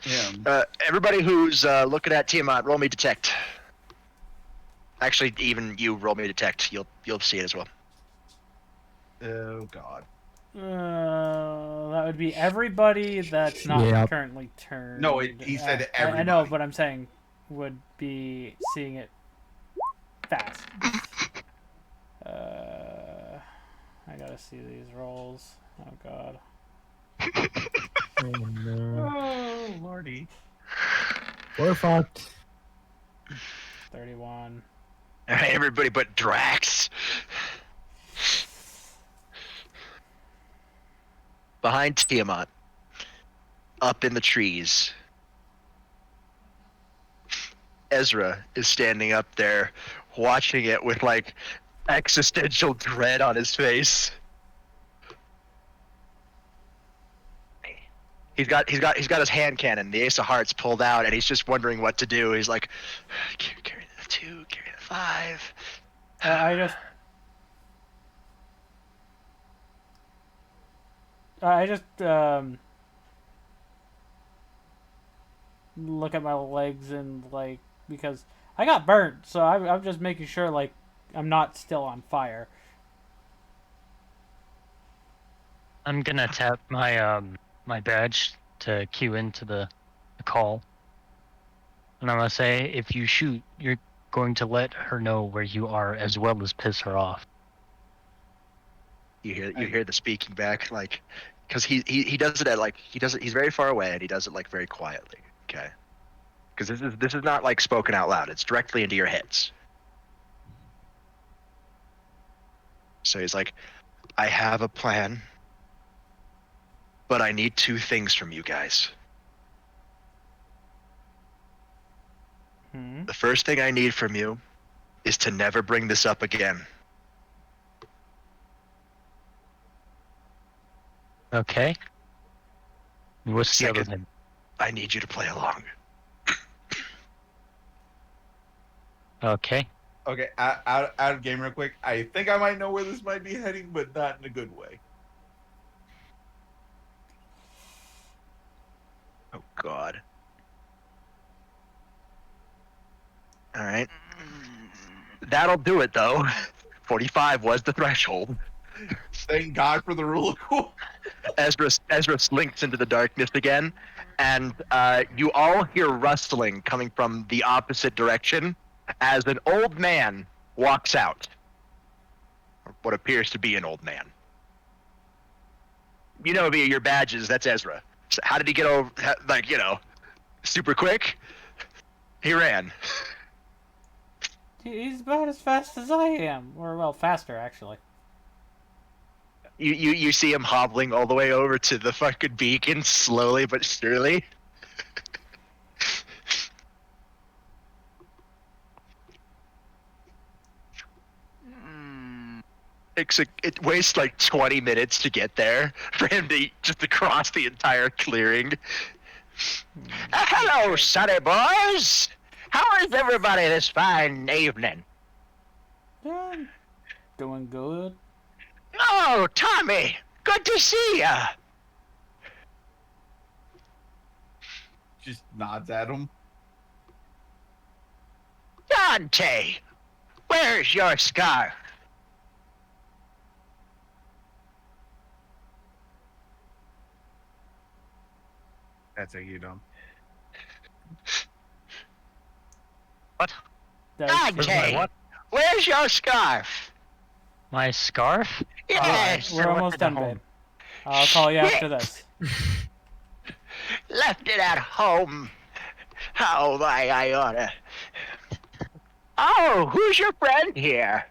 him. Everybody who's looking at Tiamat, roll me detect. Actually, even you roll me detect. You'll see it as well. Oh God. That would be everybody that's not Yep. currently turned. No, he said I know, everybody. but I'm saying would be seeing it fast. I gotta see these rolls. Oh god. Oh no. Oh Lordy. We're fucked. 31. All right, everybody but Drax. Behind Tiamat, up in the trees, Ezra is standing up there, watching it with like existential dread on his face. He's got his hand cannon, the Ace of Hearts, pulled out, and he's just wondering what to do. He's like, carry the 2, carry the 5. I just look at my legs and like, because I got burnt, so I'm just making sure like I'm not still on fire. I'm gonna tap my my badge to cue into the call, and I'm gonna say, if you shoot, you're going to let her know where you are, as well as piss her off. You hear the speaking back, like, because he does it at like he's very far away, and he does it like very quietly. Okay, because this is not like spoken out loud. It's directly into your heads. So he's like, I have a plan, but I need 2 things from you guys. The first thing I need from you is to never bring this up again. Okay. What's the other Second. thing? I need you to play along. Okay. Okay, out of game real quick. I think I might know where this might be heading, but not in a good way. Oh God. All right. That'll do it though. 45 was the threshold. Thank God for the rule of cool. Ezra slinks into the darkness again, and you all hear rustling coming from the opposite direction as an old man walks out. Or what appears to be an old man. You know via your badges, that's Ezra. So how did he get over, like, you know, super quick? He ran. He's about as fast as I am. Or, well, faster, actually. You see him hobbling all the way over to the fucking beacon, slowly but surely. It wastes like 20 minutes to get there for him to just to cross the entire clearing. Hello, sunny boys! How is everybody this fine evening? Yeah, doing good. Oh, Tommy! Good to see ya! Just nods at him. Dante! Where's your scarf? That's how you know. What? Dante! what? Where's your scarf? My scarf? Yes! We're almost done, babe. I'll call you after this. Left it at home. Oh my, I oughta. Oh, who's your friend here?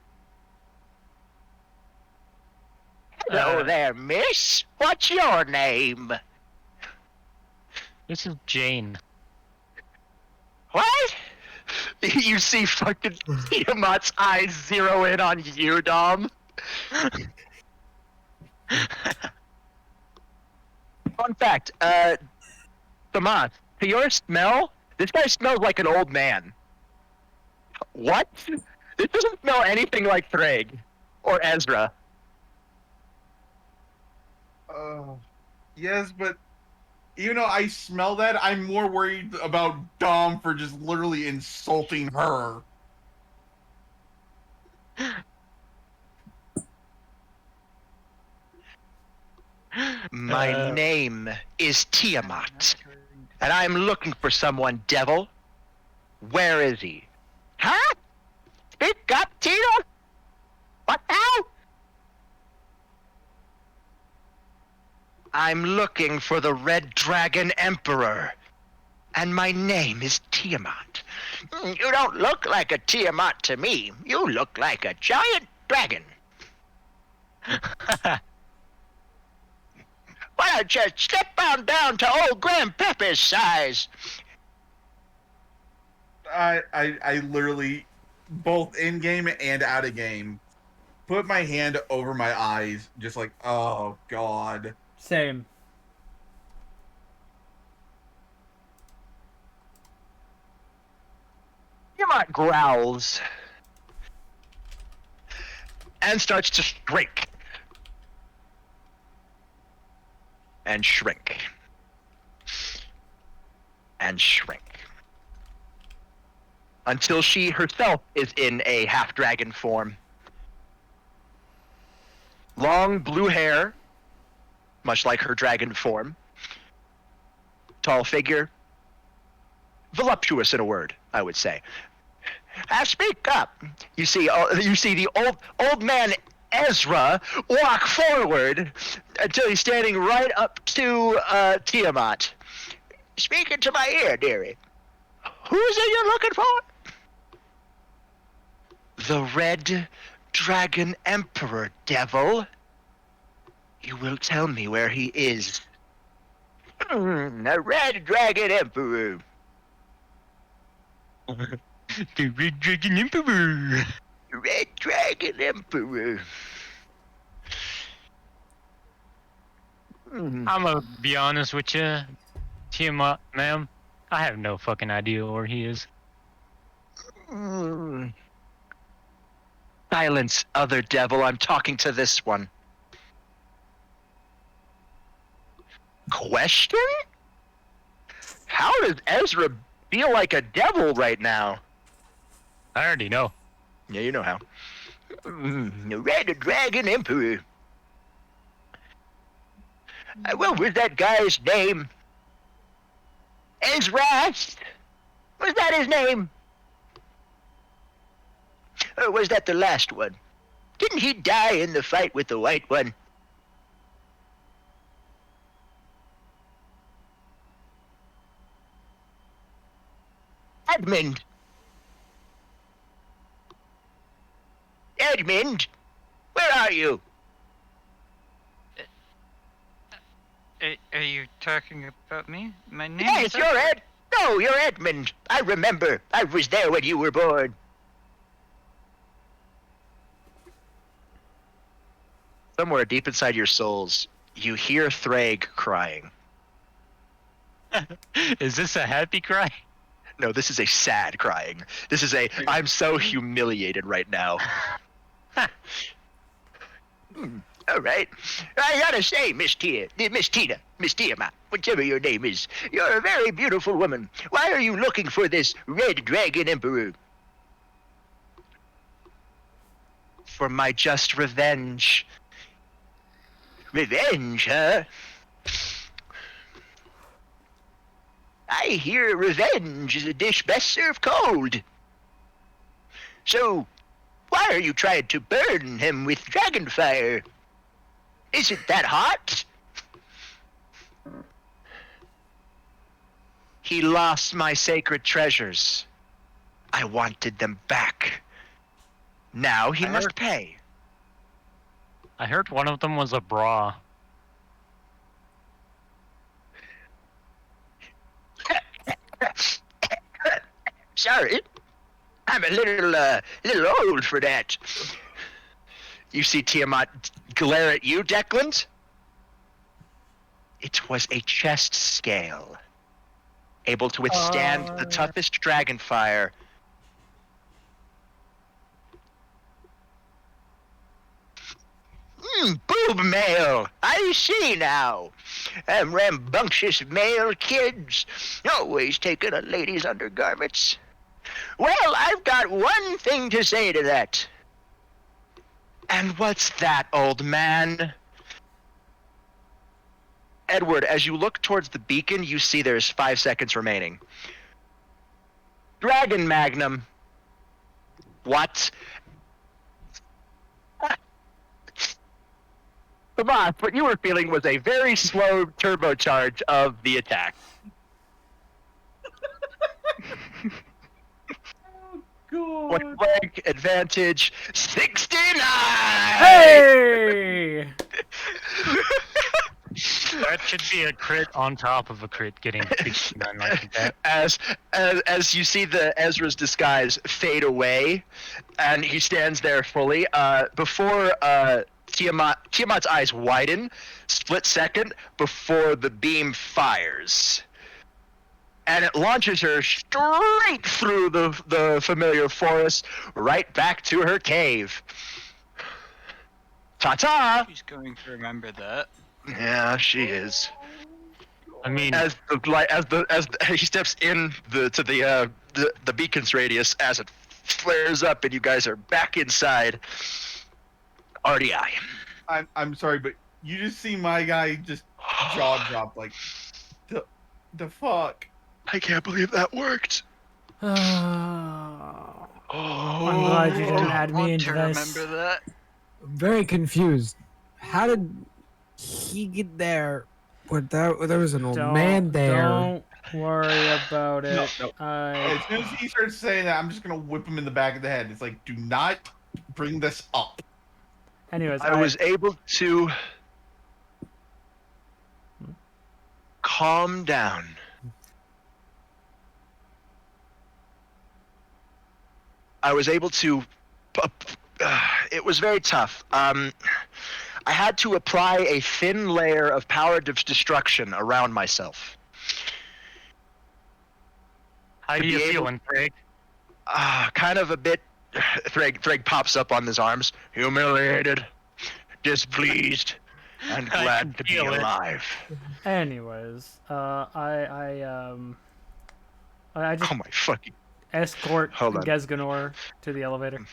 Hello there, miss. What's your name? This is Jane. What? You see fucking Tiamat's eyes zero in on you, Dom. Fun fact, Tiamat, to your smell, this guy smells like an old man. What? This doesn't smell anything like Thrag or Ezra. Yes, but even though I smell that, I'm more worried about Dom for just literally insulting her. My name is Tiamat, and I'm looking for someone, devil. Where is he? Huh? Speak up, Tina! What now? I'm looking for the Red Dragon Emperor, and my name is Tiamat. You don't look like a Tiamat to me. You look like a giant dragon. Why don't you step on down to old Grandpappy's size? I literally, both in game and out of game, put my hand over my eyes, just like, oh God. Same. Tiamat growls and starts to shrink and shrink and shrink until she herself is in a half-dragon form. Long blue hair, much like her dragon form. Tall figure. Voluptuous in a word, I would say. Speak up. You see the old man Ezra walk forward until he's standing right up to Tiamat. Speak into my ear, dearie. Who's it you're looking for? The Red Dragon Emperor, devil. You will tell me where he is. The Red Dragon Emperor. The Red Dragon Emperor. Red Dragon Emperor. I'm gonna be honest with you. Tiamat, ma'am, I have no fucking idea where he is. Silence, other devil. I'm talking to this one. Question? How does Ezra feel like a devil right now? I already know. Yeah, you know how. Red Dragon Emperor. What was that guy's name? Ezra? Was that his name? Or was that the last one? Didn't he die in the fight with the White One? Edmund! Edmund! Where are you? Are you talking about me? My name Yes, is you're Ed. No, you're Edmund. I remember. I was there when you were born. Somewhere deep inside your souls, you hear Thrag crying. Is this a happy cry? No, this is a sad crying. This is a, I'm so humiliated right now. All right. I gotta say, Miss Tiamat, whatever your name is, you're a very beautiful woman. Why are you looking for this Red Dragon Emperor? For my just revenge. Revenge, huh? I hear revenge is a dish best served cold. So, why are you trying to burn him with dragon fire? Is it that hot? He lost my sacred treasures. I wanted them back. Now he must pay. I heard one of them was a bra. Sorry, I'm a little old for that. You see Tiamat glare at you, Declan? It was a chest scale, able to withstand the toughest dragon fire. Boob mail! I see now. Rambunctious male kids, always taking a lady's undergarments. Well, I've got one thing to say to that. And what's that, old man? Edward, as you look towards the beacon, you see there's 5 seconds remaining. Dragon Magnum. What? Tomas, what you were feeling was a very slow turbocharge of the attack. What flank advantage? 69! Hey! That should be a crit on top of a crit getting 69 like that. As you see the Ezra's disguise fade away, and he stands there fully, before Tiamat's eyes widen, split second before the beam fires. And it launches her straight through the familiar forest, right back to her cave. Ta-ta! She's going to remember that. Yeah, she is. I mean, As he steps in to the beacon's radius, as it flares up and you guys are back inside RDI. I'm sorry, but you just see my guy just jaw drop like the fuck. I can't believe that worked. I'm glad you didn't add me Want into to this. remember that? Very confused. How did he get there without there was an old man there? Don't worry about it. No. I- As soon as he starts saying that, I'm just gonna whip him in the back of the head. It's like, do not bring this up. Anyways, I was able to calm down. I was able to. It was very tough. I had to apply a thin layer of power of destruction around myself. How To do you be able- feeling, Craig? Kind of a bit. Threg pops up on his arms, humiliated, displeased, and I glad can to be feel it. alive. Anyways, I just Oh my fucking! escort Hold on. Gesganor to the elevator.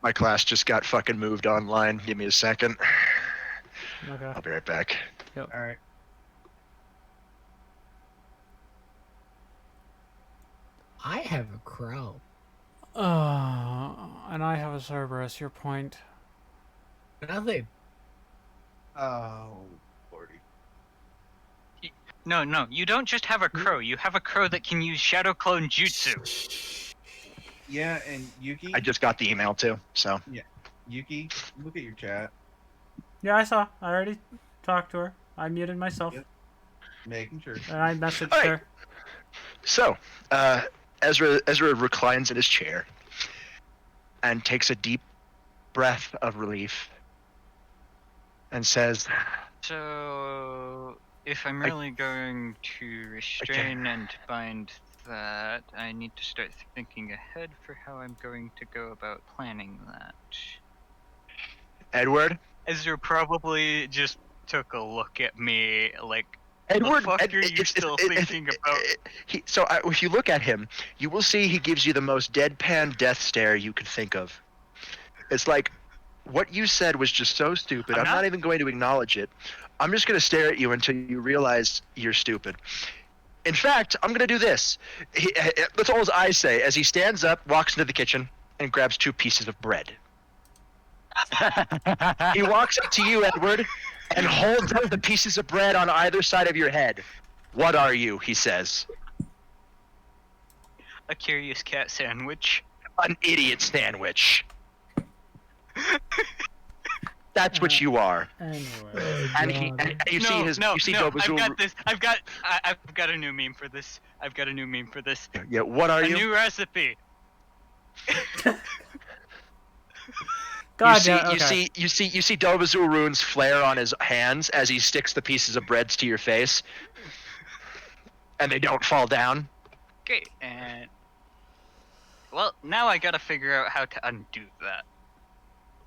My class just got fucking moved online. Give me a second. Okay. I'll be right back. All right. I have a crow. And I have a Cerberus. Your point. Nothing. Oh, lordy. No, you don't just have a crow. You have a crow that can use shadow clone jutsu. Yeah, and Yuki. I just got the email too. So Yuki, look at your chat. Yeah, I saw. I already talked to her. I muted myself, Yep. Making sure. and I messaged All right. her. So, Ezra reclines in his chair and takes a deep breath of relief and says, So, if I'm really going to restrain and bind that, I need to start thinking ahead for how I'm going to go about planning that. Edward, Ezra probably just took a look at me like, Edward, the fuck are you still thinking about? If you look at him, you will see he gives you the most deadpan death stare you could think of. It's like, what you said was just so stupid. I'm not even going to acknowledge it. I'm just going to stare at you until you realize you're stupid. In fact, I'm going to do this. That's all his eyes say as he stands up, walks into the kitchen, and grabs 2 pieces of bread. He walks up to you, Edward, and holds up the pieces of bread on either side of your head. What are you? He says. A curious cat sandwich. An idiot sandwich. That's what you are. Anyway. And you see his. You see Dobazul. I've got this. I've got a new meme for this. Yeah. What are A you? new recipe. God, you see Dobazul runes flare on his hands as he sticks the pieces of breads to your face, and they don't fall down. Okay, and well, now I gotta figure out how to undo that.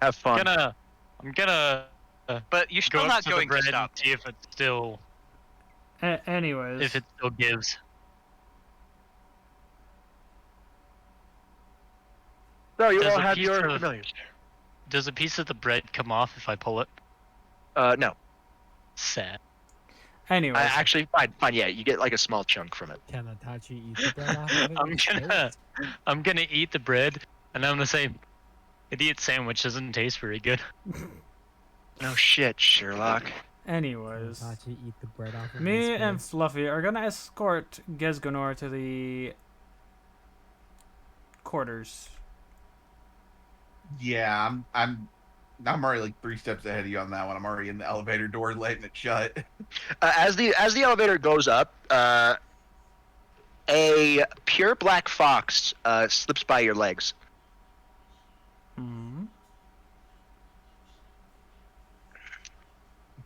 Have fun. I'm gonna But you're go still up not to the going to bread stop. and see if it still Anyways. if it still gives. So you Does all a have piece your of- familiars. Does a piece of the bread come off if I pull it? No. Sad. Anyways. Actually, fine. Yeah, you get like a small chunk from it. Can Itachi eat the bread off of it? I'm gonna eat the bread, and I'm gonna say, idiot sandwich doesn't taste very good. No shit, Sherlock. Anyways. Can Itachi eat the bread off of Me his and face? Fluffy are gonna escort Gesganor to the quarters. Yeah, I'm already like 3 steps ahead of you on that one. I'm already in the elevator door, letting it shut. As the elevator goes up, a pure black fox slips by your legs. Hmm.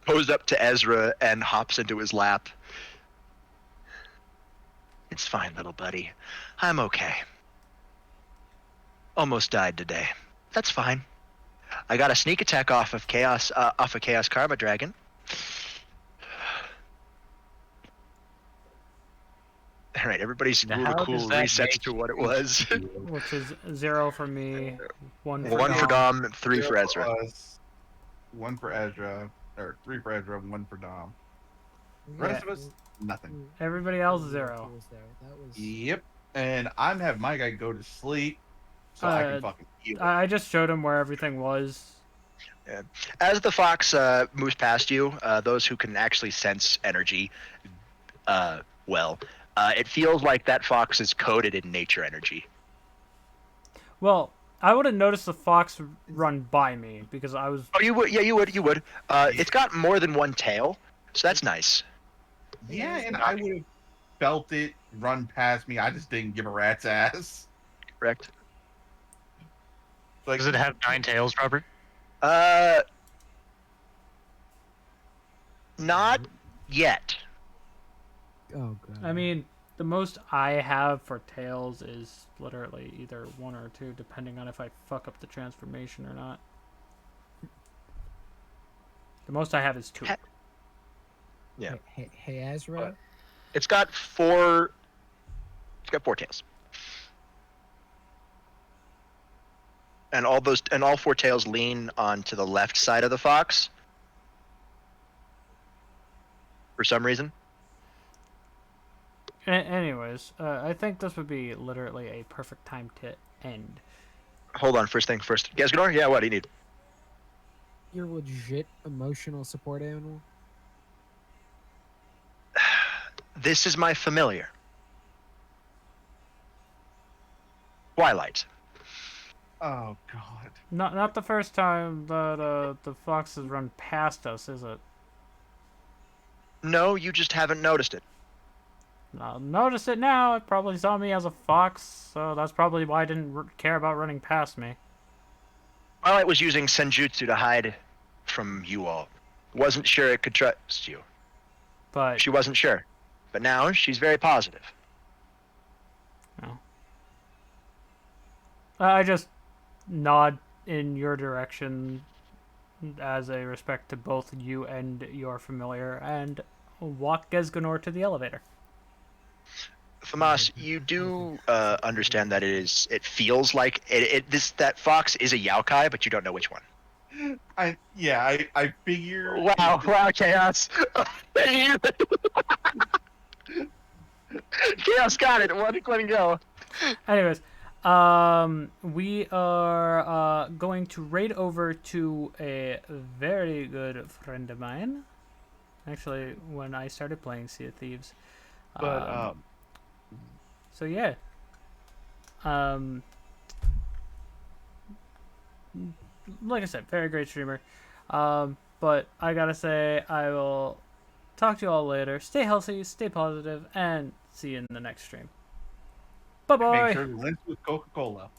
Goes up to Ezra and hops into his lap. It's fine, little buddy. I'm okay. Almost died today. That's fine. I got a sneak attack off of Chaos Karma Dragon. All right, everybody's Now, rule how of cool does that resets make to what it was. Which is 0 for me, 1 for 1 for Dom. Dom, 3 for Ezra. Us, 1 for Ezra, or 3 for Ezra, 1 for Dom. The rest of us, nothing. Everybody else 0. That was Yep. And I'm having my guy go to sleep so I can fucking heal. I just showed him where everything was. As the fox moves past you, those who can actually sense energy, it feels like that fox is coated in nature energy. Well, I would have noticed the fox run by me because I was. Oh, you would? Yeah, you would. It's got more than one tail, so that's nice. Yeah, and I would have felt it run past me. I just didn't give a rat's ass. Correct. Like, Does it have 9 tails, Robert? Not yet. Oh god. I mean, The most I have for tails is literally either 1 or 2, depending on if I fuck up the transformation or not. The most I have is 2. Yeah. Hey, Ezra. It's got 4. It's got 4 tails. And all 4 tails lean onto the left side of the fox. For some reason. Anyways, I think this would be literally a perfect time to end. Hold on, first thing first. Gasgador? Yeah, what do you need? You're legit emotional support animal. This is my familiar. Twilight. Oh God. Not the first time that the fox has run past us, is it? No, you just haven't noticed it. I'll notice it now. It probably saw me as a fox, so that's probably why I didn't care about running past me. Twilight was using senjutsu to hide from you all. Wasn't sure it could trust you. But She wasn't sure. But now she's very positive. no. I just nod in your direction as a respect to both you and your familiar, and walk Gesganor to the elevator. Famas, you do understand that it feels like that fox is a Yaokai, but you don't know which one. I figure. Wow, Chaos. Chaos got it. Let it go. Anyways, we are going to raid over to a very good friend of mine. Actually, when I started playing Sea of Thieves. But So yeah. Like I said, very great streamer. But I gotta say, I will talk to you all later. Stay healthy, stay positive, and see you in the next stream. Bye bye. make sure to rinse with Coca-Cola.